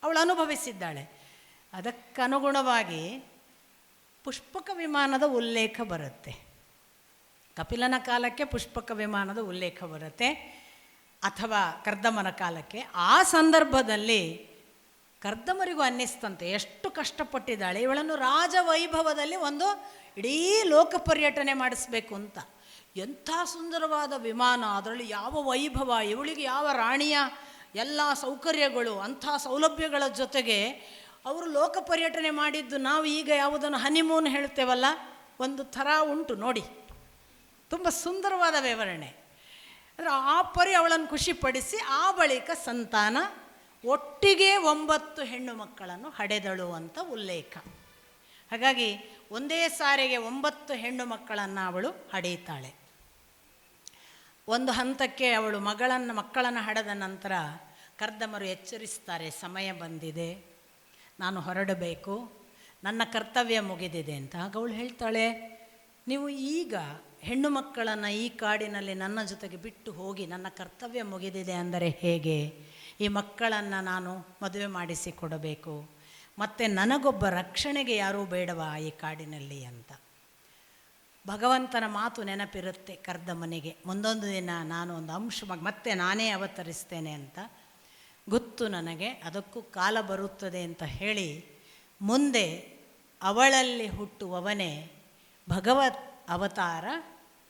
ಅವಳು ಅನುಭವಿಸಿದ್ದಾಳೆ. ಅದಕ್ಕನುಗುಣವಾಗಿ ಪುಷ್ಪಕ ವಿಮಾನದ ಉಲ್ಲೇಖ ಬರುತ್ತೆ. ಕಪಿಲನ ಕಾಲಕ್ಕೆ ಪುಷ್ಪಕ ವಿಮಾನದ ಉಲ್ಲೇಖ ಬರುತ್ತೆ, ಅಥವಾ ಕರ್ದಮನ ಕಾಲಕ್ಕೆ. ಆ ಸಂದರ್ಭದಲ್ಲಿ ಕರ್ದಮರಿಗೂ ಅನ್ನಿಸ್ತಂತೆ ಎಷ್ಟು ಕಷ್ಟಪಟ್ಟಿದ್ದಾಳೆ, ಇವಳನ್ನು ರಾಜವೈಭವದಲ್ಲಿ ಒಂದು ಇಡೀ ಲೋಕ ಪರ್ಯಟನೆ ಮಾಡಿಸ್ಬೇಕು ಅಂತ. ಎಂಥ ಸುಂದರವಾದ ವಿಮಾನ, ಅದರಲ್ಲಿ ಯಾವ ವೈಭವ, ಇವಳಿಗೆ ಯಾವ ರಾಣಿಯ ಎಲ್ಲ ಸೌಕರ್ಯಗಳು, ಅಂಥ ಸೌಲಭ್ಯಗಳ ಜೊತೆಗೆ ಅವರು ಲೋಕ ಪರ್ಯಟನೆ ಮಾಡಿದ್ದು ನಾವು ಈಗ ಯಾವುದನ್ನು ಹನಿಮೂನ್ ಹೇಳ್ತೇವಲ್ಲ, ಒಂದು ಥರ ಉಂಟು ನೋಡಿ. ತುಂಬ ಸುಂದರವಾದ ವಿವರಣೆ. ಅಂದರೆ ಆ ಪರಿ ಅವಳನ್ನು ಖುಷಿಪಡಿಸಿ ಆ ಬಳಿಕ ಸಂತಾನ ಒಟ್ಟಿಗೆ 9 ಹೆಣ್ಣು ಮಕ್ಕಳನ್ನು ಹಡೆದಳು ಅಂತ ಉಲ್ಲೇಖ. ಹಾಗಾಗಿ ಒಂದೇ ಸಾರಿಗೆ 9 ಹೆಣ್ಣು ಮಕ್ಕಳನ್ನು ಅವಳು ಹಡೆಯುತ್ತಾಳೆ. ಒಂದು ಹಂತಕ್ಕೆ ಅವಳು ಮಕ್ಕಳನ್ನು ಹಡೆದ ನಂತರ ಕರ್ದಮರು ಎಚ್ಚರಿಸ್ತಾರೆ, ಸಮಯ ಬಂದಿದೆ, ನಾನು ಹೊರಡಬೇಕು, ನನ್ನ ಕರ್ತವ್ಯ ಮುಗಿದಿದೆ ಅಂತ. ಆಗ ಅವಳು ಹೇಳ್ತಾಳೆ, ನೀವು ಈಗ ಹೆಣ್ಣು ಮಕ್ಕಳನ್ನು ಈ ಕಾಡಿನಲ್ಲಿ ನನ್ನ ಜೊತೆಗೆ ಬಿಟ್ಟು ಹೋಗಿ ನನ್ನ ಕರ್ತವ್ಯ ಮುಗಿದಿದೆ ಅಂದರೆ ಹೇಗೆ? ಈ ಮಕ್ಕಳನ್ನು ನಾನು ಮದುವೆ ಮಾಡಿಸಿ ಕೊಡಬೇಕು, ಮತ್ತು ನನಗೊಬ್ಬ ರಕ್ಷಣೆಗೆ ಯಾರೂ ಬೇಡವಾ ಈ ಕಾಡಿನಲ್ಲಿ ಅಂತ. ಭಗವಂತನ ಮಾತು ನೆನಪಿರುತ್ತೆ ಕರ್ದಮನಿಗೆ, ಮುಂದೊಂದು ದಿನ ನಾನು ಒಂದು ಅಂಶ ಮತ್ತೆ ನಾನೇ ಅವತರಿಸ್ತೇನೆ ಅಂತ ಗೊತ್ತು ನನಗೆ, ಅದಕ್ಕೂ ಕಾಲ ಬರುತ್ತದೆ ಅಂತ ಹೇಳಿ ಮುಂದೆ ಅವಳಲ್ಲಿ ಹುಟ್ಟುವವನೇ ಭಗವತ್ ಅವತಾರ,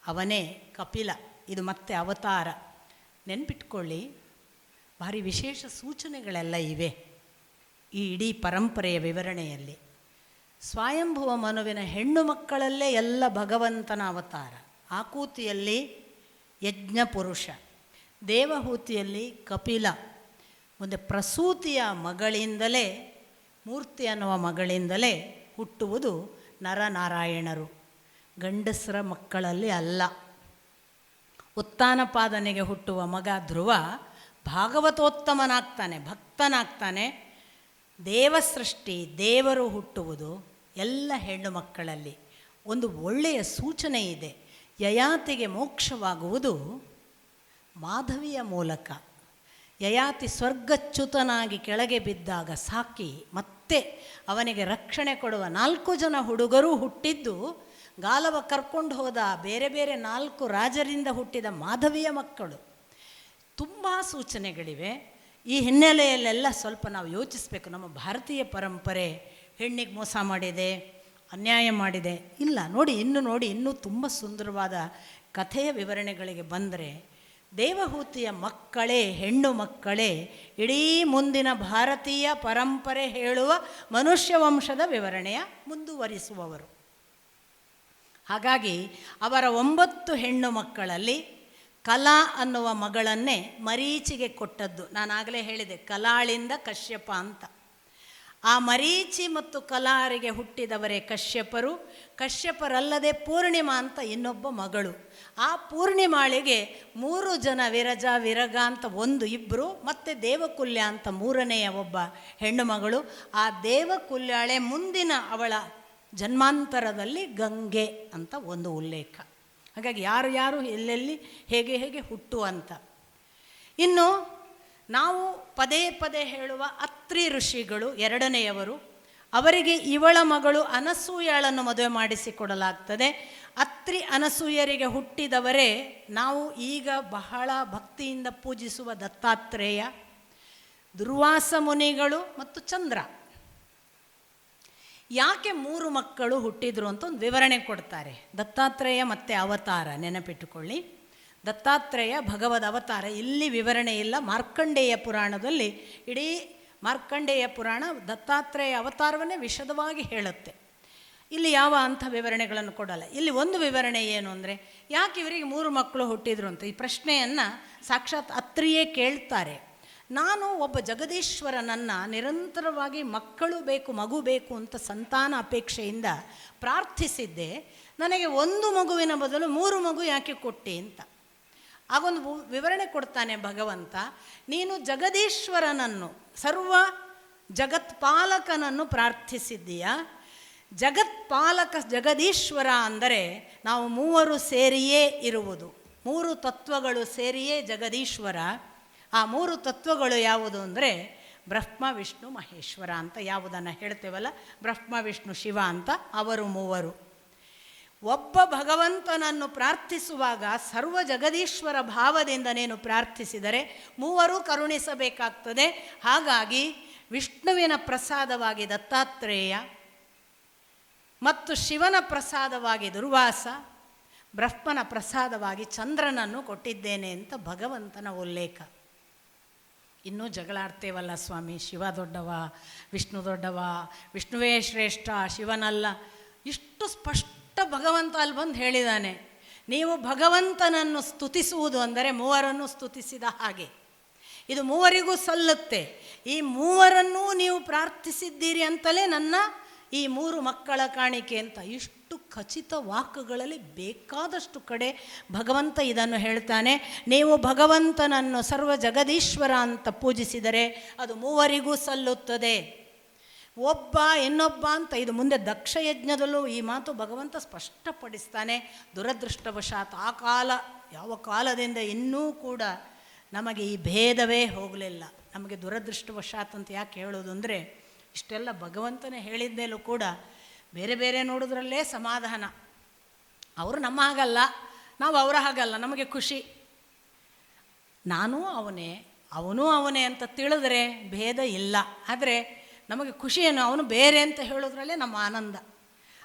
ಅವನೇ ಕಪಿಲ. ಇದು ಮತ್ತೆ ಅವತಾರ. ನೆನ್ಪಿಟ್ಕೊಳ್ಳಿ, ಭಾರಿ ವಿಶೇಷ ಸೂಚನೆಗಳೆಲ್ಲ ಇವೆ ಈ ಇಡೀ ಪರಂಪರೆಯ ವಿವರಣೆಯಲ್ಲಿ. ಸ್ವಯಂಭುವ ಮನುವಿನ ಹೆಣ್ಣು ಮಕ್ಕಳಲ್ಲೇ ಎಲ್ಲ ಭಗವಂತನ ಅವತಾರ. ಆಕೂತಿಯಲ್ಲಿ ಯಜ್ಞ ಪುರುಷ, ದೇವಹೂತಿಯಲ್ಲಿ ಕಪಿಲ, ಮುಂದೆ ಪ್ರಸೂತಿಯ ಮಗಳಿಂದಲೇ, ಮೂರ್ತಿ ಅನ್ನುವ ಮಗಳಿಂದಲೇ ಹುಟ್ಟುವುದು ನರನಾರಾಯಣರು, ಗಂಡಸರ ಮಕ್ಕಳಲ್ಲಿ ಅಲ್ಲ. ಉತ್ಥಾನಪಾದನೆಗೆ ಹುಟ್ಟುವ ಮಗ ಧ್ರುವ ಭಾಗವತೋತ್ತಮನಾಗ್ತಾನೆ, ಭಕ್ತನಾಗ್ತಾನೆ. ದೇವಸೃಷ್ಟಿ, ದೇವರು ಹುಟ್ಟುವುದು ಎಲ್ಲ ಹೆಣ್ಣು ಮಕ್ಕಳಲ್ಲಿ. ಒಂದು ಒಳ್ಳೆಯ ಸೂಚನೆ ಇದೆ, ಯಯಾತಿಗೆ ಮೋಕ್ಷವಾಗುವುದು ಮಾಧವಿಯ ಮೂಲಕ. ಯಯಾತಿ ಸ್ವರ್ಗಚ್ಯುತನಾಗಿ ಕೆಳಗೆ ಬಿದ್ದಾಗ ಸಾಕಿ ಮತ್ತೆ ಅವನಿಗೆ ರಕ್ಷಣೆ ಕೊಡುವ 4 ಜನ ಹುಡುಗರೂ ಹುಟ್ಟಿದ್ದು ಗಾಲವ ಕರ್ಕೊಂಡು ಹೋದ ಬೇರೆ ಬೇರೆ 4 ರಾಜರಿಂದ ಹುಟ್ಟಿದ ಮಾಧವಿಯ ಮಕ್ಕಳು. ತುಂಬ ಸೂಚನೆಗಳಿವೆ. ಈ ಹಿನ್ನೆಲೆಯಲ್ಲೆಲ್ಲ ಸ್ವಲ್ಪ ನಾವು ಯೋಚಿಸಬೇಕು. ನಮ್ಮ ಭಾರತೀಯ ಪರಂಪರೆ ಹೆಣ್ಣಿಗೆ ಮೋಸ ಮಾಡಿದೆ, ಅನ್ಯಾಯ ಮಾಡಿದೆ ಇಲ್ಲ. ನೋಡಿ ಇನ್ನೂ ತುಂಬ ಸುಂದರವಾದ ಕಥೆಯ ವಿವರಣೆಗಳಿಗೆ ಬಂದರೆ, ದೇವಹೂತಿಯ ಮಕ್ಕಳೇ, ಹೆಣ್ಣು ಮಕ್ಕಳೇ ಇಡೀ ಮುಂದಿನ ಭಾರತೀಯ ಪರಂಪರೆ ಹೇಳುವ ಮನುಷ್ಯ ವಂಶದ ವಿವರಣೆಯ ಮುಂದುವರಿಸುವವರು. ಹಾಗಾಗಿ ಅವರ 9 ಹೆಣ್ಣು ಮಕ್ಕಳಲ್ಲಿ ಕಲಾ ಅನ್ನುವ ಮಗಳನ್ನೇ ಮರೀಚಿಗೆ ಕೊಟ್ಟದ್ದು. ನಾನಾಗಲೇ ಹೇಳಿದೆ, ಕಲಾಳಿಂದ ಕಶ್ಯಪ ಅಂತ. ಆ ಮರೀಚಿ ಮತ್ತು ಕಲಾರಿಗೆ ಹುಟ್ಟಿದವರೇ ಕಶ್ಯಪರು. ಕಶ್ಯಪರಲ್ಲದೆ ಪೂರ್ಣಿಮಾ ಅಂತ ಇನ್ನೊಬ್ಬ ಮಗಳು. ಆ ಪೂರ್ಣಿಮಾಳಿಗೆ 3 ಜನ, ವಿರಜ, ವಿರಗ ಅಂತ 1-2, ಮತ್ತು ದೇವಕುಲ್ಯ ಅಂತ 3ನೆಯ ಒಬ್ಬ ಹೆಣ್ಣು ಮಗಳು. ಆ ದೇವಕುಲ್ಯಾಳೆ ಮುಂದಿನ ಅವಳ ಜನ್ಮಾಂತರದಲ್ಲಿ ಗಂಗೆ ಅಂತ ಒಂದು ಉಲ್ಲೇಖ. ಹಾಗಾಗಿ ಯಾರು ಎಲ್ಲೆಲ್ಲಿ ಹೇಗೆ ಹುಟ್ಟು ಅಂತ. ಇನ್ನು ನಾವು ಪದೇ ಪದೇ ಹೇಳುವ ಅತ್ರಿ ಋಷಿಗಳು 2ನೆಯವರು. ಅವರಿಗೆ ಇವಳ ಮಗಳು ಅನಸೂಯಳನ್ನು ಮದುವೆ ಮಾಡಿಸಿಕೊಡಲಾಗ್ತದೆ. ಅತ್ರಿ ಅನಸೂಯರಿಗೆ ಹುಟ್ಟಿದವರೇ ನಾವು ಈಗ ಬಹಳ ಭಕ್ತಿಯಿಂದ ಪೂಜಿಸುವ ದತ್ತಾತ್ರೇಯ, ದುರ್ವಾಸ ಮುನಿಗಳು ಮತ್ತು ಚಂದ್ರ. ಯಾಕೆ 3 ಮಕ್ಕಳು ಹುಟ್ಟಿದ್ರು ಅಂತ ಒಂದು ವಿವರಣೆ ಕೊಡ್ತಾರೆ. ದತ್ತಾತ್ರೇಯ ಮತ್ತು ಅವತಾರ ನೆನಪಿಟ್ಟುಕೊಳ್ಳಿ. ದತ್ತಾತ್ರೇಯ ಭಗವದ್ ಅವತಾರ, ಇಲ್ಲಿ ವಿವರಣೆ ಇಲ್ಲ. ಮಾರ್ಕಂಡೇಯ ಪುರಾಣದಲ್ಲಿ ಇಡೀ ಮಾರ್ಕಂಡೇಯ ಪುರಾಣ ದತ್ತಾತ್ರೇಯ ಅವತಾರವನ್ನೇ ವಿಶದವಾಗಿ ಹೇಳುತ್ತೆ. ಇಲ್ಲಿ ಯಾವ ಅಂಥ ವಿವರಣೆಗಳನ್ನು ಕೊಡಲ್ಲ. ಇಲ್ಲಿ ಒಂದು ವಿವರಣೆ ಏನು ಅಂದರೆ, ಯಾಕೆ ಇವರಿಗೆ 3 ಮಕ್ಕಳು ಹುಟ್ಟಿದ್ರು ಅಂತ ಈ ಪ್ರಶ್ನೆಯನ್ನು ಸಾಕ್ಷಾತ್ ಅತ್ರಿಯೇ ಕೇಳ್ತಾರೆ. ನಾನು ಒಬ್ಬ ಜಗದೀಶ್ವರನನ್ನು ನಿರಂತರವಾಗಿ ಮಕ್ಕಳು ಬೇಕು, ಮಗು ಬೇಕು ಅಂತ ಸಂತಾನ ಅಪೇಕ್ಷೆಯಿಂದ ಪ್ರಾರ್ಥಿಸಿದ್ದೆ. ನನಗೆ 1 ಮಗುವಿನ ಬದಲು 3 ಮಗು ಯಾಕೆ ಕೊಟ್ಟೆ ಅಂತ. ಆಗೊಂದು ವಿವರಣೆ ಕೊಡ್ತಾನೆ ಭಗವಂತ. ನೀನು ಜಗದೀಶ್ವರನನ್ನು, ಸರ್ವ ಜಗತ್ಪಾಲಕನನ್ನು ಪ್ರಾರ್ಥಿಸಿದ್ದೀಯಾ. ಜಗತ್ಪಾಲಕ ಜಗದೀಶ್ವರ ಅಂದರೆ ನಾವು 3 ಸೇರಿಯೇ ಇರುವುದು. 3 ತತ್ವಗಳು ಸೇರಿಯೇ ಜಗದೀಶ್ವರ. ಆ 3 ತತ್ವಗಳು ಯಾವುದು ಅಂದರೆ ಬ್ರಹ್ಮ ವಿಷ್ಣು ಮಹೇಶ್ವರ ಅಂತ ಯಾವುದನ್ನು ಹೇಳ್ತೇವಲ್ಲ, ಬ್ರಹ್ಮ ವಿಷ್ಣು ಶಿವ ಅಂತ ಅವರು ಮೂವರು. ಒಬ್ಬ ಭಗವಂತನನ್ನು ಪ್ರಾರ್ಥಿಸುವಾಗ ಸರ್ವ ಜಗದೀಶ್ವರ ಭಾವದಿಂದ ನೀನು ಪ್ರಾರ್ಥಿಸಿದರೆ ಮೂವರೂ ಕರುಣಿಸಬೇಕಾಗ್ತದೆ. ಹಾಗಾಗಿ ವಿಷ್ಣುವಿನ ಪ್ರಸಾದವಾಗಿ ದತ್ತಾತ್ರೇಯ ಮತ್ತು ಶಿವನ ಪ್ರಸಾದವಾಗಿ ದುರ್ವಾಸ, ಬ್ರಹ್ಮನ ಪ್ರಸಾದವಾಗಿ ಚಂದ್ರನನ್ನು ಕೊಟ್ಟಿದ್ದೇನೆ ಅಂತ ಭಗವಂತನ ಉಲ್ಲೇಖ. ಇನ್ನೂ ಜಗಳಾಡ್ತೇವಲ್ಲ ಸ್ವಾಮಿ, ಶಿವ ದೊಡ್ಡವ, ವಿಷ್ಣು ದೊಡ್ಡವ, ವಿಷ್ಣುವೇ ಶ್ರೇಷ್ಠ, ಶಿವನಲ್ಲ. ಇಷ್ಟು ಸ್ಪಷ್ಟ ಭಗವಂತ ಅಲ್ಲಿ ಬಂದು ಹೇಳಿದ್ದಾನೆ. ನೀವು ಭಗವಂತನನ್ನು ಸ್ತುತಿಸುವುದು ಅಂದರೆ ಮೂವರನ್ನು ಸ್ತುತಿಸಿದ ಹಾಗೆ. ಇದು ಮೂವರಿಗೂ ಸಲ್ಲುತ್ತೆ. ಈ ಮೂವರನ್ನೂ ನೀವು ಪ್ರಾರ್ಥಿಸಿದ್ದೀರಿ ಅಂತಲೇ ನನ್ನ ಈ ಮೂರು ಮಕ್ಕಳ ಕಾಣಿಕೆ ಅಂತ ಇಷ್ಟು ಖಚಿತ ವಾಕ್ಯಗಳಲ್ಲಿ ಬೇಕಾದಷ್ಟು ಕಡೆ ಭಗವಂತ ಇದನ್ನು ಹೇಳ್ತಾನೆ. ನೀವು ಭಗವಂತನನ್ನು ಸರ್ವ ಜಗದೀಶ್ವರ ಅಂತ ಪೂಜಿಸಿದರೆ ಅದು ಮೂವರಿಗೂ ಸಲ್ಲುತ್ತದೆ. ಒಬ್ಬ ಇನ್ನೊಬ್ಬ ಅಂತ ಇದು ಮುಂದೆ ದಕ್ಷ ಯಜ್ಞದಲ್ಲೂ ಈ ಮಾತು ಭಗವಂತ ಸ್ಪಷ್ಟಪಡಿಸ್ತಾನೆ. ದುರದೃಷ್ಟವಶಾತ್ ಆ ಕಾಲ, ಯಾವ ಕಾಲದಿಂದ ಇನ್ನೂ ಕೂಡ ನಮಗೆ ಈ ಭೇದವೇ ಹೋಗಲಿಲ್ಲ. ನಮಗೆ ದುರದೃಷ್ಟವಶಾತ್ ಅಂತ ಯಾಕೆ ಹೇಳೋದು ಅಂದರೆ, ಇಷ್ಟೆಲ್ಲ ಭಗವಂತನೇ ಹೇಳಿದ್ಮೇಲೂ ಕೂಡ ಬೇರೆ ಬೇರೆ ನೋಡೋದ್ರಲ್ಲೇ ಸಮಾಧಾನ. ಅವರು ನಮ್ಮ ಹಾಗಲ್ಲ, ನಾವು ಅವರ ಹಾಗಲ್ಲ, ನಮಗೆ ಖುಷಿ. ನಾನೂ ಅವನೇ ಅವನೂ ಅವನೇ ಅಂತ ತಿಳಿದ್ರೆ ಭೇದ ಇಲ್ಲ. ಆದರೆ ನಮಗೆ ಖುಷಿಯನ್ನು ಅವನು ಬೇರೆ ಅಂತ ಹೇಳೋದ್ರಲ್ಲೇ ನಮ್ಮ ಆನಂದ.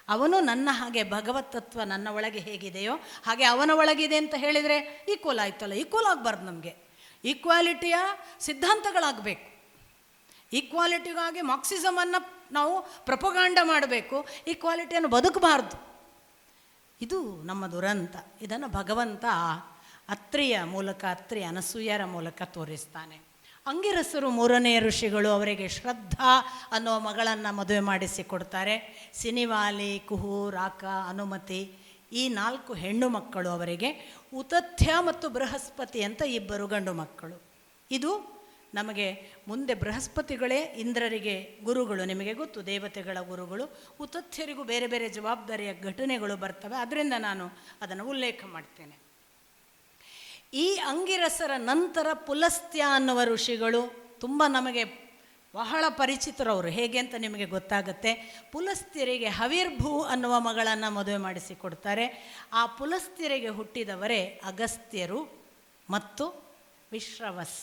ಅವನು ನನ್ನ ಹಾಗೆ ಭಗವತ್ ತತ್ವ ನನ್ನ ಒಳಗೆ ಹೇಗಿದೆಯೋ ಹಾಗೆ ಅವನ ಒಳಗಿದೆ ಅಂತ ಹೇಳಿದರೆ ಈಕ್ವಲ್ ಆಯ್ತಲ್ಲ. ಈಕ್ವಲ್ ಆಗಬಾರ್ದು. ನಮಗೆ ಈಕ್ವಾಲಿಟಿಯ ಸಿದ್ಧಾಂತಗಳಾಗಬೇಕು. ಈಕ್ವಾಲಿಟಿಗಾಗಿ ಮಾರ್ಕ್ಸಿಸಮನ್ನು ನಾವು ಪ್ರಪಗಾಂಡ ಮಾಡಬೇಕು, ಈಕ್ವಾಲಿಟಿಯನ್ನು ಬದುಕಬಾರ್ದು. ಇದು ನಮ್ಮ ದುರಂತ. ಇದನ್ನು ಭಗವಂತ ಅತ್ರಿಯ ಮೂಲಕ, ಅತ್ರಿ ಅನಸೂಯರ ಮೂಲಕ ತೋರಿಸ್ತಾನೆ. ಅಂಗಿರಸರು ಮೂರನೇ ಋಷಿಗಳು. ಅವರಿಗೆ ಶ್ರದ್ಧಾ ಅನ್ನೋ ಮಗಳನ್ನು ಮದುವೆ ಮಾಡಿಸಿಕೊಡ್ತಾರೆ. ಸಿನಿವಾಲಿ, ಕುಹು, ರಾಕ, ಅನುಮತಿ ಈ 4 ಹೆಣ್ಣು ಮಕ್ಕಳು ಅವರಿಗೆ. ಉತಥ್ಯ ಮತ್ತು ಬೃಹಸ್ಪತಿ ಅಂತ 2 ಗಂಡು ಮಕ್ಕಳು. ಇದು ನಮಗೆ ಮುಂದೆ ಬೃಹಸ್ಪತಿಗಳೇ ಇಂದ್ರರಿಗೆ ಗುರುಗಳು, ನಿಮಗೆ ಗೊತ್ತು, ದೇವತೆಗಳ ಗುರುಗಳು. ಉತಥ್ಯರಿಗೂ ಬೇರೆ ಬೇರೆ ಜವಾಬ್ದಾರಿಯ ಘಟನೆಗಳು ಬರ್ತವೆ. ಅದರಿಂದ ನಾನು ಅದನ್ನು ಉಲ್ಲೇಖ ಮಾಡ್ತೇನೆ. ಈ ಅಂಗಿರಸರ ನಂತರ ಪುಲಸ್ತ್ಯ ಅನ್ನುವ ಋಷಿಗಳು ತುಂಬ ನಮಗೆ ಬಹಳ ಪರಿಚಿತರವರು. ಹೇಗೆ ಅಂತ ನಿಮಗೆ ಗೊತ್ತಾಗುತ್ತೆ. ಪುಲಸ್ತ್ಯರಿಗೆ ಹವಿರ್ಭೂ ಅನ್ನುವ ಮಗಳನ್ನು ಮದುವೆ ಮಾಡಿಸಿಕೊಡ್ತಾರೆ. ಆ ಪುಲಸ್ತ್ಯರಿಗೆ ಹುಟ್ಟಿದವರೇ ಅಗಸ್ತ್ಯರು ಮತ್ತು ವಿಶ್ರವಸ್.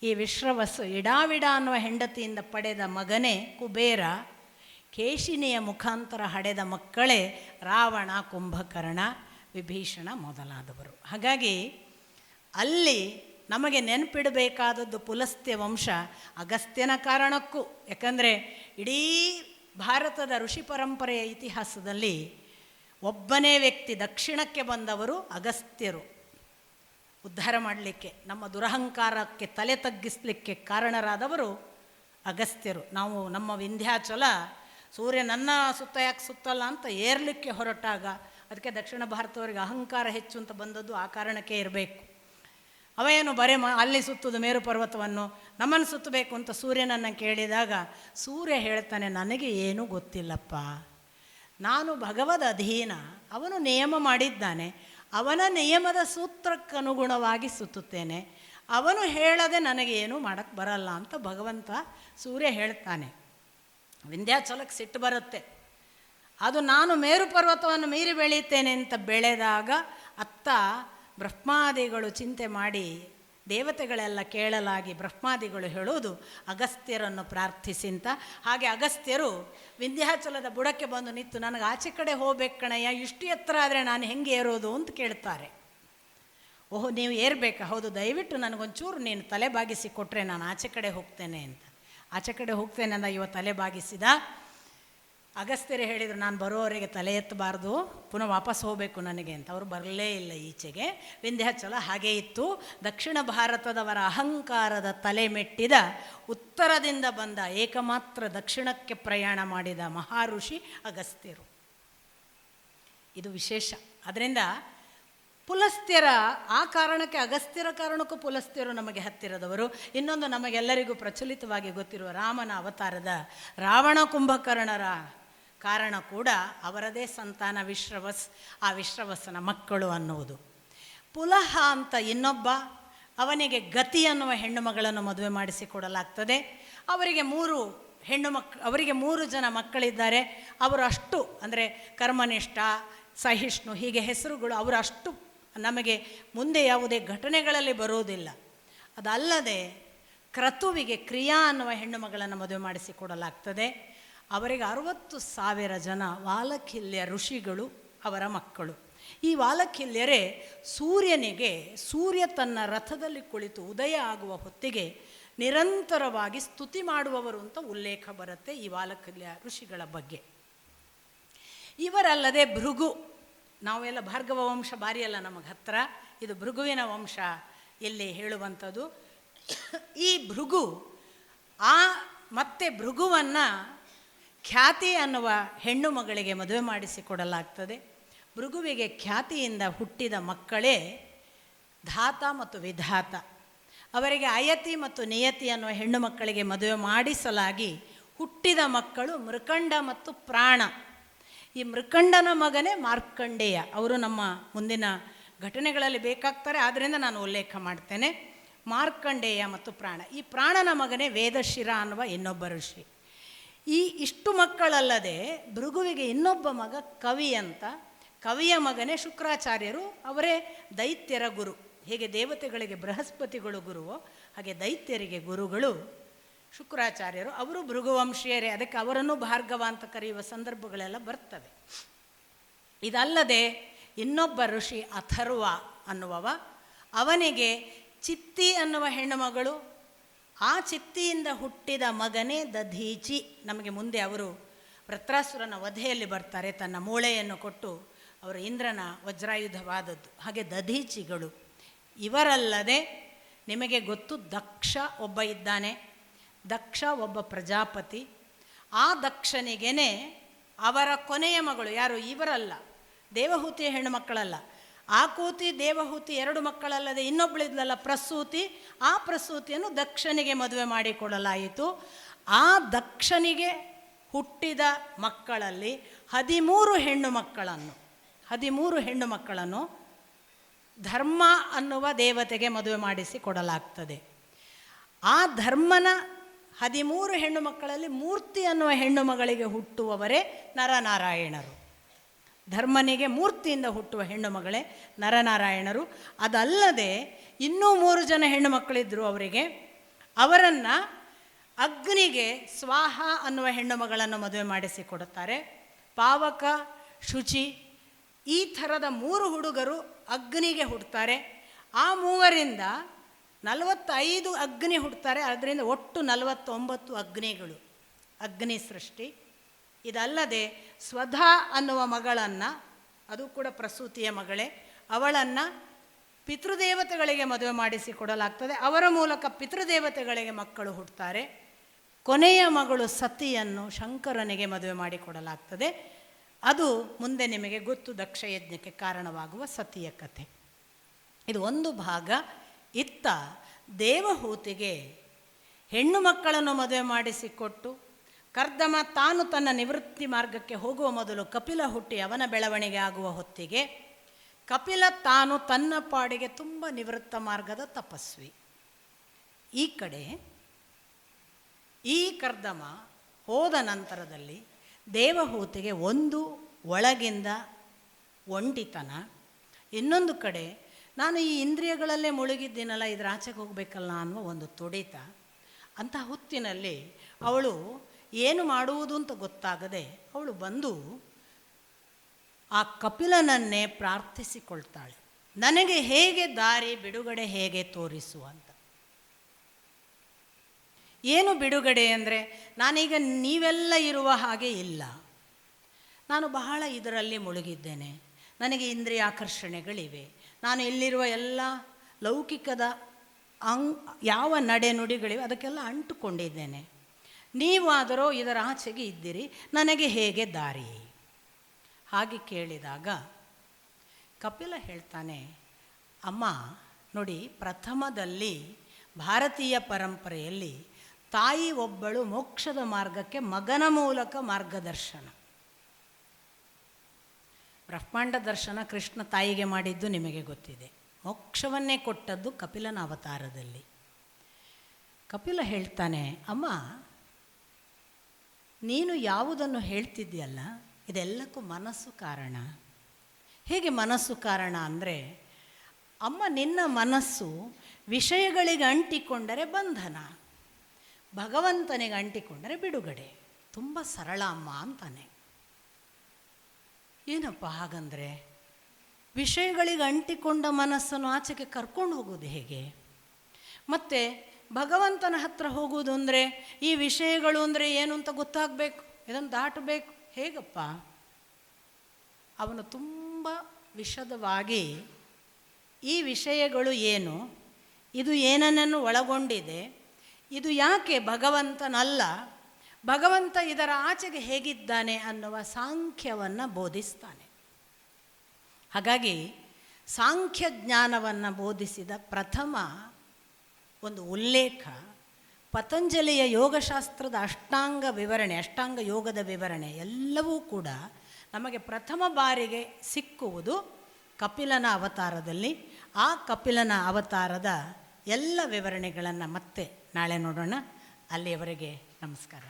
ಈ ವಿಶ್ರವಸ್ಸು ಇಡಾವಿಡ ಅನ್ನುವ ಹೆಂಡತಿಯಿಂದ ಪಡೆದ ಮಗನೇ ಕುಬೇರ. ಕೇಶಿನಿಯ ಮುಖಾಂತರ ಹಡೆದ ಮಕ್ಕಳೇ ರಾವಣ, ಕುಂಭಕರ್ಣ, ವಿಭೀಷಣ ಮೊದಲಾದವರು. ಹಾಗಾಗಿ ಅಲ್ಲಿ ನಮಗೆ ನೆನಪಿಡಬೇಕಾದದ್ದು ಪುಲಸ್ತ್ಯ ವಂಶ ಅಗಸ್ತ್ಯನ ಕಾರಣಕ್ಕೂ. ಯಾಕಂದರೆ ಇಡೀ ಭಾರತದ ಋಷಿ ಪರಂಪರೆಯ ಇತಿಹಾಸದಲ್ಲಿ ಒಬ್ಬನೇ ವ್ಯಕ್ತಿ ದಕ್ಷಿಣಕ್ಕೆ ಬಂದವರು ಅಗಸ್ತ್ಯರು. ಉದ್ಧಾರ ಮಾಡಲಿಕ್ಕೆ, ನಮ್ಮ ದುರಹಂಕಾರಕ್ಕೆ ತಲೆ ತಗ್ಗಿಸಲಿಕ್ಕೆ ಕಾರಣರಾದವರು ಅಗಸ್ತ್ಯರು. ನಾವು ನಮ್ಮ ವಿಂಧ್ಯಾಚಲ ಸೂರ್ಯ ನನ್ನ ಸುತ್ತ ಯಾಕೆ ಸುತ್ತಲ್ಲ ಅಂತ ಏರ್ಲಿಕ್ಕೆ ಹೊರಟಾಗ, ಅದಕ್ಕೆ ದಕ್ಷಿಣ ಭಾರತದವರಿಗೆ ಅಹಂಕಾರ ಹೆಚ್ಚು ಅಂತ ಬಂದದ್ದು ಆ ಕಾರಣಕ್ಕೆ ಇರಬೇಕು. ಅವೇನು ಬರೇ ಅಲ್ಲಿ ಸುತ್ತುದು ಮೇರು ಪರ್ವತವನ್ನು, ನಮ್ಮನ್ನು ಸುತ್ತಬೇಕು ಅಂತ ಸೂರ್ಯನನ್ನು ಕೇಳಿದಾಗ ಸೂರ್ಯ ಹೇಳ್ತಾನೆ, ನನಗೆ ಏನೂ ಗೊತ್ತಿಲ್ಲಪ್ಪ, ನಾನು ಭಗವದ್ ಅಧೀನ, ಅವನು ನಿಯಮ ಮಾಡಿದ್ದಾನೆ, ಅವನ ನಿಯಮದ ಸೂತ್ರಕ್ಕನುಗುಣವಾಗಿ ಸುತ್ತುತ್ತೇನೆ, ಅವನು ಹೇಳದೆ ನನಗೇನು ಮಾಡೋಕ್ಕೆ ಬರಲ್ಲ ಅಂತ ಭಗವಂತ ಸೂರ್ಯ ಹೇಳ್ತಾನೆ. ವಿಂಧ್ಯಾಚಲಕ್ಕೆ ಸಿಟ್ಟು ಬರುತ್ತೆ. ಅದು ನಾನು ಮೇರು ಪರ್ವತವನ್ನು ಮೀರಿ ಬೆಳೀತೇನೆ ಅಂತ ಬೆಳೆದಾಗ ಅತ್ತ ಬ್ರಹ್ಮಾದಿಗಳು ಚಿಂತೆ ಮಾಡಿ ದೇವತೆಗಳೆಲ್ಲ ಕೇಳಲಾಗಿ ಬ್ರಹ್ಮಾದಿಗಳು ಹೇಳೋದು ಅಗಸ್ತ್ಯರನ್ನು ಪ್ರಾರ್ಥಿಸಿಂತ. ಹಾಗೆ ಅಗಸ್ತ್ಯರು ವಿಂಧ್ಯಾಚಲದ ಬುಡಕ್ಕೆ ಬಂದು ನಿಂತು, ನನಗೆ ಆಚೆ ಕಡೆ ಹೋಗ್ಬೇಕು ಕಣಯ್ಯ, ಇಷ್ಟು ಎತ್ತರ ಆದರೆ ನಾನು ಹೆಂಗೆ ಏರೋದು ಅಂತ ಕೇಳ್ತಾರೆ. ಓಹೋ, ನೀವು ಏರಬೇಕಾ? ಹೌದು, ದಯವಿಟ್ಟು ನನಗೊಂಚೂರು ನೀನು ತಲೆ ಬಾಗಿಸಿ ಕೊಟ್ಟರೆ ನಾನು ಆಚೆ ಕಡೆ ಹೋಗ್ತೇನೆ ಅಂತ. ಆಚೆ ಕಡೆ ಹೋಗ್ತೇನೆ ಅಂದ ಇವ ತಲೆ ಬಾಗಿಸಿದ. ಅಗಸ್ತ್ಯರು ಹೇಳಿದರು, ನಾನು ಬರೋವರೆಗೆ ತಲೆ ಎತ್ತಬಾರ್ದು, ಪುನಃ ವಾಪಸ್ ಹೋಗಬೇಕು ನನಗೆ ಅಂತ. ಅವರು ಬರಲೇ ಇಲ್ಲ ಈಚೆಗೆ. ವಿಂಧ್ಯಾಚಲ ಹಾಗೇ ಇತ್ತು. ದಕ್ಷಿಣ ಭಾರತದವರ ಅಹಂಕಾರದ ತಲೆ ಮೆಟ್ಟಿದ ಉತ್ತರದಿಂದ ಬಂದ ಏಕಮಾತ್ರ ದಕ್ಷಿಣಕ್ಕೆ ಪ್ರಯಾಣ ಮಾಡಿದ ಮಹಾಋಷಿ ಅಗಸ್ತ್ಯರು. ಇದು ವಿಶೇಷ. ಅದರಿಂದ ಪುಲಸ್ತ್ಯರ ಆ ಕಾರಣಕ್ಕೆ, ಅಗಸ್ತ್ಯರ ಕಾರಣಕ್ಕೂ ಪುಲಸ್ತ್ಯರು ನಮಗೆ ಹತ್ತಿರದವರು. ಇನ್ನೊಂದು ನಮಗೆಲ್ಲರಿಗೂ ಪ್ರಚಲಿತವಾಗಿ ಗೊತ್ತಿರುವ ರಾಮನ ಅವತಾರದ ರಾವಣ ಕುಂಭಕರ್ಣರ ಕಾರಣ ಕೂಡ ಅವರದೇ ಸಂತಾನ ವಿಶ್ರವಸ್, ಆ ವಿಶ್ರವಸ್ಸನ ಮಕ್ಕಳು ಅನ್ನುವುದು. ಪುಲಹ ಅಂತ ಇನ್ನೊಬ್ಬ, ಅವನಿಗೆ ಗತಿ ಅನ್ನುವ ಹೆಣ್ಣು ಮಗಳನ್ನು ಮದುವೆ ಮಾಡಿಸಿಕೊಡಲಾಗ್ತದೆ. ಅವರಿಗೆ 3 ಜನ ಮಕ್ಕಳಿದ್ದಾರೆ. ಅವರು ಅಷ್ಟು ಅಂದರೆ ಕರ್ಮನಿಷ್ಠ, ಸಹಿಷ್ಣು ಹೀಗೆ ಹೆಸರುಗಳು ಅವರು ಅಷ್ಟು ನಮಗೆ ಮುಂದೆ ಯಾವುದೇ ಘಟನೆಗಳಲ್ಲಿ ಬರುವುದಿಲ್ಲ. ಅದಲ್ಲದೆ ಕ್ರತುವಿಗೆ ಕ್ರಿಯಾ ಅನ್ನುವ ಹೆಣ್ಣು ಮಗಳನ್ನು ಮದುವೆ ಮಾಡಿಸಿಕೊಡಲಾಗ್ತದೆ. ಅವರಿಗೆ 60,000 ಜನ ವಾಲಕಿಲ್ಯ ಋಷಿಗಳು ಅವರ ಮಕ್ಕಳು. ಈ ವಾಲಕಿಲ್ಯರೇ ಸೂರ್ಯ ತನ್ನ ರಥದಲ್ಲಿ ಕುಳಿತು ಉದಯ ಆಗುವ ಹೊತ್ತಿಗೆ ನಿರಂತರವಾಗಿ ಸ್ತುತಿ ಮಾಡುವವರು ಅಂತ ಉಲ್ಲೇಖ ಬರುತ್ತೆ ಈ ವಾಲಕಿಲ್ಯ ಋಷಿಗಳ ಬಗ್ಗೆ. ಇವರಲ್ಲದೆ ಭೃಗು, ನಾವೆಲ್ಲ ಭಾರ್ಗವ ವಂಶ ಬಾರಿಯಲ್ಲ ನಮಗೆ ಹತ್ರ, ಇದು ಭೃಗುವಿನ ವಂಶ ಇಲ್ಲಿ ಹೇಳುವಂಥದ್ದು. ಈ ಭೃಗು ಮತ್ತೆ ಭೃಗುವನ್ನು ಖ್ಯಾತಿ ಅನ್ನುವ ಹೆಣ್ಣು ಮಗಳಿಗೆ ಮದುವೆ ಮಾಡಿಸಿಕೊಡಲಾಗ್ತದೆ. ಭೃಗುವಿಗೆ ಖ್ಯಾತಿಯಿಂದ ಹುಟ್ಟಿದ ಮಕ್ಕಳೇ ಧಾತ ಮತ್ತು ವಿಧಾತ. ಅವರಿಗೆ ಅಯತಿ ಮತ್ತು ನಿಯತಿ ಅನ್ನುವ ಹೆಣ್ಣು ಮಕ್ಕಳಿಗೆ ಮದುವೆ ಮಾಡಿಸಲಾಗಿ ಹುಟ್ಟಿದ ಮಕ್ಕಳು ಮೃಕಂಡ ಮತ್ತು ಪ್ರಾಣ. ಈ ಮೃಕಂಡನ ಮಗನೇ ಮಾರ್ಕಂಡೇಯ. ಅವರು ನಮ್ಮ ಮುಂದಿನ ಘಟನೆಗಳಲ್ಲಿ ಬೇಕಾಗ್ತಾರೆ, ಆದ್ದರಿಂದ ನಾನು ಉಲ್ಲೇಖ ಮಾಡ್ತೇನೆ. ಮಾರ್ಕಂಡೇಯ ಮತ್ತು ಪ್ರಾಣ. ಈ ಪ್ರಾಣನ ಮಗನೇ ವೇದಶಿರ ಅನ್ನುವ ಇನ್ನೊಬ್ಬ ಋಷಿ. ಇಷ್ಟು ಮಕ್ಕಳಲ್ಲದೆ ಭೃಗುವಿಗೆ ಇನ್ನೊಬ್ಬ ಮಗ ಕವಿ ಅಂತ. ಕವಿಯ ಮಗನೇ ಶುಕ್ರಾಚಾರ್ಯರು. ಅವರೇ ದೈತ್ಯರ ಗುರು. ಹೇಗೆ ದೇವತೆಗಳಿಗೆ ಬೃಹಸ್ಪತಿಗಳು ಗುರುವೋ ಹಾಗೆ ದೈತ್ಯರಿಗೆ ಗುರುಗಳು ಶುಕ್ರಾಚಾರ್ಯರು. ಅವರು ಭೃಗುವಂಶೀಯರೇ, ಅದಕ್ಕೆ ಅವರನ್ನು ಭಾರ್ಗವ ಅಂತ ಕರೆಯುವ ಸಂದರ್ಭಗಳೆಲ್ಲ ಬರ್ತವೆ. ಇದಲ್ಲದೆ ಇನ್ನೊಬ್ಬ ಋಷಿ ಅಥರ್ವ ಅನ್ನುವವ, ಅವನಿಗೆ ಚಿತ್ತಿ ಅನ್ನುವ ಹೆಣ್ಣುಮಗಳು. ಆ ಚಿತ್ತಿಯಿಂದ ಹುಟ್ಟಿದ ಮಗನೇ ದಧೀಚಿ. ನಮಗೆ ಮುಂದೆ ಅವರು ವೃತ್ರಾಸುರನ ವಧೆಯಲ್ಲಿ ಬರ್ತಾರೆ, ತನ್ನ ಮೂಳೆಯನ್ನು ಕೊಟ್ಟು ಅವರು ಇಂದ್ರನ ವಜ್ರಾಯುಧವಾದದ್ದು. ಹಾಗೆ ದಧೀಚಿಗಳು. ಇವರಲ್ಲದೆ ನಿಮಗೆ ಗೊತ್ತು, ದಕ್ಷ ಒಬ್ಬ ಇದ್ದಾನೆ. ದಕ್ಷ ಒಬ್ಬ ಪ್ರಜಾಪತಿ. ಆ ದಕ್ಷನಿಗೇನೆ ಅವರ ಕೊನೆಯ ಮಗಳು ಯಾರು? ಇವರಲ್ಲ, ದೇವಹೂತಿಯ ಹೆಣ್ಣು ಮಕ್ಕಳಲ್ಲ. ಆಕೂತಿ ದೇವಹೂತಿ 2 ಮಕ್ಕಳಲ್ಲದೆ ಇನ್ನೊಬ್ಬಳಿದ್ಲಲ್ಲ ಪ್ರಸೂತಿ. ಆ ಪ್ರಸೂತಿಯನ್ನು ದಕ್ಷನಿಗೆ ಮದುವೆ ಮಾಡಿಕೊಡಲಾಯಿತು. ಆ ದಕ್ಷನಿಗೆ ಹುಟ್ಟಿದ ಮಕ್ಕಳಲ್ಲಿ 13 ಹೆಣ್ಣು ಮಕ್ಕಳನ್ನು ಧರ್ಮ ಅನ್ನುವ ದೇವತೆಗೆ ಮದುವೆ ಮಾಡಿಸಿ ಕೊಡಲಾಗ್ತದೆ. ಆ ಧರ್ಮನ 13 ಹೆಣ್ಣು ಮಕ್ಕಳಲ್ಲಿ ಮೂರ್ತಿ ಅನ್ನುವ ಹೆಣ್ಣು ಮಗಳಿಗೆ ಹುಟ್ಟುವವರೇ ನರನಾರಾಯಣರು. ಧರ್ಮನಿಗೆ ಮೂರ್ತಿಯಿಂದ ಹುಟ್ಟುವ ಹೆಣ್ಣು ಮಗಳೇ ನರನಾರಾಯಣರು. ಅದಲ್ಲದೆ ಇನ್ನೂ 3 ಜನ ಹೆಣ್ಣು ಮಕ್ಕಳಿದ್ದರು ಅವರಿಗೆ. ಅವರನ್ನು ಅಗ್ನಿಗೆ ಸ್ವಾಹ ಅನ್ನುವ ಹೆಣ್ಣು ಮಗಳನ್ನು ಮದುವೆ ಮಾಡಿಸಿಕೊಡುತ್ತಾರೆ. ಪಾವಕ, ಶುಚಿ, ಈ ಥರದ 3 ಹುಡುಗರು ಅಗ್ನಿಗೆ ಹುಡ್ತಾರೆ. ಆ 3ರಿಂದ 45 ಅಗ್ನಿ ಹುಡ್ತಾರೆ. ಅದರಿಂದ ಒಟ್ಟು 49 ಅಗ್ನಿಗಳು, ಅಗ್ನಿ ಸೃಷ್ಟಿ. ಇದಲ್ಲದೆ ಸ್ವಧಾ ಅನ್ನುವ ಮಗಳನ್ನು, ಅದು ಕೂಡ ಪ್ರಸೂತಿಯ ಮಗಳೇ, ಅವಳನ್ನು ಪಿತೃದೇವತೆಗಳಿಗೆ ಮದುವೆ ಮಾಡಿಸಿಕೊಡಲಾಗ್ತದೆ. ಅವರ ಮೂಲಕ ಪಿತೃದೇವತೆಗಳಿಗೆ ಮಕ್ಕಳು ಹುಟ್ಟುತ್ತಾರೆ. ಕೊನೆಯ ಮಗಳು ಸತಿಯನ್ನು ಶಂಕರನಿಗೆ ಮದುವೆ ಮಾಡಿಕೊಡಲಾಗ್ತದೆ. ಅದು ಮುಂದೆ ನಿಮಗೆ ಗೊತ್ತು, ದಕ್ಷಯಜ್ಞಕ್ಕೆ ಕಾರಣವಾಗುವ ಸತಿಯ ಕಥೆ. ಇದು ಒಂದು ಭಾಗ. ಇತ್ತ ದೇವಹೂತಿಗೆ ಹೆಣ್ಣು ಮಕ್ಕಳನ್ನು ಮದುವೆ ಮಾಡಿಸಿಕೊಟ್ಟು ಕರ್ದಮ ತಾನು ತನ್ನ ನಿವೃತ್ತಿ ಮಾರ್ಗಕ್ಕೆ ಹೋಗುವ ಮೊದಲು ಕಪಿಲ ಹುಟ್ಟಿ ಅವನ ಬೆಳವಣಿಗೆ ಆಗುವ ಹೊತ್ತಿಗೆ ಕಪಿಲ ತಾನು ತನ್ನ ಪಾಡಿಗೆ ತುಂಬ ನಿವೃತ್ತ ಮಾರ್ಗದ ತಪಸ್ವಿ. ಈ ಕಡೆ ಈ ಕರ್ದಮ ಹೋದ ನಂತರದಲ್ಲಿ ದೇವಹೂತಿಗೆ ಒಂದು ಒಳಗಿಂದ ಒಂಟಿತನ, ಇನ್ನೊಂದು ಕಡೆ ನಾನು ಈ ಇಂದ್ರಿಯಗಳಲ್ಲೇ ಮುಳುಗಿದ್ದೀನಲ್ಲ, ಇದರ ಆಚೆಗೆ ಹೋಗಬೇಕಲ್ಲ ಅನ್ನುವ ಒಂದು ತುಡಿತ. ಅಂಥ ಹೊತ್ತಿನಲ್ಲಿ ಅವಳು ಏನು ಮಾಡುವುದು ಅಂತ ಗೊತ್ತಾಗದೆ ಅವಳು ಬಂದು ಆ ಕಪಿಲನನ್ನೇ ಪ್ರಾರ್ಥಿಸಿಕೊಳ್ತಾಳೆ, ನನಗೆ ಹೇಗೆ ದಾರಿ ಬಿಡುಗಡೆ ಹೇಗೆ ತೋರಿಸು ಅಂತ. ಏನು ಬಿಡುಗಡೆ ಅಂದರೆ, ನಾನೀಗ ನೀವೆಲ್ಲ ಇರುವ ಹಾಗೆ ಇಲ್ಲ, ನಾನು ಬಹಳ ಇದರಲ್ಲಿ ಮುಳುಗಿದ್ದೇನೆ, ನನಗೆ ಇಂದ್ರಿಯ ಆಕರ್ಷಣೆಗಳಿವೆ, ನಾನು ಇಲ್ಲಿರುವ ಎಲ್ಲ ಲೌಕಿಕದ ಯಾವ ನಡೆ ನುಡಿಗಳಿವೆ ಅದಕ್ಕೆಲ್ಲ ಅಂಟುಕೊಂಡಿದ್ದೇನೆ, ನೀವಾದರೋ ಇದರ ಆಚೆಗೆ ಇದ್ದೀರಿ, ನನಗೆ ಹೇಗೆ ದಾರಿ? ಹಾಗೆ ಕೇಳಿದಾಗ ಕಪಿಲ ಹೇಳ್ತಾನೆ, ಅಮ್ಮ ನೋಡಿ, ಪ್ರಥಮದಲ್ಲಿ ಭಾರತೀಯ ಪರಂಪರೆಯಲ್ಲಿ ತಾಯಿ ಒಬ್ಬಳು ಮೋಕ್ಷದ ಮಾರ್ಗಕ್ಕೆ ಮಗನ ಮೂಲಕ ಮಾರ್ಗದರ್ಶನ. ಬ್ರಹ್ಮಾಂಡ ದರ್ಶನ ಕೃಷ್ಣ ತಾಯಿಗೆ ಮಾಡಿದ್ದು ನಿಮಗೆ ಗೊತ್ತಿದೆ. ಮೋಕ್ಷವನ್ನೇ ಕೊಟ್ಟದ್ದು ಕಪಿಲನ ಅವತಾರದಲ್ಲಿ. ಕಪಿಲ ಹೇಳ್ತಾನೆ, ಅಮ್ಮ ನೀನು ಯಾವುದನ್ನು ಹೇಳ್ತಿದ್ದೀಯಲ್ಲ ಇದೆಲ್ಲಕ್ಕೂ ಮನಸ್ಸು ಕಾರಣ. ಹೇಗೆ ಮನಸ್ಸು ಕಾರಣ ಅಂದರೆ, ಅಮ್ಮ ನಿನ್ನ ಮನಸ್ಸು ವಿಷಯಗಳಿಗೆ ಅಂಟಿಕೊಂಡರೆ ಬಂಧನ, ಭಗವಂತನಿಗೆ ಅಂಟಿಕೊಂಡರೆ ಬಿಡುಗಡೆ. ತುಂಬ ಸರಳ ಅಮ್ಮ ಅಂತಾನೆ. ಏನಪ್ಪ ಹಾಗಂದರೆ, ವಿಷಯಗಳಿಗೆ ಅಂಟಿಕೊಂಡ ಮನಸ್ಸನ್ನು ಆಚೆಗೆ ಕರ್ಕೊಂಡು ಹೋಗೋದು ಹೇಗೆ? ಮತ್ತು ಭಗವಂತನ ಹತ್ರ ಹೋಗುವುದು ಅಂದರೆ ಈ ವಿಷಯಗಳು ಅಂದರೆ ಏನು ಅಂತ ಗೊತ್ತಾಗಬೇಕು, ಇದನ್ನು ದಾಟಬೇಕು. ಹೇಗಪ್ಪ? ಅವನು ತುಂಬ ವಿಶದವಾಗಿ ಈ ವಿಷಯಗಳು ಏನು, ಇದು ಏನನ್ನು ಒಳಗೊಂಡಿದೆ, ಇದು ಯಾಕೆ ಭಗವಂತನಲ್ಲ, ಭಗವಂತ ಇದರ ಆಚೆಗೆ ಹೇಗಿದ್ದಾನೆ ಅನ್ನುವ ಸಾಂಖ್ಯವನ್ನು ಬೋಧಿಸ್ತಾನೆ. ಹಾಗಾಗಿ ಸಾಂಖ್ಯ ಜ್ಞಾನವನ್ನು ಬೋಧಿಸಿದ ಪ್ರಥಮ ಒಂದು ಉಲ್ಲೇಖ ಪತಂಜಲಿಯ ಯೋಗಶಾಸ್ತ್ರದ ಅಷ್ಟಾಂಗ ವಿವರಣೆ, ಅಷ್ಟಾಂಗ ಯೋಗದ ವಿವರಣೆ ಎಲ್ಲವೂ ಕೂಡ ನಮಗೆ ಪ್ರಥಮ ಬಾರಿಗೆ ಸಿಕ್ಕುವುದು ಕಪಿಲನ ಅವತಾರದಲ್ಲಿ. ಆ ಕಪಿಲನ ಅವತಾರದ ಎಲ್ಲ ವಿವರಣೆಗಳನ್ನು ಮತ್ತೆ ನಾಳೆ ನೋಡೋಣ. ಅಲ್ಲಿಯವರೆಗೆ ನಮಸ್ಕಾರ.